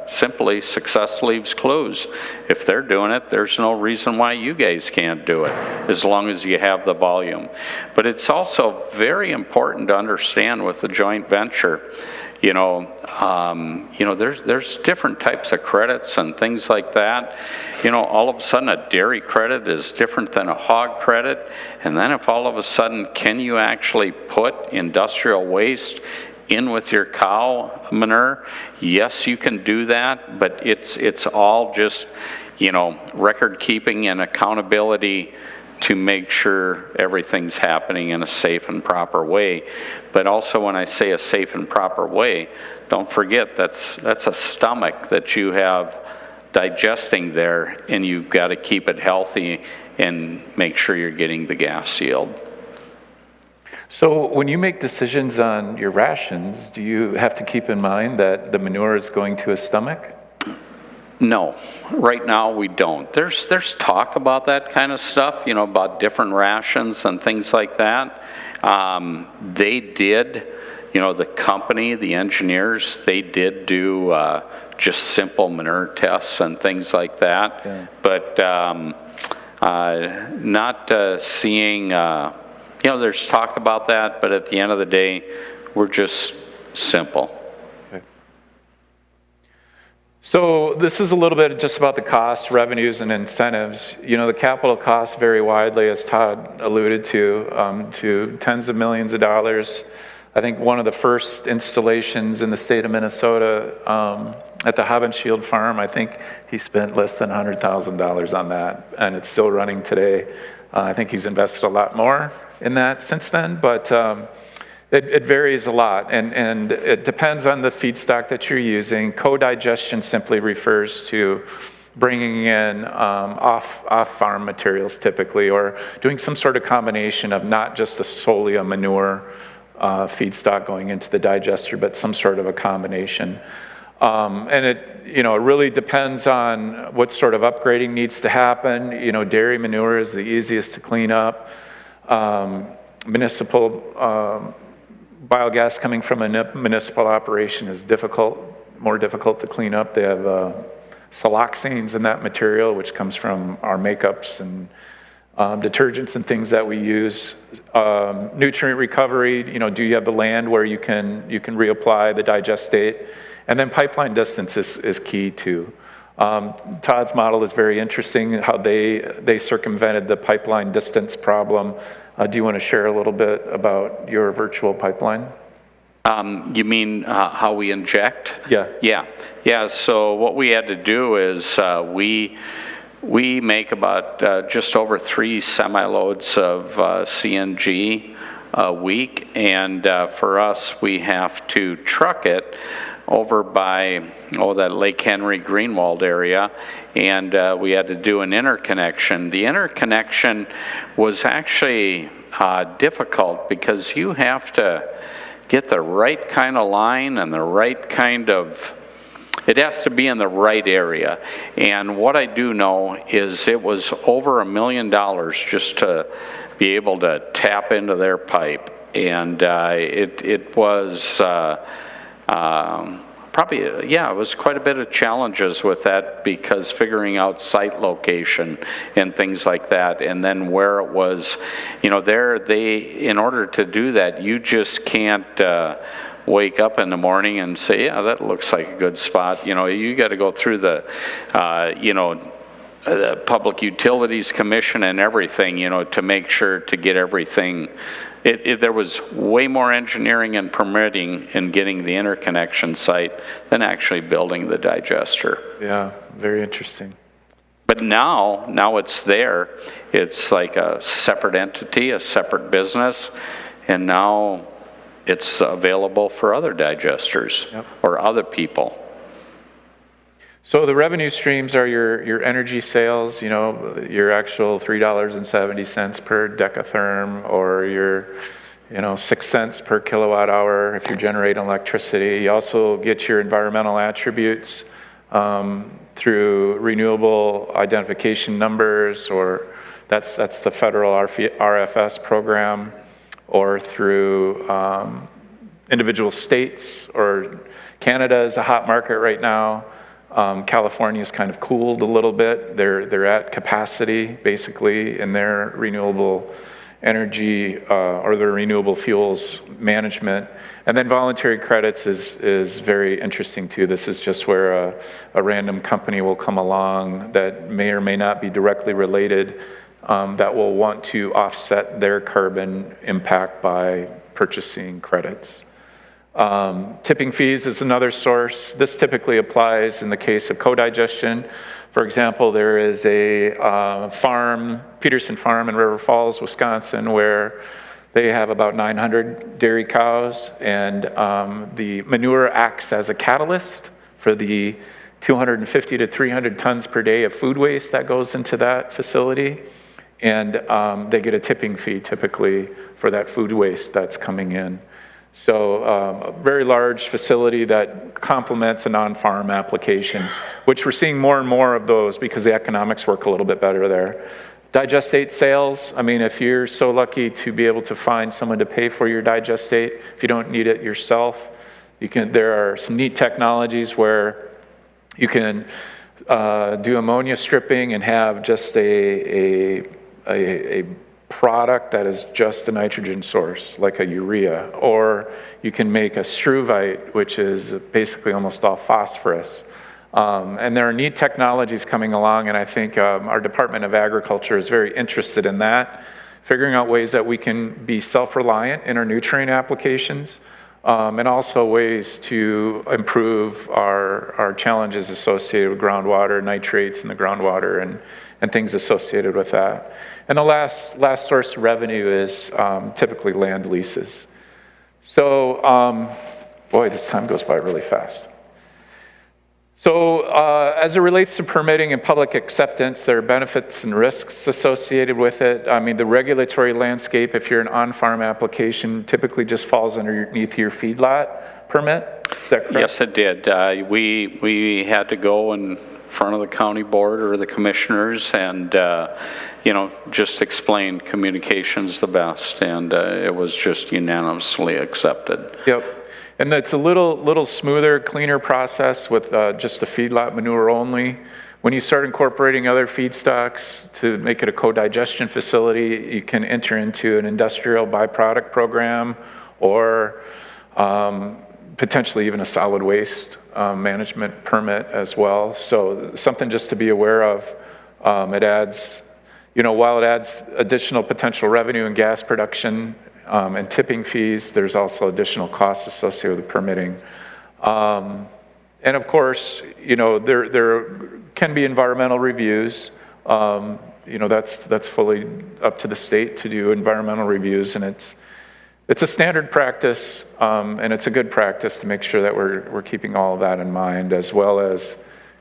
simply success leaves clues. If they're doing it, there's no reason why you guys can't do it, as long as you have the volume. But it's also very important to understand with the joint venture, you know, there's different types of credits and things like that. You know, all of a sudden a dairy credit is different than a hog credit. And then if all of a sudden, can you actually put industrial waste in with your cow manure? Yes, you can do that, but it's all just, you know, record keeping and accountability to make sure everything's happening in a safe and proper way. But also, when I say a safe and proper way, don't forget that's a stomach that you have digesting there, and you've got to keep it healthy and make sure you're getting the gas yield. So when you make decisions on your rations, do you have to keep in mind that the manure is going to a stomach? No, right now we don't. There's talk about that kind of stuff, you know, about different rations and things like that. They did, you know, the company, the engineers, they did do just simple manure tests and things like that. Yeah. But not seeing, you know, there's talk about that, but at the end of the day, we're just simple. So this is a little bit just about the costs, revenues, and incentives. You know, the capital costs vary widely, as Todd alluded to tens of millions of dollars. I think one of the first installations in the state of Minnesota at the Haubenschild farm, I think he spent less than $100,000 on that, and it's still running today. I think he's invested a lot more in that since then, but it varies a lot, and it depends on the feedstock that you're using. Co-digestion simply refers to bringing in off-farm materials typically, or doing some sort of combination of not just solely a manure feedstock going into the digester, but some sort of a combination. And it really depends on what sort of upgrading needs to happen. You know, dairy manure is the easiest to clean up. Municipal biogas coming from a municipal operation is more difficult to clean up. They have siloxanes in that material, which comes from our makeups and detergents and things that we use. Nutrient recovery, you know, do you have the land where you can reapply the digestate? And then pipeline distance is key too. Todd's model is very interesting, how they circumvented the pipeline distance problem. Do you want to share a little bit about your virtual pipeline? You mean how we inject? Yeah. Yeah, so what we had to do is we make about just over 3 semi-loads of CNG a week, and for us, we have to truck it over by, that Lake Henry Greenwald area, and we had to do an interconnection. The interconnection was actually difficult because you have to get the right kind of line and the right kind of, it has to be in the right area. And what I do know is it was over $1 million just to be able to tap into their pipe. And it was probably, it was quite a bit of challenges with that, because figuring out site location and things like that, and then where it was, in order to do that, you just can't wake up in the morning and say, yeah, that looks like a good spot. You got to go through the, the Public Utilities Commission and everything, to make sure to get everything. There was way more engineering and permitting in getting the interconnection site than actually building the digester. Yeah, very interesting. But now it's there. It's like a separate entity, a separate business, and now it's available for other digesters or other people. So the revenue streams are your energy sales, your actual $3.70 per decatherm, or your 6 cents per kilowatt hour if you're generating electricity. You also get your environmental attributes through renewable identification numbers, or that's the federal RFS program, or through individual states, or Canada is a hot market right now. California's kind of cooled a little bit. They're at capacity basically in their renewable energy or their renewable fuels management. And then voluntary credits is very interesting too. This is just where a random company will come along that may or may not be directly related, that will want to offset their carbon impact by purchasing credits. Tipping fees is another source. This typically applies in the case of co-digestion. For example, there is a farm, Peterson Farm in River Falls, Wisconsin, where they have about 900 dairy cows, and the manure acts as a catalyst for the 250 to 300 tons per day of food waste that goes into that facility. And they get a tipping fee typically for that food waste that's coming in. So a very large facility that complements a non-farm application, which we're seeing more and more of those because the economics work a little bit better there. Digestate sales, I mean, if you're so lucky to be able to find someone to pay for your digestate, if you don't need it yourself, there are some neat technologies where you can do ammonia stripping and have just a product that is just a nitrogen source, like a urea, or you can make a struvite, which is basically almost all phosphorus. And there are neat technologies coming along, and I think our Department of Agriculture is very interested in that, figuring out ways that we can be self-reliant in our nutrient applications, and also ways to improve our challenges associated with groundwater, nitrates in the groundwater, and things associated with that. And the last source of revenue is typically land leases. So, boy, this time goes by really fast. So as it relates to permitting and public acceptance, there are benefits and risks associated with it. I mean, the regulatory landscape, if you're an on-farm application, typically just falls underneath your feedlot permit. Is that correct? Yes, it did. We had to go in front of the county board or the commissioners and, just explain communication's the best, and it was just unanimously accepted. Yep. And it's a little smoother, cleaner process with just a feedlot manure only. When you start incorporating other feedstocks to make it a co-digestion facility, you can enter into an industrial byproduct program or potentially even a solid waste management permit as well. So something just to be aware of. It adds, while it adds additional potential revenue and gas production, and tipping fees, there's also additional costs associated with permitting. And of course, there can be environmental reviews. That's fully up to the state to do environmental reviews, and it's a standard practice, and it's a good practice to make sure that we're keeping all of that in mind, as well as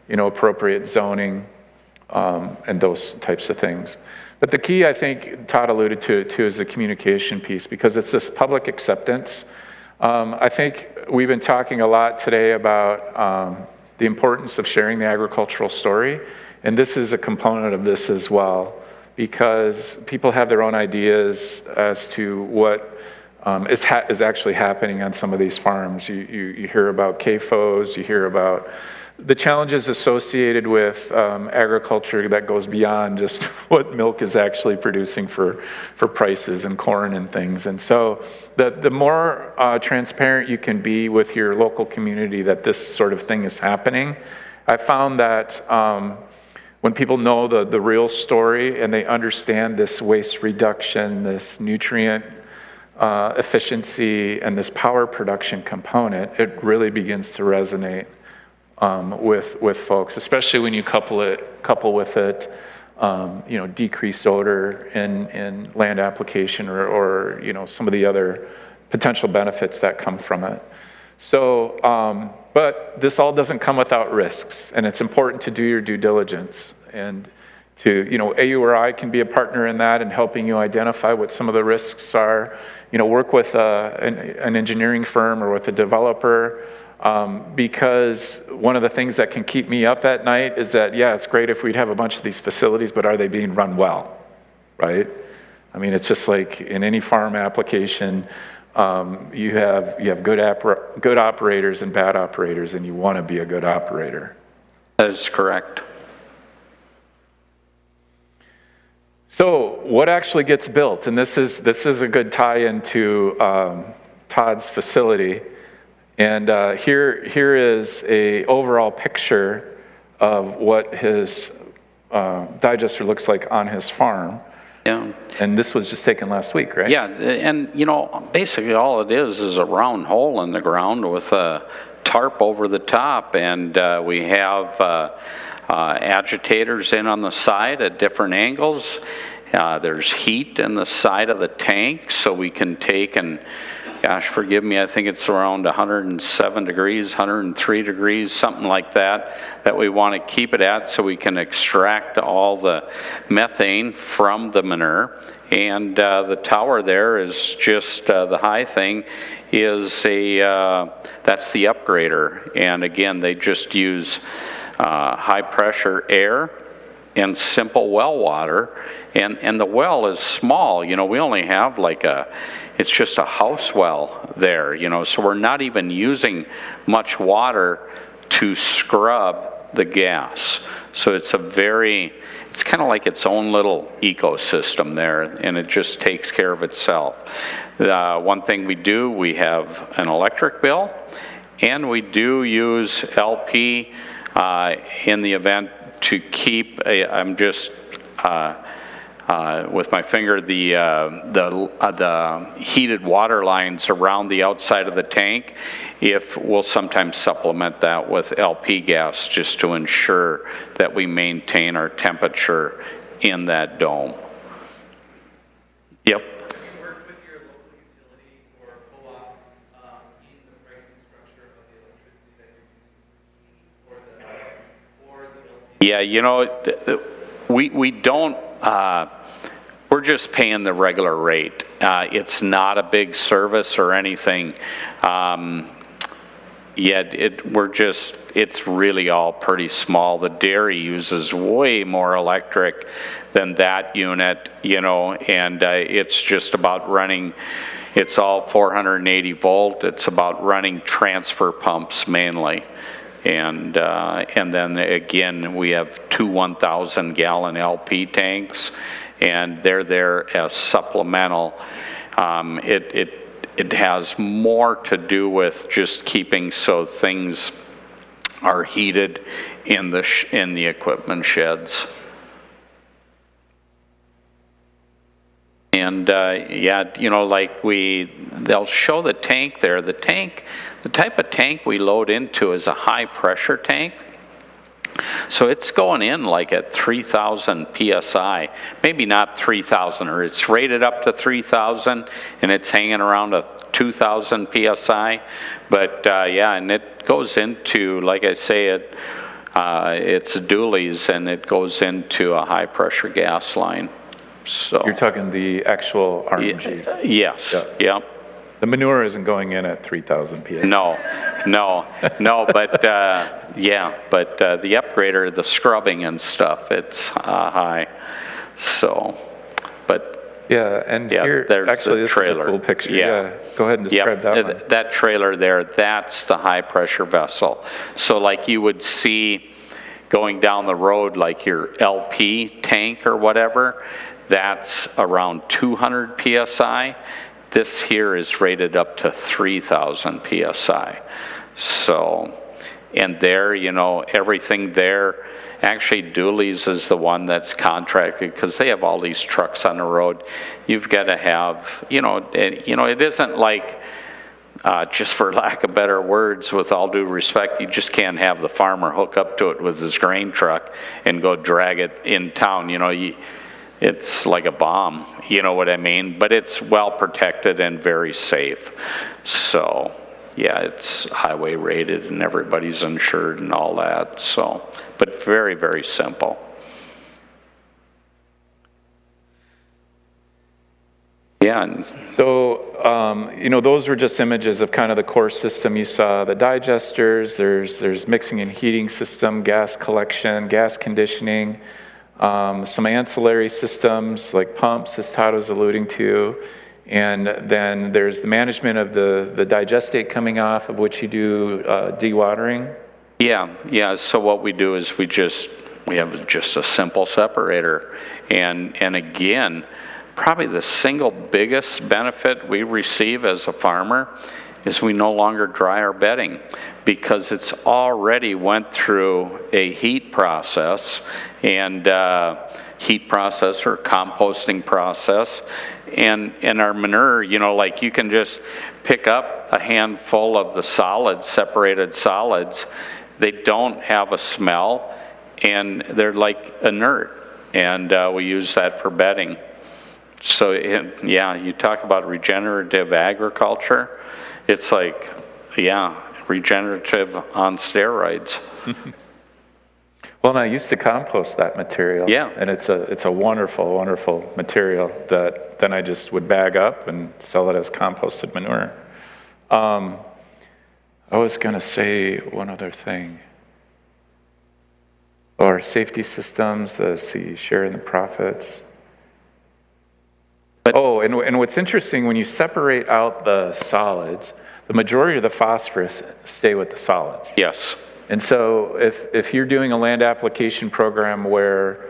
appropriate zoning and those types of things. But the key, I think, Todd alluded to it too, is the communication piece, because it's this public acceptance. I think we've been talking a lot today about the importance of sharing the agricultural story, and this is a component of this as well, because people have their own ideas as to what is actually happening on some of these farms. You hear about CAFOs, you hear about the challenges associated with agriculture that goes beyond just what milk is actually producing for prices and corn and things. And so the more transparent you can be with your local community that this sort of thing is happening, I found that when people know the real story and they understand this waste reduction, this nutrient efficiency, and this power production component, it really begins to resonate with folks, especially when you couple with it, decreased odor in land application or some of the other potential benefits that come from it. So, but this all doesn't come without risks, and it's important to do your due diligence and to, AU or I can be a partner in that and helping you identify what some of the risks are. Work with an engineering firm or with a developer, because one of the things that can keep me up at night is that, yeah, it's great if we'd have a bunch of these facilities, but are they being run well, right? I mean, it's just like in any farm application, you have good operators and bad operators, and you want to be a good operator. That is correct. So what actually gets built? And this is a good tie-in to Todd's facility. And here is a overall picture of what his digester looks like on his farm. Yeah. And this was just taken last week, right? Yeah, and basically all it is a round hole in the ground with a tarp over the top, and we have agitators in on the side at different angles. There's heat in the side of the tank, so we can take and, gosh, forgive me, I think it's around 107 degrees, 103 degrees, something like that we want to keep it at so we can extract all the methane from the manure. And the tower there is just, the high thing is that's the upgrader. And again, they just use high pressure air and simple well water. And the well is small, we only have it's just a house well there, so we're not even using much water to scrub the gas. So it's kind of like its own little ecosystem there, and it just takes care of itself. One thing we have an electric bill, and we do use LP in the event to keep I'm just with my finger the heated water lines around the outside of the tank. We'll sometimes supplement that with LP gas just to ensure that we maintain our temperature in that dome. Yep. Yeah, we don't, we're just paying the regular rate. It's not a big service or anything. It's really all pretty small. The dairy uses way more electric than that unit, and it's just about running, it's all 480 volt. It's about running transfer pumps mainly. And then again, we have two 1,000 gallon LP tanks, and they're there as supplemental. It has more to do with just keeping so things are heated in the equipment sheds. And they'll show the tank there. The type of tank we load into is a high pressure tank. So it's going in like at 3,000 PSI, maybe not 3,000, or it's rated up to 3,000 and it's hanging around a 2,000 PSI. But and it goes into, like I say, it's dualies, and it goes into a high pressure gas line. So you're talking the actual RNG? Yes, yep. The manure isn't going in at 3,000 PSI. No, but but the upgrader, the scrubbing and stuff, it's high. So, but Yeah, and here, there's actually, the this trailer. is a cool picture. Yeah. Go ahead and describe that one. That trailer there, that's the high-pressure vessel. So like you would see going down the road, like your LP tank or whatever, that's around 200 PSI. This here is rated up to 3,000 PSI. So, and there, you know, everything there, actually Dooley's is the one that's contracted because they have all these trucks on the road. You've got to have, it isn't like, just for lack of better words, with all due respect, you just can't have the farmer hook up to it with his grain truck and go drag it in town. It's like a bomb, you know what I mean? But it's well protected and very safe. So, yeah, it's highway rated and everybody's insured and all that. So, but very, very simple. Yeah. So, those were just images of kind of the core system. You saw the digesters, there's mixing and heating system, gas collection, gas conditioning, some ancillary systems like pumps, as Todd was alluding to. And then there's the management of the digestate coming off, of which you do dewatering. Yeah. So what we do is we have just a simple separator. And again, probably the single biggest benefit we receive as a farmer is we no longer dry our bedding because it's already went through a heat process and heat process or composting process. And our manure, like you can just pick up a handful of the solids, separated solids. They don't have a smell and they're like inert. And we use that for bedding. So, you talk about regenerative agriculture. It's like, regenerative on steroids. Well, and I used to compost that material. Yeah. And it's a wonderful, wonderful material that then I just would bag up and sell it as composted manure. I was going to say one other thing. Or safety systems, sharing the profits. And what's interesting, when you separate out the solids, the majority of the phosphorus stay with the solids. Yes. And so if you're doing a land application program where,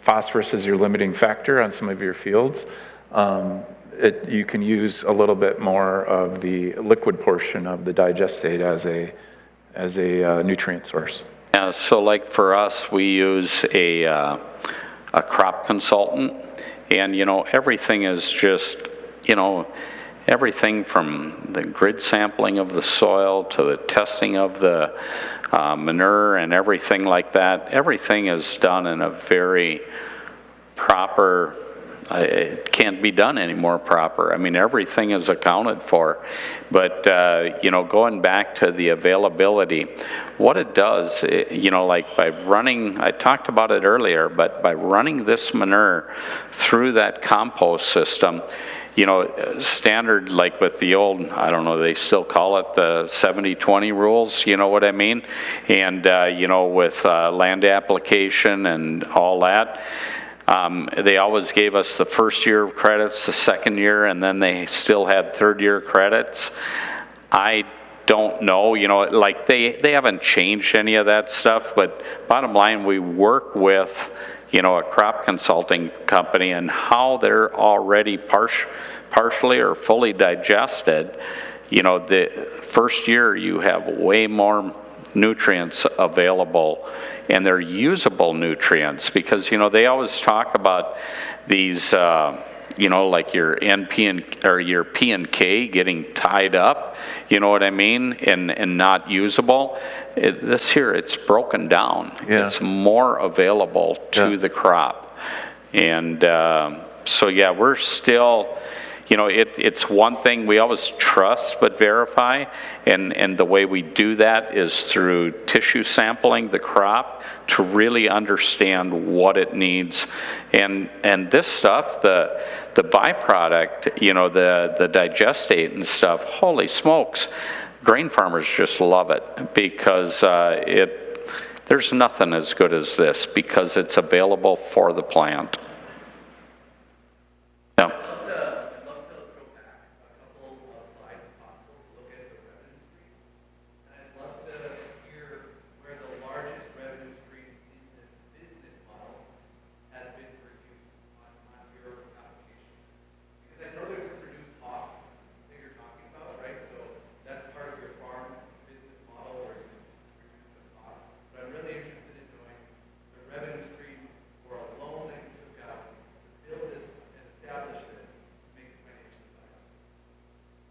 phosphorus is your limiting factor on some of your fields, you can use a little bit more of the liquid portion of the digestate as a nutrient source. Yeah, so like for us, we use a crop consultant. And, everything is just, everything from the grid sampling of the soil to the testing of the manure and everything like that. Everything is done in a very proper, it can't be done any more proper. I mean, everything is accounted for. But, going back to the availability, what it does, like by running, I talked about it earlier, but by running this manure through that compost system, standard like with the old, I don't know, they still call it the 70-20 rules, you know what I mean? And, with land application and all that, they always gave us the first year of credits, the second year, and then they still had third year credits. I don't know, like they haven't changed any of that stuff, but bottom line, we work with, a crop consulting company and how they're already partially or fully digested. The first year you have way more nutrients available, and they're usable nutrients because, they always talk about these, like your NP or your P and K getting tied up, you know what I mean, and not usable. This here, it's broken down. Yeah. It's more available to the crop. And so, we're still, it's one thing we always trust but verify, and the way we do that is through tissue sampling the crop to really understand what it needs. And this stuff, the byproduct, the digestate and stuff, holy smokes, grain farmers just love it because there's nothing as good as this because it's available for the plant. No.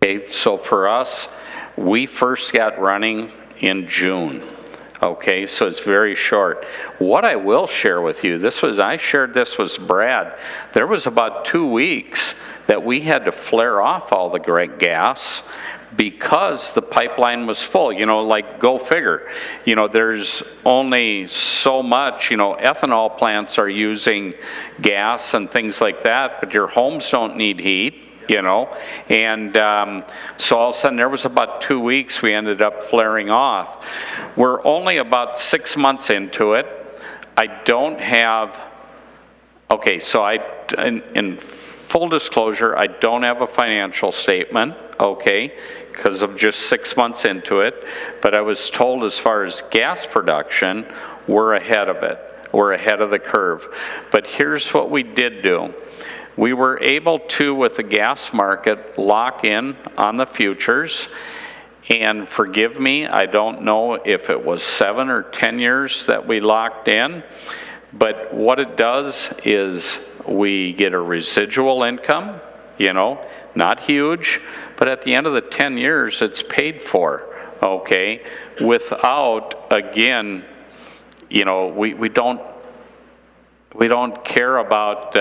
Okay, so for us, we first got running in June. Okay, so it's very short. What I will share with you, I shared this with Brad. There was about 2 weeks that we had to flare off all the gas because the pipeline was full. You know, like, go figure. You know, there's only so much, you know, ethanol plants are using gas and things like that, but your homes don't need heat. You know, and so all of a sudden there was about 2 weeks we ended up flaring off. We're only about 6 months into it. I don't have, okay, so in full disclosure, I don't have a financial statement, okay, because of just 6 months into it, but I was told as far as gas production, we're ahead of it. We're ahead of the curve. But here's what we did do. We were able to, with the gas market, lock in on the futures. And forgive me, I don't know if it was 7 or 10 years that we locked in. But what it does is we get a residual income, you know, not huge. But at the end of the 10 years, it's paid for, okay? Without, again, you know, we don't care about,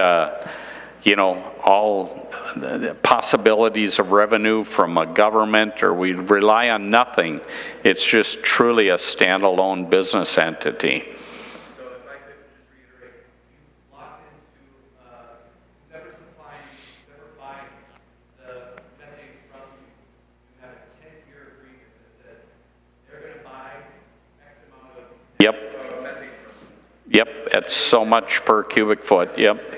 you know, all the possibilities of revenue from a government, or we rely on nothing. It's just truly a standalone business entity. So if I could just reiterate, you locked into, never buying the methane from you. You have a 10-year agreement that says they're going to buy X amount of methane from you. Yep, at so much per cubic foot, yep.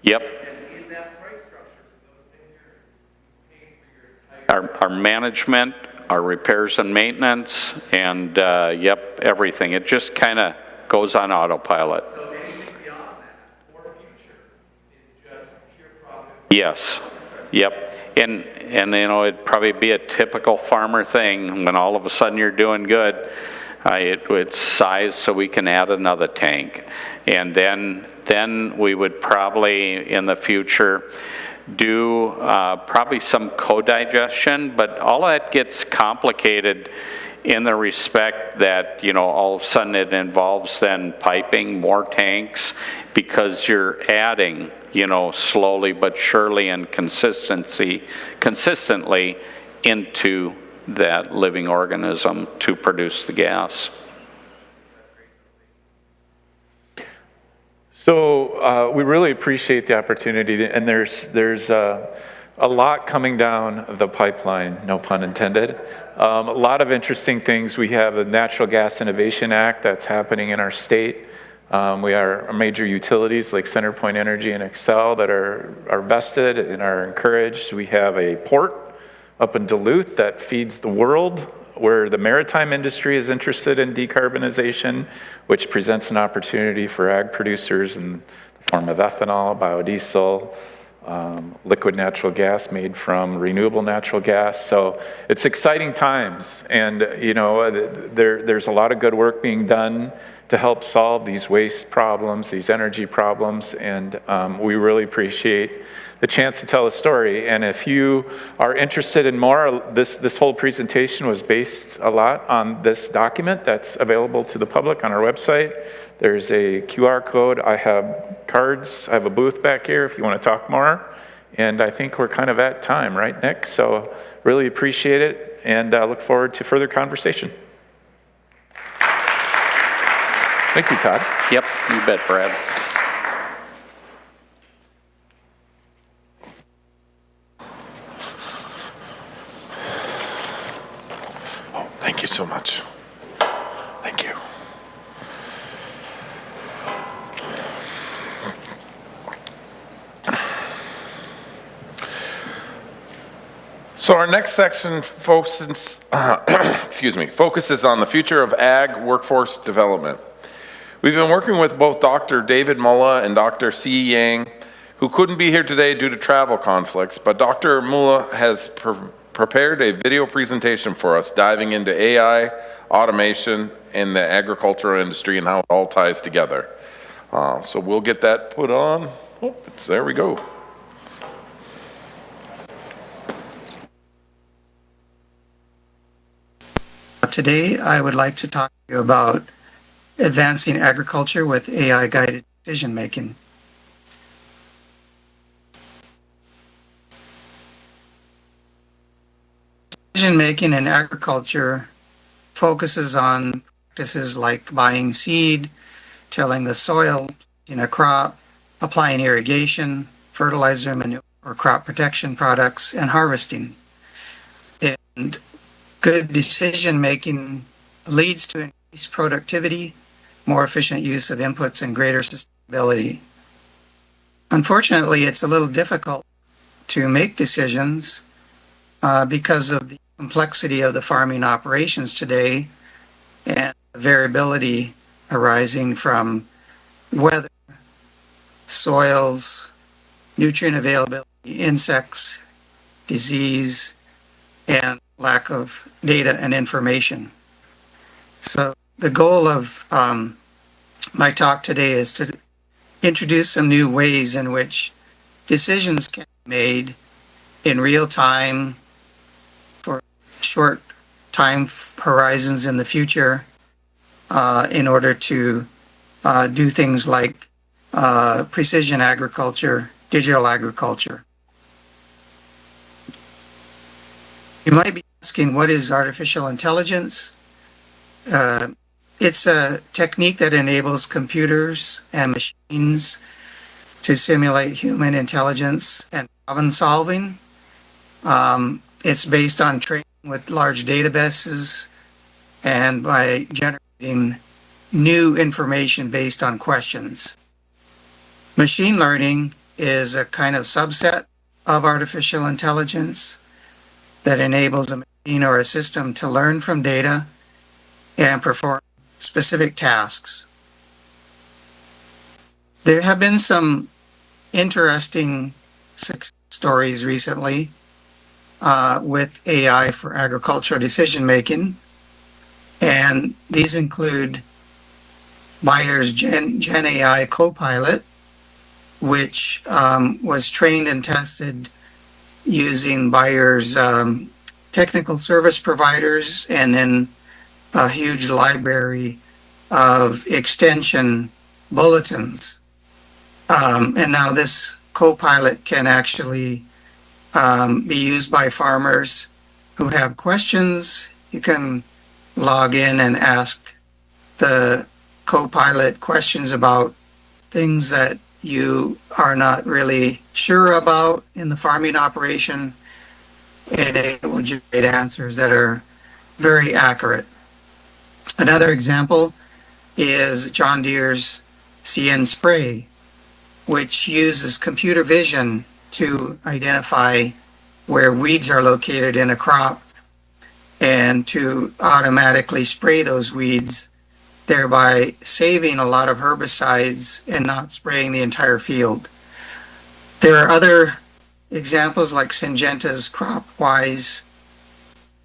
Yep. And in that price structure, those 10 years, you pay for your entire... Our management, our repairs and maintenance, and yep, everything. It just kind of goes on autopilot. So anything beyond that, or future, is just pure profit? Yes, yep. And you know, it'd probably be a typical farmer thing when all of a sudden you're doing good. It's size so we can add another tank. And then we would probably in the future do probably some co-digestion, but all that gets complicated in the respect that, you know, all of a sudden it involves then piping more tanks because you're adding, you know, slowly but surely and consistently into that living organism to produce the gas. So we really appreciate the opportunity, and there's a lot coming down the pipeline, no pun intended. A lot of interesting things. We have a Natural Gas Innovation Act that's happening in our state. We are major utilities like CenterPoint Energy and Excel that are vested and are encouraged. We have a port up in Duluth that feeds the world, where the maritime industry is interested in decarbonization, which presents an opportunity for ag producers in the form of ethanol, biodiesel, liquid natural gas made from renewable natural gas. So it's exciting times, and you know, there's a lot of good work being done to help solve these waste problems, these energy problems, and we really appreciate the chance to tell a story. And if you are interested in more, this whole presentation was based a lot on this document that's available to the public on our website. There's a QR code. I have cards. I have a booth back here if you want to talk more. And I think we're kind of at time, right, Nick? So really appreciate it, and look forward to further conversation. Thank you, Todd. Yep, you bet, Brad. Thank you so much. Thank you. So our next section focuses, focuses on the future of ag workforce development. We've been working with both Dr. David Mulla and Dr. C. Yang, who couldn't be here today due to travel conflicts, but Dr. Mulla has prepared a video presentation for us diving into AI, automation, and the agricultural industry and how it all ties together. So we'll get that put on. Oh, there we go. Today, I would like to talk to you about advancing agriculture with AI-guided decision-making. Decision-making in agriculture focuses on practices like buying seed, tilling the soil, planting a crop, applying irrigation, fertilizer, manure, or crop protection products, and harvesting. And good decision-making leads to increased productivity, more efficient use of inputs, and greater sustainability. Unfortunately, it's a little difficult to make decisions because of the complexity of the farming operations today and the variability arising from weather, soils, nutrient availability, insects, disease, and lack of data and information. So the goal of my talk today is to introduce some new ways in which decisions can be made in real time for short time horizons in the future in order to do things like precision agriculture, digital agriculture. You might be asking, what is artificial intelligence? It's a technique that enables computers and machines to simulate human intelligence and problem solving. It's based on training with large databases and by generating new information based on questions. Machine learning is a kind of subset of artificial intelligence that enables a machine or a system to learn from data and perform specific tasks. There have been some interesting success stories recently with AI for agricultural decision making, and these include Bayer's Gen AI Copilot, which was trained and tested using Bayer's technical service providers and then a huge library of extension bulletins. And now this Copilot can actually be used by farmers who have questions. You can log in and ask the Copilot questions about things that you are not really sure about in the farming operation, and it will generate answers that are very accurate. Another example is John Deere's CN Spray, which uses computer vision to identify where weeds are located in a crop and to automatically spray those weeds, thereby saving a lot of herbicides and not spraying the entire field. There are other examples like Syngenta's CropWise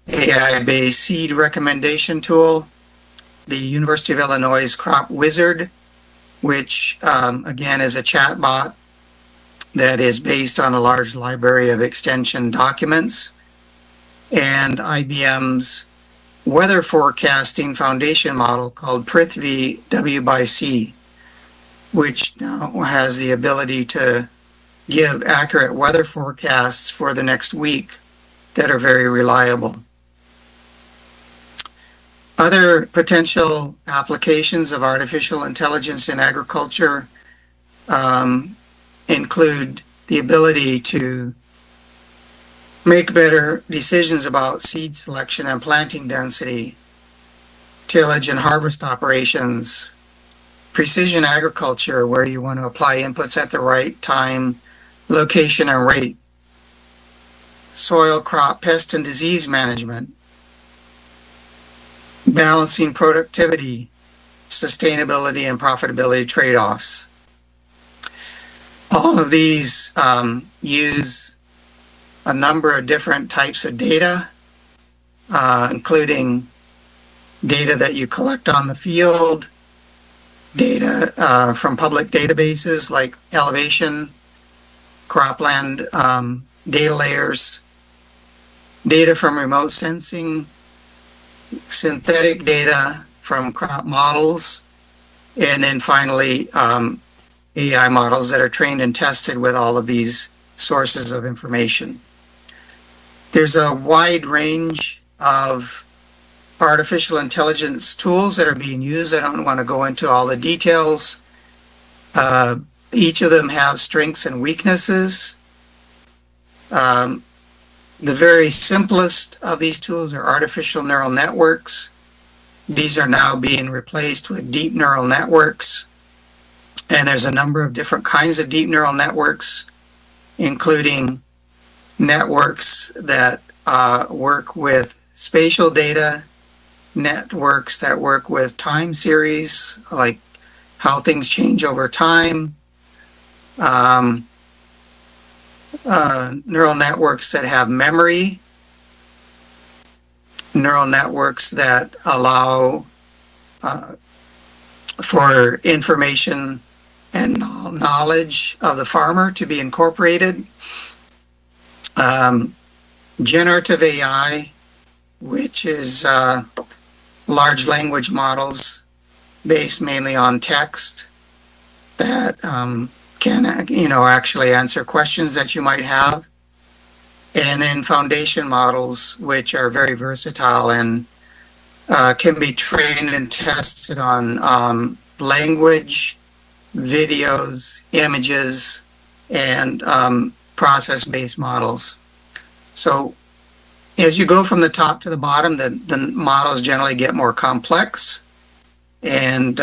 AI-based seed recommendation tool, the University of Illinois' Crop Wizard, which again is a chatbot that is based on a large library of extension documents, and IBM's weather forecasting foundation model called Prithvi W/C, which now has the ability to give accurate weather forecasts for the next week that are very reliable. Other potential applications of artificial intelligence in agriculture include the ability to make better decisions about seed selection and planting density, tillage and harvest operations, precision agriculture, where you want to apply inputs at the right time, location, and rate. soil, crop, pest, and disease management, balancing productivity, sustainability, and profitability trade-offs. All of these use a number of different types of data, including data that you collect on the field, data from public databases like elevation, cropland data layers, data from remote sensing, synthetic data from crop models, and then finally AI models that are trained and tested with all of these sources of information. There's a wide range of artificial intelligence tools that are being used. I don't want to go into all the details. Each of them have strengths and weaknesses. The very simplest of these tools are artificial neural networks. These are now being replaced with deep neural networks. And there's a number of different kinds of deep neural networks, including networks that work with spatial data, networks that work with time series, like how things change over time, neural networks that have memory, neural networks that allow for information and knowledge of the farmer to be incorporated. Generative AI, which is large language models based mainly on text that can, actually answer questions that you might have. And then foundation models, which are very versatile and can be trained and tested on language, videos, images, and process-based models. So as you go from the top to the bottom, the models generally get more complex, and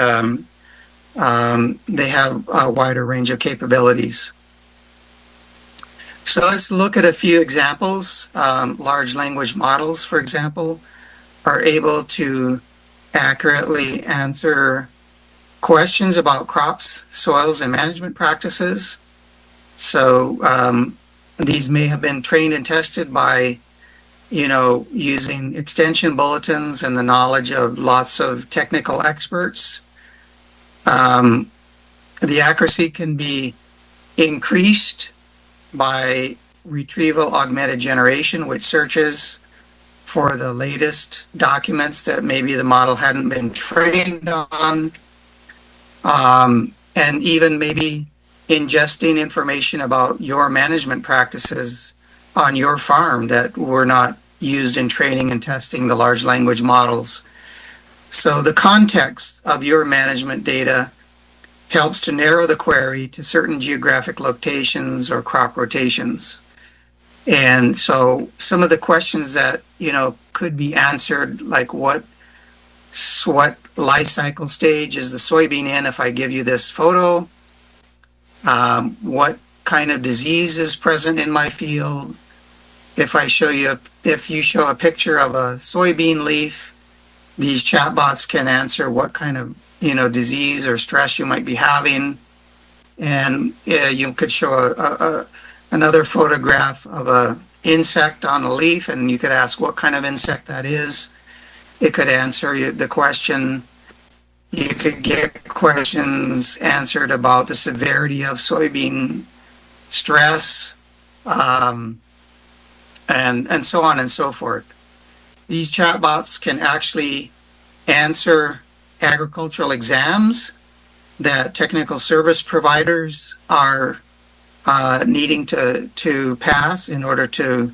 they have a wider range of capabilities. So let's look at a few examples. Large language models, for example, are able to accurately answer questions about crops, soils, and management practices. So these may have been trained and tested by, using extension bulletins and the knowledge of lots of technical experts. The accuracy can be increased by retrieval augmented generation, which searches for the latest documents that maybe the model hadn't been trained on, and even maybe ingesting information about your management practices on your farm that were not used in training and testing the large language models. So the context of your management data helps to narrow the query to certain geographic locations or crop rotations. And so some of the questions that, could be answered, like what life cycle stage is the soybean in if I give you this photo? What kind of disease is present in my field? If you show a picture of a soybean leaf, these chatbots can answer what kind of disease or stress you might be having. And you could show another photograph of a insect on a leaf, and you could ask what kind of insect that is. It could answer the question. You could get questions answered about the severity of soybean stress, and so on and so forth. These chatbots can actually answer agricultural exams that technical service providers are needing to pass in order to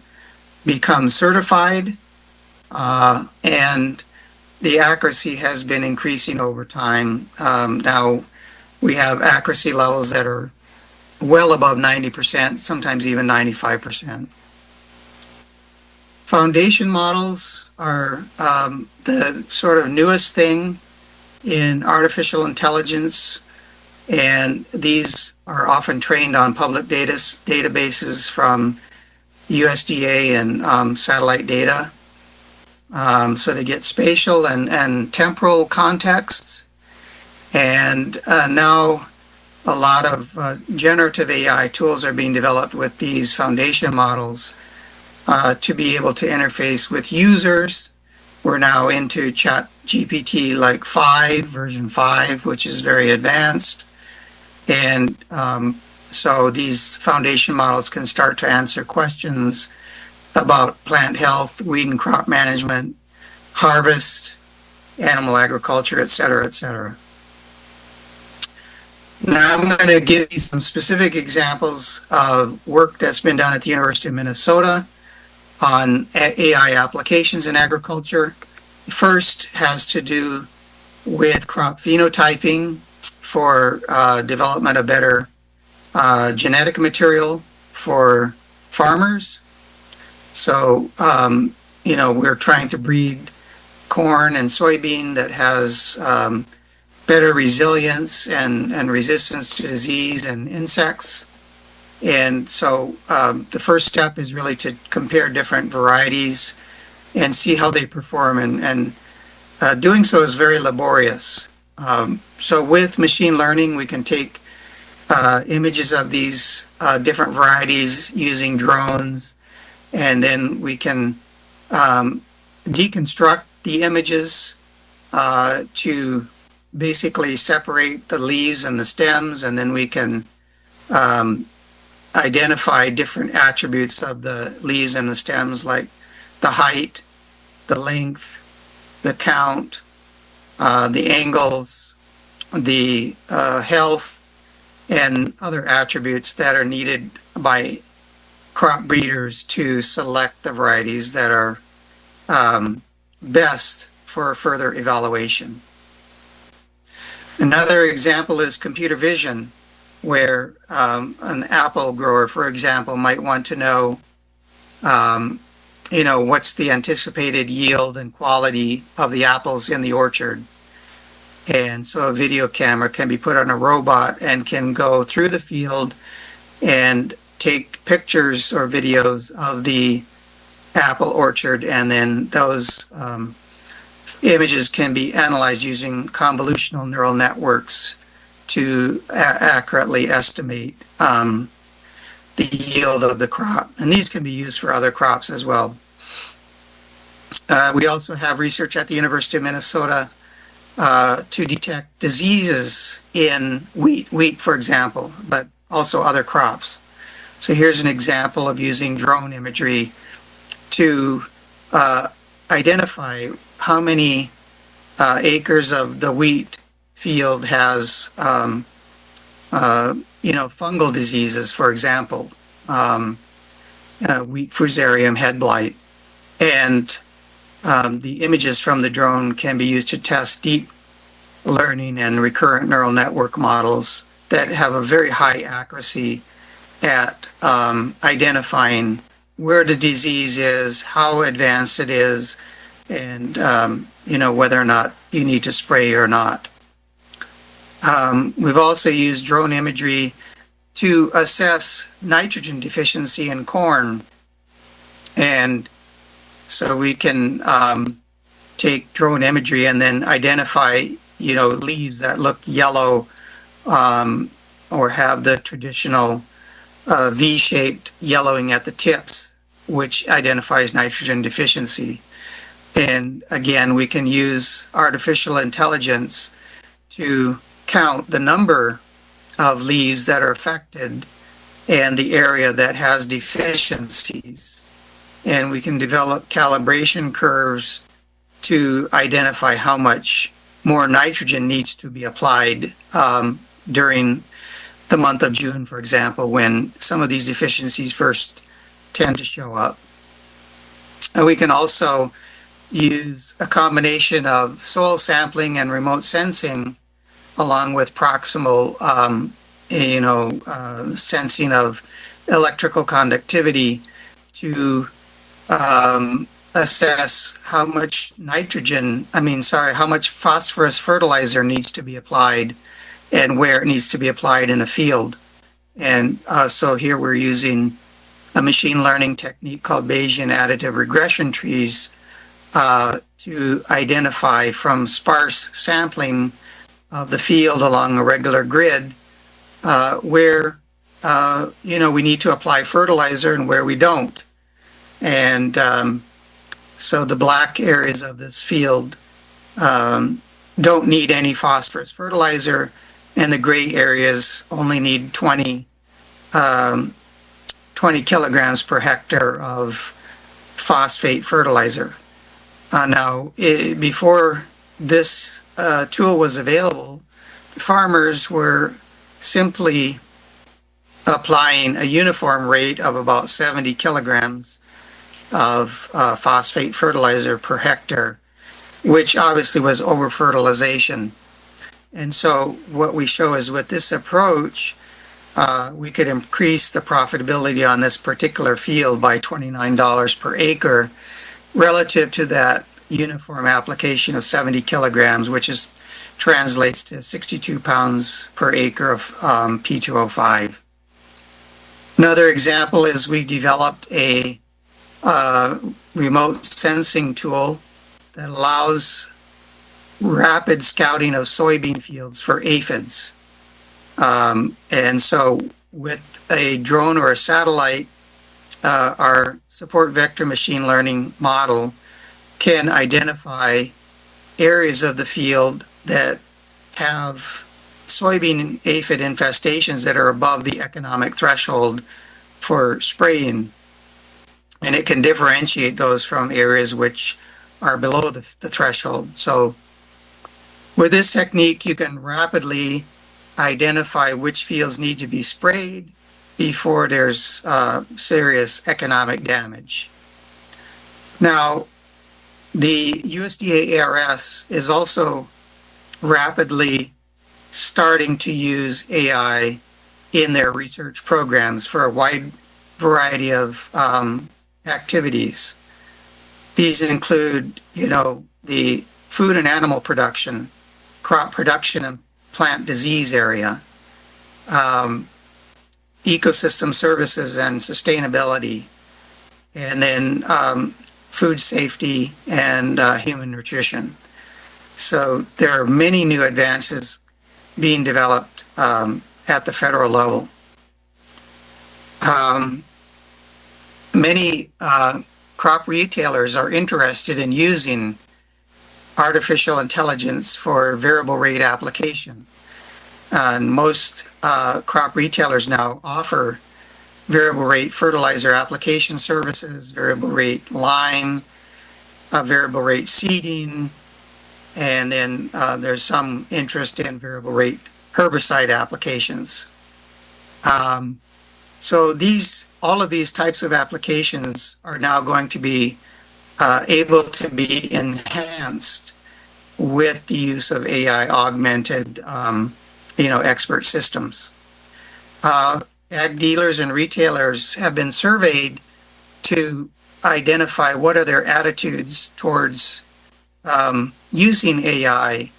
become certified, and the accuracy has been increasing over time. Now we have accuracy levels that are well above 90%, sometimes even 95%. Foundation models are the sort of newest thing in artificial intelligence, and these are often trained on public databases from USDA and satellite data. So they get spatial and temporal contexts. And now a lot of generative AI tools are being developed with these foundation models to be able to interface with users. We're now into Chat GPT like 5, version 5, which is very advanced. And so these foundation models can start to answer questions about plant health, weed and crop management, harvest, animal agriculture, et cetera, et cetera. Now I'm going to give you some specific examples of work that's been done at the University of Minnesota on AI applications in agriculture. First has to do with crop phenotyping for development of better genetic material for farmers. So, we're trying to breed corn and soybean that has better resilience and resistance to disease and insects. And so the first step is really to compare different varieties and see how they perform. And doing so is very laborious. So with machine learning, we can take images of these different varieties using drones, and then we can deconstruct the images to basically separate the leaves and the stems, and then we can identify different attributes of the leaves and the stems, like the height, the length, the count, the angles, the health, and other attributes that are needed by crop breeders to select the varieties that are best for further evaluation. Another example is computer vision, where an apple grower, for example, might want to know, what's the anticipated yield and quality of the apples in the orchard. And so a video camera can be put on a robot and can go through the field and take pictures or videos of the apple orchard, and then those images can be analyzed using convolutional neural networks to accurately estimate the yield of the crop. And these can be used for other crops as well. We also have research at the University of Minnesota to detect diseases in wheat, for example, but also other crops. So here's an example of using drone imagery to identify how many acres of the wheat field has, fungal diseases, for example, wheat fusarium head blight. And the images from the drone can be used to test deep learning and recurrent neural network models that have a very high accuracy at identifying where the disease is, how advanced it is, and whether or not you need to spray or not. We've also used drone imagery to assess nitrogen deficiency in corn. And so we can take drone imagery and then identify, leaves that look yellow or have the traditional V-shaped yellowing at the tips, which identifies nitrogen deficiency. And again, we can use artificial intelligence to count the number of leaves that are affected and the area that has deficiencies. And we can develop calibration curves to identify how much more nitrogen needs to be applied during the month of June, for example, when some of these deficiencies first tend to show up. And we can also use a combination of soil sampling and remote sensing, along with proximal, sensing of electrical conductivity to assess how much how much phosphorus fertilizer needs to be applied and where it needs to be applied in a field. And so here we're using a machine learning technique called Bayesian additive regression trees to identify from sparse sampling of the field along a regular grid where we need to apply fertilizer and where we don't. And so the black areas of this field don't need any phosphorus fertilizer, and the gray areas only need 20 kilograms per hectare of phosphate fertilizer. Before this tool was available, farmers were simply applying a uniform rate of about 70 kilograms of phosphate fertilizer per hectare, which obviously was over-fertilization. And so what we show is with this approach, we could increase the profitability on this particular field by $29 per acre relative to that uniform application of 70 kilograms, which translates to 62 pounds per acre of P2O5. Another example is we developed a remote sensing tool that allows rapid scouting of soybean fields for aphids. And so with a drone or a satellite, our support vector machine learning model can identify areas of the field that have soybean aphid infestations that are above the economic threshold for spraying. And it can differentiate those from areas which are below the threshold. So with this technique, you can rapidly identify which fields need to be sprayed before there's serious economic damage. Now, the USDA ARS is also rapidly starting to use AI in their research programs for a wide variety of activities. These include, the food and animal production, crop production and plant disease area, ecosystem services and sustainability, and then food safety and human nutrition. So there are many new advances being developed at the federal level. Many crop retailers are interested in using artificial intelligence for variable rate application. And most crop retailers now offer variable rate fertilizer application services, variable rate lime, variable rate seeding, and then there's some interest in variable rate herbicide applications. So all of these types of applications are now going to be able to be enhanced with the use of AI augmented, expert systems. Ag dealers and retailers have been surveyed to identify what are their attitudes towards using AI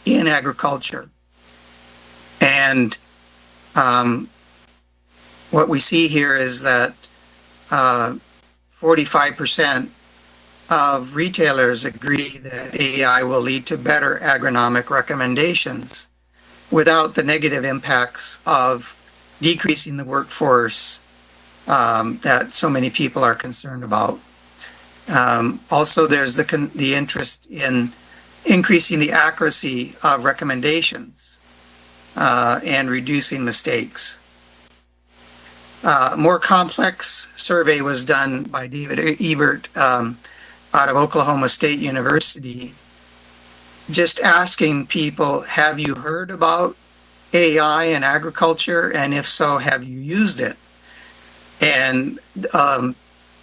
in agriculture. And what we see here is that 45% of retailers agree that AI will lead to better agronomic recommendations without the negative impacts of decreasing the workforce that so many people are concerned about. Also, there's the interest in increasing the accuracy of recommendations and reducing mistakes. A more complex survey was done by David Ebert out of Oklahoma State University, just asking people, have you heard about AI in agriculture? And if so, have you used it? And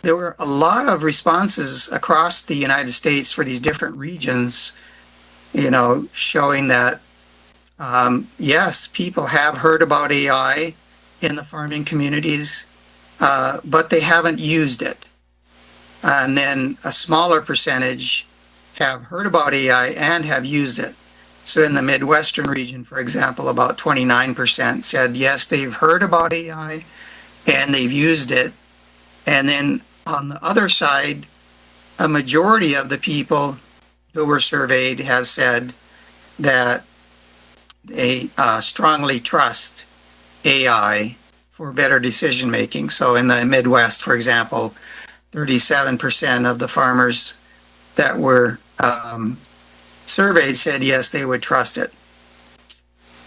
there were a lot of responses across the United States for these different regions, showing that, yes, people have heard about AI in the farming communities, but they haven't used it. And then a smaller percentage have heard about AI and have used it. So in the Midwestern region, for example, about 29% said, yes, they've heard about AI and they've used it, And then on the other side, a majority of the people who were surveyed have said that they strongly trust AI for better decision making. So in the Midwest, for example, 37% of the farmers that were surveyed said yes, they would trust it.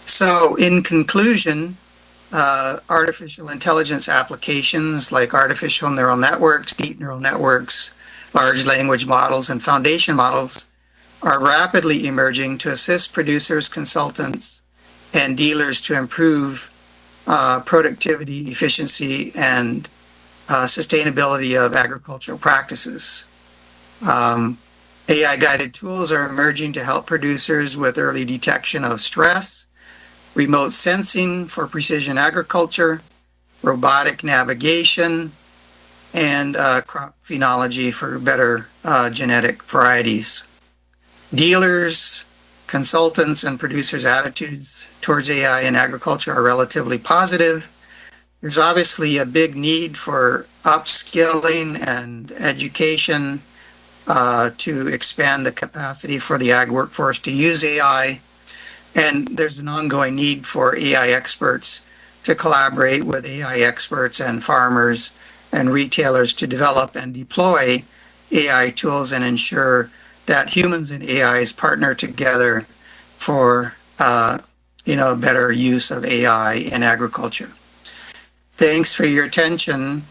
So in conclusion, artificial intelligence applications like artificial neural networks, deep neural networks, large language models, and foundation models are rapidly emerging to assist producers, consultants, and dealers to improve productivity, efficiency, and sustainability of agricultural practices. AI-guided tools are emerging to help producers with early detection of stress, remote sensing for precision agriculture, robotic navigation, and crop phenology for better genetic varieties. Dealers, consultants, and producers' attitudes towards AI in agriculture are relatively positive. There's obviously a big need for upskilling and education to expand the capacity for the ag workforce to use AI. And there's an ongoing need for AI experts to collaborate with AI experts and farmers and retailers to develop and deploy AI tools and ensure that humans and AIs partner together for better use of AI in agriculture. Thanks for your attention.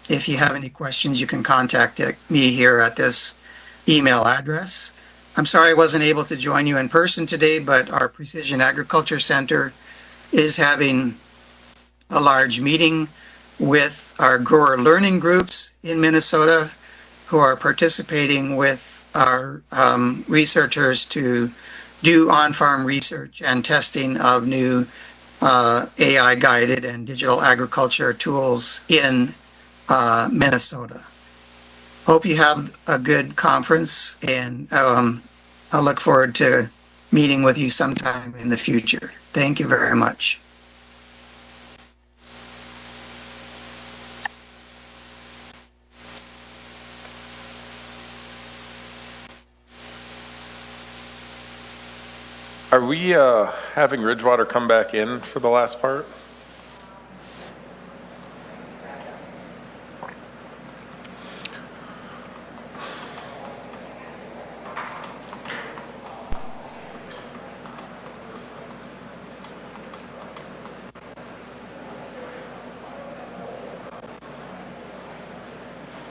If you have any questions, you can contact me here at this email address. I'm sorry I wasn't able to join you in person today, but our Precision Agriculture Center is having a large meeting with our grower learning groups in Minnesota who are participating with our researchers to do on-farm research and testing of new AI-guided and digital agriculture tools in Minnesota. Hope you have a good conference, and I look forward to meeting with you sometime in the future. Thank you very much. Are we having Ridgewater come back in for the last part?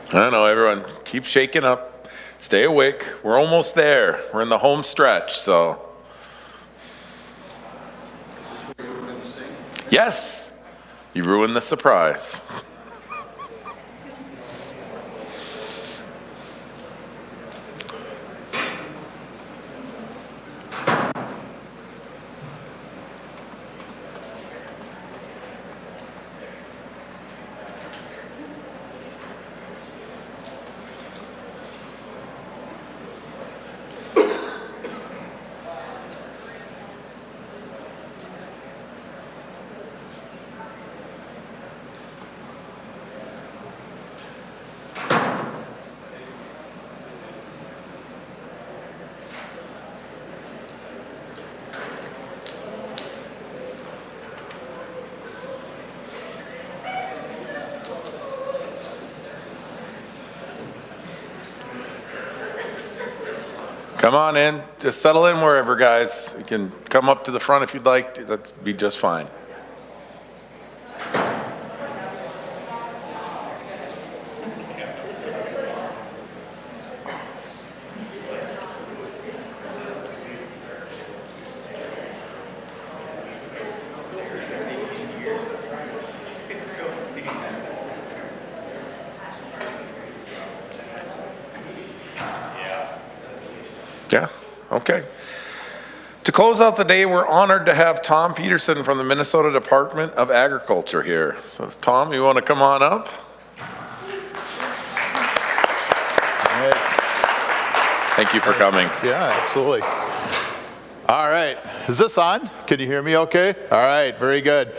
I don't know, everyone, keep shaking up, stay awake. We're almost there. We're in the home stretch, so. Yes, you ruined the surprise. Come on in, just settle in wherever, guys. You can come up to the front if you'd like, that'd be just fine. Yeah, okay. To close out the day, we're honored to have Tom Peterson from the Minnesota Department of Agriculture here. So Tom, you want to come on up? Right. Thank you for coming. Yeah, absolutely. All right, is this on? Can you hear me okay? All right, very good.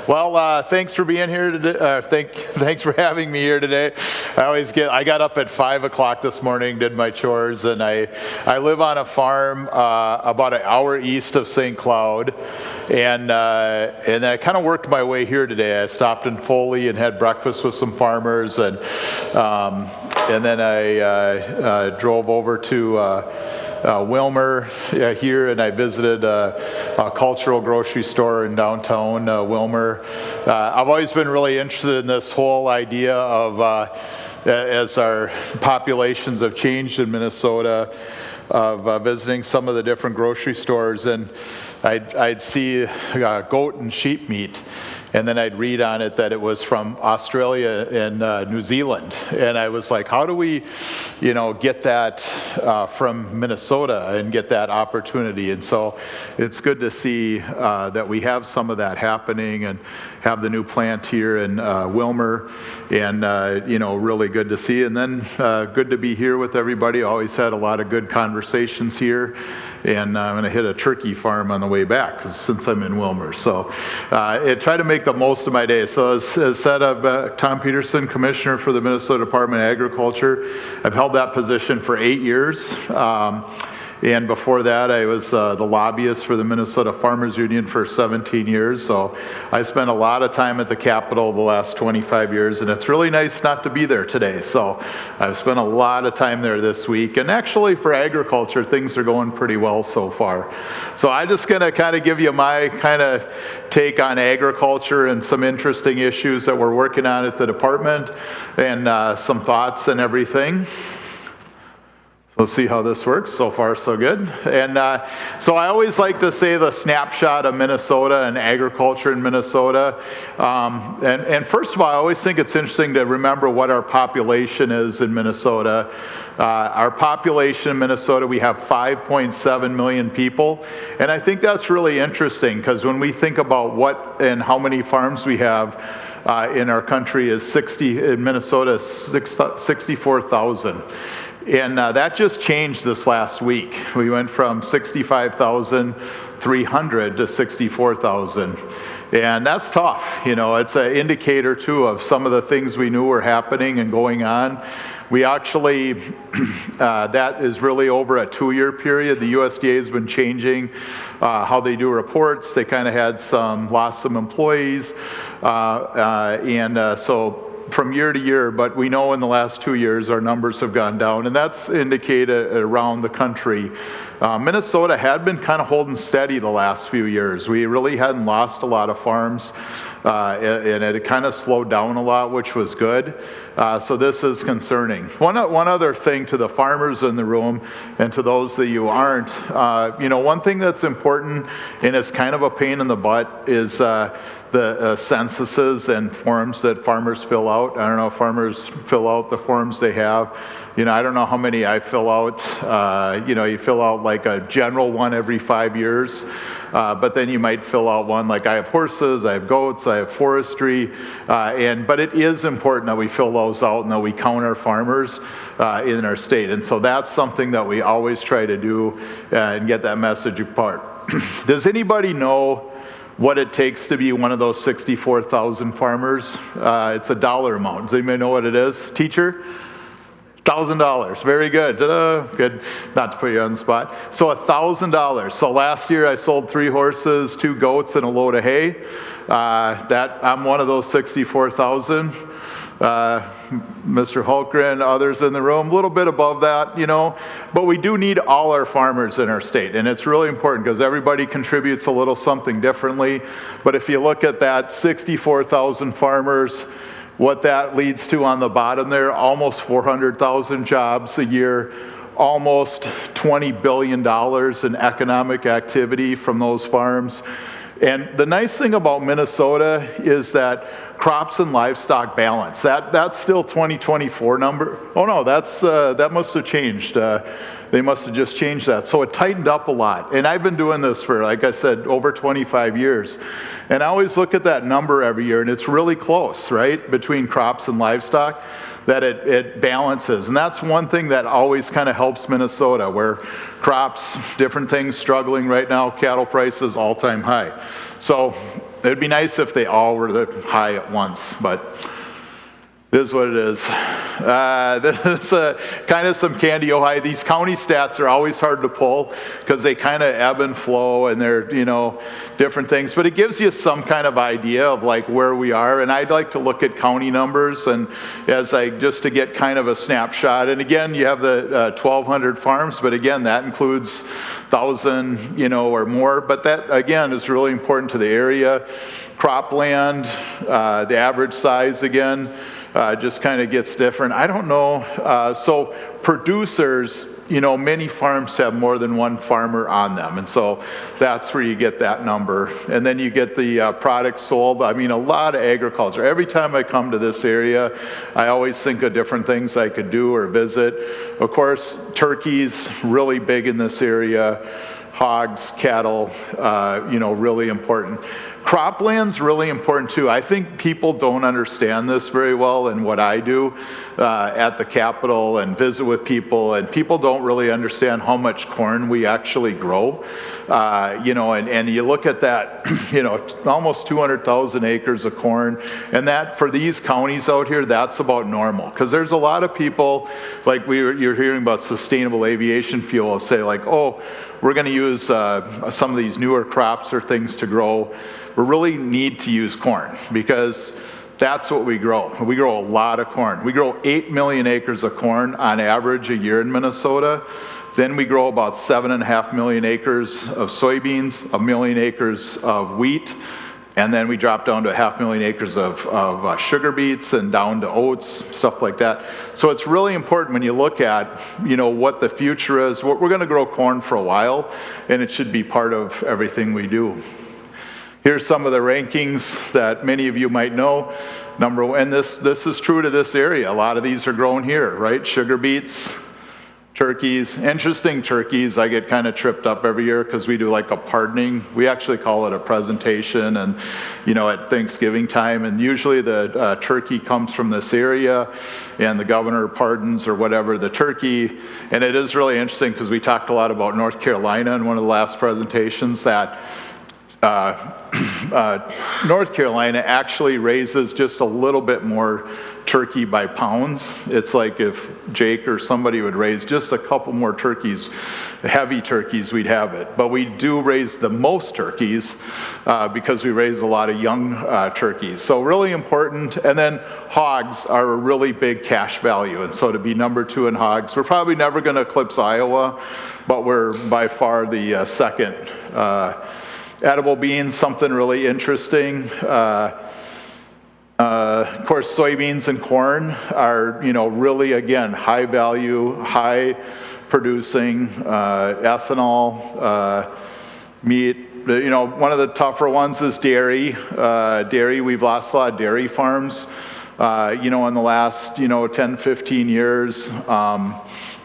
Well, thanks for being here today. Thanks for having me here today. I got up at 5 o'clock this morning, did my chores, and I live on a farm about an hour east of St. Cloud, and I kind of worked my way here today. I stopped in Foley and had breakfast with some farmers, and then I drove over to Wilmer here, and I visited a cultural grocery store in downtown Wilmer. I've always been really interested in this whole idea of, as our populations have changed in Minnesota, of visiting some of the different grocery stores, and I'd see goat and sheep meat. And then I'd read on it that it was from Australia and New Zealand. And I was like, how do we, get that from Minnesota and get that opportunity? And so it's good to see that we have some of that happening and have the new plant here in Wilmer. And, really good to see. And then good to be here with everybody. Always had a lot of good conversations here. And I'm going to hit a turkey farm on the way back since I'm in Wilmer. So I try to make the most of my day. So as said, I'm Tom Peterson, Commissioner for the Minnesota Department of Agriculture. I've held that position for 8 years. And before that, I was the lobbyist for the Minnesota Farmers Union for 17 years. So I spent a lot of time at the Capitol the last 25 years, and it's really nice not to be there today. So I've spent a lot of time there this week. And actually, for agriculture, things are going pretty well so far. So I'm just going to kind of give you my kind of take on agriculture and some interesting issues that we're working on at the department, and some thoughts and everything. We'll see how this works. So far, so good. And so I always like to say the snapshot of Minnesota and agriculture in Minnesota. And first of all, I always think it's interesting to remember what our population is in Minnesota. Our population in Minnesota, we have 5.7 million people. And I think that's really interesting because when we think about what and how many farms we have in our country in Minnesota, 64,000. And that just changed this last week. We went from 65,300 to 64,000. And that's tough. It's an indicator, too, of some of the things we knew were happening and going on. We actually, that is really over a 2-year period. The USDA has been changing how they do reports. They kind of had lost some employees. So from year to year, but we know in the last 2 years our numbers have gone down, and that's indicated around the country. Minnesota had been kind of holding steady the last few years. We really hadn't lost a lot of farms, and it kind of slowed down a lot, which was good. So this is concerning. One other thing to the farmers in the room and to those that you aren't, one thing that's important, and it's kind of a pain in the butt, is the censuses and forms that farmers fill out. I don't know if farmers fill out the forms they have. I don't know how many I fill out. You fill out like a general one every 5 years, but then you might fill out one like I have horses, I have goats, I have forestry, but it is important that we fill those out and that we count our farmers in our state. And so that's something that we always try to do and get that message apart. Does anybody know what it takes to be one of those 64,000 farmers? It's a dollar amount. Does anybody know what it is? Teacher? $1,000. Very good. Good. Not to put you on the spot. So $1,000. So last year I sold 3 horses, 2 goats, and a load of hay. I'm one of those 64,000. Mr. Holgren, others in the room, a little bit above that, but we do need all our farmers in our state, and it's really important because everybody contributes a little something differently. But if you look at that 64,000 farmers, what that leads to on the bottom there, almost 400,000 jobs a year, almost $20 billion in economic activity from those farms. And the nice thing about Minnesota is that crops and livestock balance. That's still 2024 number. Oh no, that must have changed. They must have just changed that. So it tightened up a lot. And I've been doing this for, like I said, over 25 years. And I always look at that number every year, and it's really close, right, between crops and livestock, that it balances. And that's one thing that always kind of helps Minnesota, where crops, different things struggling right now, cattle prices all-time high. So it'd be nice if they all were the high at once, but it is what it is. This is kind of some candy Ohio. These county stats are always hard to pull because they kind of ebb and flow, and they're, you know, different things. But it gives you some kind of idea of like where we are. And I'd like to look at county numbers, and just to get kind of a snapshot. And again, you have the 1,200 farms, but again, that includes 1,000, you know, or more. But that again is really important to the area. Cropland, the average size again. Just kind of gets different. I don't know. So producers, you know, many farms have more than one farmer on them. And so that's where you get that number. And then you get the products sold. I mean, a lot of agriculture. Every time I come to this area, I always think of different things I could do or visit. Of course, turkeys, really big in this area. Hogs, cattle, you know, really important. Cropland's really important too. I think people don't understand this very well, and what I do at the Capitol and visit with people, and people don't really understand how much corn we actually grow. You know, and you look at that, you know, almost 200,000 acres of corn, and that for these counties out here, that's about normal. Because there's a lot of people, like you're hearing about sustainable aviation fuel, say like, oh, we're going to use some of these newer crops or things to grow. We really need to use corn because that's what we grow. We grow a lot of corn. We grow 8 million acres of corn on average a year in Minnesota. Then we grow about 7.5 million acres of soybeans, 1 million acres of wheat, and then we drop down to 500,000 acres of sugar beets and down to oats, stuff like that. So it's really important when you look at, you know, what the future is. We're going to grow corn for a while, and it should be part of everything we do. Here's some of the rankings that many of you might know. Number one, and this is true to this area. A lot of these are grown here, right? Sugar beets, turkeys. Interesting turkeys, I get kind of tripped up every year because we do like a pardoning. We actually call it a presentation, and you know, at Thanksgiving time, and usually the turkey comes from this area, and the governor pardons or whatever the turkey. And it is really interesting because we talked a lot about North Carolina in one of the last presentations, that North Carolina actually raises just a little bit more turkey by pounds. It's like if Jake or somebody would raise just a couple more turkeys, heavy turkeys, we'd have it. But we do raise the most turkeys because we raise a lot of young turkeys. So really important. And then hogs are a really big cash value. And so to be number 2 in hogs, we're probably never going to eclipse Iowa, but we're by far the second. Edible beans, something really interesting. Of course, soybeans and corn are, you know, really, again, high value, high producing, ethanol, meat. You know, one of the tougher ones is dairy. Dairy, we've lost a lot of dairy farms, you know, in the last, you know, 10, 15 years.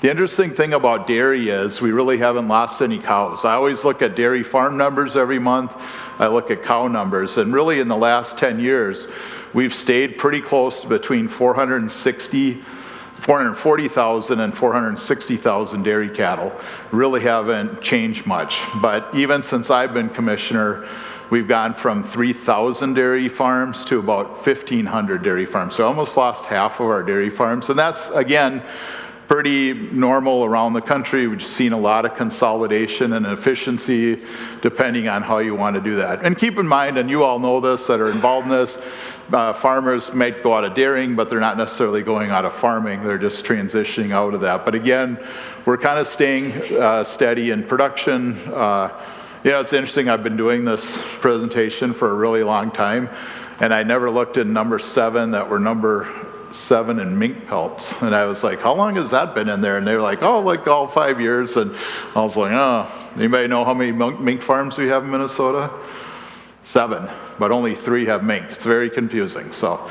The interesting thing about dairy is we really haven't lost any cows. I always look at dairy farm numbers every month. I look at cow numbers, and really in the last 10 years, we've stayed pretty close between 440,000 and 460,000 dairy cattle. Really haven't changed much. But even since I've been commissioner, we've gone from 3,000 dairy farms to about 1,500 dairy farms. So almost lost half of our dairy farms. And that's, again, pretty normal around the country. We've seen a lot of consolidation and efficiency depending on how you want to do that. And keep in mind, and you all know this that are involved in this, farmers might go out of dairying, but they're not necessarily going out of farming. They're just transitioning out of that. But again, we're kind of staying steady in production. You know, it's interesting, I've been doing this presentation for a really long time, and I never looked at number 7 that we're number 7 in mink pelts. And I was like, how long has that been in there? And they were like, oh, like all 5 years. And I was like, oh, anybody know how many mink farms we have in Minnesota? 7, but only 3 have mink. It's very confusing, so,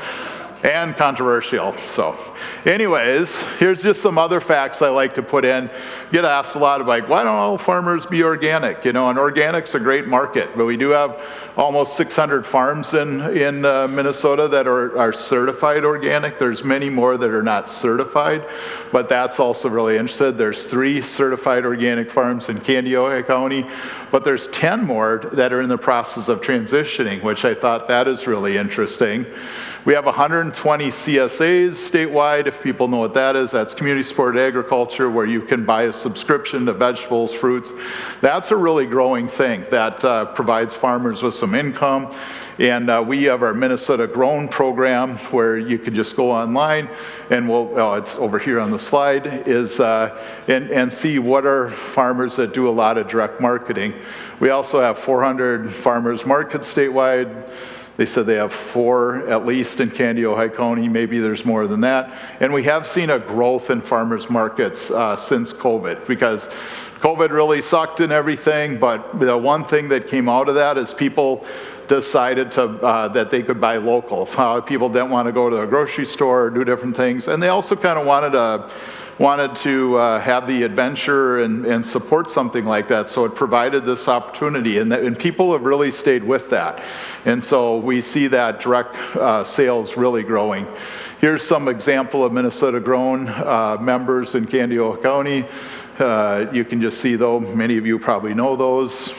and controversial. So anyways, here's just some other facts I like to put in. Get asked a lot about, why don't all farmers be organic? You know, and organic's a great market, but we do have almost 600 farms in Minnesota that are certified organic. There's many more that are not certified, but that's also really interesting. There's 3 certified organic farms in Candiota County, but there's 10 more that are in the process of transitioning, which I thought that is really interesting. We have 120 CSAs statewide. If people know what that is, that's community supported agriculture, where you can buy a subscription to vegetables, fruits. That's a really growing thing that provides farmers with some income. And we have our Minnesota Grown program, where you can just go online and it's over here on the slide, and see what are farmers that do a lot of direct marketing. We also have 400 farmers markets statewide. They said they have 4 at least in Candiota County, maybe there's more than that. And we have seen a growth in farmers markets since COVID, because COVID really sucked and everything, but the one thing that came out of that is people decided that they could buy local. People didn't want to go to a grocery store or do different things, and they also kind of wanted to have the adventure and support something like that, so it provided this opportunity, and people have really stayed with that. And so we see that direct sales really growing. Here's some example of Minnesota Grown members in Candiota County. You can just see, though, many of you probably know those.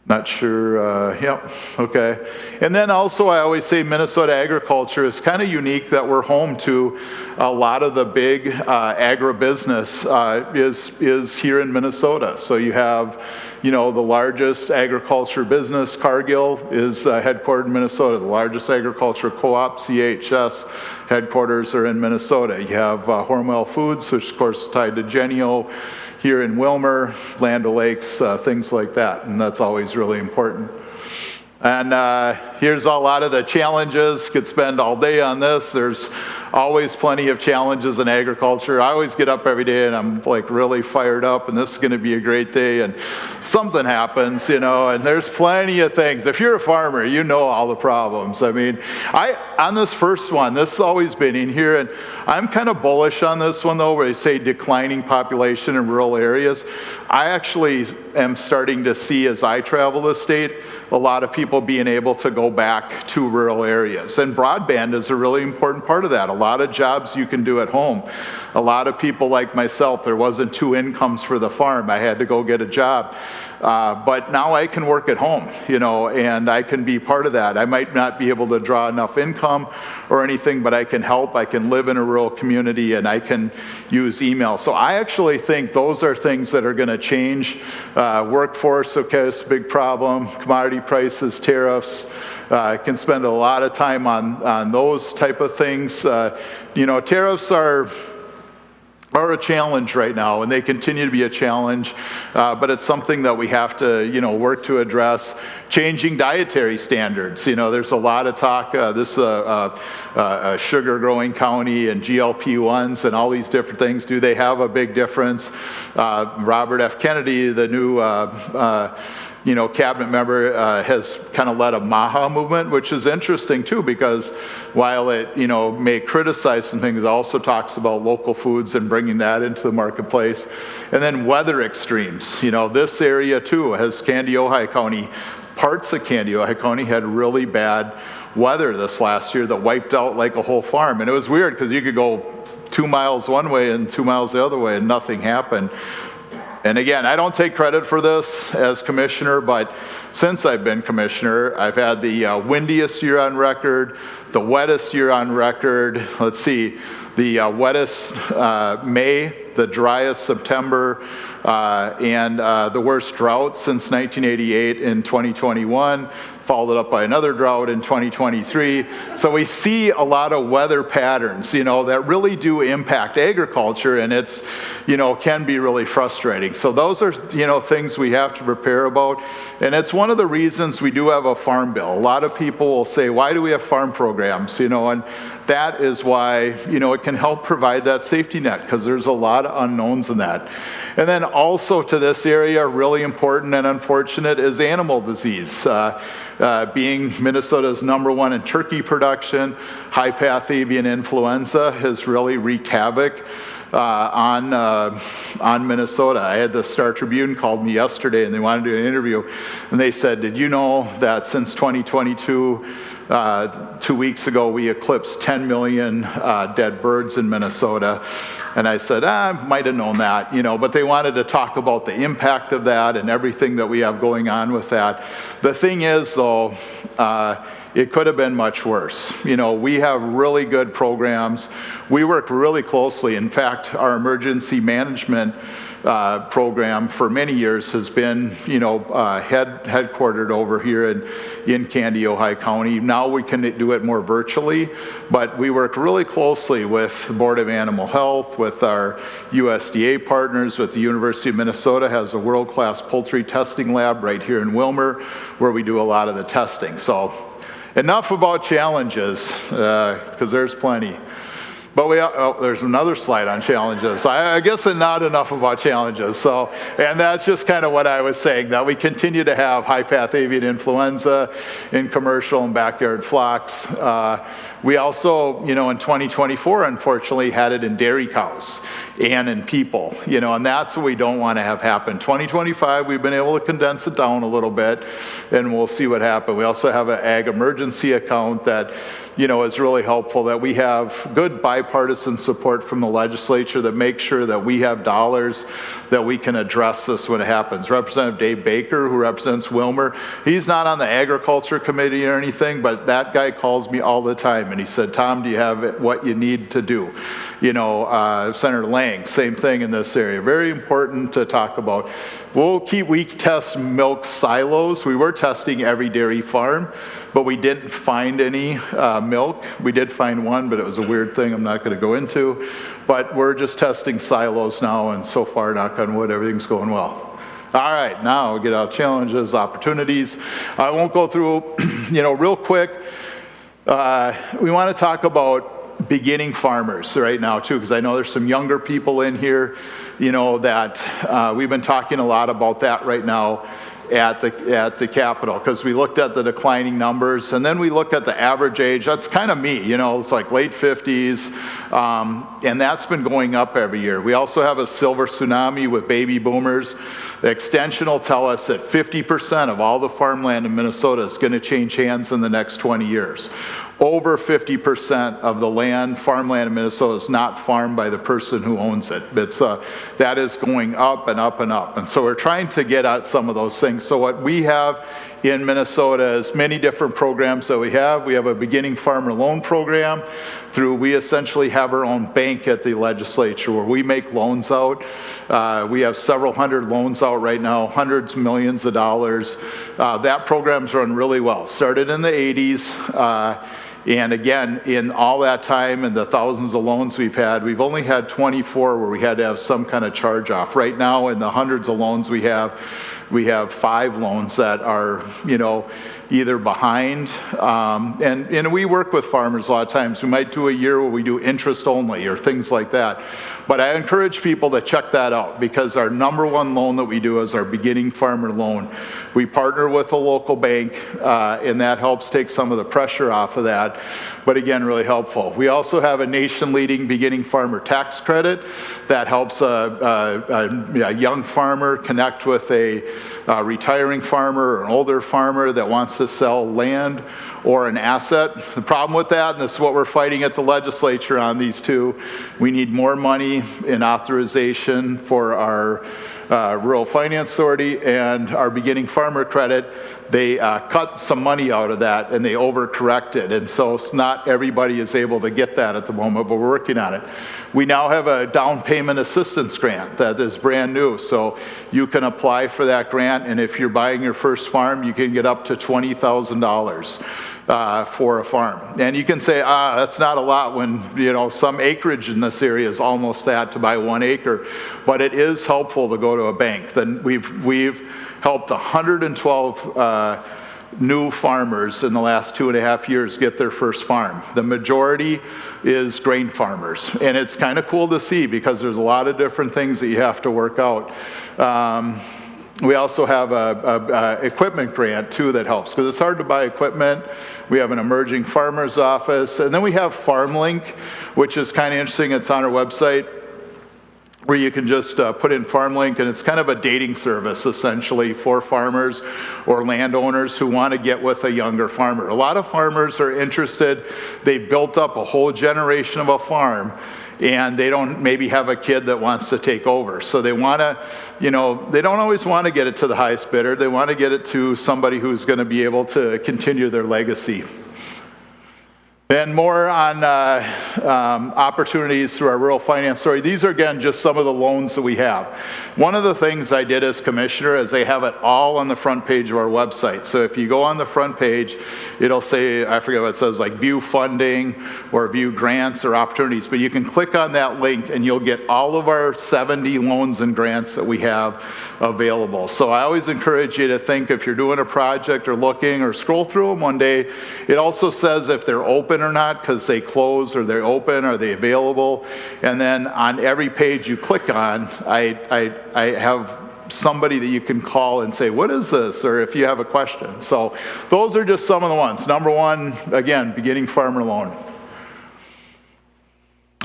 Not sure, yep, okay. And then also I always say Minnesota agriculture is kind of unique, that we're home to a lot of the big agribusiness is here in Minnesota. So you have, you know, the largest agriculture business, Cargill, is headquartered in Minnesota. The largest agriculture co-op, CHS, headquarters are in Minnesota. You have Hormel Foods, which of course is tied to Jennie-O, here in Wilmer, Land O'Lakes, things like that, and that's always really important. And here's a lot of the challenges. Could spend all day on this. There's always plenty of challenges in agriculture. I always get up every day and I'm like really fired up, and this is going to be a great day, and something happens, you know, and there's plenty of things. If you're a farmer, you know all the problems. I mean, on this first one, this has always been in here, and I'm kind of bullish on this one though, where they say declining population in rural areas. I actually am starting to see, as I travel the state, a lot of people being able to go back to rural areas. And broadband is a really important part of that. A lot of jobs you can do at home. A lot of people like myself, there wasn't 2 incomes for the farm. I had to go get a job. But now I can work at home, you know, and I can be part of that. I might not be able to draw enough income or anything, but I can help. I can live in a rural community, and I can use email. So I actually think those are things that are going to change. Workforce, okay, it's a big problem. Commodity prices, tariffs. I can spend a lot of time on those type of things. You know, tariffs are a challenge right now, and they continue to be a challenge, but it's something that we have to, you know, work to address. Changing dietary standards, you know, there's a lot of talk, this is a sugar growing county, and GLP-1s and all these different things. Do they have a big difference? Robert F. Kennedy, the new you know, cabinet member, has kind of led a MAHA movement, which is interesting too, because while it, you know, may criticize some things, it also talks about local foods and bringing that into the marketplace. And then weather extremes. You know, this area too has Candiota County. Parts of Candiota County had really bad weather this last year that wiped out like a whole farm. And it was weird because you could go 2 miles one way and 2 miles the other way and nothing happened. And again, I don't take credit for this as commissioner, but since I've been commissioner, I've had the windiest year on record, the wettest year on record. Let's see, the wettest May, the driest September, and the worst drought since 1988 in 2021. Followed up by another drought in 2023. So we see a lot of weather patterns, you know, that really do impact agriculture, and it's, you know, can be really frustrating. So those are, you know, things we have to prepare about. And it's one of the reasons we do have a farm bill. A lot of people will say, why do we have farm programs? You know, and that is why, you know, it can help provide that safety net, because there's a lot of unknowns in that. And then also to this area, really important and unfortunate, is animal disease. Being Minnesota's #1 in turkey production, high-path avian influenza has really wreaked havoc on Minnesota. I had the Star Tribune called me yesterday, and they wanted to do an interview, and they said, did you know that since 2022, 2 weeks ago, we eclipsed 10 million dead birds in Minnesota? And I said, I might have known that, you know, but they wanted to talk about the impact of that and everything that we have going on with that. The thing is, though, it could have been much worse. You know, we have really good programs. We work really closely. In fact, our emergency management program for many years has been, you know, headquartered over here in Candy, Ojai County. Now we can do it more virtually, but we work really closely with the Board of Animal Health, with our USDA partners, with the University of Minnesota has a world-class poultry testing lab right here in Willmar, where we do a lot of the testing. So enough about challenges, because there's plenty. But there's another slide on challenges. I guess not enough about challenges. So, and that's just kind of what I was saying, that we continue to have high-path avian influenza in commercial and backyard flocks. We also, you know, in 2024, unfortunately, had it in dairy cows and in people, you know, and that's what we don't want to have happen. 2025, we've been able to condense it down a little bit, and we'll see what happens. We also have an ag emergency account that, you know, is really helpful, that we have good bipartisan support from the legislature that makes sure that we have dollars that we can address this when it happens. Representative Dave Baker, who represents Willmar, he's not on the agriculture committee or anything, but that guy calls me all the time, and he said, Tom, do you have what you need to do? You know, Senator Lang, same thing in this area. Very important to talk about. We test milk silos. We were testing every dairy farm, but we didn't find any milk. We did find one, but it was a weird thing I'm not going to go into. But we're just testing silos now, and so far, knock on wood, everything's going well. All right, now we'll get out challenges, opportunities. I won't go through, you know, real quick. We want to talk about beginning farmers right now too, because I know there's some younger people in here, you know, that we've been talking a lot about that right now at the Capitol, because we looked at the declining numbers, and then we look at the average age. That's kind of me, you know, it's like late 50s, and that's been going up every year. We also have a silver tsunami with baby boomers. The extension will tell us that 50% of all the farmland in Minnesota is going to change hands in the next 20 years. Over 50% of the farmland in Minnesota is not farmed by the person who owns it. That is going up and up and up. And so we're trying to get at some of those things. So what we have in Minnesota is many different programs that we have. We have a beginning farmer loan program. We essentially have our own bank at the legislature where we make loans out. We have several hundred loans out right now, hundreds of millions of dollars. That program's run really well. Started in the 80s. And again, in all that time and the thousands of loans we've had, we've only had 24 where we had to have some kind of charge off. Right now, in the hundreds of loans we have 5 loans that are, you know, either behind. And we work with farmers a lot of times. We might do a year where we do interest only or things like that. But I encourage people to check that out, because our #1 loan that we do is our beginning farmer loan. We partner with a local bank, and that helps take some of the pressure off of that. But again, really helpful. We also have a nation-leading beginning farmer tax credit that helps a young farmer connect with a retiring farmer or an older farmer that wants to sell land or an asset. The problem with that, and this is what we're fighting at the legislature on these two, we need more money in authorization for our Rural Finance Authority and our beginning farmer credit. They cut some money out of that and they overcorrected, and so it's not everybody is able to get that at the moment, but we're working on it. We now have a down payment assistance grant that is brand new, so you can apply for that grant, and if you're buying your first farm, you can get up to $20,000 for a farm. And you can say, that's not a lot when, you know, some acreage in this area is almost that to buy 1 acre, but it is helpful to go to a bank. Then we've helped 112 new farmers in the last 2.5 years get their first farm. The majority is grain farmers. And it's kind of cool to see because there's a lot of different things that you have to work out. We also have a equipment grant too that helps because it's hard to buy equipment. We have an emerging farmers office, and then we have FarmLink, which is kind of interesting. It's on our website where you can just put in FarmLink, and it's kind of a dating service essentially for farmers or landowners who want to get with a younger farmer. A lot of farmers are interested. They've built up a whole generation of a farm, and they don't maybe have a kid that wants to take over. So they want to, you know, they don't always want to get it to the highest bidder. They want to get it to somebody who's going to be able to continue their legacy. And more on opportunities through our rural finance story. These are, again, just some of the loans that we have. One of the things I did as commissioner is they have it all on the front page of our website. So if you go on the front page, it'll say, I forget what it says, like view funding or view grants or opportunities. But you can click on that link and you'll get all of our 70 loans and grants that we have available. So I always encourage you to think if you're doing a project or looking or scroll through them one day. It also says if they're open or not, because they close, or they're open, are they available? And then on every page you click on, I have somebody that you can call and say, what is this? Or if you have a question. So those are just some of the ones. Number one, again, beginning farmer loan.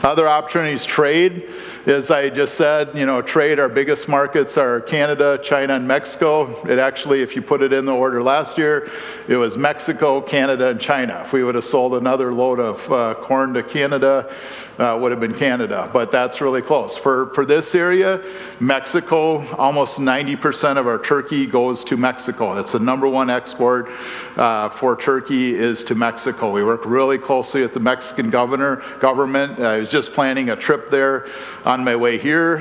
Other opportunities, trade. As I just said, you know, trade, our biggest markets are Canada, China, and Mexico. It actually, if you put it in the order last year, it was Mexico, Canada, and China. If we would have sold another load of corn to Canada, would have been Canada, but that's really close. For this area, Mexico, almost 90% of our turkey goes to Mexico. That's the number one export for turkey is to Mexico. We work really closely with the Mexican government. I was just planning a trip there on my way here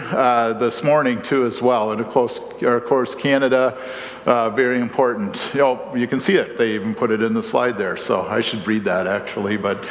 this morning too as well. And of course Canada, very important. You know, you can see it. They even put it in the slide there, so I should read that actually. But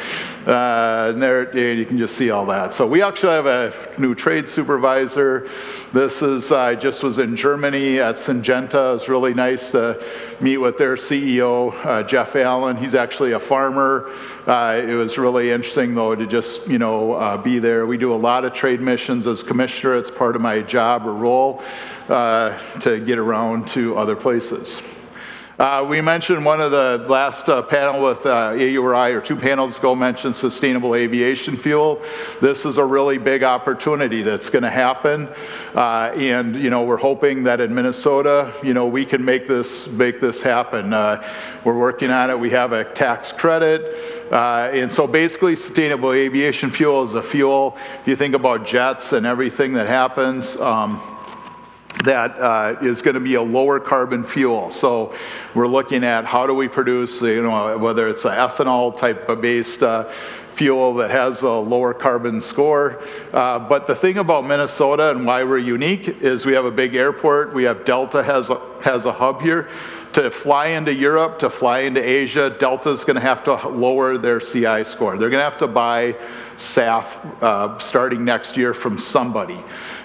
there you can just see all that. So we actually have a new trade supervisor. This is, I just was in Germany at Syngenta. It was really nice to meet with their CEO, Jeff Allen. He's actually a farmer. It was really interesting though to just, you know, be there. We do a lot of trade missions as commissioner. It's part of my job or role to get around to other places. We mentioned one of the last panel with AURI, or 2 panels ago, mentioned sustainable aviation fuel. This is a really big opportunity that's going to happen, and you know, we're hoping that in Minnesota, you know, we can make this happen. We're working on it. We have a tax credit, and so basically, sustainable aviation fuel is a fuel. If you think about jets and everything that happens. That is going to be a lower carbon fuel. So we're looking at how do we produce, you know, whether it's an ethanol type of based fuel that has a lower carbon score. But the thing about Minnesota and why we're unique is we have a big airport. We have Delta has a hub here. To fly into Europe, to fly into Asia, Delta's going to have to lower their CI score. They're going to have to buy SAF starting next year from somebody.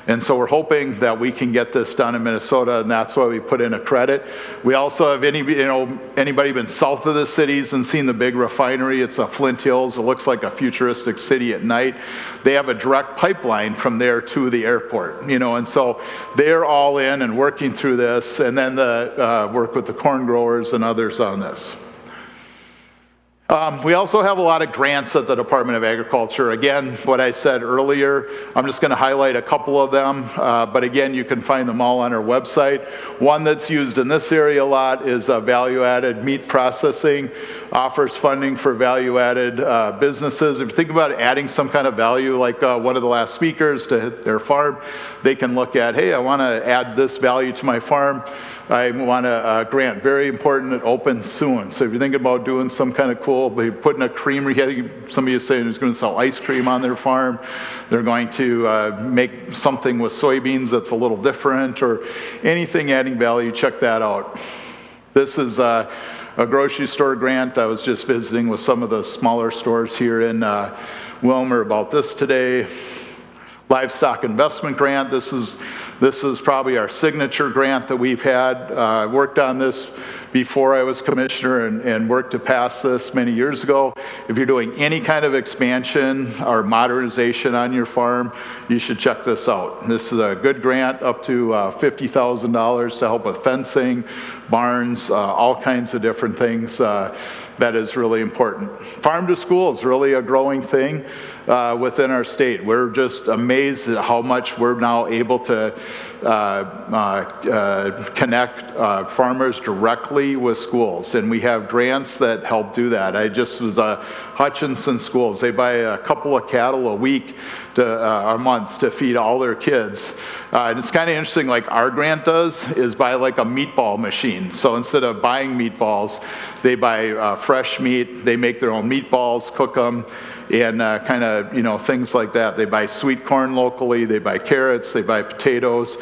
And so we're hoping that we can get this done in Minnesota, and that's why we put in a credit. We also have anybody been south of the cities and seen the big refinery? It's a Flint Hills. It looks like a futuristic city at night. They have a direct pipeline from there to the airport, you know, and so they're all in and working through this, and then the work with the corn growers and others on this. We also have a lot of grants at the Department of Agriculture. Again, what I said earlier, I'm just going to highlight a couple of them, but again, you can find them all on our website. One that's used in this area a lot is value-added meat processing, offers funding for value-added businesses. If you think about adding some kind of value, like one of the last speakers to their farm, they can look at, hey, I want to add this value to my farm. I want a grant, very important, it opens soon. So if you're thinking about doing some kind of cool, putting a creamery, somebody is saying who's going to sell ice cream on their farm, they're going to make something with soybeans that's a little different, or anything adding value, check that out. This is a grocery store grant. I was just visiting with some of the smaller stores here in Wilmer about this today. Livestock investment grant. This is probably our signature grant that we've had. Worked on this before I was commissioner and worked to pass this many years ago. If you're doing any kind of expansion or modernization on your farm, you should check this out. This is a good grant up to $50,000 to help with fencing, barns, all kinds of different things. That is really important. Farm to school is really a growing thing within our state. We're just amazed at how much we're now able to connect farmers directly with schools, and we have grants that help do that. I just was Hutchinson Schools. They buy a couple of cattle a week a month to feed all their kids. And it's kind of interesting, like our grant does is buy like a meatball machine. So instead of buying meatballs, they buy fresh meat, they make their own meatballs, cook them, and kind of, you know, things like that. They buy sweet corn locally, they buy carrots, they buy potatoes.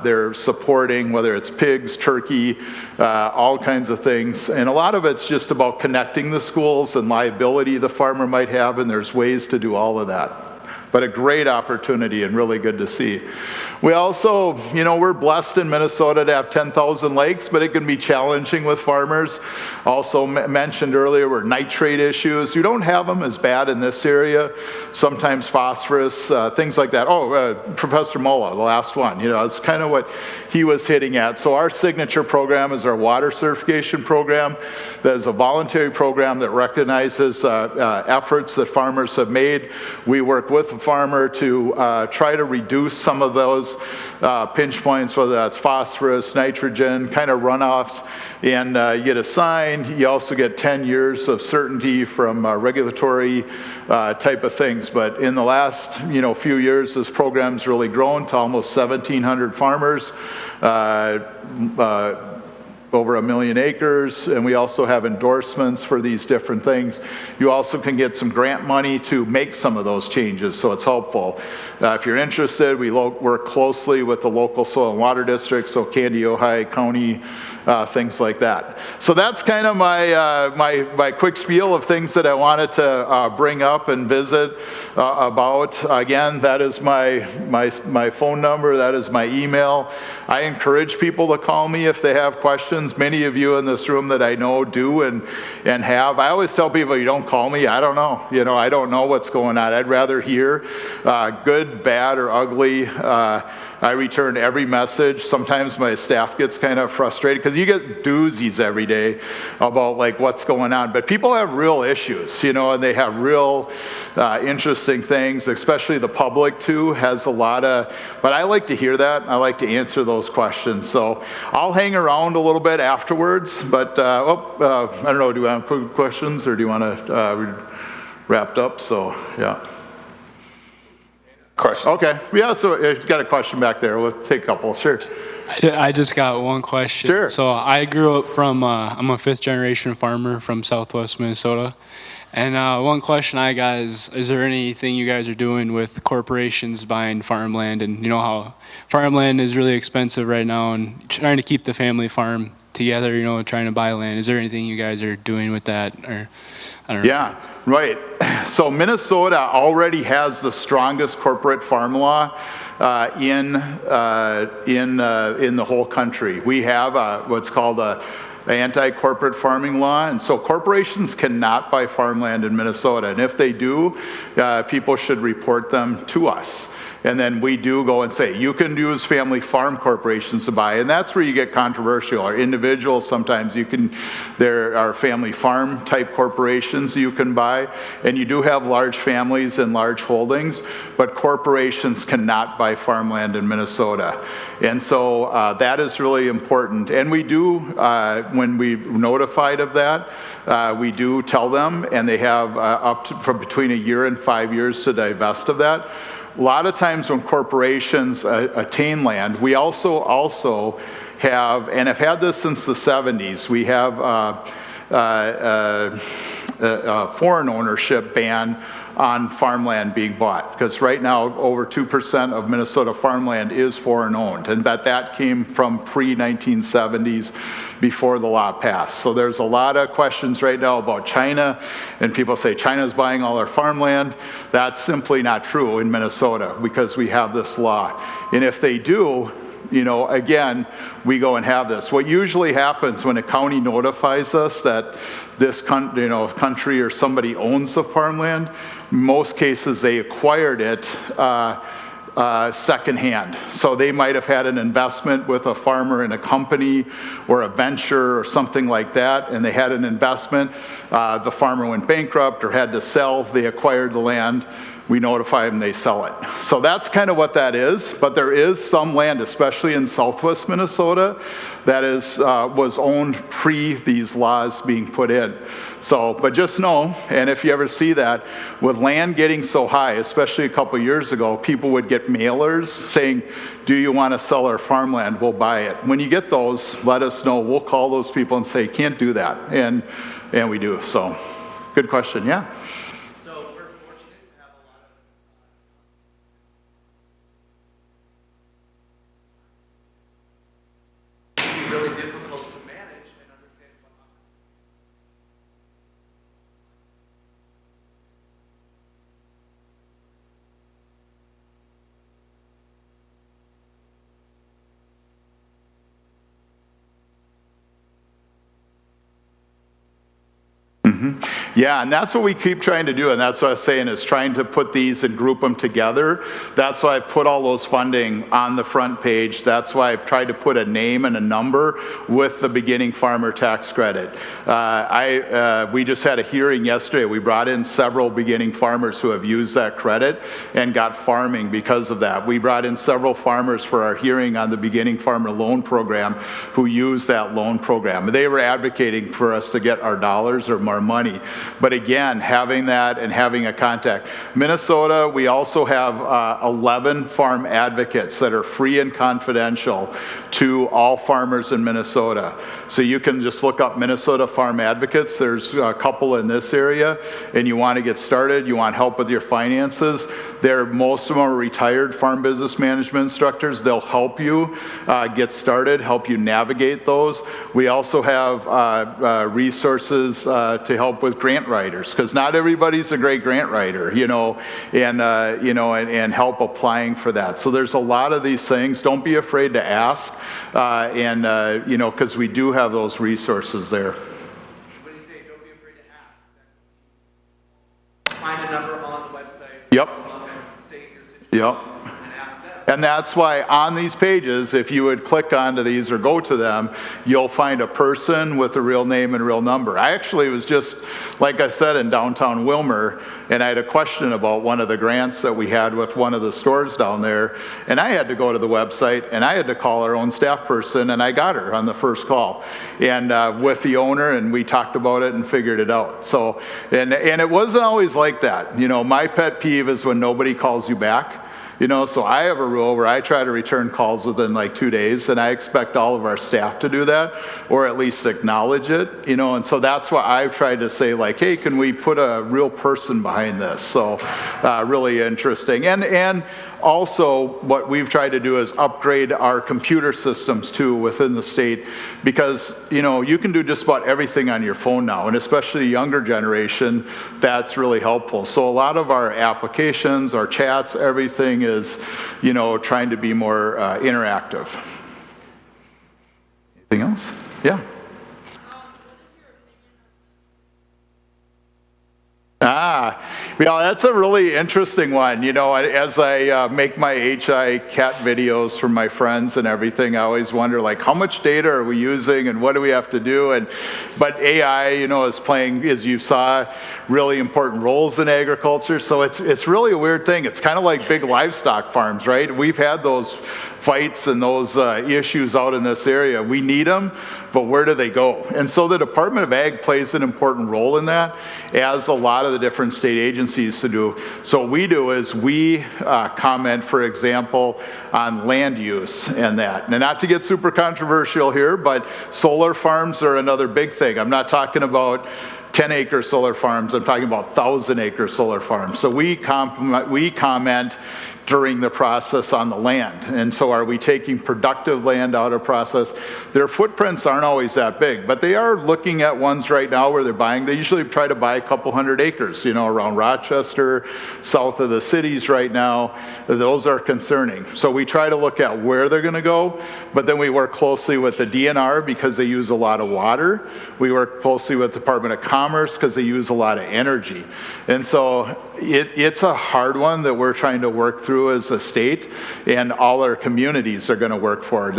They're supporting, whether it's pigs, turkey, all kinds of things. And a lot of it's just about connecting the schools and liability the farmer might have, and there's ways to do all of that. But a great opportunity and really good to see. We also, you know, we're blessed in Minnesota to have 10,000 lakes, but it can be challenging with farmers. Also mentioned earlier were nitrate issues. You don't have them as bad in this area. Sometimes phosphorus, things like that. Professor Mola, the last one, you know, it's kind of what he was hitting at. So our signature program is our water certification program. That is a voluntary program that recognizes efforts that farmers have made. We work with the farmer to try to reduce some of those pinch points, whether that's phosphorus, nitrogen, kind of runoffs, and you get a sign. You also get 10 years of certainty from regulatory type of things. But in the last few years, this program's really grown to almost 1,700 farmers. Over 1 million acres, and we also have endorsements for these different things. You also can get some grant money to make some of those changes, so it's helpful. If you're interested, we work closely with the local soil and water districts, so Candy, Ojai County, things like that. So that's kind of my quick spiel of things that I wanted to bring up and visit about. Again, that is my phone number, that is my email. I encourage people to call me if they have questions. Many of you in this room that I know do and have. I always tell people, you don't call me, I don't know. I don't know what's going on. I'd rather hear good, bad, or ugly. I return every message. Sometimes my staff gets kind of frustrated because you get doozies every day about like what's going on. But people have real issues, and they have real interesting things, especially the public too has a lot of, but I like to hear that. I like to answer those questions. So I'll hang around a little bit afterwards, but I don't know, do you have questions or do you want to wrapped up? So, yeah. Question. Okay. Yeah, so he's got a question back there. We'll take a couple. Sure. I just got one question. Sure. So I grew up I'm a 5th generation farmer from Southwest Minnesota. And one question I got is there anything you guys are doing with corporations buying farmland? And you know how farmland is really expensive right now and trying to keep the family farm together, trying to buy land. Is there anything you guys are doing with that? Or I don't know. Yeah, right. So Minnesota already has the strongest corporate farm law in the whole country. We have what's called a anti-corporate farming law, and so corporations cannot buy farmland in Minnesota, and if they do, people should report them to us. And then we do go and say, you can use family farm corporations to buy, and that's where you get controversial. Or individuals, sometimes there are family farm type corporations you can buy, and you do have large families and large holdings, but corporations cannot buy farmland in Minnesota. And so that is really important. And we do, when we're notified of that, we do tell them, and they have up to from between 1 year and 5 years to divest of that. A lot of times when corporations attain land, we also have, and have had this since the 70s, we have a foreign ownership ban on farmland being bought, because right now over 2% of Minnesota farmland is foreign owned, and that came from pre-1970s before the law passed. So there's a lot of questions right now about China, and people say China's buying all our farmland. That's simply not true in Minnesota because we have this law. And if they do, again, we go and have this. What usually happens when a county notifies us that this country or somebody owns the farmland, in most cases they acquired it secondhand. So they might have had an investment with a farmer in a company or a venture or something like that, and they had an investment. The farmer went bankrupt or had to sell. They acquired the land. We notify them, they sell it. So that's kind of what that is. But there is some land, especially in southwest Minnesota, that was owned pre these laws being put in. So, but just know, and if you ever see that, with land getting so high, especially a couple years ago, people would get mailers saying, do you want to sell our farmland? We'll buy it. When you get those, let us know. We'll call those people and say, can't do that. And we do. So, good question. Yeah? Really difficult to manage and understand what's on. Yeah, and that's what we keep trying to do, and that's what I was saying, is trying to put these and group them together. That's why I put all those funding on the front page. That's why I've tried to put a name and a number with the beginning farmer tax credit. We just had a hearing yesterday. We brought in several beginning farmers who have used that credit and got farming because of that. We brought in several farmers for our hearing on the beginning farmer loan program who used that loan program. They were advocating for us to get our dollars or more money. But again, having that and having a contact. Minnesota, we also have 11 farm advocates that are free and confidential to all farmers in Minnesota. So you can just look up Minnesota Farm Advocates. There's a couple in this area, and you want to get started, you want help with your finances. Most of them are retired farm business management instructors. They'll help you get started, help you navigate those. We also have resources to help with grant writers, because not everybody's a great grant writer, and help applying for that. So there's a lot of these things. Don't be afraid to ask, because we do have those resources there. What do you say? Don't be afraid to ask. Find a number on the website. Yep. State your situation. Yep. And that's why on these pages, if you would click onto these or go to them, you'll find a person with a real name and real number. I actually was just, like I said, in downtown Wilmer, and I had a question about one of the grants that we had with one of the stores down there, and I had to go to the website, and I had to call our own staff person, and I got her on the first call, and with the owner, and we talked about it and figured it out. So, and it wasn't always like that. My pet peeve is when nobody calls you back. So I have a rule where I try to return calls within like 2 days, and I expect all of our staff to do that, or at least acknowledge it, and so that's why I've tried to say, like, hey, can we put a real person behind this? So really interesting. And also what we've tried to do is upgrade our computer systems too within the state, because you can do just about everything on your phone now, and especially the younger generation, that's really helpful. So a lot of our applications, our chats, everything is trying to be more interactive. Anything else? Yeah. That's a really interesting one. As I make my HI cat videos for my friends and everything, I always wonder, like, how much data are we using and what do we have to do? But AI, is playing, as you saw, really important roles in agriculture. So it's really a weird thing. It's kind of like big livestock farms, right? We've had those fights and those issues out in this area. We need them, but where do they go? And so the Department of Ag plays an important role in that, as a lot of the different state agencies to do. So what we do is we comment, for example, on land use and that. And not to get super controversial here, but solar farms are another big thing. I'm not talking about 10-acre solar farms. I'm talking about 1,000-acre solar farms. So we comment, during the process on the land. And so are we taking productive land out of process? Their footprints aren't always that big, but they are looking at ones right now where they're buying. They usually try to buy a couple hundred acres, you know, around Rochester, south of the cities right now. Those are concerning. So we try to look at where they're gonna go, but then we work closely with the DNR because they use a lot of water. We work closely with the Department of Commerce because they use a lot of energy. And so it's a hard one that we're trying to work through as a state, and all our communities are going to work for.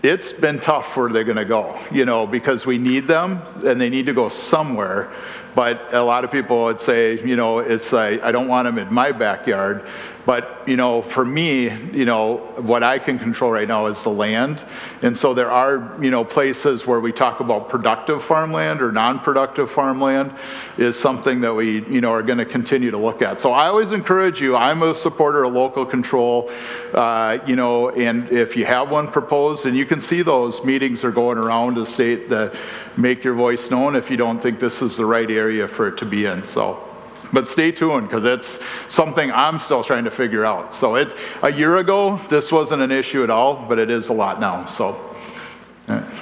It's been tough where they're going to go, you know, because we need them and they need to go somewhere. But a lot of people would say, you know, it's like, I don't want them in my backyard. But, you know, for me, you know, what I can control right now is the land. And so there are, you know, places where we talk about productive farmland or non-productive farmland is something that we, you know, are going to continue to look at. So I always encourage you, I'm a supporter of local control, you know, and if you have one proposed, and you can see those meetings are going around the state that make your voice known if you don't think this is the right area for it to be in. So. But stay tuned, because it's something I'm still trying to figure out. So a year ago, this wasn't an issue at all, but it is a lot now. So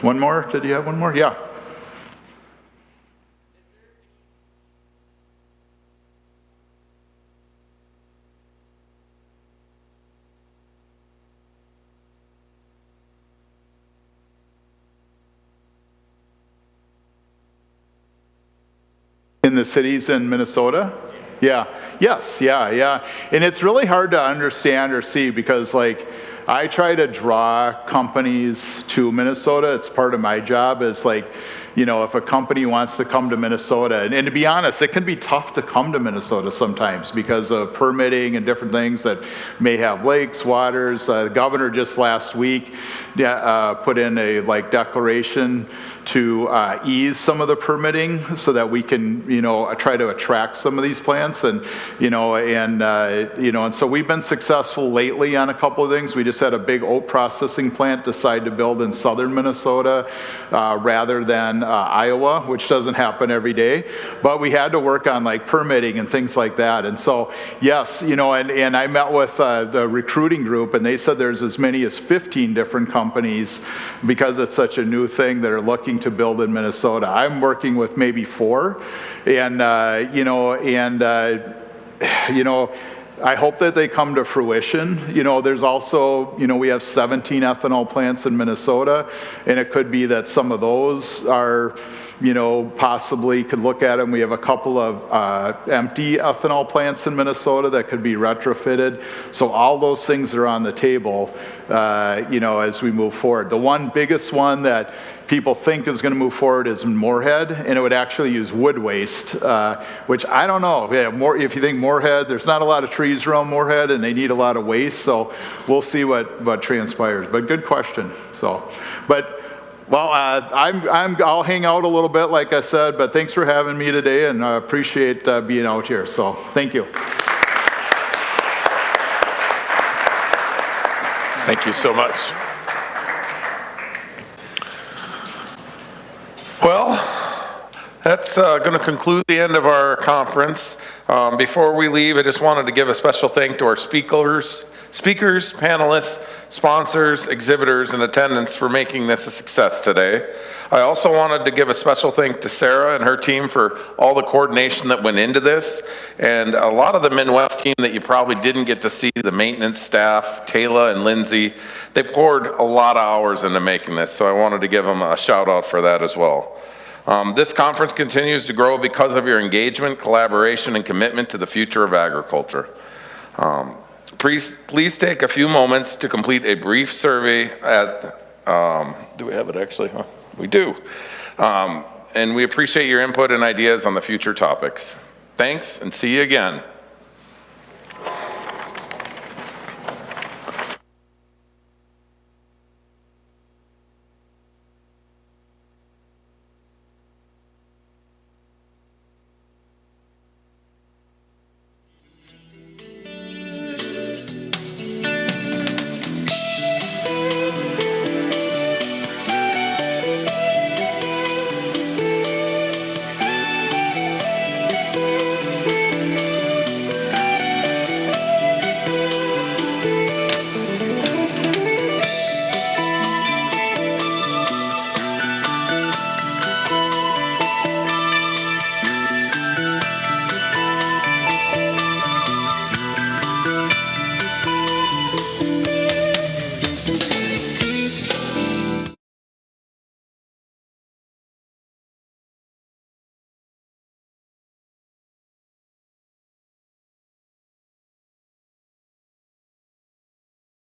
one more, did you have one more? Yeah. In the cities in Minnesota? Yeah, yes, yeah. And it's really hard to understand or see because, like, I try to draw companies to Minnesota. It's part of my job is like, you know, if a company wants to come to Minnesota, and to be honest, it can be tough to come to Minnesota sometimes because of permitting and different things that may have lakes, waters. The governor just last week put in a declaration to ease some of the permitting so that we can, you know, try to attract some of these plants, and so we've been successful lately on a couple of things. We just had a big oat processing plant decide to build in southern Minnesota rather than Iowa, which doesn't happen every day, but we had to work on like permitting and things like that. And so, yes, you know, and I met with the recruiting group, and they said there's as many as 15 different companies because it's such a new thing that are looking to build in Minnesota. I'm working with maybe 4, and I hope that they come to fruition. You know, there's also, you know, we have 17 ethanol plants in Minnesota, and it could be that some of those are, you know, possibly could look at them. We have a couple of empty ethanol plants in Minnesota that could be retrofitted. So all those things are on the table, you know, as we move forward. The one biggest one that people think is going to move forward is Moorhead, and it would actually use wood waste, which I don't know. Yeah, if you think Moorhead, there's not a lot of trees around Moorhead, and they need a lot of waste. So we'll see what transpires. But good question. So, but. Well, I'll hang out a little bit, like I said, but thanks for having me today, and I appreciate being out here. So, thank you. Thank you so much. Well, that's going to conclude the end of our conference. Before we leave, I just wanted to give a special thank to our speakers, panelists, sponsors, exhibitors, and attendants for making this a success today. I also wanted to give a special thank to Sarah and her team for all the coordination that went into this, and a lot of the MinnWest team that you probably didn't get to see, the maintenance staff, Taylor and Lindsay, they poured a lot of hours into making this, so I wanted to give them a shout out for that as well. This conference continues to grow because of your engagement, collaboration, and commitment to the future of agriculture. Please take a few moments to complete a brief survey at, do we have it actually? Huh? We do. And we appreciate your input and ideas on the future topics. Thanks, and see you again.